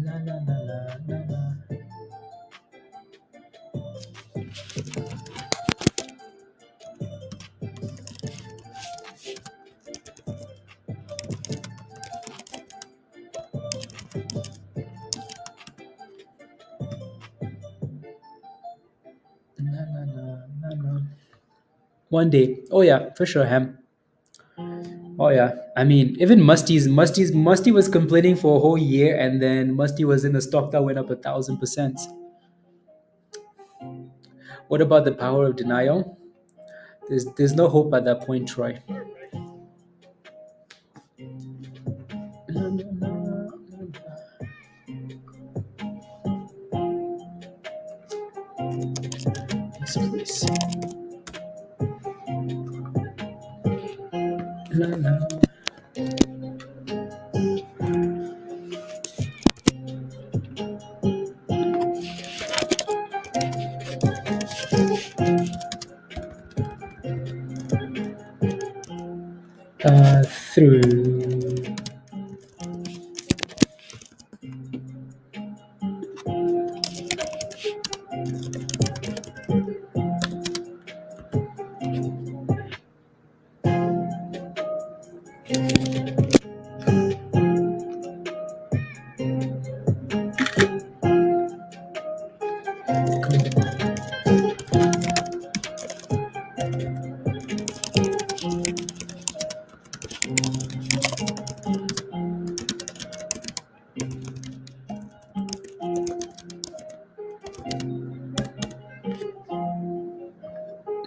La, la, la, la, la, la. Na, na, na, na, na. One day. Oh yeah, for sure, Ham. Oh yeah. I mean, even Musty was complaining for a whole year, and then Musty was in a stock that went up 1,000%. What about the power of denial? There's no hope at that point, Troy. Yes, please. La, la. Through.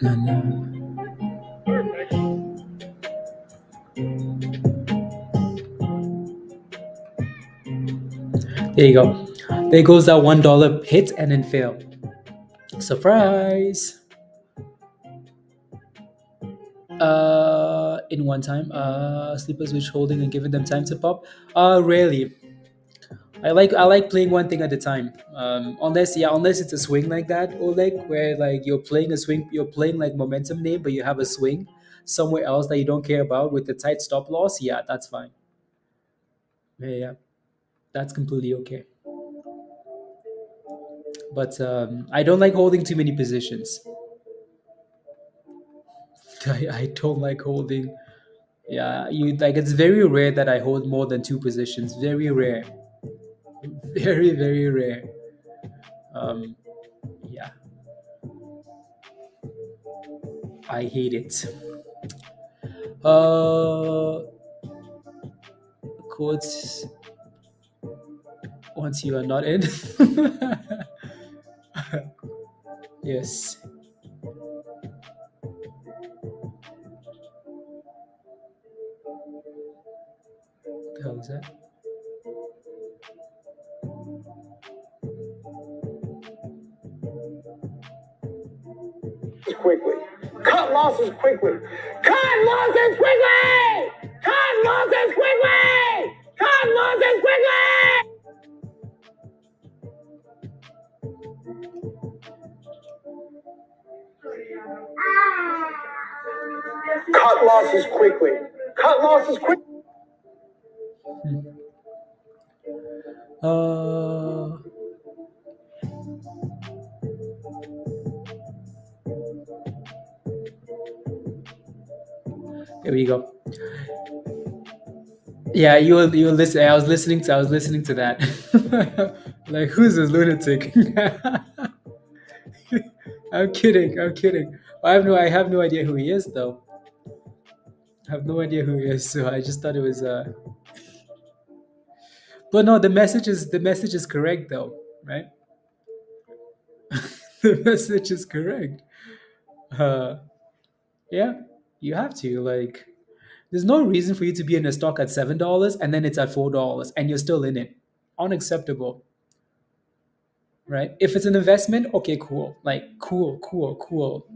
Na, na. There you go. There goes that $1 hit and then fail. Surprise! In one time, sleepers which holding and giving them time to pop. Rarely. I like playing one thing at a time. Unless it's a swing like that, or like where like you're playing a swing, you're playing like momentum name, but you have a swing somewhere else that you don't care about with the tight stop loss. Yeah, that's fine. Yeah, that's completely okay. But I don't like holding too many positions. I don't like holding. Yeah, you like it's very rare that I hold more than two positions. Very rare. Very, very rare. Um, yeah, I hate it. Uh, quotes once you are not in. Yes. The hell is that? Quickly. Cut losses quickly. Cut losses quickly! Cut losses quickly! Cut losses quickly! Cut losses quickly. Cut losses quickly. Uh, Here we go. Yeah, you were listening. I was listening to that. Like, who's this lunatic? I'm kidding. I'm kidding. I have no idea who he is though. I have no idea who he is. So I just thought it was. But no, the message is correct though, right? The message is correct. Uh, yeah, you have to like. There's no reason for you to be in a stock at $7 and then it's at $4 and you're still in it. Unacceptable, right? If it's an investment, okay, cool. Like, cool, cool, cool.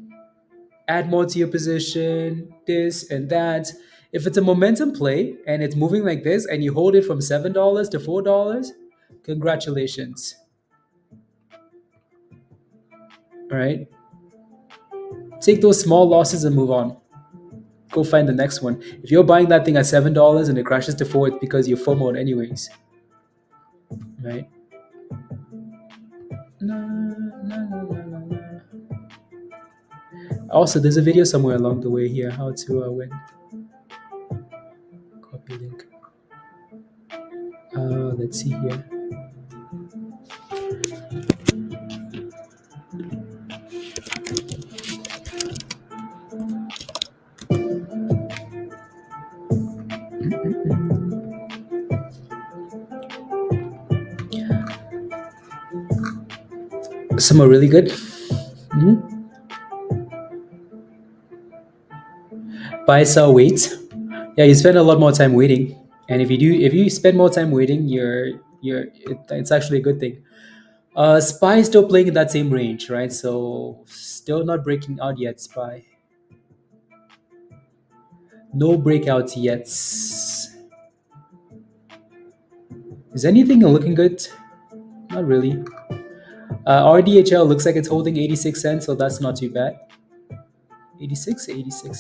Add more to your position, this and that. If it's a momentum play and it's moving like this and you hold it from $7 to $4, congratulations. All right. Take those small losses and move on. Go find the next one. If you're buying that thing at $7 and it crashes to four, it's because you're FOMOed anyways. Right? No, no, no, no, no, no. Also, there's a video somewhere along the way here how to win. Copy link. Let's see here. Some are really good. Mhm. Buy, sell, wait. Yeah, you spend a lot more time waiting, and if you spend more time waiting, it's actually a good thing. Spy is still playing in that same range, right? So still not breaking out yet. Spy, no breakout yet. Is anything looking good? Not really. RDHL looks like it's holding 86 cents, so that's not too bad. 86,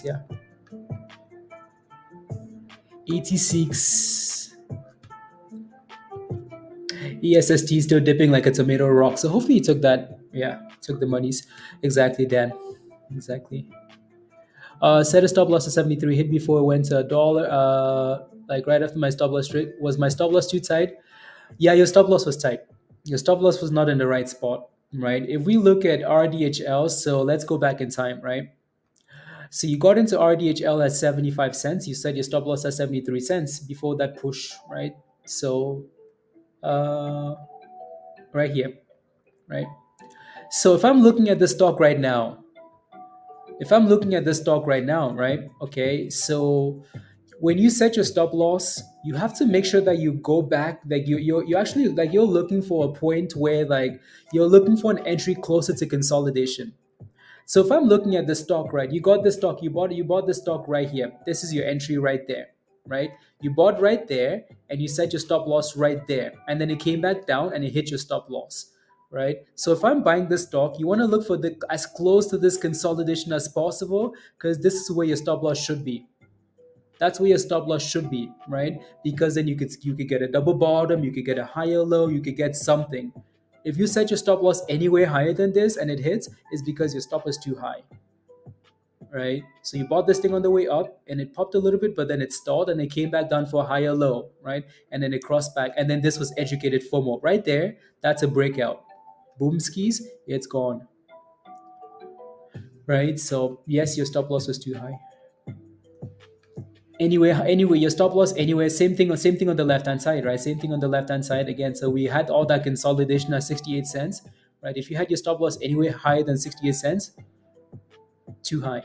yeah. 86. ESST still dipping like a tomato rock. So hopefully he took that. Yeah, took the monies. Exactly, Dan. Exactly. Set a stop loss of 73. Hit before it went to a dollar. Like right after my stop loss trick. Was my stop loss too tight? Yeah, your stop loss was tight. Your stop loss was not in the right spot, right? If we look at RDHL, so let's go back in time, right? So you got into RDHL at 75 cents. You said your stop loss at 73 cents before that push, right? So uh, right here, right? So if I'm looking at the stock right now, if I'm looking at the stock right now, right? Okay, so when you set your stop loss, you have to make sure that you go back, like you actually, like, you're looking for a point where, like, you're looking for an entry closer to consolidation. So if I'm looking at the stock, right, you got the stock, you bought the stock right here. This is your entry right there, right? You bought right there and you set your stop loss right there. And then it came back down and it hit your stop loss, right? So if I'm buying this stock, you want to look for the as close to this consolidation as possible, because this is where your stop loss should be. That's where your stop loss should be, right? Because then you could get a double bottom, you could get a higher low, you could get something. If you set your stop loss anywhere higher than this and it hits, it's because your stop is too high, right? So you bought this thing on the way up and it popped a little bit, but then it stalled and it came back down for a higher low, right? And then it crossed back, and then this was educated FOMO right there. That's a breakout. Boom skis, it's gone, right? So yes, your stop loss was too high. Anyway, your stop loss anywhere, same thing on the left hand side, right? Same thing on the left hand side again. So we had all that consolidation at 68 cents, right? If you had your stop loss anywhere higher than 68 cents, too high,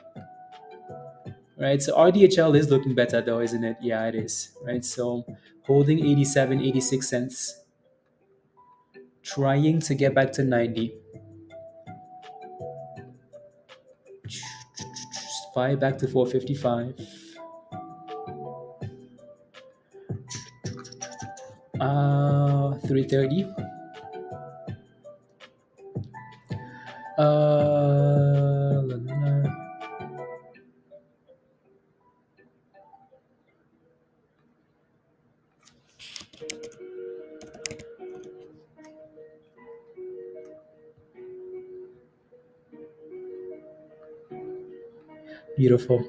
right? So RDHL is looking better though, isn't it? Yeah, it is, right? So holding 87, 86 cents, trying to get back to 90. Spy back to 455. 330. La, la, la. Beautiful.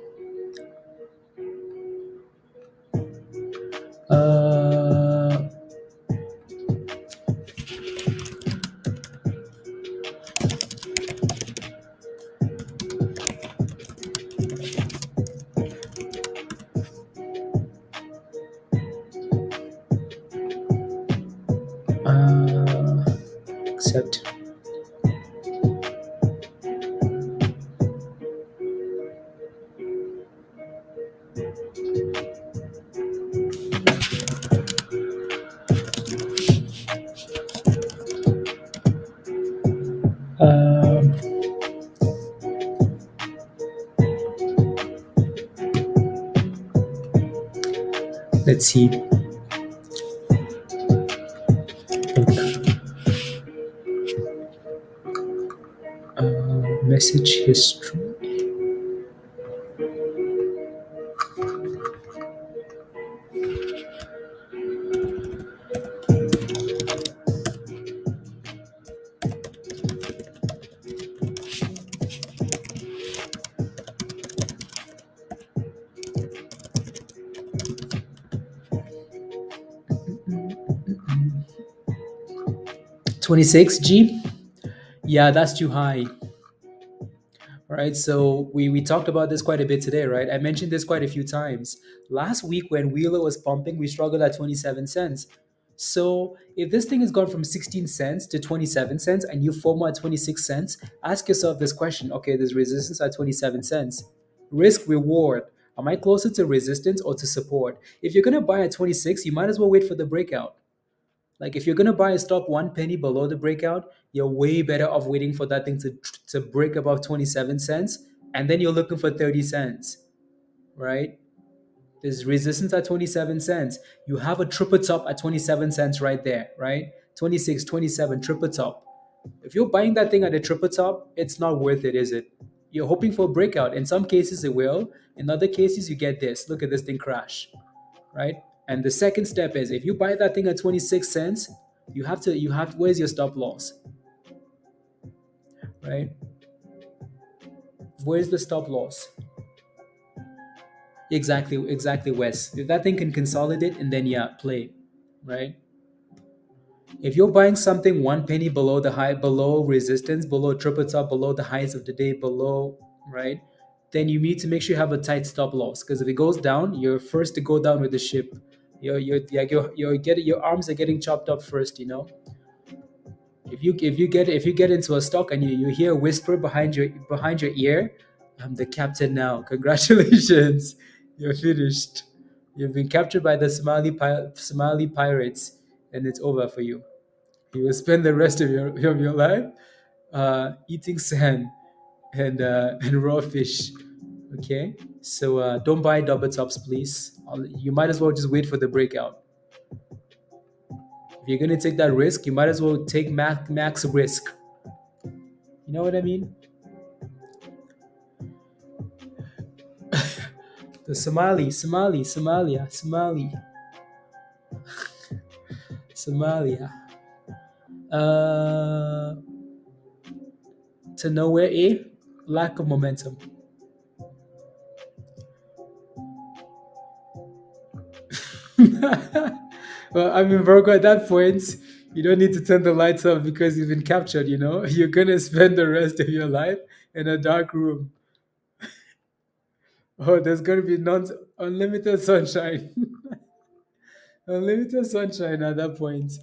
Accept. Let's see. Message history. $26G. Yeah, that's too high. All right, so we talked about this quite a bit today, right? I mentioned this quite a few times. Last week when Wheeler was pumping, we struggled at 27 cents. So if this thing has gone from 16 cents to 27 cents and you FOMO at 26 cents, ask yourself this question. Okay, there's resistance at 27 cents. Risk reward. Am I closer to resistance or to support? If you're going to buy at 26, you might as well wait for the breakout. Like if you're gonna buy a stock 1 penny below the breakout, you're way better off waiting for that thing to break above 27 cents, and then you're looking for 30 cents, right? There's resistance at 27 cents. You have a triple top at 27 cents right there, right? 26, 27, triple top. If you're buying that thing at a triple top, it's not worth it, is it? You're hoping for a breakout. In some cases, it will. In other cases, you get this. Look at this thing crash, right? And the second step is if you buy that thing at 26 cents, where's your stop loss? Right? Where's the stop loss? Exactly, Wes. If that thing can consolidate, and then yeah, play, right? If you're buying something 1 penny below the high, below resistance, below triple top, below the highs of the day, below, right? Then you need to make sure you have a tight stop loss, because if it goes down, you're first to go down with the ship. Your arms are getting chopped up first, you know. If you get into a stock and you hear a whisper behind your ear, I'm the captain now. Congratulations. You're finished. You've been captured by the Somali pirates, and it's over for you. You will spend the rest of your life eating sand and raw fish. Okay, so don't buy double tops, please. You might as well just wait for the breakout. If you're gonna take that risk, you might as well take max risk. You know what I mean? The Somalia. Uh, to nowhere, A, lack of momentum. Well, I mean, Virgo, at that point, you don't need to turn the lights off because you've been captured, you know? You're gonna spend the rest of your life in a dark room. Oh, there's gonna be unlimited sunshine. Unlimited sunshine at that point.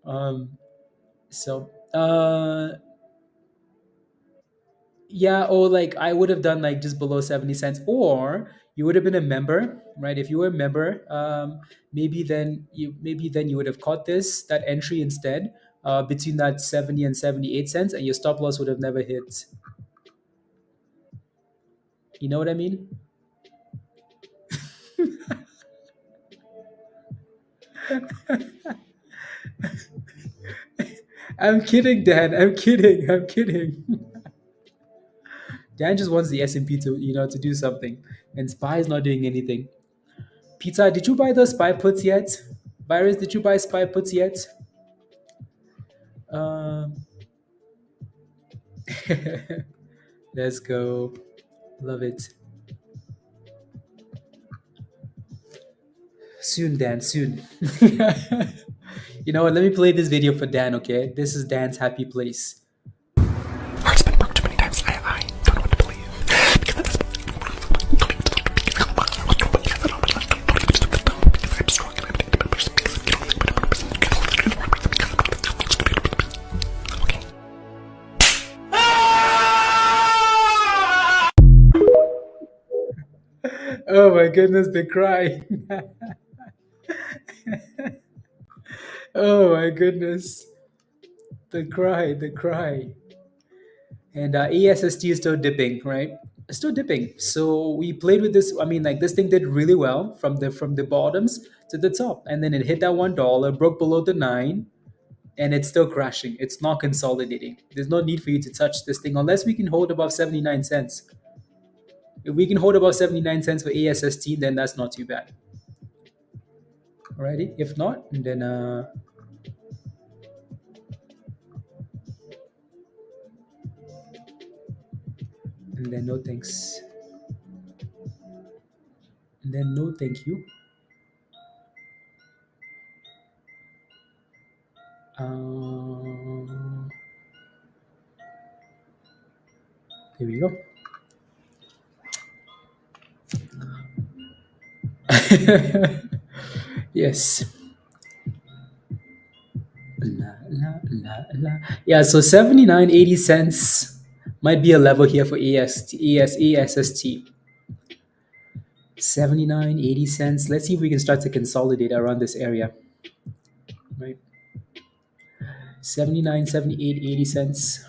Um, so yeah, or like I would have done like just below 70 cents, or you would have been a member, right? If you were a member, maybe then you would have caught that entry instead, between that 70 and 78 cents, and your stop loss would have never hit. You know what I mean? I'm kidding, Dan. I'm kidding. I'm kidding. Dan just wants the S&P to do something, and SPY is not doing anything. Pizza, did you buy the SPY puts yet? Virus, did you buy SPY puts yet? Um, let's go. Love it. Soon, Dan, soon. You know what? Let me play this video for Dan, okay? This is Dan's happy place. Heart's been broke too many times. I don't know what to believe. Oh my goodness, the cry. Oh my goodness. The cry, the cry. And ASST is still dipping, right? It's still dipping. So we played with this. I mean, like this thing did really well from the bottoms to the top, and then it hit that $1, broke below the 9, and it's still crashing. It's not consolidating. There's no need for you to touch this thing unless we can hold above 79 cents. If we can hold above 79 cents for ASST, then that's not too bad. Alrighty. If not, then no thanks. And then no thank you. Here we go. Yes. La, la, la, la. Yeah, so 79.80 might be a level here for ASST. 79.80. Let's see if we can start to consolidate around this area. Right. 79, 78, 80 cents.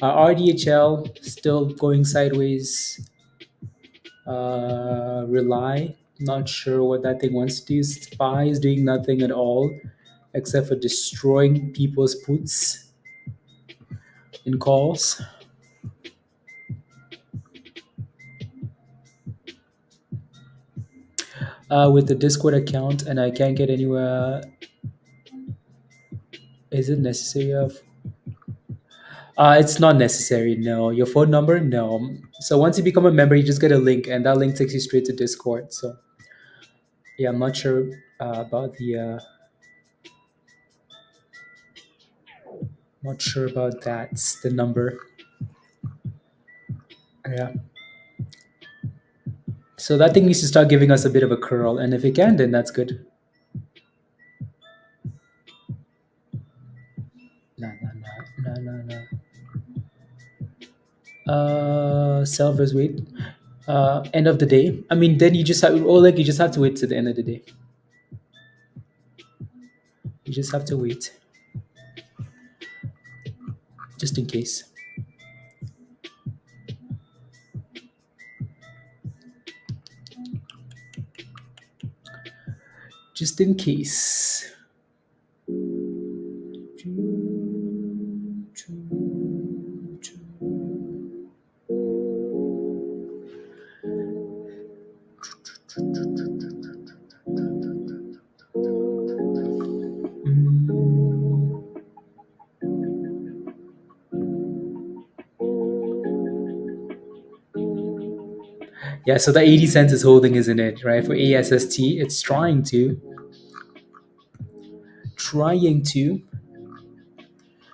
RDHL still going sideways. Rely, not sure what that thing wants to do. SPY is doing nothing at all except for destroying people's puts in calls. With the Discord account, and I can't get anywhere. Is it necessary? It's not necessary. No, your phone number. No. So once you become a member, you just get a link, and that link takes you straight to Discord. So yeah, I'm not sure about the. Not sure about that. The number. Yeah. So that thing needs to start giving us a bit of a curl, and if it can, then that's good. No. Sell versus wait. End of the day. I mean, then you just have, or like you just have to wait to the end of the day. You just have to wait, just in case. Just in case. Yeah, so the 80 cents is holding, isn't it? Right? For ASST, it's trying to. Trying to.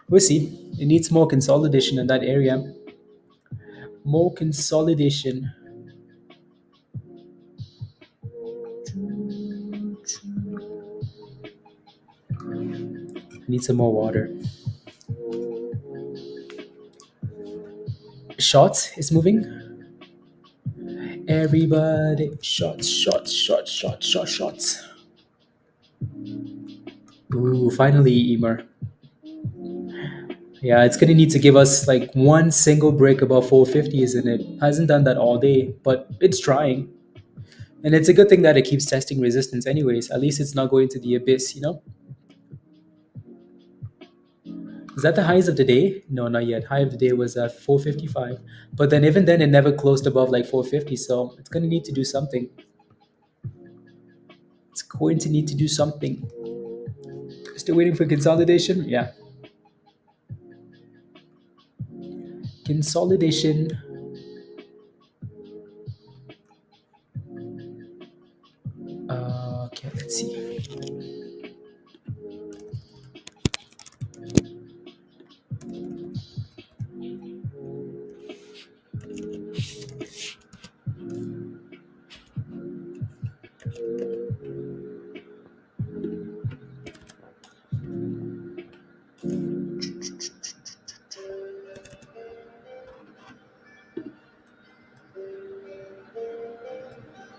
We'll see. It needs more consolidation in that area. More consolidation. Need some more water. Shots is moving. Everybody, shots, shots, shots, shots, shots, shots. Ooh, finally, Emer. Yeah, it's gonna need to give us like one single break above 450, isn't it? Hasn't done that all day, but it's trying. And it's a good thing that it keeps testing resistance anyways. At least it's not going to the abyss, you know? Is that the highs of the day? No, not yet. High of the day was at 455. But then even then it never closed above like 450, so it's gonna need to do something. It's going to need to do something. Still waiting for consolidation? Yeah. Consolidation. Okay, let's see.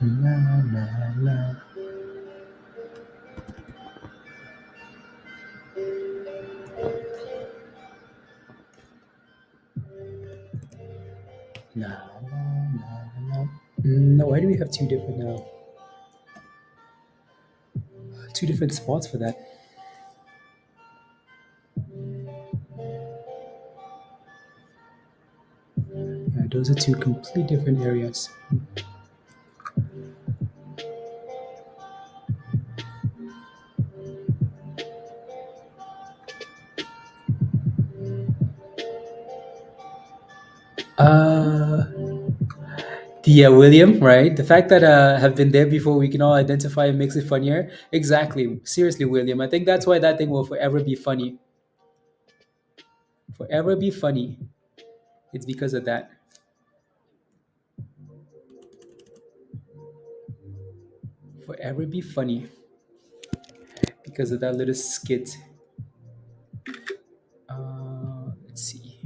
La, la, la. La, la, la, la. No, why do we have two different spots for that? Yeah, those are two completely different areas. Uh, yeah, William, right? The fact that have been there before we can all identify makes it funnier. Exactly. Seriously, William. I think that's why that thing will forever be funny. Forever be funny. It's because of that. Forever be funny because of that little skit. Let's see.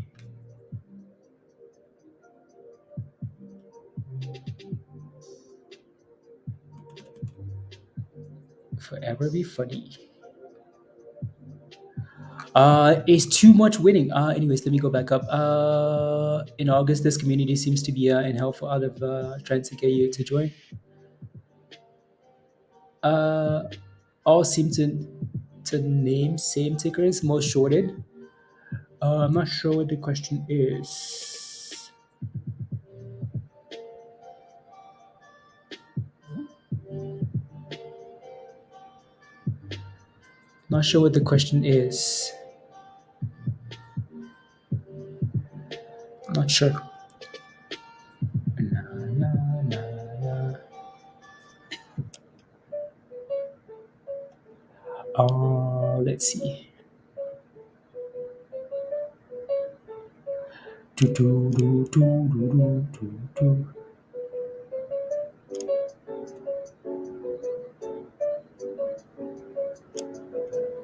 Forever be funny. Is too much winning. Anyways, let me go back up. In August, this community seems to be in hell for out of trying to get you to join. Uh, all seem to name same tickers, most shorted. I'm not sure what the question is. Not sure what the question is. Not sure. Na, na, na, na. Let's see. Do, do, do, do, do, do, do.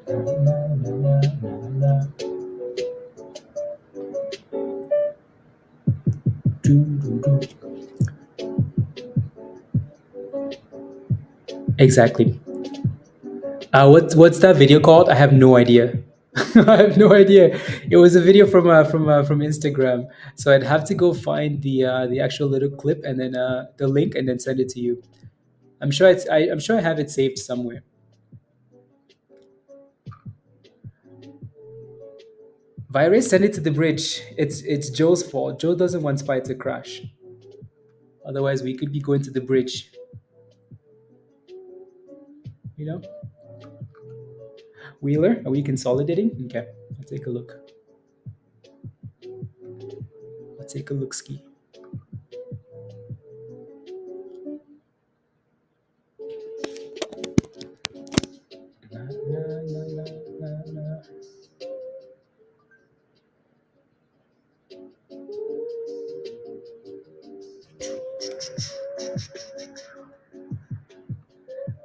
Na, na, na, na, na. Exactly. What's that video called? I have no idea. I have no idea. It was a video from Instagram, so I'd have to go find the actual little clip and then the link and then send it to you. I'm sure I have it saved somewhere. Virus, send it to the bridge. It's Joe's fault. Joe doesn't want Spy to crash. Otherwise, we could be going to the bridge. You know, Wheeler, are we consolidating? Okay, I'll take a look. I'll take a look ski. Na, na, na, na, na, na.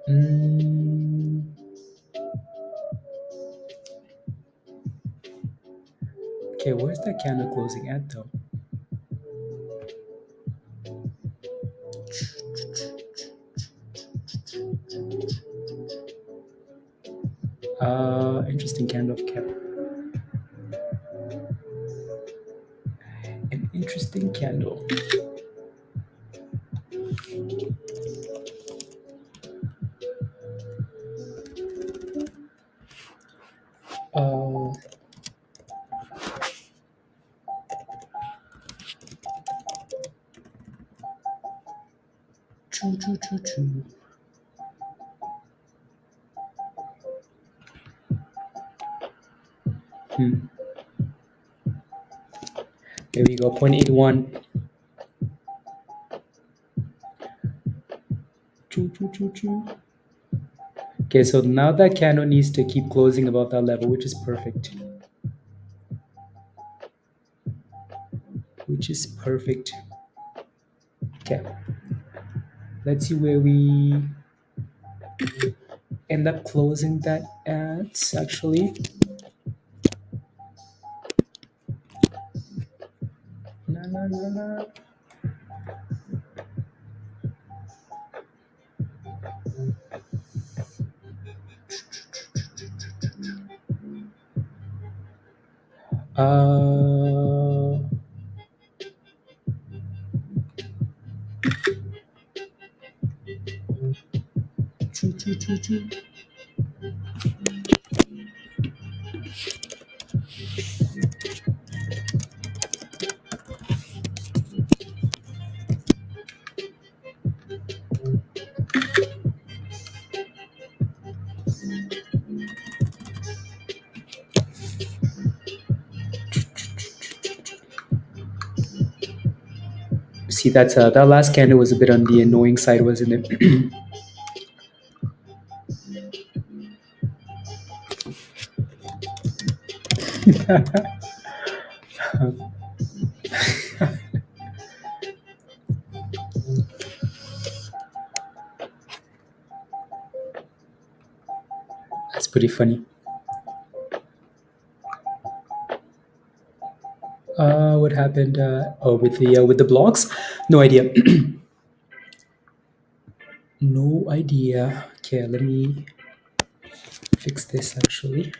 Mm, okay, where's that candle closing at though? Interesting candle cap. An interesting candle. Uh, choo, choo, choo, choo. There we go, 0.81. Choo, choo, choo, choo. Okay, so now that candle needs to keep closing above that level, which is perfect. Which is perfect. Okay. Let's see where we end up closing that at, actually. Na, na, na, na. Uh, choo, choo, choo, choo. See, that last candle was a bit on the annoying side, wasn't it? That's pretty funny. What happened? Oh, with the blocks? No idea. No idea. Okay, let me fix this actually.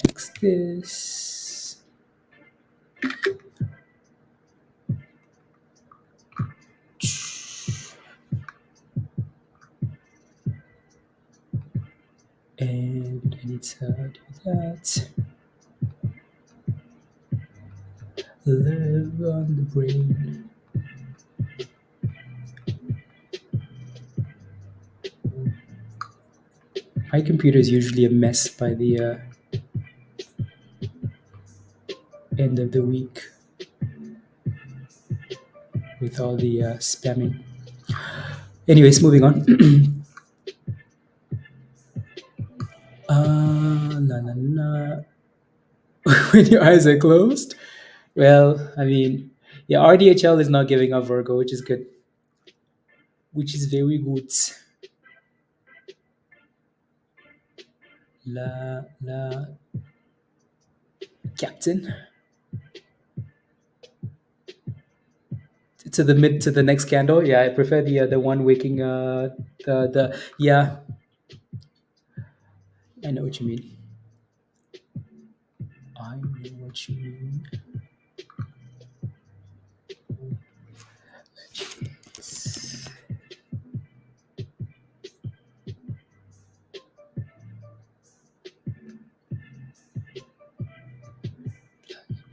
Fix this. And I need to do that. Live on the brain. My computer is usually a mess by the end of the week with all the spamming. Anyways, moving on. La, la, la. When your eyes are closed? Well, I mean, yeah, RDHL is not giving up Virgo, which is good. Which is very good. La Captain. to the mid to the next candle. Yeah, I prefer the one wicking the yeah. I know what you mean. I know what you mean.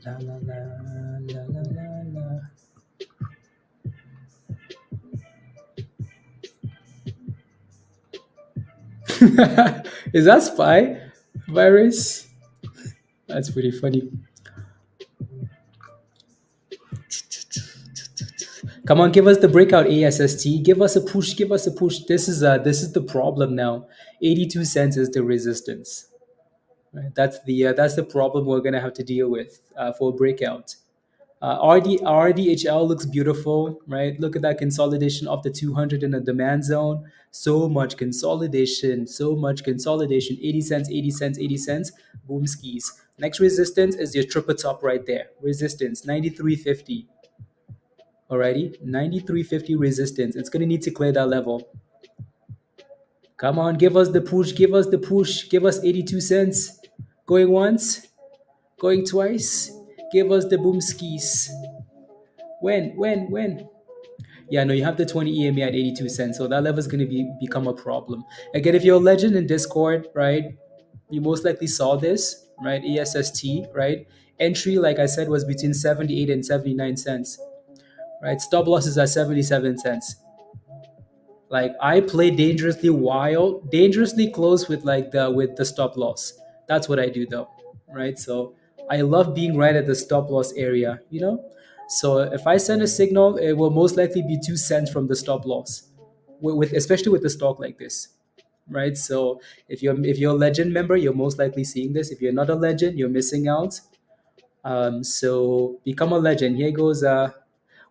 La la la la la la la. Is that spy virus? That's pretty funny. Come on, give us the breakout ASST. Give us a push. Give us a push. This is the problem now. 82 cents is the resistance. Right? That's the problem we're gonna have to deal with for a breakout. RDHL looks beautiful, right? Look at that consolidation of the 200 in a demand zone. So much consolidation, so much consolidation. 80 cents, 80 cents, 80 cents. Boom skis. Next resistance is your triple top right there. Resistance 93.50. Alrighty, 93.50 resistance. It's gonna need to clear that level. Come on, give us the push. Give us the push. Give us 82 cents. Going once, going twice. Give us the boom skis. When? Yeah, no, you have the 20 EMA at 82 cents, so that level is going to become a problem. Again, if you're a legend in Discord, right, you most likely saw this, right, ASST, right? Entry, like I said, was between 78 and 79 cents, right? Stop loss is at 77 cents. Like I play dangerously wild, dangerously close with the stop loss. That's what I do though, right? So I love being right at the stop loss area, you know. So if I send a signal, it will most likely be 2 cents from the stop loss, with especially with a stock like this, right? So if you're a legend member, you're most likely seeing this. If you're not a legend, you're missing out. So become a legend. Here goes.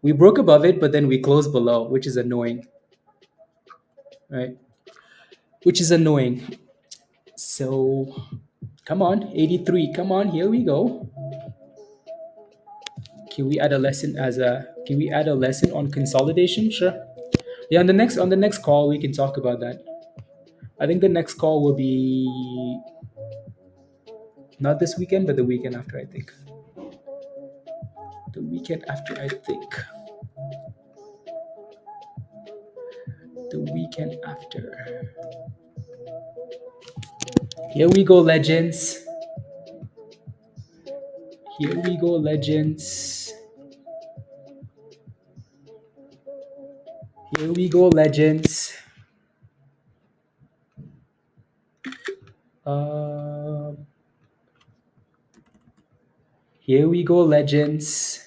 We broke above it, but then we closed below, which is annoying, right? Which is annoying. So come on, 83. Come on, here we go. Can we add a lesson on consolidation? Sure. Yeah, on the next call we can talk about that. I think the next call will be not this weekend, but the weekend after, I think. The weekend after, I think. The weekend after. Here we go, legends. Here we go, legends. Here we go, legends. Here we go, legends.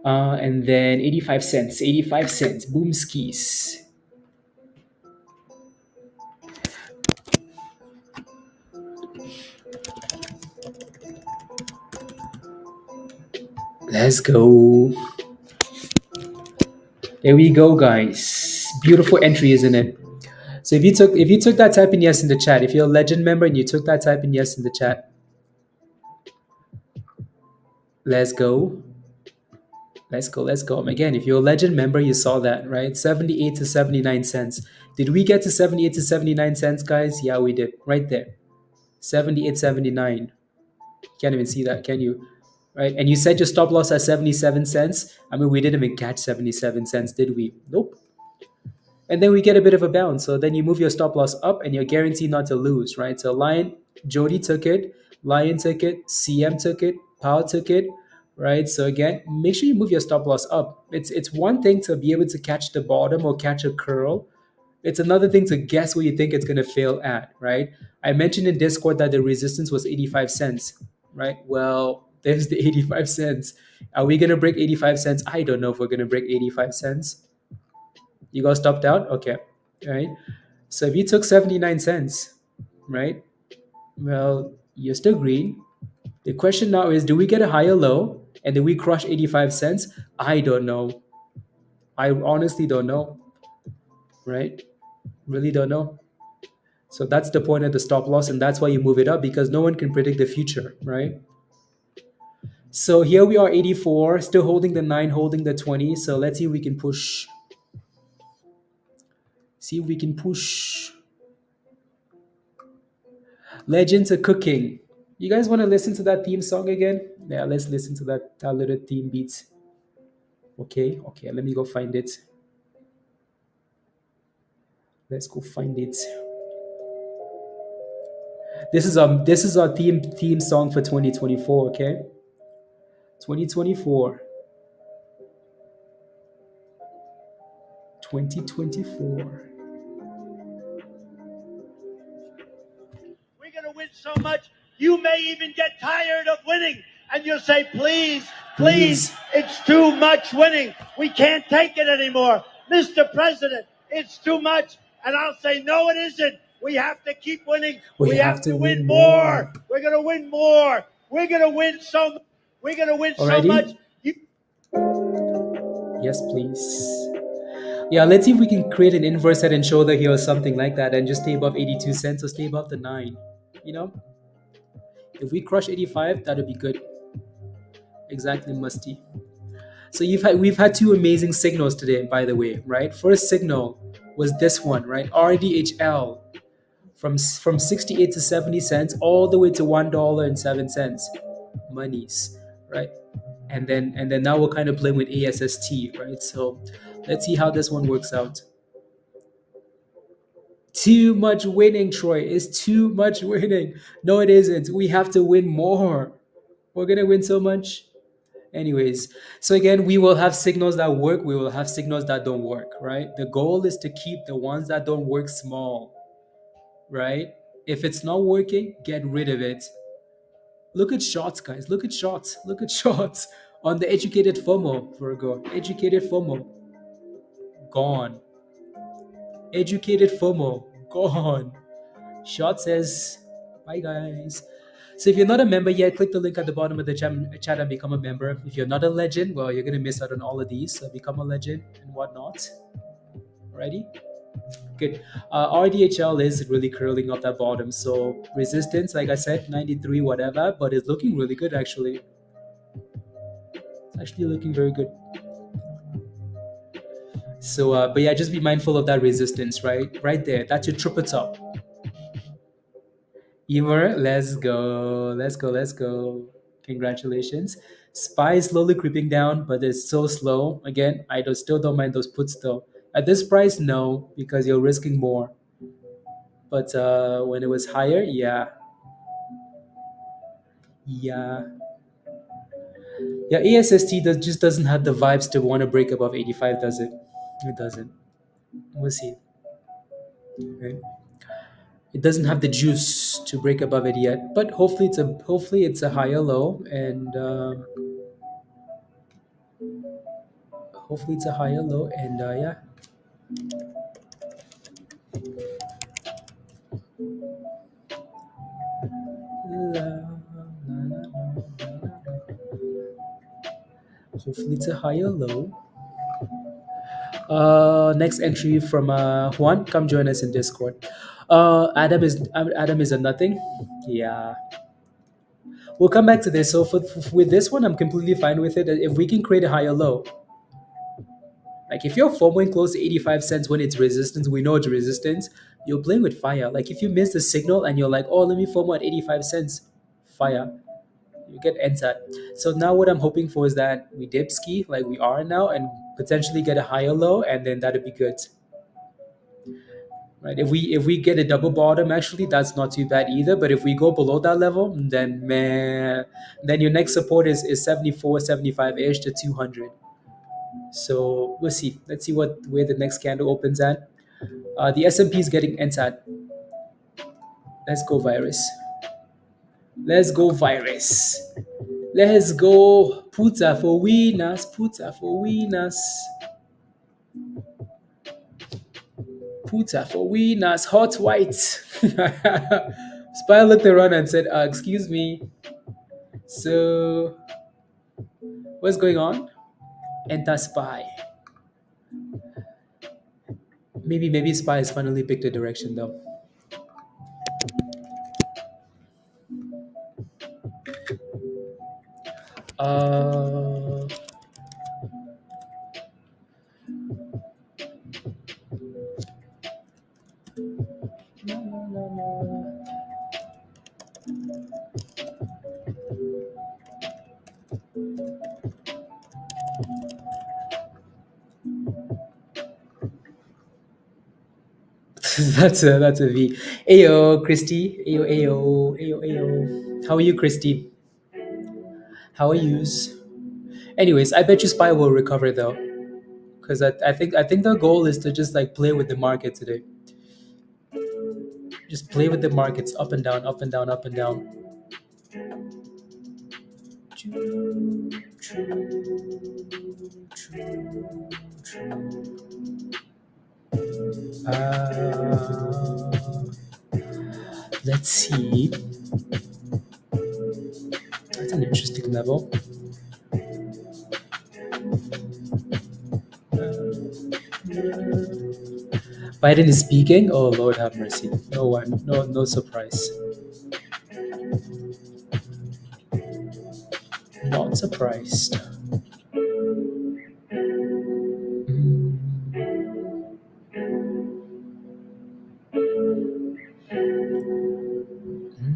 And then 85 cents, 85 cents, boom skis. Let's go. There we go, guys. Beautiful entry, isn't it? So if you took that, type in yes in the chat. If you're a legend member and you took that, type in yes in the chat. Let's go. Let's go. Let's go. Again, if you're a legend member, you saw that, right? 78 to 79 cents. Did we get to 78 to 79 cents, guys? Yeah, we did. Right there. 78, 79. Can't even see that, can you? Right? And you said your stop loss at 77 cents. I mean, we didn't even catch 77 cents, did we? Nope. And then we get a bit of a bounce. So then you move your stop loss up and you're guaranteed not to lose, right? So Lion, Jody took it, Lion took it, CM took it, Powell took it, right? So again, make sure you move your stop loss up. It's one thing to be able to catch the bottom or catch a curl. It's another thing to guess where you think it's going to fail at, right? I mentioned in Discord that the resistance was 85 cents, right? Well, there's the 85 cents. Are we going to break 85 cents? I don't know if we're going to break 85 cents. You got stopped out? Okay. All right. So if you took 79 cents, right? Well, you're still green. The question now is, do we get a higher low? And do we crush 85 cents? I don't know. I honestly don't know. Right? Really don't know. So that's the point of the stop loss, and that's why you move it up, because no one can predict the future, right? So here we are, 84, still holding the 9, holding the 20. So let's see if we can push. See if we can push. Legends are cooking. You guys want to listen to that theme song again? Yeah, let's listen to that little theme beat. Okay, let me go find it. Let's go find it. This is our theme song for 2024, okay? 2024. 2024. We're going to win so much, you may even get tired of winning. And you'll say, please, it's too much winning. We can't take it anymore. Mr. President, it's too much. And I'll say, no, it isn't. We have to keep winning. We have to win more. We're going to win more. We're going to win so much. We're going to win so much. Yes, please. Yeah, let's see if we can create an inverse head and shoulder here or something like that, and just stay above 82 cents or stay above the 9. You know, if we crush 85, that'd be good. Exactly, Musty. So we've had two amazing signals today, by the way, right? First signal was this one, right? RDHL from 68 to 70 cents all the way to $1.07 monies, right? And then now we're kind of playing with ASST, right? So let's see how this one works out. Too much winning, Troy. It's too much winning. No, it isn't. We have to win more. We're gonna win so much. Anyways, so again, we will have signals that work. We will have signals that don't work, right? The goal is to keep the ones that don't work small, right? If it's not working, get rid of it. Look at shots, guys. Look at shots. Look at shots on the educated FOMO, Virgo. Educated FOMO, gone. Educated FOMO, gone. Shot says, bye, guys. So if you're not a member yet, click the link at the bottom of the chat and become a member. If you're not a legend, well, you're going to miss out on all of these. So become a legend and whatnot. Alrighty? Good. RDHL is really curling up that bottom. So resistance, like I said, 93, whatever. But it's looking really good, actually. It's actually looking very good. So, but yeah, just be mindful of that resistance, right? Right there. That's your triple top. Emer, let's go. Let's go. Let's go. Congratulations. SPY is slowly creeping down, but it's so slow. Again, I still don't mind those puts though. At this price, no, because you're risking more. But when it was higher, yeah. Yeah. Yeah, ASST just doesn't have the vibes to want to break above 85, does it? It doesn't. We'll see. Okay. It doesn't have the juice to break above it yet, but hopefully it's a higher low, and hopefully it's a higher low, and yeah. Hopefully it's a higher low. Next entry from Juan. Come join us in Discord. Adam is a nothing. Yeah. We'll come back to this. So with this one, I'm completely fine with it. If we can create a higher low, like if you're FOMOing close to 85 cents when it's resistance, we know it's resistance. You're playing with fire. Like if you miss the signal and you're like, oh, let me FOMO at 85 cents, fire. You get entered. So now what I'm hoping for is that we dip ski like we are now and potentially get a higher low, and then that'd be good. Right? If we get a double bottom, actually, that's not too bad either. But if we go below that level, then then your next support is 74, 75-ish to 200. So we'll see. Let's see where the next candle opens at. The S&P is getting entered. Let's go, virus. Let's go, virus. Let's go. Puta for winners. Puta for winners. Puta for winners. Hot white. Spy looked around and said, excuse me. So, what's going on? Enter Spy. Maybe Spy has finally picked a direction though. Uh, that's a V. Ayo, Christy. Ayo, ayo, ayo, ayo. How are you, Christy? How are yous? Anyways, I bet you Spy will recover though, because I think the goal is to just like play with the market today. Just play with the markets up and down, up and down, up and down. Uh, let's see. That's an interesting level. Biden is speaking. Oh Lord, have mercy. No one, no surprise. Not surprised.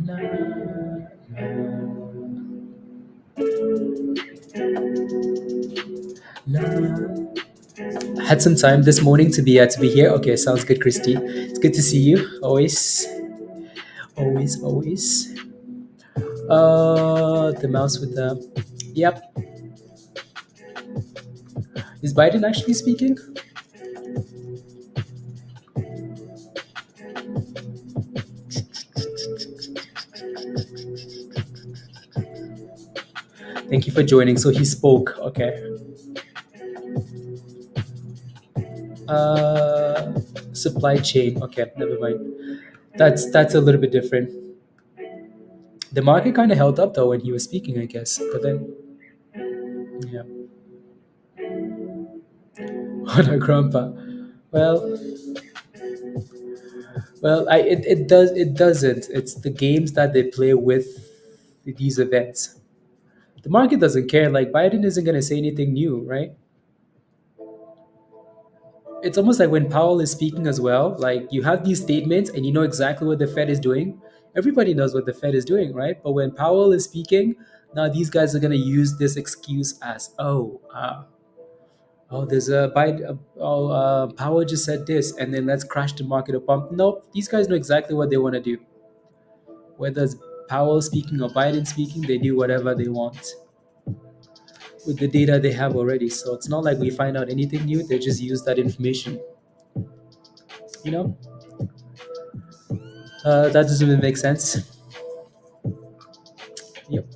Na, na, na. I had some time this morning to be here. Okay, sounds good, Christy. It's good to see you. Always, always, always. The mouse with the. Yep. Is Biden actually speaking? Thank you for joining. So he spoke. Okay. Supply chain. Okay, never mind. That's a little bit different. The market kind of held up though when he was speaking, I guess. But then, yeah. On our grandpa. Well, it doesn't. It's the games that they play with these events. The market doesn't care. Like Biden isn't gonna say anything new, right? It's almost like when Powell is speaking as well. Like you have these statements and you know exactly what the Fed is doing. Everybody knows what the Fed is doing, right? But when Powell is speaking, now these guys are gonna use this excuse as, oh, there's a Biden. Powell just said this, and then let's crash the market or pump. Nope, these guys know exactly what they want to do. Whether it's Powell speaking or Biden speaking, they do whatever they want with the data they have already. So it's not like we find out anything new. They just use that information. You know, that doesn't even make sense. Yep.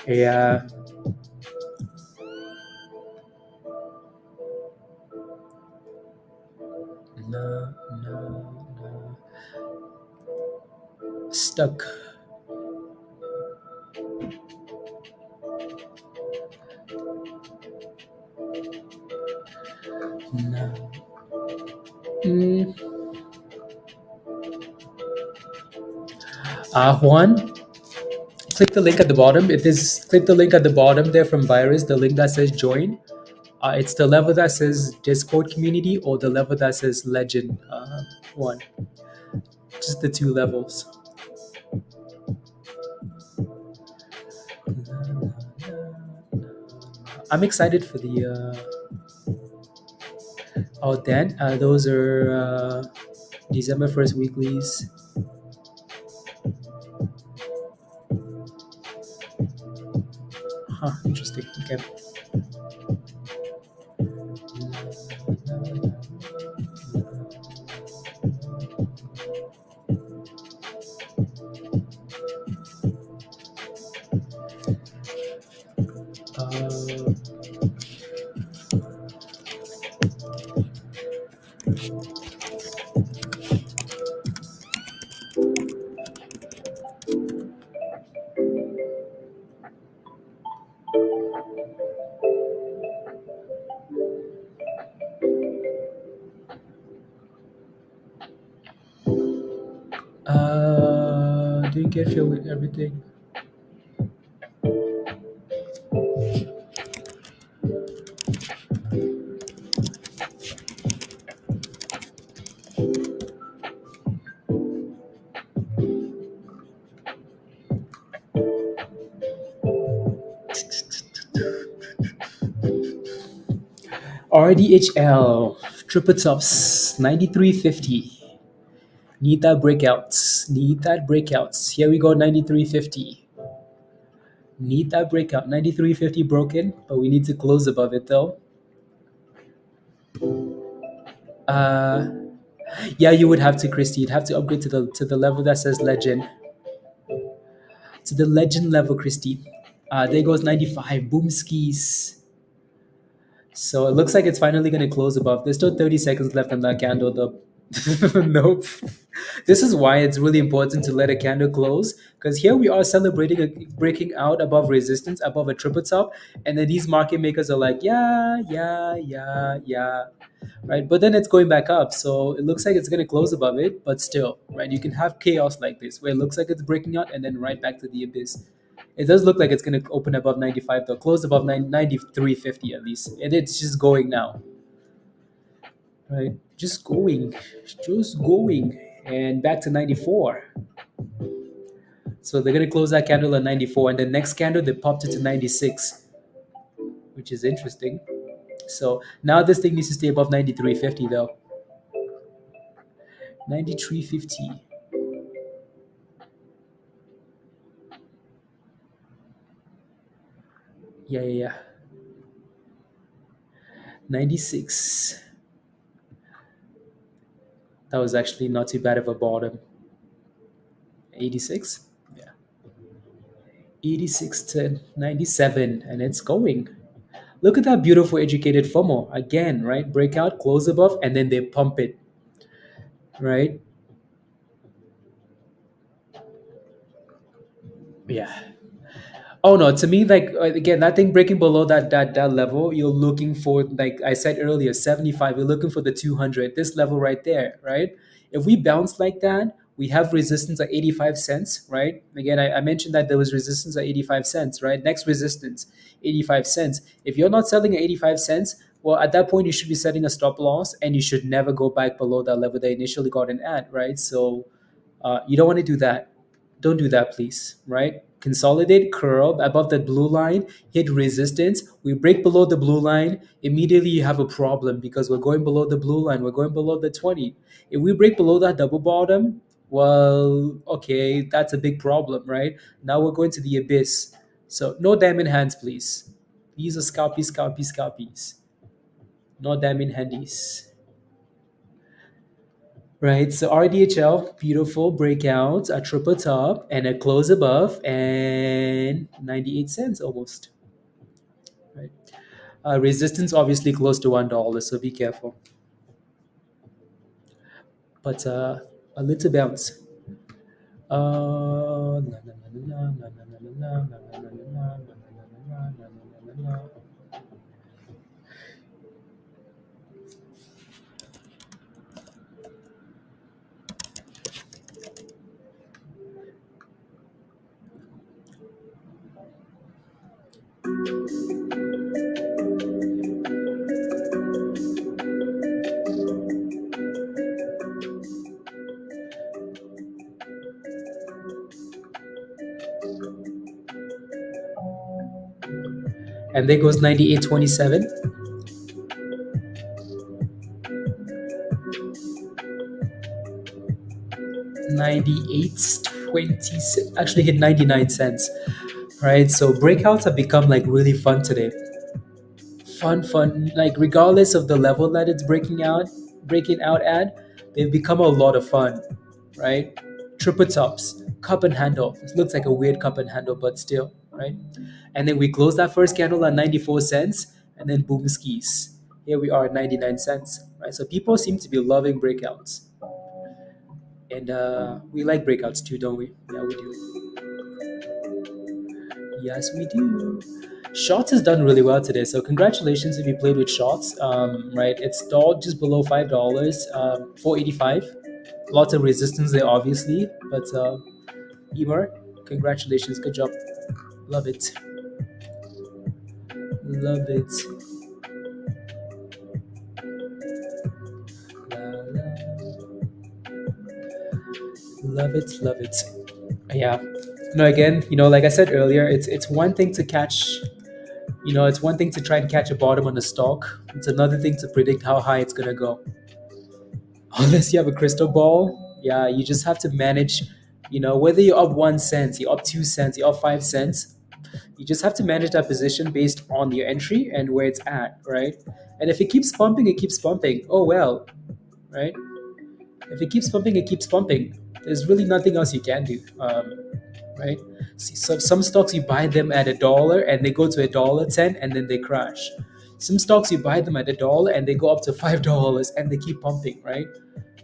Yeah. No, no, no. Stuck. No. Juan, click the link at the bottom. It is click the link at the bottom there from Virus, the link that says join. It's the level that says Discord community or the level that says Legend one. Just the two levels. I'm excited for the. Dan, those are December 1st weeklies. Huh, interesting. Okay. didn't get filled with everything. RDHL triple tops 93.50. Need that breakouts. Need that breakouts. Here we go 93.50. Need that breakout 93.50 broken, but we need to close above it though. Yeah, you would have to, Christy. You'd have to upgrade to the level that says legend. To the legend level, Christy. There goes 95. Boom skis. So it looks like it's finally going to close above. There's still 30 seconds left on that candle, though. Nope. This is why it's really important to let a candle close, because here we are celebrating breaking out above resistance, above a triple top, and then these market makers are like, yeah, right? But then it's going back up, so it looks like it's going to close above it, but still, right? You can have chaos like this, where it looks like it's breaking out and then right back to the abyss. It does look like it's going to open above 95, though, close above 93.50 at least, and it's just going now. Right, just going, and back to 94. So they're gonna close that candle at 94, and the next candle they popped it to 96, which is interesting. So now this thing needs to stay above 93.50 though. 93.50. Yeah. 96. That was actually not too bad of a bottom. 86. Yeah. 86 to 97, and it's going. Look at that beautiful educated FOMO again, right? Breakout, close above, and then they pump it, right? Yeah. Oh no, to me, like again, that thing breaking below that level, you're looking for, like I said earlier, 75. You're looking for the 200. This level right there, right? If we bounce like that, we have resistance at 85 cents, right? Again, I mentioned that there was resistance at 85 cents, right? Next resistance, 85 cents. If you're not selling at 85 cents, well, at that point, you should be setting a stop loss, and you should never go back below that level they initially got in at, right? So you don't want to do that. Don't do that, please, right? Consolidate, curl above that blue line, hit resistance. We break below the blue line, immediately you have a problem because we're going below the blue line. We're going below the 20. If we break below that double bottom, well, okay, that's a big problem, right? Now we're going to the abyss. So no diamond hands, please. These are scalpies. No diamond handies. Right, so RDHL, beautiful breakout, a triple top, and a close above, and 98 cents almost. Right, resistance obviously close to $1, so be careful. But a little bounce. And there goes 98.27. $98.20, actually hit 99 cents. Right, so breakouts have become like really fun today. Fun, like regardless of the level that it's breaking out at, they've become a lot of fun, right? Triple tops, cup and handle. It looks like a weird cup and handle, but still, right? And then we close that first candle at 94 cents, and then boom skis. Here we are at 99 cents, right? So people seem to be loving breakouts. And we like breakouts too, don't we? Yeah, we do. Yes, we do. Shots has done really well today, so congratulations if you played with shots. Right, it's stalled just below $5, 485. Lots of resistance there, obviously, but Emer, congratulations, good job. Love it. Love it. La, la. Love it, love it. Yeah. No, again, like I said earlier, it's one thing to catch, it's one thing to try and catch a bottom on a stock. It's another thing to predict how high it's gonna go. Unless you have a crystal ball, yeah, you just have to manage, whether you're up 1 cent, you're up 2 cents, you're up 5 cents. You just have to manage that position based on your entry and where it's at, right? And if it keeps pumping, it keeps pumping. Oh well, right? If it keeps pumping, it keeps pumping. There's really nothing else you can do, right? See, so some stocks you buy them at $1 and they go to $1.10 and then they crash. Some stocks you buy them at $1 and they go up to $5 and they keep pumping, right?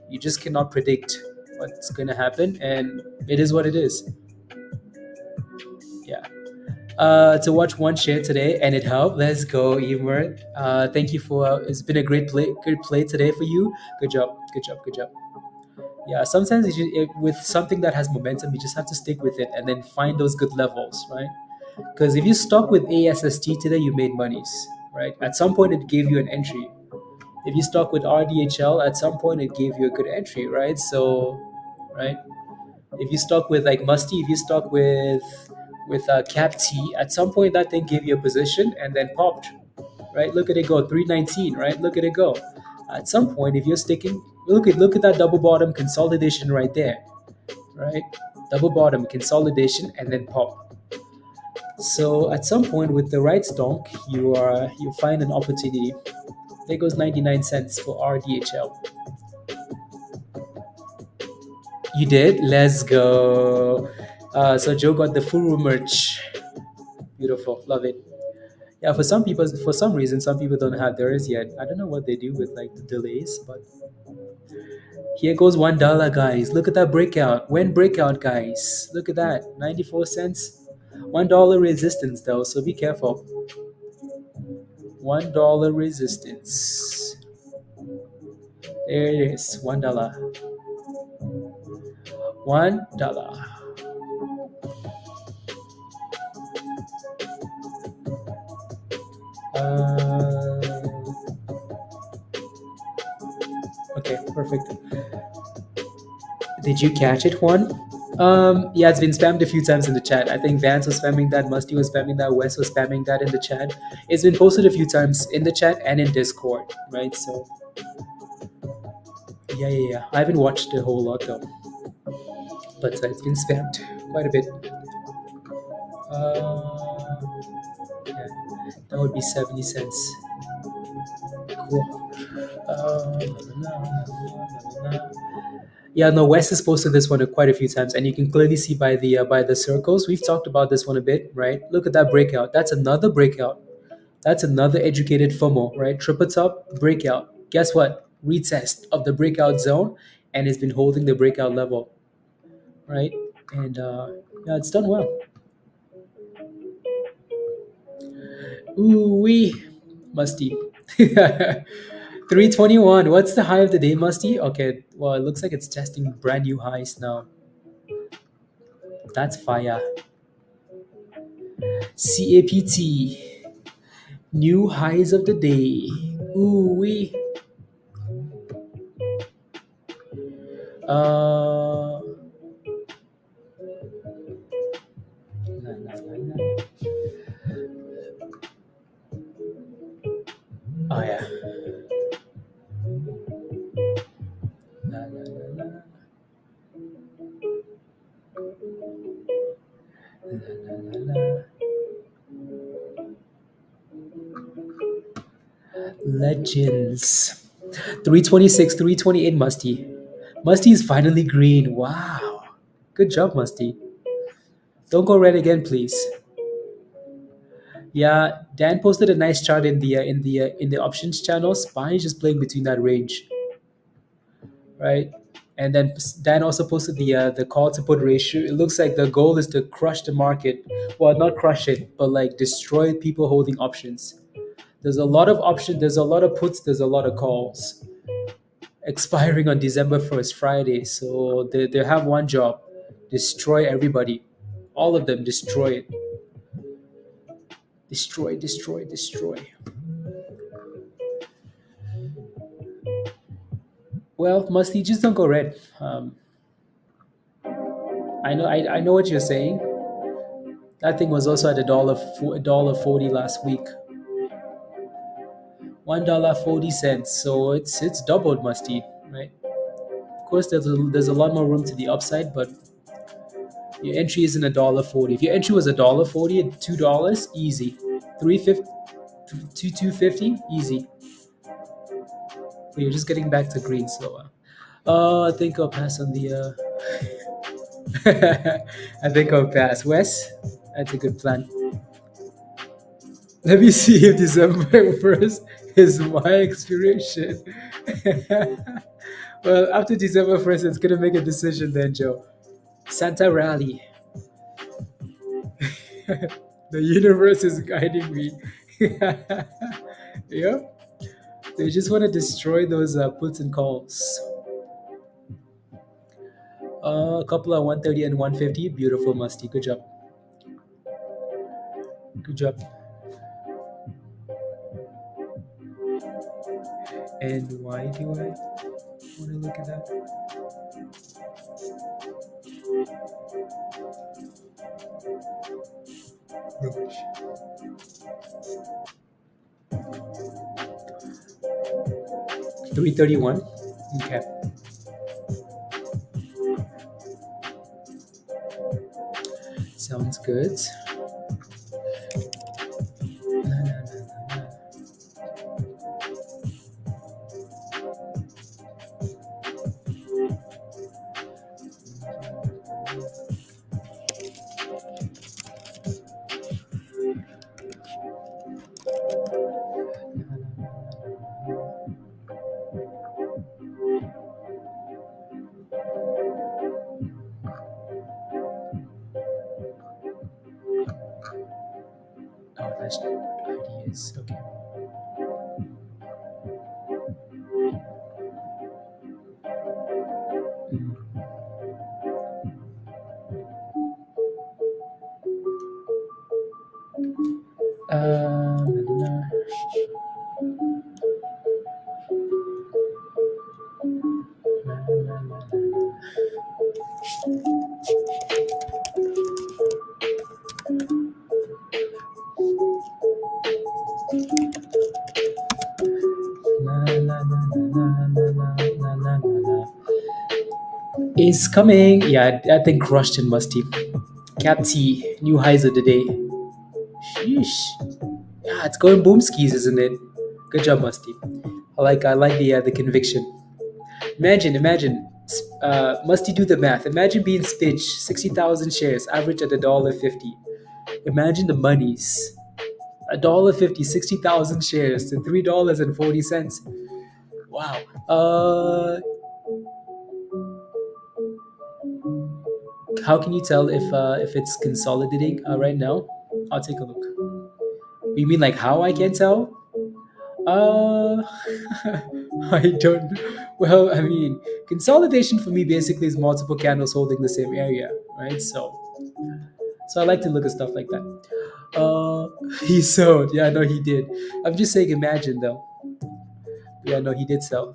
You just cannot predict what's going to happen, and it is what it is. Yeah. To watch one share today and it helped. Let's go, Emer. Thank you for. It's been a great play today for you. Good job. Good job. Good job. Yeah, sometimes with something that has momentum, you just have to stick with it and then find those good levels, right? Because if you stuck with ASST today, you made monies, right? At some point, it gave you an entry. If you stuck with RDHL, at some point, it gave you a good entry, right? So, right? If you stuck with like Musty, if you stuck with CAPT, at some point that thing gave you a position and then popped, right? Look at it go, 319, right? Look at it go. At some point, if you're sticking, look at that double bottom consolidation right there, right? Double bottom consolidation and then pop. So at some point, with the right stonk, you find an opportunity. There goes 99 cents for RDHL. You did? Let's go. So Joe got the full merch. Beautiful, love it. Yeah, for some people, for some reason, some people don't have theirs yet. I don't know what they do with like the delays, but here goes $1, guys. Look at that breakout. When breakout, guys. Look at that, 94 cents. $1 resistance though, so be careful. $1 resistance. There it is. $1. $1. Okay, perfect. Did you catch it, Juan? Yeah, it's been spammed a few times in the chat. I think Vance was spamming that, Musty was spamming that, Wes was spamming that in the chat. It's been posted a few times in the chat and in Discord, right? So, yeah. I haven't watched a whole lot though, but it's been spammed quite a bit. Yeah, that would be 70 cents. Cool. Yeah, no, Wes has posted this one quite a few times, and you can clearly see by the circles. We've talked about this one a bit, right? Look at that breakout. That's another breakout. That's another educated FOMO, right? Triple top breakout. Guess what? Retest of the breakout zone, and it's been holding the breakout level, right? And yeah, it's done well. Ooh wee, Musty. 321. What's the high of the day, Musty? Okay, well, it looks like it's testing brand new highs now. That's fire. CAPT. New highs of the day. Ooh wee. La, la, la. Oh yeah. La, la, la, la. La, la, la. Legends. 326, 328 Musty. Musty is finally green. Wow. Good job, Musty. Don't go red again, please. Yeah, Dan posted a nice chart in the options channel. SPY is just playing between that range, right? And then Dan also posted the call to put ratio. It looks like the goal is to crush the market. Well, not crush it, but like destroy people holding options. There's a lot of options. There's a lot of puts. There's a lot of calls expiring on December 1st, Friday. So they have one job. Destroy everybody. All of them. Destroy it. Destroy, destroy, destroy. Well, Musty, just don't go red. I know what you're saying. That thing was also at $1.40 last week. $1.40. So it's doubled, Musty, right? Of course, there's a lot more room to the upside, but your entry isn't $1.40. If your entry was $1.40 at $2, easy. 350, 250, easy. But you're just getting back to green, so I think I'll pass on the. I think I'll pass. Wes, that's a good plan. Let me see if December 1st is my expiration. Well, after December 1st, it's gonna make a decision then, Joe. Santa Rally. The universe is guiding me. Yep. They just want to destroy those puts and calls. A couple of 130 and 150. Beautiful, Musty. Good job. Good job. And why do I want to look at that? Rubbish. 331. Okay. Sounds good. Na, na, na, na, na. Oh, that's ideas. Okay. Na, na, na, na. Na, na, na, na, na, na, na, na, na. Is coming. Yeah, I think crushed and musty. CAPT, new highs of the day. Sheesh. Yeah, it's going boom skis, isn't it? Good job, Musty. I like the conviction. Imagine. Musty, do the math. Imagine being Spitch, 60,000 shares, average at $1.50. Imagine the monies. $1.50, 60,000 shares to $3.40. Wow. How can you tell if it's consolidating right now? I'll take a look. You mean like how I can tell? Uh, I don't. Well, I mean, consolidation for me basically is multiple candles holding the same area, right? So I like to look at stuff like that. Uh, he sold. Yeah, no, he did. I'm just saying, imagine though. Yeah, no, he did sell.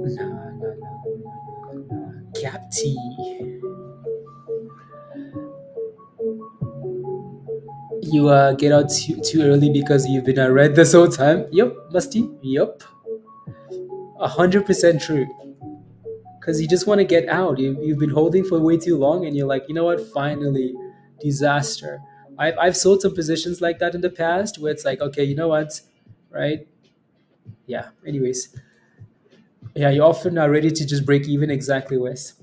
Nah, nah, nah. CAPT. You get out too early because you've been red this whole time. Yep, Musty. Yep, 100% true. Because you just want to get out. You've been holding for way too long, and you're like, you know what? Finally, disaster. I've sold some positions like that in the past, where it's like, okay, you know what, right? Yeah. Anyways, yeah, you often are ready to just break even. Exactly, Wes.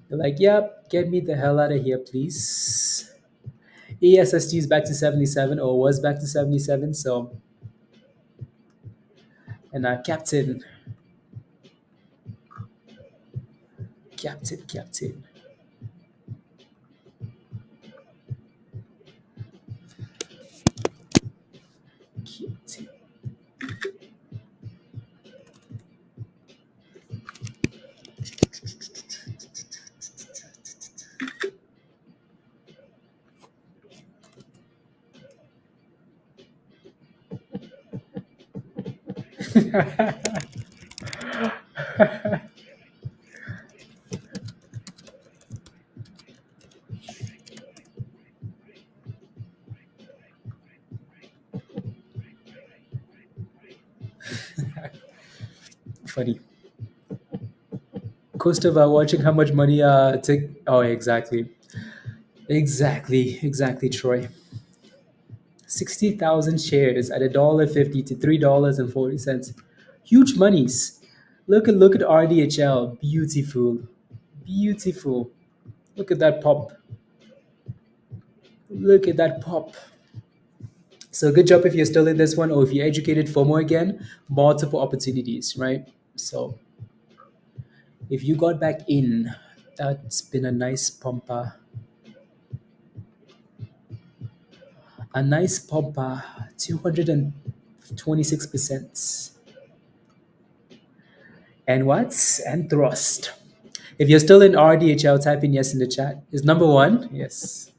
They're like, yep, get me the hell out of here, please. ASST is back to 77 or was back to 77. So, and captain, captain, captain, captain. Funny. Cost of watching how much money take. Oh, exactly. Exactly, Troy. 60,000 shares at $1.50 to $3.40. Huge monies. Look at RDHL. Beautiful. Beautiful. Look at that pop. Look at that pop. So good job if you're still in this one, or if you're educated for more again, multiple opportunities, right? So if you got back in, that's been a nice pumper. A nice pumper, 226%. And what? And thrust. If you're still in RDHL, type in yes in the chat. Is number one? Yes.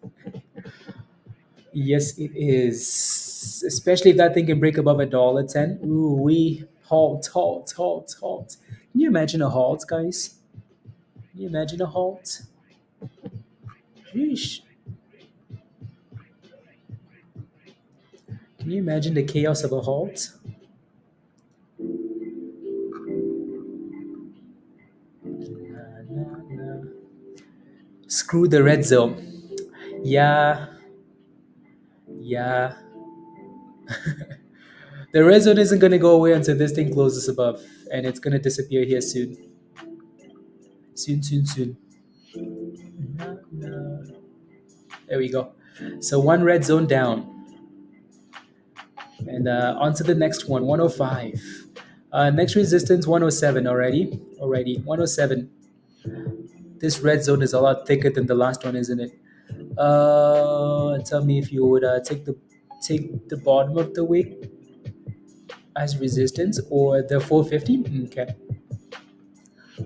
Yes, it is. Especially if that thing can break above $1.10. Ooh, we halt. Can you imagine a halt, guys? Can you imagine a halt? Sheesh. Can you imagine the chaos of a halt? Screw the red zone. Yeah, yeah. The red zone isn't going to go away until this thing closes above, and it's going to disappear here soon. Soon. There we go. So one red zone down. And on to the next one, 105. Next resistance, 107 already. 107. This red zone is a lot thicker than the last one, isn't it? Tell me if you would take the bottom of the wick as resistance or the 450. Okay.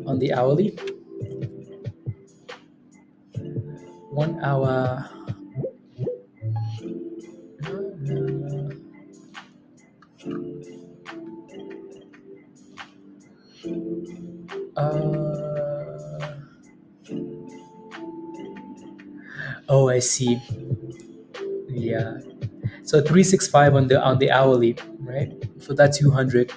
On the hourly. 1 hour. Oh, I see. Yeah. So 365 on the hourly, right? For that 200.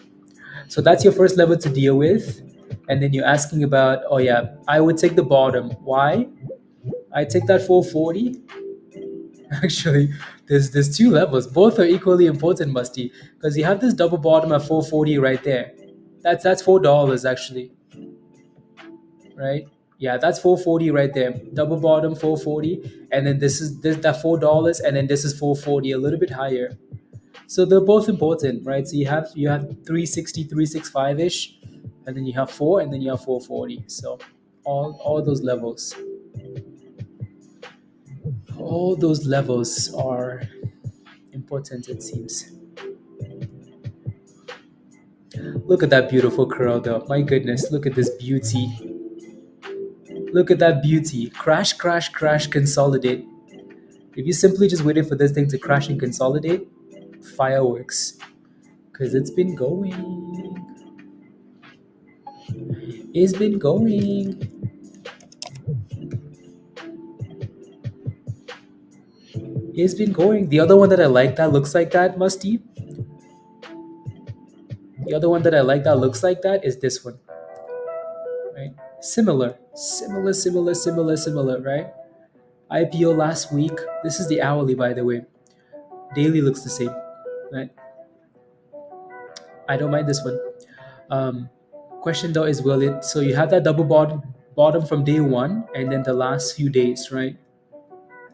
So that's your first level to deal with. And then you're asking about, oh yeah, I would take the bottom. Why? I take that 440. Actually, there's two levels. Both are equally important, Musty, because you have this double bottom at 440 right there. That's $4 actually, right? Yeah, that's 440 right there. Double bottom 440, and then this that $4, and then this is 440, a little bit higher. So they're both important, right? So you have 360, 365 ish, and then you have 4, and then you have 440. So all those levels. All those levels are important, it seems. Look at that beautiful curl, though. My goodness, look at this beauty. Look at that beauty. Crash, consolidate. If you simply just waited for this thing to crash and consolidate, fireworks. Because it's been going. It's been going. It's been going. The other one that I like that looks like that, Musty. The other one that I like that looks like that is this one. Right? Similar, right? IPO last week. This is the hourly, by the way. Daily looks the same, right? I don't mind this one. Question though is, will it? So you have that double bottom. bottom from day one and then the last few days, right?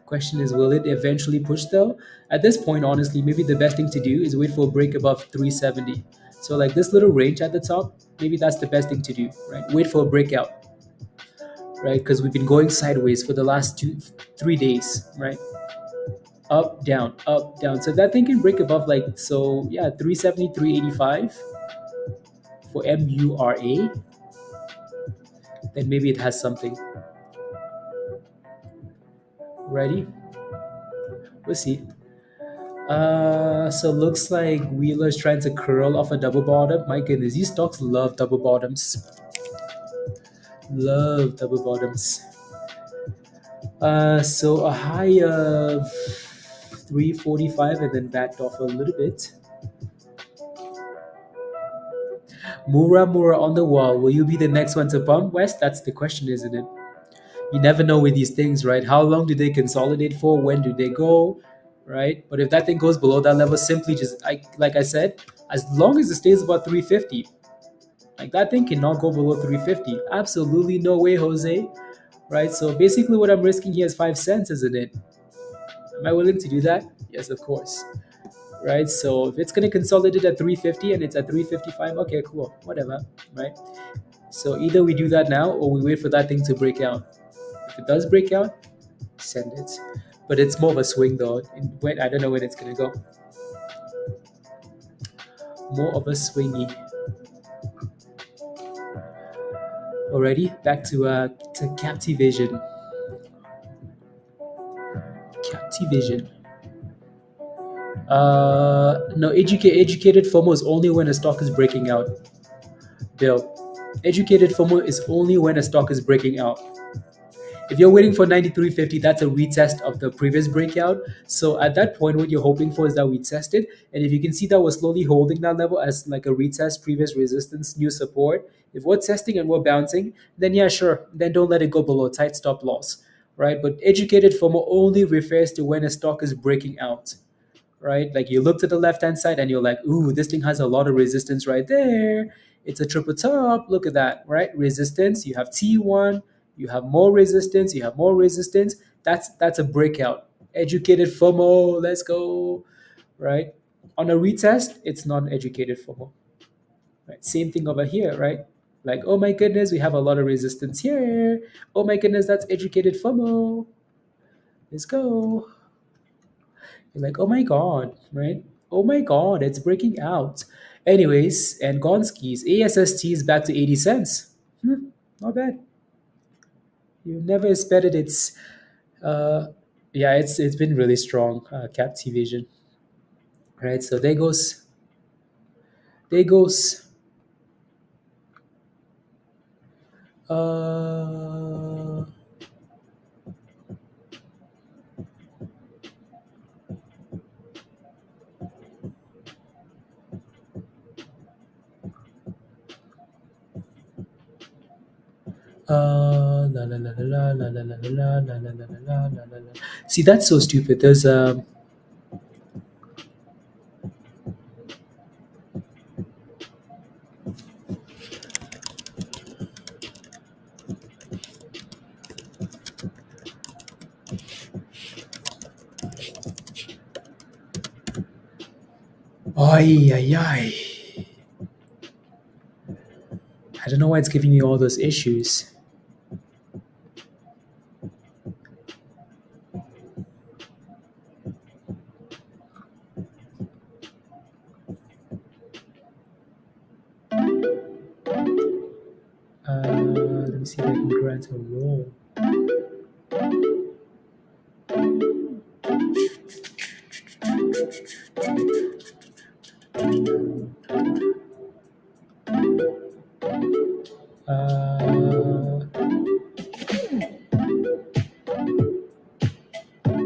Question is, will it eventually push though? At this point, honestly, maybe the best thing to do is wait for a break above 370. So like this little range at the top, maybe that's the best thing to do, right? Wait for a breakout, right? Because we've been going sideways for the last 3 days, right? Up, down, up, down. So if that thing can break above like, so yeah, 370, 385 for MURA, then maybe it has something. Ready? We'll see. So looks like Wheeler's trying to curl off a double bottom. My goodness, these stocks love double bottoms. Love double bottoms. So a high of 345 and then backed off a little bit. Mura on the wall. Will you be the next one to pump, West? That's the question, isn't it? You never know with these things, right? How long do they consolidate for? When do they go? Right? But if that thing goes below that level, simply just like I said, as long as it stays about 350, like that thing cannot go below 350. Absolutely no way, Jose. Right? So basically what I'm risking here is 5 cents, isn't it? Am I willing to do that? Yes, of course. Right? So if it's gonna consolidate at 350 and it's at 355, okay, cool. Whatever. Right? So either we do that now or we wait for that thing to break out. If it does break out, send it. But it's more of a swing though. I don't know when it's gonna go. More of a swingy. Alrighty, back to CAPT vision. CAPT vision. No, educated FOMO is only when a stock is breaking out. Bill, educated FOMO is only when a stock is breaking out. If you're waiting for 93.50, that's a retest of the previous breakout. So at that point, what you're hoping for is that we test it. And if you can see that we're slowly holding that level as like a retest, previous resistance, new support. If we're testing and we're bouncing, then yeah, sure. Then don't let it go below tight stop loss, right? But educated FOMO only refers to when a stock is breaking out, right? Like you look to the left-hand side and you're like, ooh, this thing has a lot of resistance right there. It's a triple top. Look at that, right? Resistance. You have T1. You have more resistance. You have more resistance. That's a breakout. Educated FOMO. Let's go, right? On a retest, it's not educated FOMO. Right? Same thing over here, right? Like, oh my goodness, we have a lot of resistance here. Oh my goodness, that's educated FOMO. Let's go. You're like, oh my god, right? Oh my god, it's breaking out. Anyways, and Gonski's ASST is back to 80 cents. Not bad. You never expected it's yeah, it's been really strong, CAPT vision. Right, so there goes uh la la la la la la la la la la la la la la la la. See, that's so stupid. There's ay ay ay. I don't know why it's giving me all those issues. Let me see if I can grant a roll.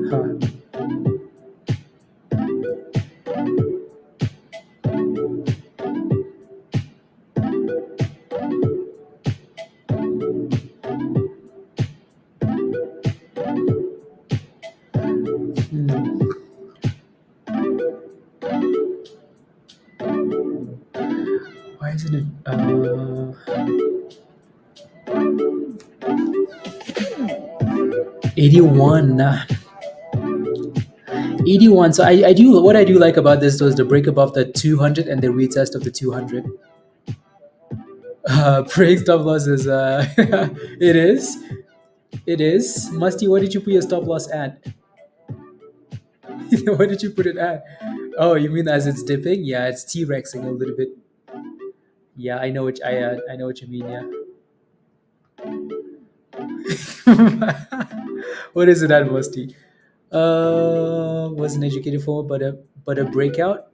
Huh. Why isn't it? 81. 81. So I do what I do like about this though is the break above the 200 and the retest of the 200. Break stop loss is it is. It is. Musty, what did you put your stop loss at? What did you put it at? Oh, you mean as it's dipping? Yeah, it's T-Rexing a little bit. Yeah, I know what you mean. Yeah. What is it at, Musty? Wasn't educated for, but a breakout.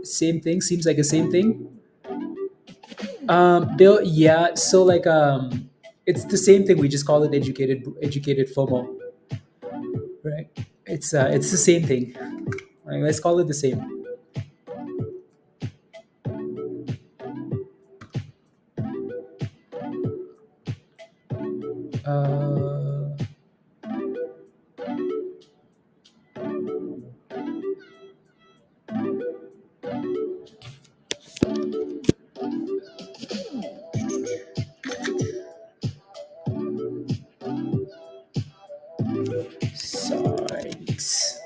Same thing. Seems like the same thing. Bill. Yeah. So like it's the same thing. We just call it educated FOMO, right? It's the same thing. Right, let's call it the same. Uh, sides.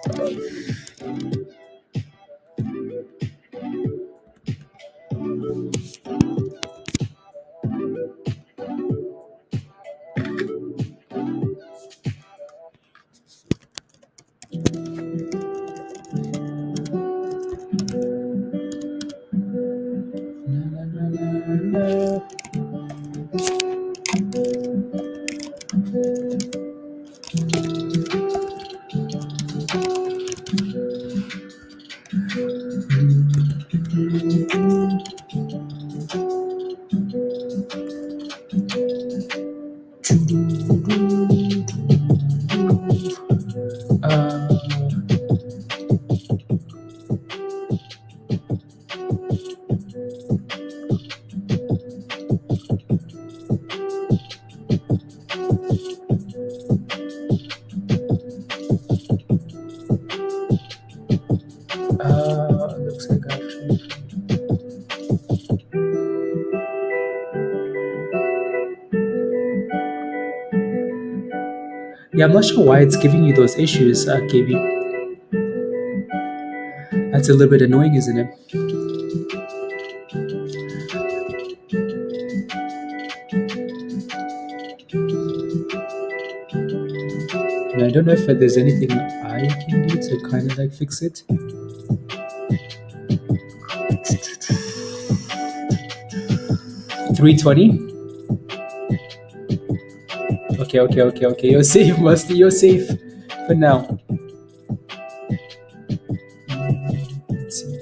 Uh, looks like actually. Yeah, I'm not sure why it's giving you those issues, KB. That's a little bit annoying, isn't it? And I don't know if there's anything I can do to kind of like fix it. 320. Okay. You're safe, Musty. You're safe for now. Let's see.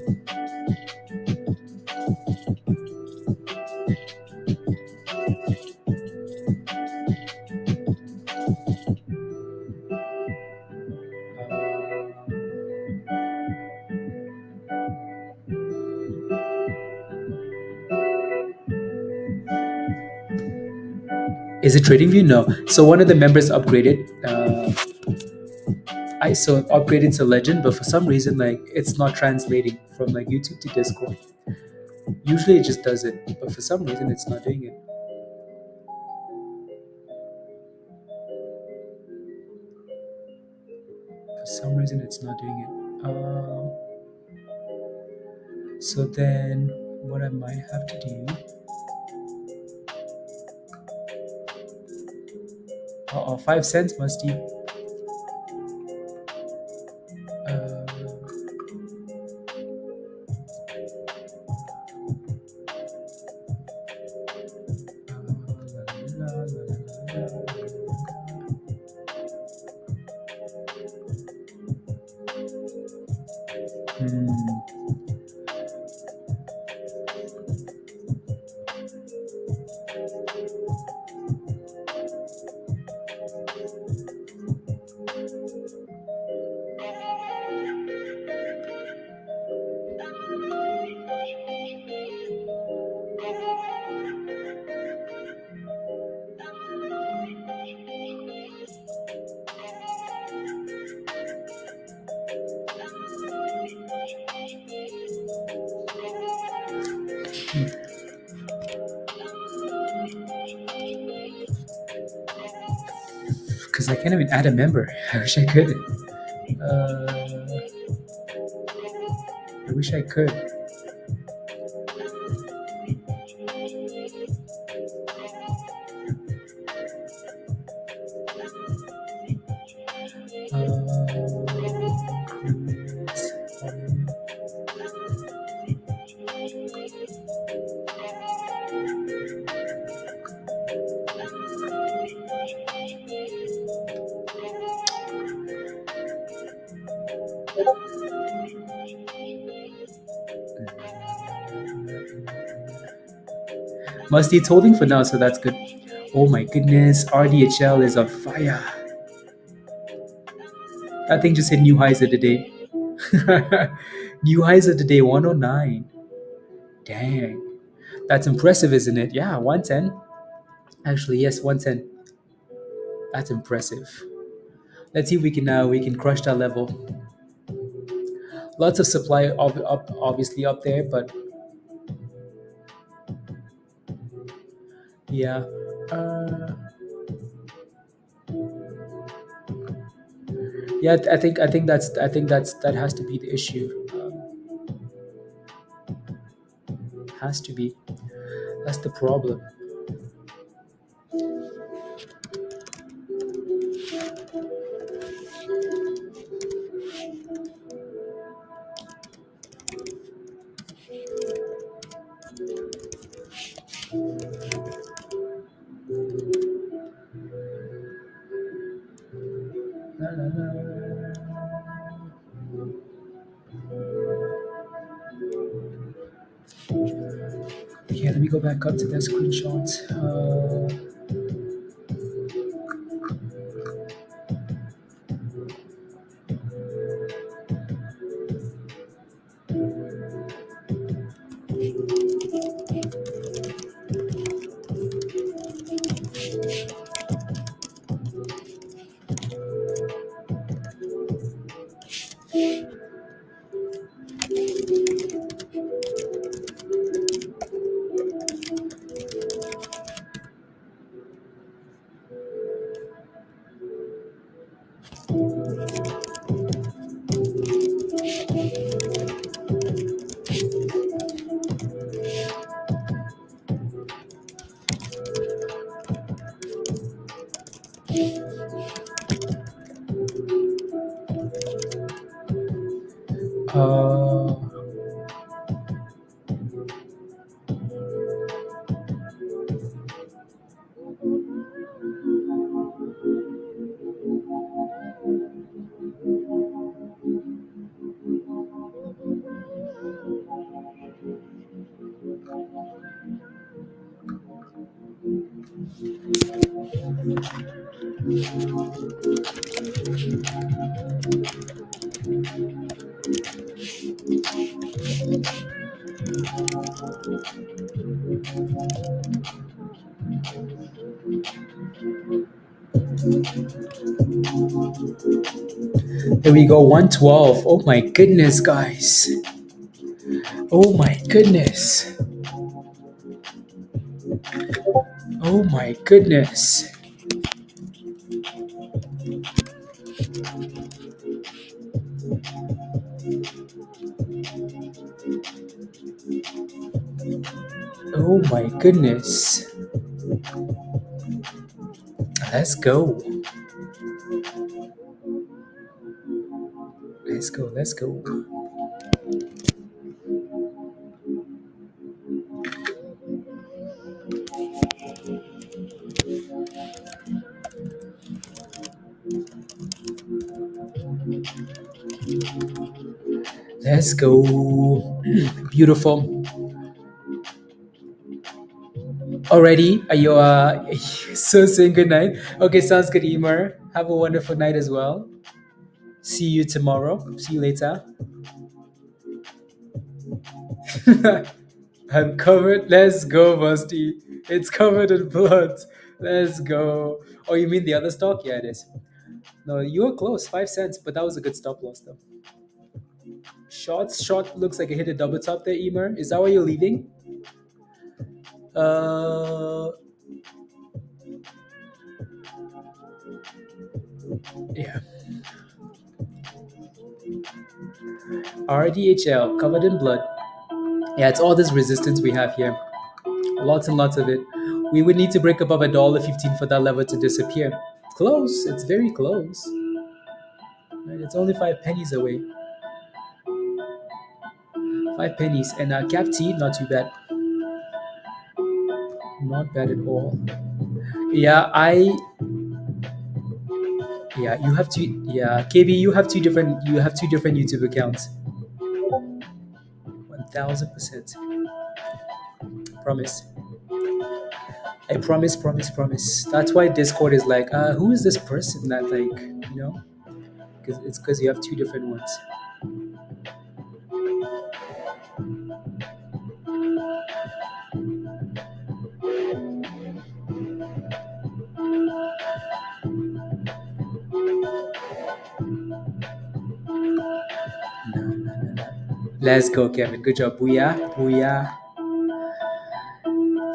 Is it TradingView? No. So one of the members upgraded. I so upgraded to Legend, but for some reason, like it's not translating from like YouTube to Discord. Usually it just does it, but for some reason it's not doing it. For some reason it's not doing it. So then what I might have to do. 5 cents, Musty. Because I can't even add a member. I wish I could. I wish I could. Musty, it's holding for now, so that's good. Oh my goodness, RDHL is on fire. That thing just hit new highs of the day. New highs of the day, 109. Dang. That's impressive, isn't it? Yeah, 110. Actually, yes, 110. That's impressive. Let's see if we can crush that level. Lots of supply obviously up there, but yeah. Yeah, I think that has to be the issue. Has to be. That's the problem. La, la, la. Okay, let me go back up to that screenshot. Uh, There we go, 112. Oh my goodness, guys. Oh my goodness. Oh my goodness. Oh my goodness. Let's go. Let's go. Let's go. Let's go. Beautiful. Already? Are you so saying good night? Okay, sounds good, Emer. Have a wonderful night as well. See you tomorrow. See you later. I'm covered. Let's go, Musty. It's covered in blood. Let's go. Oh, you mean the other stock? Yeah, it is. No, you were close. 5 cents, but that was a good stop loss, though. Short looks like it hit a double top there, Emer. Is that why you're leaving? Yeah. RDHL covered in blood. Yeah, it's all this resistance we have here. Lots and lots of it. We would need to break above $1.15 for that level to disappear. Close. It's very close. Right? It's only 5 pennies away. 5 pennies. And CAPT, not too bad. Not bad at all. Yeah, you have to. Yeah, KB, you have two different. You have two different YouTube accounts. 1000%. Promise. I promise, promise, promise. That's why Discord is like, who is this person that because you have two different ones. No, no, no, no. Let's go, Kevin. Good job. Booyah, booyah.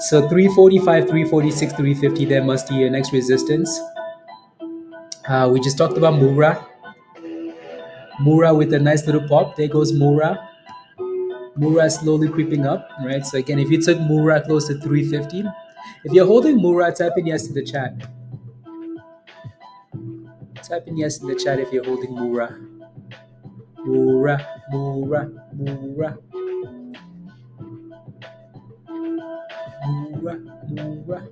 So 345, 346, 350, there must be your next resistance. We just talked about Mura. Mura with a nice little pop. There goes Mura. Mura slowly creeping up, right? So again, if you took Mura close to 350, if you're holding Mura, type in yes in the chat. Type in yes in the chat if you're holding Mura. Mura, Mura, Mura. Mura, Mura.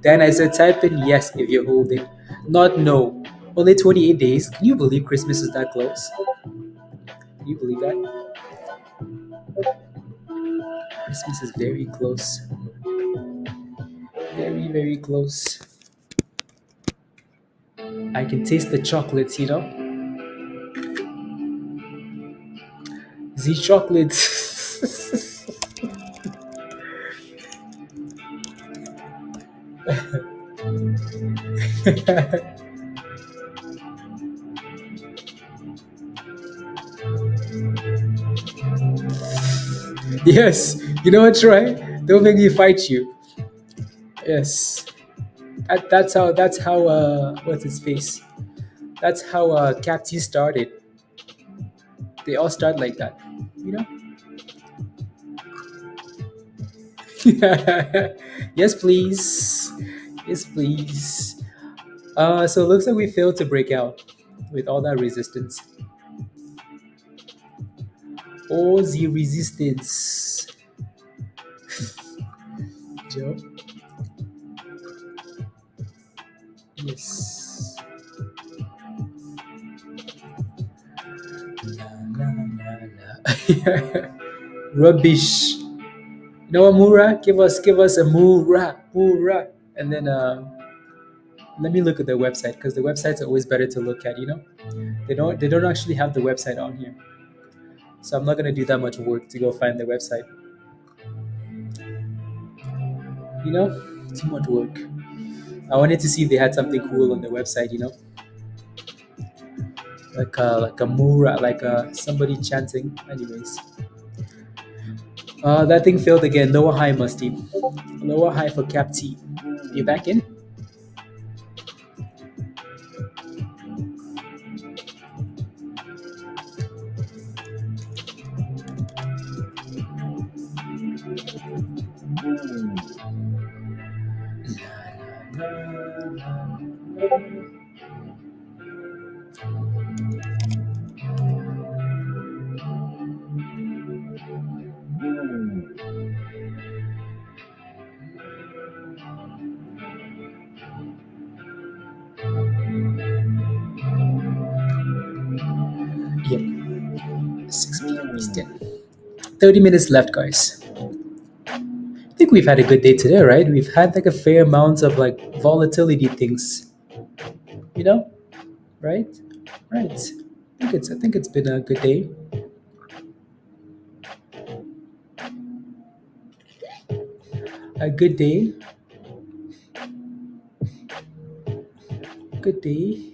Then I said type in yes if you're holding, not no. Only 28 days. Can you believe Christmas is that close? Can you believe that? Christmas is very close. Very, very close. I can taste the chocolates, you know? The chocolates. Yes. You know what, Troy? Don't make me fight you. Yes. That's how what's his face? That's how CAPT started. They all start like that, you know? Yes, please. Yes, please. So it looks like we failed to break out with all that resistance. All the resistance. Joe? Yes. La, la, la, la. Rubbish. You know what, Mura? Give us a Mura, Mura. And then let me look at the website because the websites are always better to look at, you know? They don't actually have the website on here. So I'm not gonna do that much work to go find the website. You know? Too much work. I wanted to see if they had something cool on the website, you know? Like a Mura, like somebody chanting. Anyways. That thing failed again. Lower high, Musty. Lower high for CAPT. You back in? Yep. 6 p.m. Eastern. 30 minutes left, guys. I think we've had a good day today, right? We've had like a fair amount of like volatility things. You know? Right? Right. I think it's been a good day. A good day. Good day.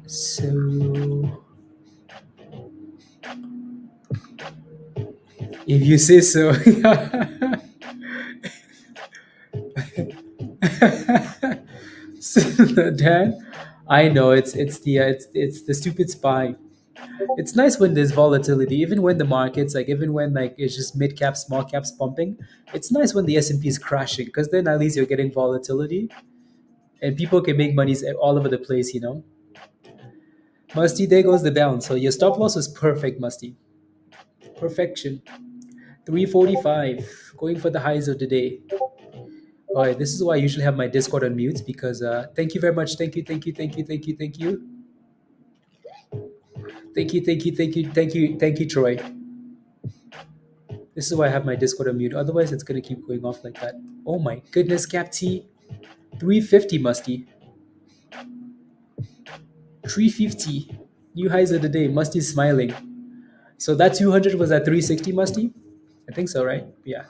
So if you say so. So, Dan, I know it's the stupid spy. It's nice when there's volatility, even when the markets even when it's just mid cap, small caps pumping. It's nice when the S&P is crashing because then at least you're getting volatility and people can make monies all over the place. Musty, there goes the bounce. So your stop loss was perfect, Musty. Perfection. 345, going for the highs of the day. All right, this is why I usually have my Discord on mute because thank you very much. Thank you, thank you, thank you, thank you, thank you. Thank you, thank you, thank you, thank you, thank you, Troy. This is why I have my Discord on mute. Otherwise, it's going to keep going off like that. Oh my goodness, CAPT. 350, Musty. 350. New highs of the day. Musty's smiling. So that 200 was at 360, Musty? I think so, right? Yeah.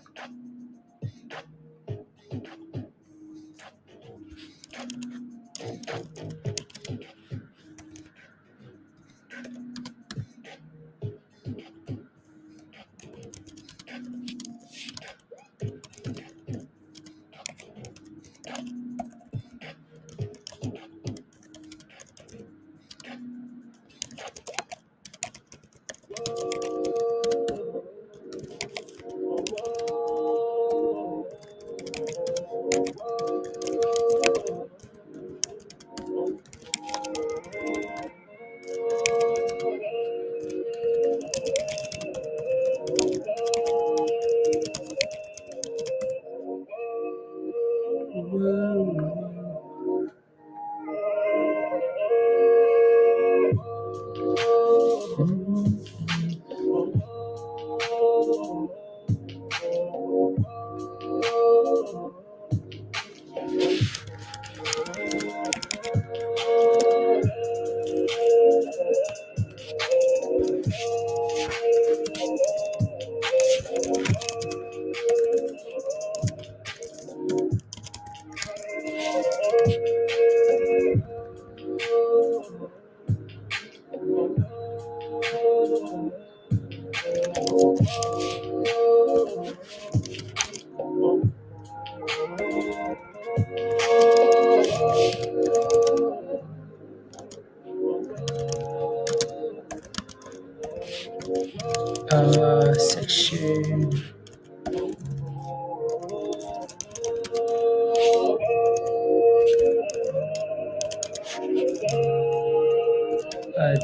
Section.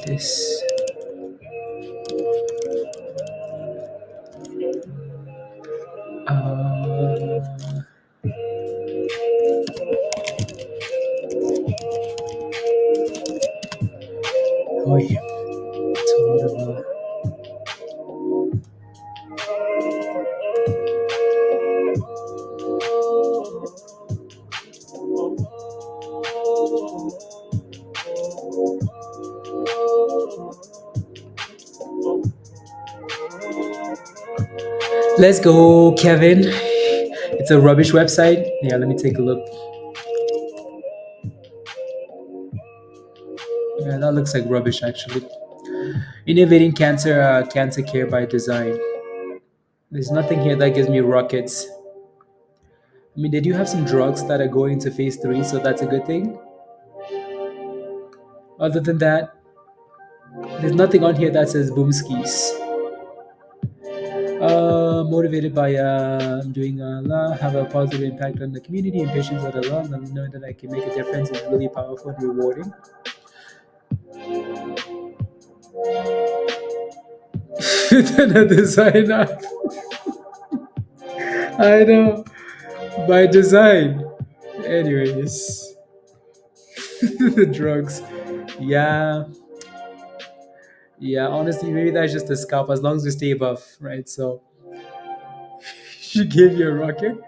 This. Oh yeah. It's a lot of. Let's go, Kevin. It's a rubbish website. Yeah, let me take a look. Yeah, that looks like rubbish actually. Innovating cancer care by design. There's nothing here that gives me rockets. I mean, they do have some drugs that are going to phase 3, so that's a good thing. Other than that, there's nothing on here that says boomskis. Motivated by doing have a positive impact on the community and patients that are long. Knowing that I can make a difference is really powerful and rewarding. The designer. I know. By design. Anyways. The drugs. Yeah. Yeah, honestly, maybe that's just a scalp as long as we stay above, right? So she gave you a rocket.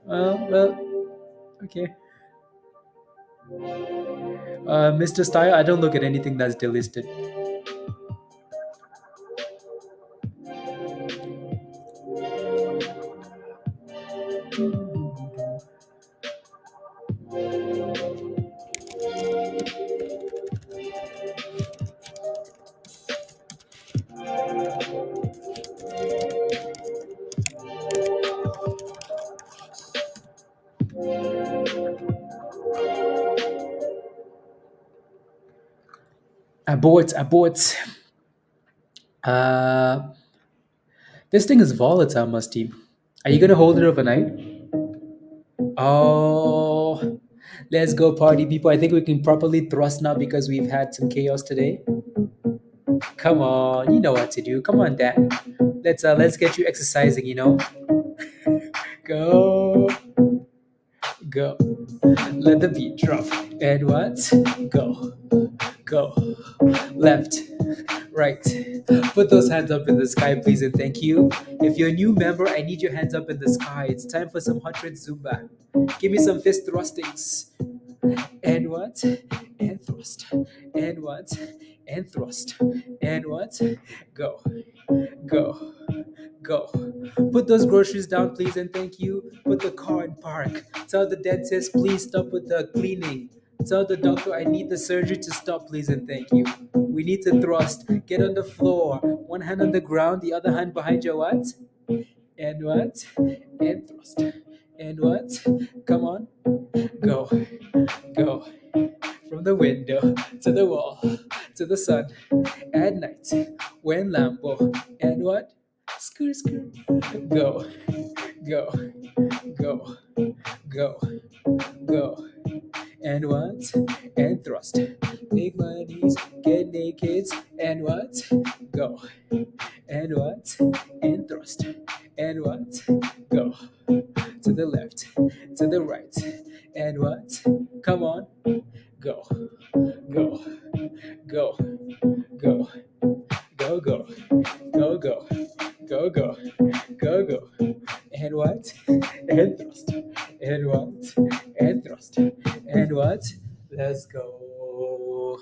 Well, okay. Mr. Style, I don't look at anything that's delisted. Abort, abort. Uh, this thing is volatile, Musty. Are you gonna hold it overnight? Oh, let's go party, people. I think we can properly thrust now because we've had some chaos today. Come on, you know what to do. Come on, Dad. Let's get you exercising. Go, go. Let the beat drop. And what? Go, go. Left, right. Put those hands up in the sky, please, and thank you. If you're a new member, I need your hands up in the sky. It's time for some 100 Zumba. Give me some fist thrustings. And what? And thrust. And what? And thrust. And what? Go. Go. Go. Put those groceries down, please, and thank you. Put the car in park. Tell the dentist, please stop with the cleaning. Tell the doctor I need the surgery to stop, please, and thank you. We need to thrust. Get on the floor. One hand on the ground, the other hand behind your what? And what? And thrust. And what? Come on. Go. Go. From the window to the wall to the sun at night when Lambo and what? Skirt, skirt. Go, go, go, go, go. And what? And thrust. Big monies, get naked. And what? Go. And what? And thrust. And what? Go. To the left, to the right. And what? Come on. Go, go, go, go, go, go, go, go, go, go, go, go. And what? And thrust. And what? And thrust. And what? Let's go.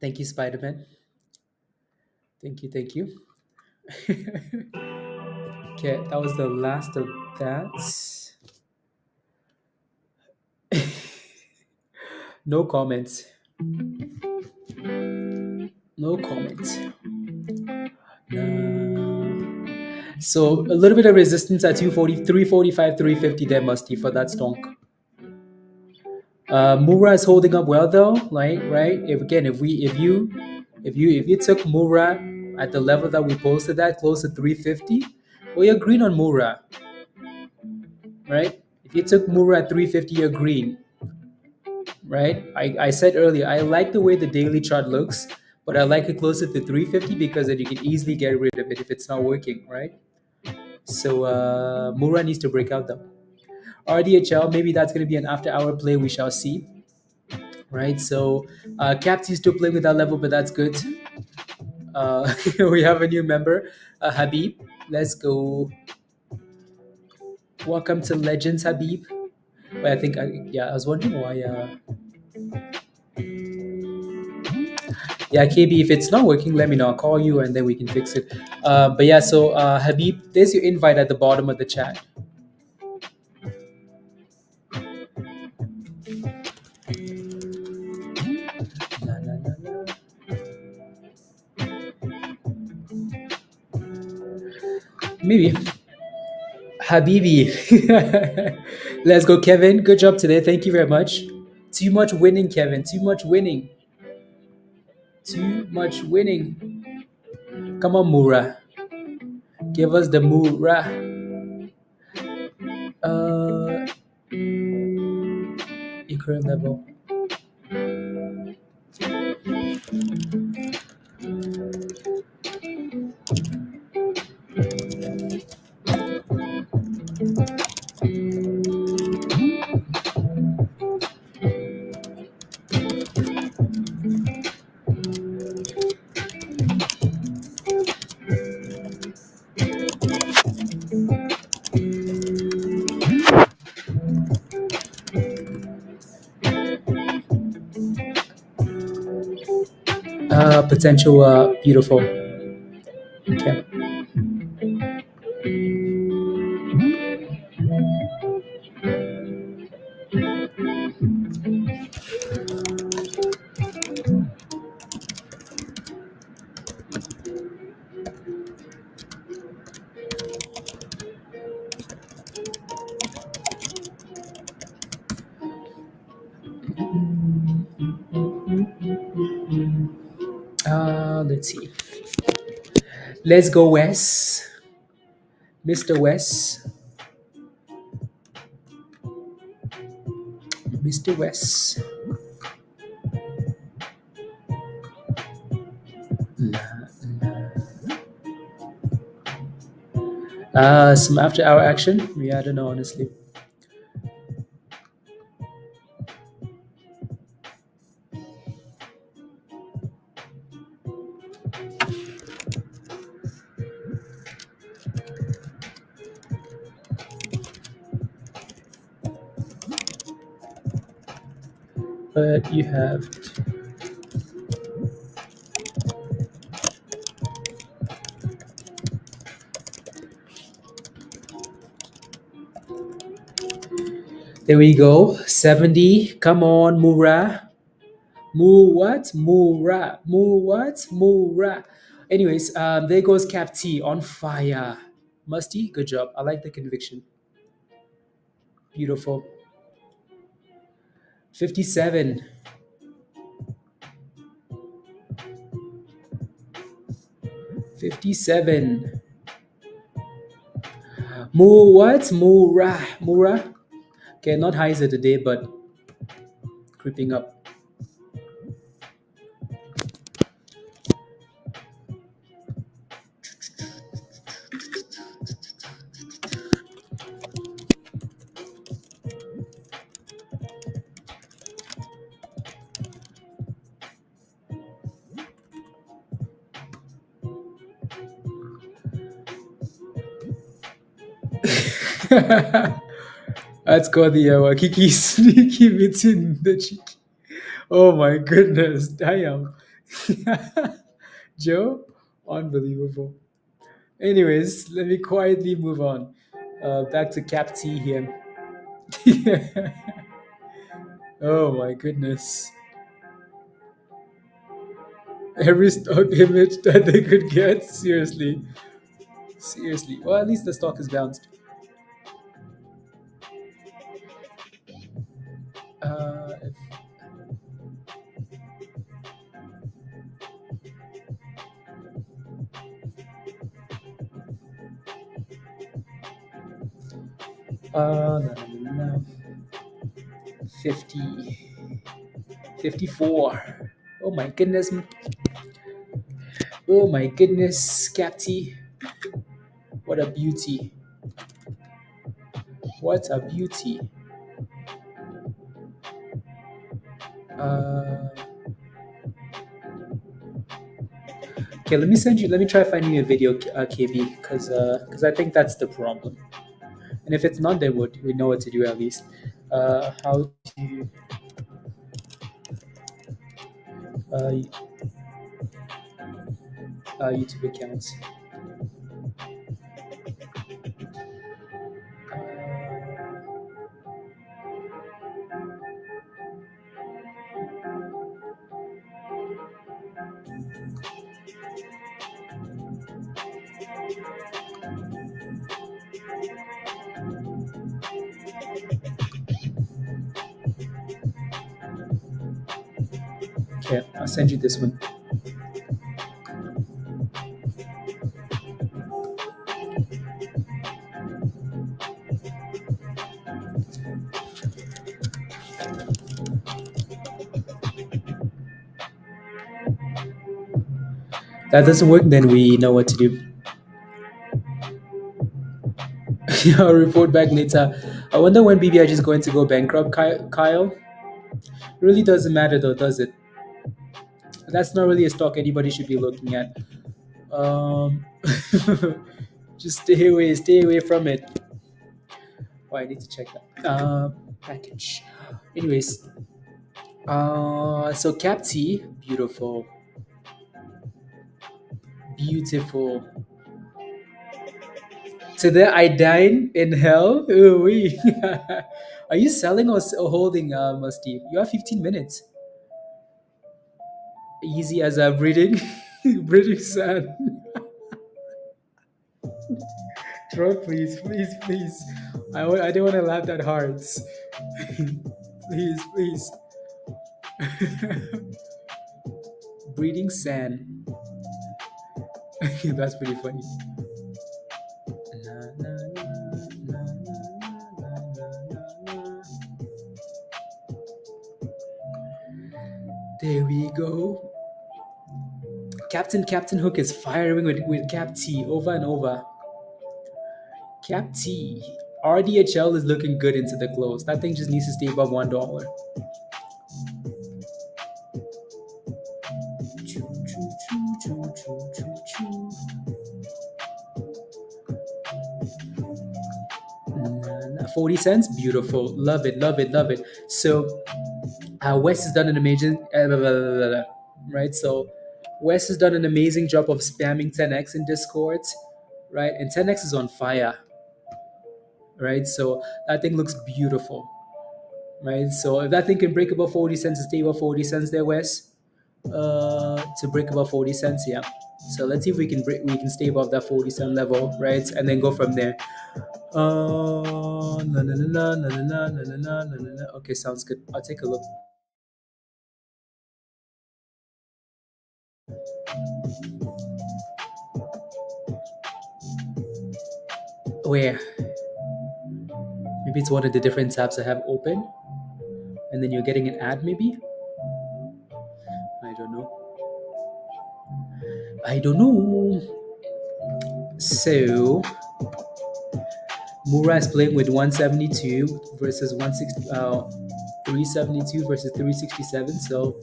Thank you, Spider Man. Thank you, thank you. Okay, that was the last of that. No comments. No comments. So a little bit of resistance at 240, 345, 350 there, Musty, for that stonk. Mura is holding up well though, like right. If you took Mura at the level that we posted at, close to 350, well, you're green on Mura, right? If you took Mura at 350, you're green, right? I said earlier, I like the way the daily chart looks, but I like it closer to 350 because then you can easily get rid of it if it's not working, right? So Mura needs to break out though. RDHL, maybe that's going to be an after-hour play. We shall see, right? So CAPT is still playing with that level, but that's good. We have a new member, Habib. Let's go. Welcome to Legends, Habib. But I think, I was wondering why. Yeah, KB, if it's not working, let me know. I'll call you and then we can fix it. But yeah, so Habib, there's your invite at the bottom of the chat. La, la, la, la. Maybe. Habibi. Let's go, Kevin. Good job today. Thank you very much. Too much winning, Kevin. Too much winning. Too much winning. Come on, Mura. Give us the Mura. Your current level. Potential beautiful. Okay. volatility. Let's go, Wes. Mr. Wes. Mr. Wes. Some after hour action? Yeah, I don't know, honestly. But you have. There we go. 70. Come on, Mura. Mu what? Mura. Mu what? Mura. Anyways, there goes CAPT on fire. Musty, good job. I like the conviction. Beautiful. 57. 57. Mu what? Mura. Mura. Okay, not highs of the day, but creeping up. Let's go the Wakiki sneaky between the cheek. Oh my goodness, damn. Joe, unbelievable. Anyways, let me quietly move on. Back to CAPT here. Oh my goodness. Every stock image that they could get, seriously. Seriously. Well, at least the stock is bounced. If no, no, no, no. 50. 54. Oh my goodness. Oh my goodness, Capty. What a beauty. What a beauty. Okay, let me try finding you a video, KB, because I think that's the problem. And if it's not, then we know what to do at least. How to YouTube accounts. Okay, I'll send you this one. That doesn't work, then we know what to do. I'll report back later. I wonder when BBI is going to go bankrupt, Kyle. It really doesn't matter though, does it? That's not really a stock anybody should be looking at. Just stay away from it. Oh, I need to check that. Package. Anyways, so CAPT, beautiful. Beautiful. Today I dine in hell. Ooh-wee. Are you selling or holding, Musty? You have 15 minutes. Easy as a breathing, breathing sand. Drop, please, please, please. I don't want to laugh that hard. Please, please. Breathing sand. That's pretty funny. Na, na, na, na, na, na, na, na. There we go. Captain Hook is firing with CAPT over and over. CAPT. RDHL is looking good into the close. That thing just needs to stay above $1. Choo, choo, choo, choo, choo, choo, choo. Na, na. 40 cents. Beautiful. Love it, love it, love it. So Wes has done an amazing, right? So Wes has done an amazing job of spamming 10x in Discord, right? And 10x is on fire, right? So that thing looks beautiful, right? So if that thing can break above 40 cents, stay above 40 cents there, Wes, to break above 40 cents, yeah. So let's see if we can stay above that 40 cent level, right? And then go from there. Na, na, na, na, na, na, na, na, na, na, na. Okay, sounds good. I'll take a look. Where? Maybe it's one of the different tabs I have open, and then you're getting an ad, maybe? I don't know. I don't know. So, Mura is playing with 172 versus 372 versus 367. So,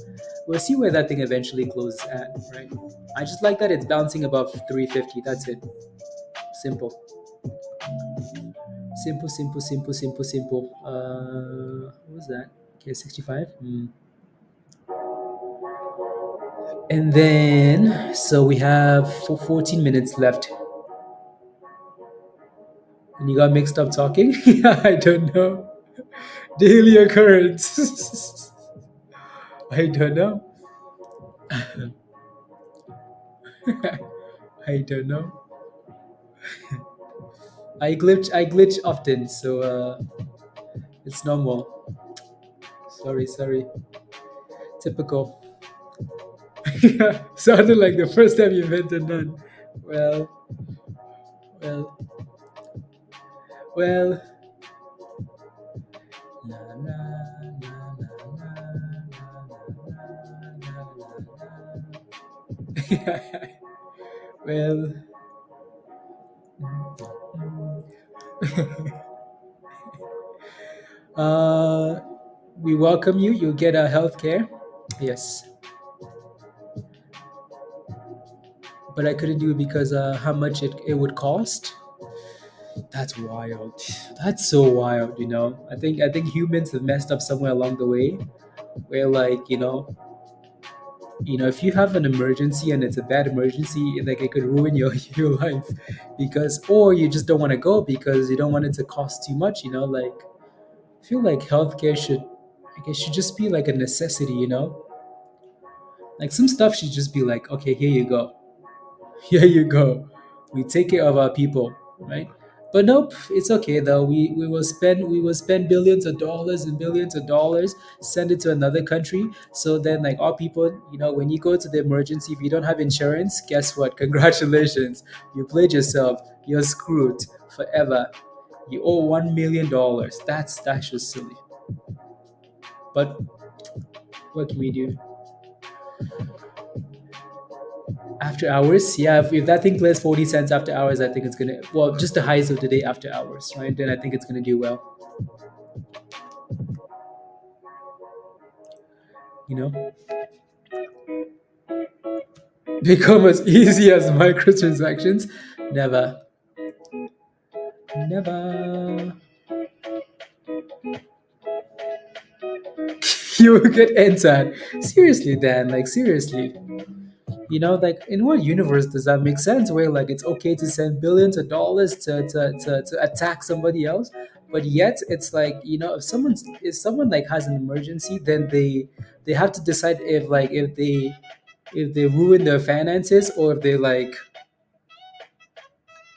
we'll see where that thing eventually closes at, right? I just like that it's bouncing above 350. That's it. Simple. Simple, simple, simple, simple, simple. What was that? Okay, 65. And then, so we have 14 minutes left. And you got mixed up talking? Yeah, I don't know. Daily occurrence. I don't know. I don't know. I glitch often, so it's normal. Sorry. Typical. Sounded like the first time you met a nun. Well, well, well. Na, na, na, na, na, na, na. Well. We welcome you. You'll get a health care. Yes. But I couldn't do it because how much it would cost. That's wild. That's so wild, you know. I think humans have messed up somewhere along the way where like, if you have an emergency and it's a bad emergency, like it could ruin your your life because or you just don't want to go because you don't want it to cost too much, like I feel like healthcare should just be like a necessity, Like some stuff should just be like, okay, here you go. Here you go. We take care of our people, right? But nope, it's okay though. We will spend billions of dollars and billions of dollars, send it to another country. So then like our people, when you go to the emergency, if you don't have insurance, guess what? Congratulations. You played yourself. You're screwed forever. You owe $1 million. That's just silly. But what can we do? After hours, yeah. If that thing clears 40 cents after hours, I think it's gonna just the highs of the day after hours, right? Then I think it's gonna do well. You know, become as easy as microtransactions. Never, never. You will get entered. Seriously, Dan. Like seriously. Like in what universe does that make sense? Where like it's okay to send billions of dollars to attack somebody else, but yet it's like if someone like has an emergency, then they have to decide if they ruin their finances or if they like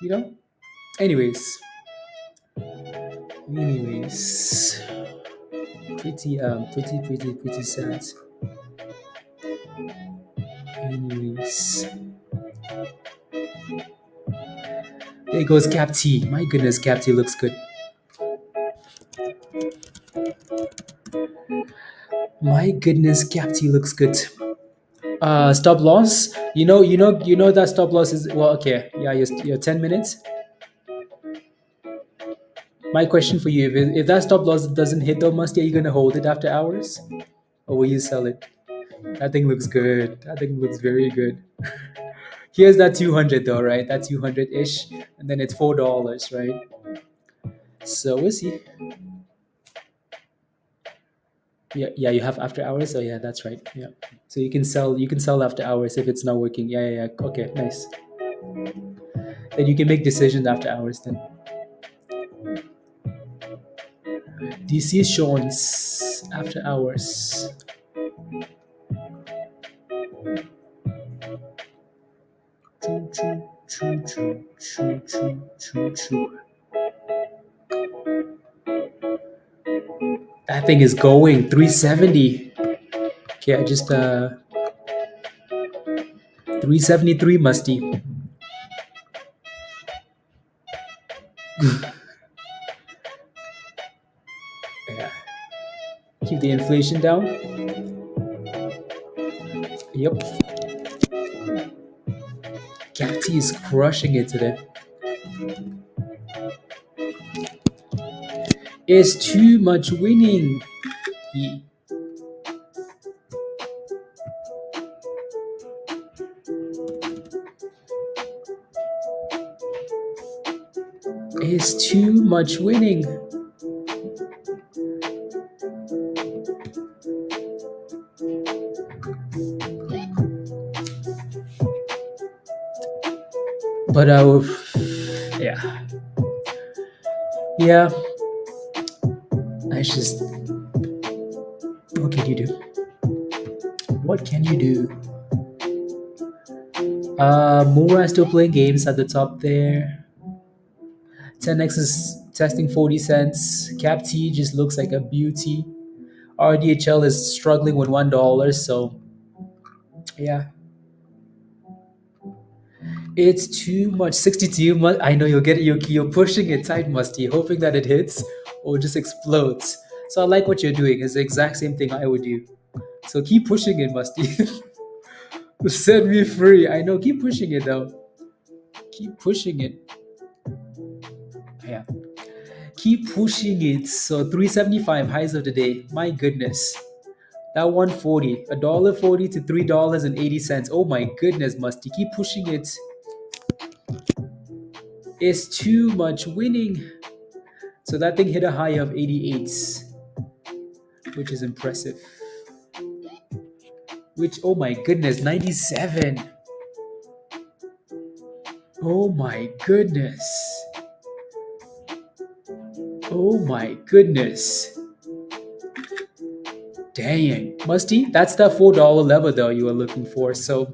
you know. Anyways, anyways, pretty sad. Anyways. There goes CAPT. My goodness, CAPT looks good. My goodness, CAPT looks good. Stop loss. You know that stop loss is well. Okay, yeah, your 10 minutes. My question for you: if that stop loss doesn't hit though, Musty, are you gonna hold it after hours, or will you sell it? That thing looks good. That thing looks very good. Here's that 200 though, right? That 200 ish, and then it's $4, right? So we'll see. Yeah, yeah, you have after hours. Oh yeah, that's right. Yeah. So you can sell. You can sell after hours if it's not working. Yeah, yeah, yeah. Okay, nice. Then you can make decisions after hours. Then decisions after hours. Choo, choo, choo, choo, choo, choo, choo, choo. That thing is going 370. Okay, I just 373 Musty. Yeah. Keep the inflation down. Yep. CAPT is crushing it today. It's too much winning. Yeah. It's too much winning. But yeah. Yeah. I just, what can you do? What can you do? Mura is still playing games at the top there. 10x is testing 40 cents. CAPT just looks like a beauty. RDHL is struggling with $1, so yeah. It's too much. 62. I know you're pushing it tight, Musty, hoping that it hits or just explodes. So I like what you're doing. It's the exact same thing I would do. So keep pushing it, Musty. Set me free. I know. Keep pushing it though. Keep pushing it. Yeah. Keep pushing it. So 375 highs of the day. My goodness. That 140, $1.40 to $3.80. Oh my goodness, Musty. Keep pushing it. It's too much winning. So that thing hit a high of 88, which is impressive. Which, oh my goodness, 97. Oh my goodness. Oh my goodness. Dang. Musty, that's that $4 level though you were looking for. So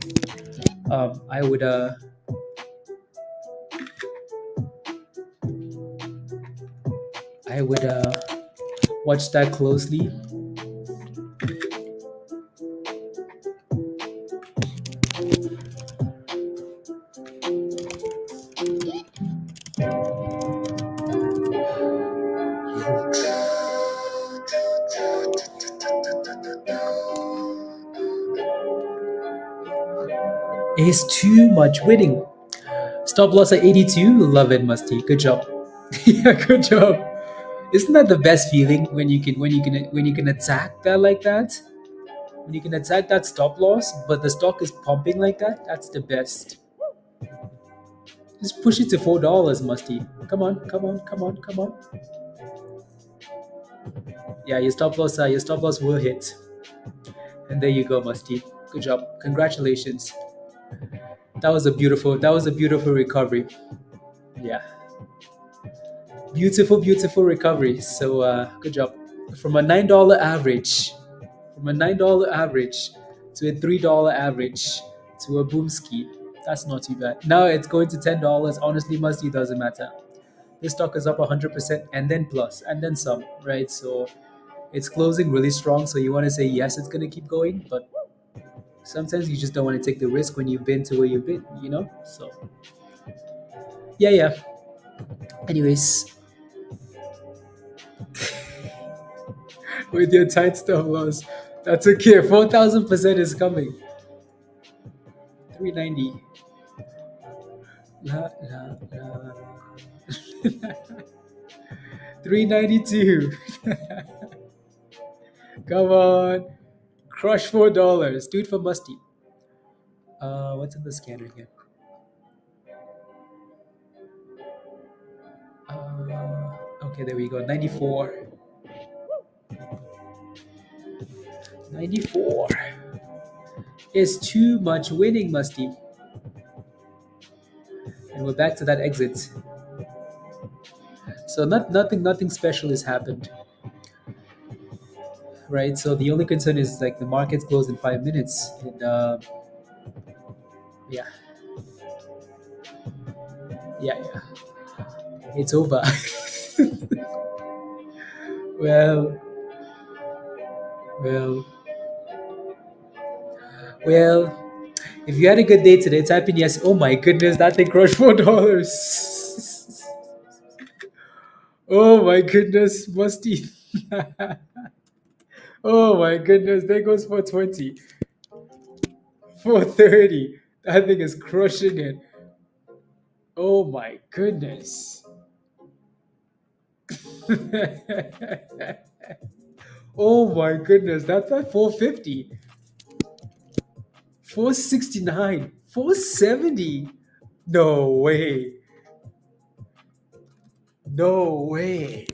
I would watch that closely. It's too much winning. Stop loss at 82. Love it, Musty. Good job. Yeah, good job. Isn't that the best feeling when you can attack that like that? When you can attack that stop loss, but the stock is pumping like that, that's the best. Just push it to $4, Musty. Come on, come on, come on, come on. Yeah, your stop loss will hit. And there you go, Musty. Good job. Congratulations. That was a beautiful recovery. Yeah. Beautiful, beautiful recovery. So good job. From a $9 average, to a $3 average to a boomski. That's not too bad. Now it's going to $10. Honestly, Musty, doesn't matter. This stock is up 100% and then plus and then some, right? So it's closing really strong. So you want to say yes, it's going to keep going, but sometimes you just don't want to take the risk when you've been to where you've been, you know? So yeah. Anyways, with your tight stop loss, that's okay. 4,000% is coming. 390. La, la, la. 392. Come on. Crush $4. Do it for Musty. What's in the scanner again? Okay, there we go. 94. 94 is too much winning, Musty. And we're back to that exit. So nothing special has happened, right? So the only concern is like the market's closed in 5 minutes, and yeah, yeah, it's over. well, well, well. If you had a good day today, type in yes. Oh my goodness, that thing crushed $4. Oh my goodness, Musty. Oh my goodness, there goes 420. 430. That thing is crushing it. Oh my goodness. Oh my goodness, that's at 450. 469. 470. No way. No way.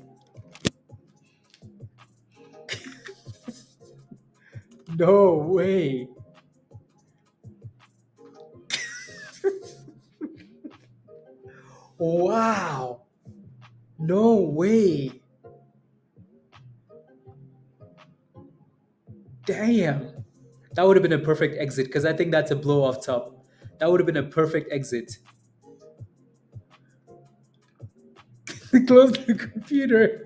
No way. Wow. No way. Damn. That would have been a perfect exit because I think that's a blow off top. That would have been a perfect exit. Close the computer.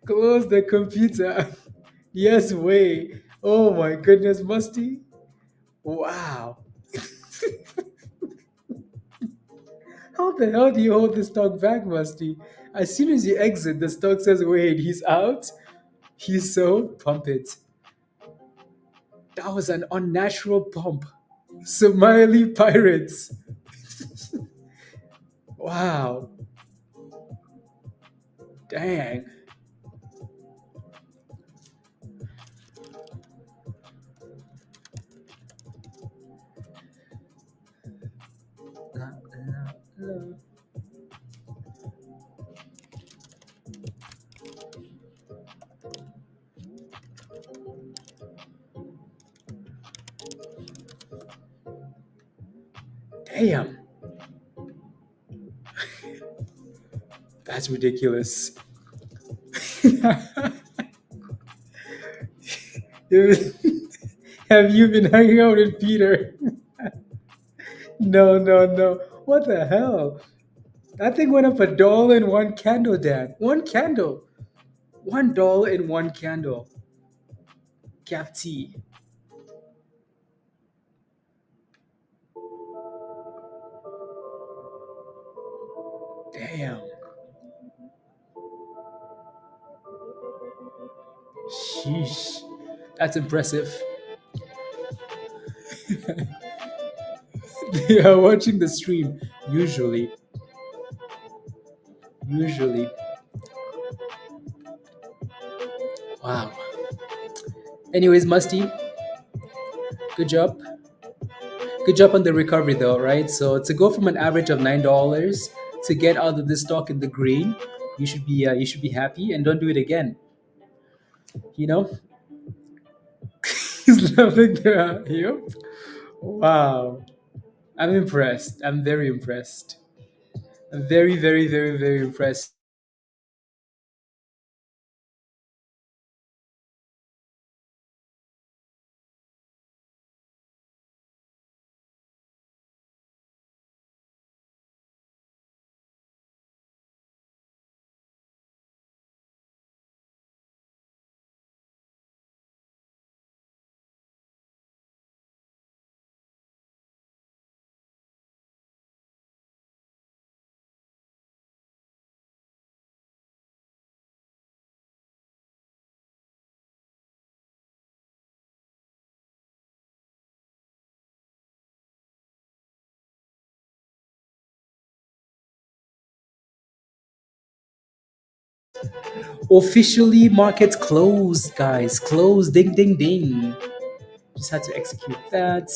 Close the computer. Yes, way. Oh my goodness, Musty. Wow. How the hell do you hold the stock back, Musty? As soon as you exit, the stock says, wait, he's out. He's so pump it. That was an unnatural pump. Somali pirates. Wow. Dang. Damn. That's ridiculous. Have you been hanging out with Peter? No, no, no. What the hell? That thing went up $1 in one candle, Dan. One candle. $1 in one candle. CAPT. Damn. Sheesh. That's impressive. They are watching the stream. Usually. Usually. Wow. Anyways, Musty, good job. Good job on the recovery though, right? So to go from an average of $9 to get out of this stock in the green, you should be happy and don't do it again. You know? He's laughing there. Yep. Wow. I'm impressed. I'm very impressed. I'm very, very, very, very impressed. Officially, markets closed, guys. Closed. Ding, ding, ding. Just had to execute that.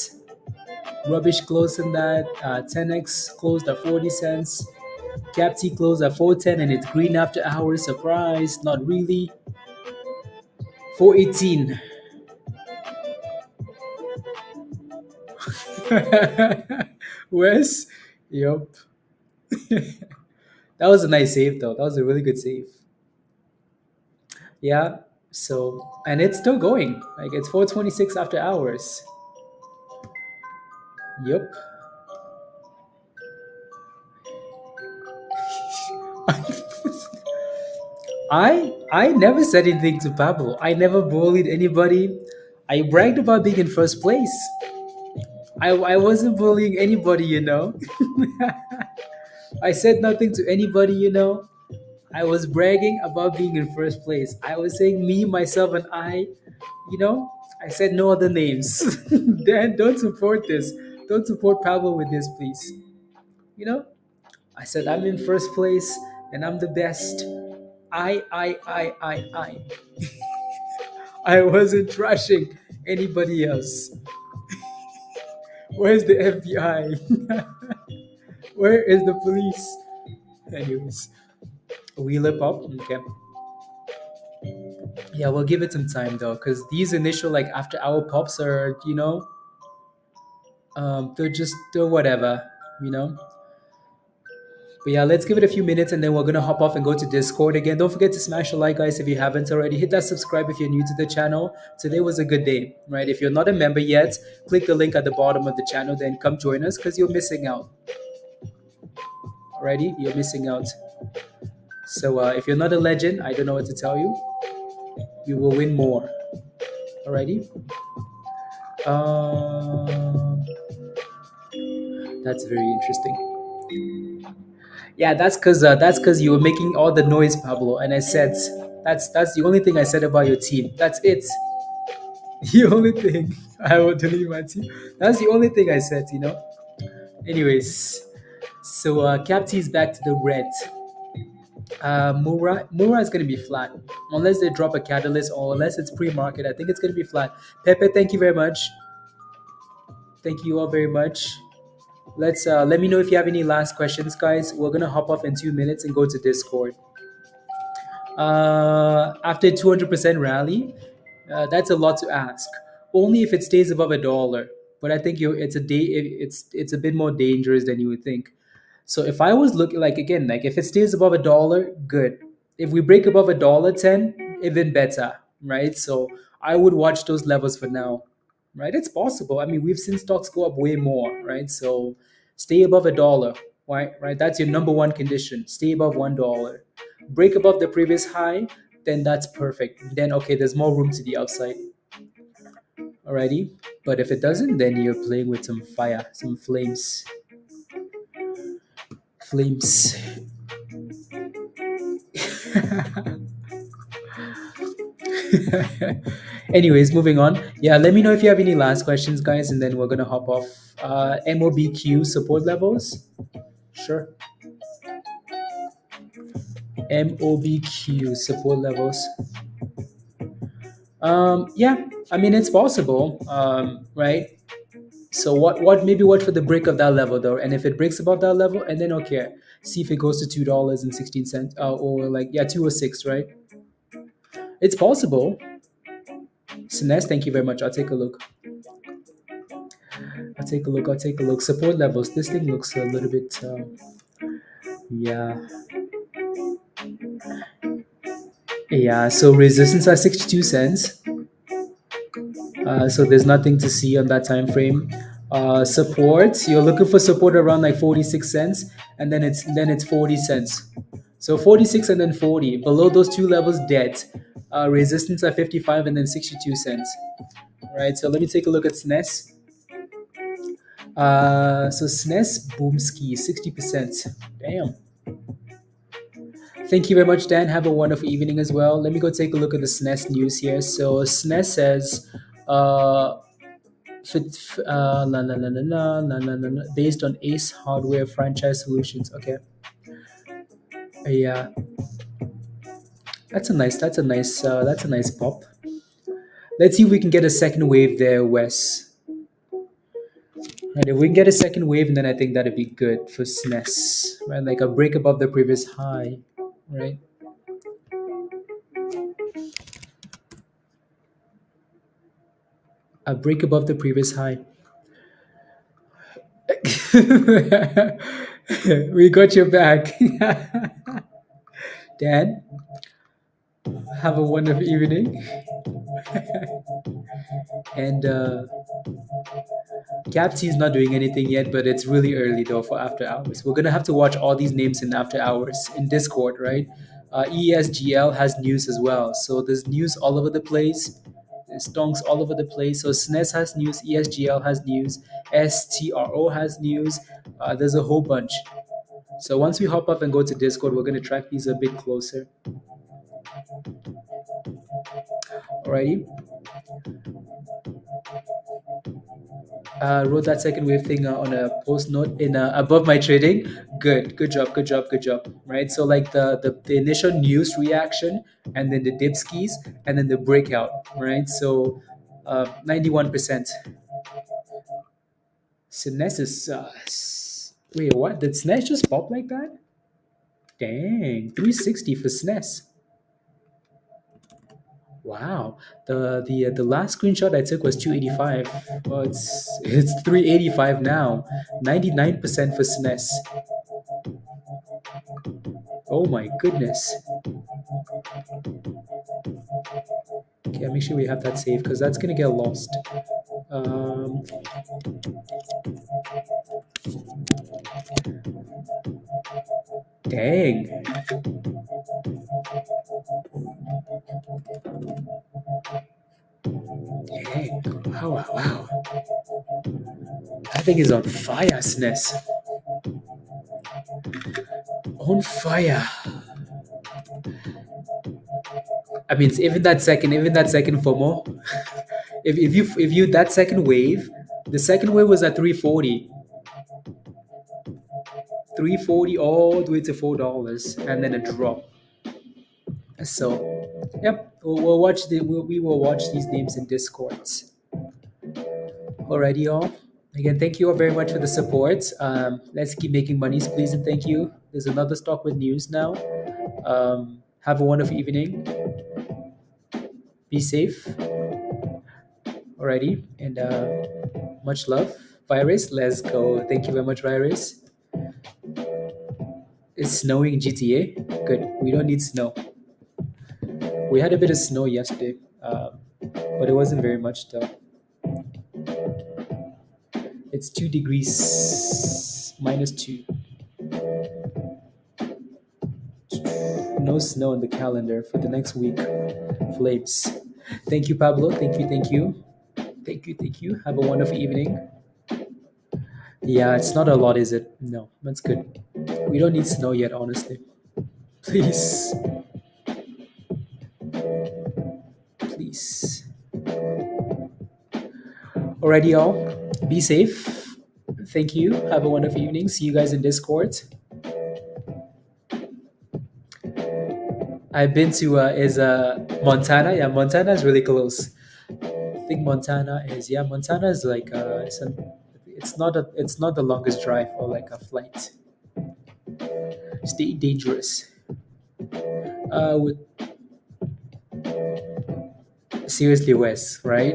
Rubbish closed in that. 10x closed at 40 cents. CAPT closed at 410 and it's green after hours. Surprise. Not really. 418. Wes? Yup. That was a nice save, though. That was a really good save. Yeah. So, and it's still going. Like, it's 426 after hours. Yup. I never said anything to Pablo. I never bullied anybody. I bragged about being in first place. I wasn't bullying anybody, you know. I said nothing to anybody, you know. I was bragging about being in first place. I was saying me, myself, and I, you know. I said no other names. Dan, don't support this. Don't support Pablo with this, please. You know, I said I'm in first place and I'm the best. I. I wasn't trashing anybody else. Where's the FBI? Where is the police? Anyways, wheeler pop. Okay. Yeah, we'll give it some time though, because these initial like after hour pops are, you know, they're whatever, you know. But yeah, let's give it a few minutes and then we're gonna hop off and go to Discord again. Don't forget to smash the like, guys, if you haven't already. Hit that subscribe if you're new to the channel. Today was a good day, right? If you're not a member yet, click the link at the bottom of the channel, then come join us because you're missing out. Alrighty, you're missing out. So if you're not a legend, I don't know what to tell you. You will win more. Alrighty. That's very interesting. Yeah, that's because you were making all the noise, Pablo, and I said that's the only thing I said about your team. That's it. The only thing I will delete my team. That's the only thing I said, you know. Anyways, so CAPT is back to the red. Mura is going to be flat unless they drop a catalyst or unless it's pre-market. I think it's going to be flat. Pepe, thank you very much. Thank you all very much. Let's let me know if you have any last questions, guys. We're gonna hop off in 2 minutes and go to Discord. After 200% rally, that's a lot to ask. Only if it stays above $1. But I think it's a bit more dangerous than you would think. So if I was looking like again, like if it stays above $1, good. If we break above $1.10, even better, right? So I would watch those levels for now, right? It's possible. I mean, we've seen stocks go up way more, right? So stay above $1, right? Right. That's your number one condition. Stay above $1. Break above the previous high, then that's perfect. Then okay, there's more room to the upside. Alrighty. But if it doesn't, then you're playing with some fire, some flames. Flames. Anyways, moving on. Yeah, let me know if you have any last questions, guys, and then we're gonna hop off. MOBQ support levels. Sure. MOBQ support levels. Yeah, I mean it's possible, right? So what for the break of that level though? And if it breaks above that level, and then okay, see if it goes to $2.16, or like yeah, 206, right? It's possible. Sines, thank you very much. I'll take a look. I'll take a look. Support levels. This thing looks a little bit. Yeah. Yeah. So resistance at 62 cents. So there's nothing to see on that time frame. Support. You're looking for support around like 46 cents, and then it's 40 cents. So 46 and then 40. Below those two levels, dead. Resistance at 55 and then 62 cents. Right. So let me take a look at SNES. So SNES Boomski 60%. Damn. Thank you very much, Dan. Have a wonderful evening as well. Let me go take a look at the SNES news here. So SNES says, based on Ace Hardware franchise solutions. Okay. Yeah. That's a nice pop. Let's see if we can get a second wave there, Wes. Right, if we can get a second wave, then I think that'd be good for SNES, right? Like a break above the previous high, right? A break above the previous high. We got your back. Dan, have a wonderful evening. And CAPT is not doing anything yet, but it's really early though for after hours. We're gonna have to watch all these names in after hours in Discord, right? ESGL has news as well, so there's news all over the place. There's stonks all over the place. So SNES has news, ESGL has news, STRO has news. There's a whole bunch. So once we hop up and go to Discord, we're gonna track these a bit closer. Alrighty. Wrote that second wave thing on a post note in above my trading. Good job, good job, good job. Right. So like the initial news reaction, and then the dip skis, and then the breakout. Right. So 91%. SNES is wait, what? Did SNES just pop like that? Dang, 360 for SNES. Wow, the last screenshot I took was 285. Well, it's 385 now. 99% for SNES. Oh my goodness. Okay, make sure we have that saved because that's gonna get lost. Um, Dang. Dang. Wow. That thing is on fire, SNES. On fire. I mean, even that second FOMO. if you that second wave, the second wave was at 340. 340 all the way to $4, and then a drop. So, yep, we'll watch we will watch these names in Discords. Alrighty, y'all. Again, thank you all very much for the support. Let's keep making monies, please, and thank you. There's another stock with news now. Have a wonderful evening. Be safe. Alrighty, and much love. Virus, let's go. Thank you very much, Virus. It's snowing in GTA. Good. We don't need snow. We had a bit of snow yesterday, but it wasn't very much though. It's 2 degrees -2. No snow in the calendar for the next week. Flames. Thank you, Pablo. Thank you. Have a wonderful evening. Yeah, it's not a lot, is it? No, that's good. We don't need snow yet, honestly. Please. Alrighty, y'all. Be safe. Thank you. Have a wonderful evening. See you guys in Discord. I've been to Montana. Yeah, Montana is really close. I think Montana is like it's not the longest drive or like a flight. Stay dangerous. With seriously, Wes, right?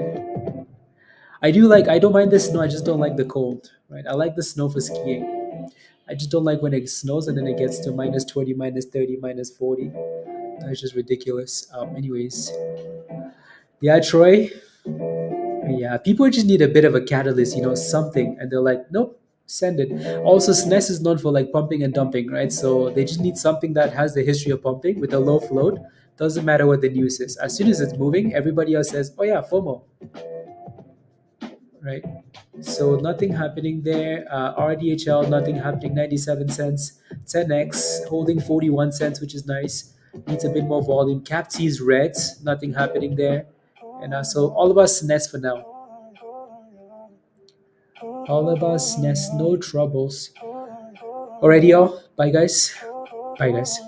I don't mind the snow. I just don't like the cold, right? I like the snow for skiing. I just don't like when it snows and then it gets to -20, -30, -40. That's just ridiculous. Anyways, yeah, Troy. Yeah, people just need a bit of a catalyst, something, and they're like, nope, send it. Also, SNES is known for like pumping and dumping, right? So they just need something that has the history of pumping with a low float. Doesn't matter what the news is. As soon as it's moving, everybody else says, oh yeah, FOMO, right? So nothing happening there. RDHL, nothing happening. 97 cents. 10x holding 41 cents, which is nice. Needs a bit more volume. CAPT is red. Nothing happening there. And so all of us SNES for now. All of us SNES, no troubles. Alrighty, y'all. Bye, guys. Bye, guys.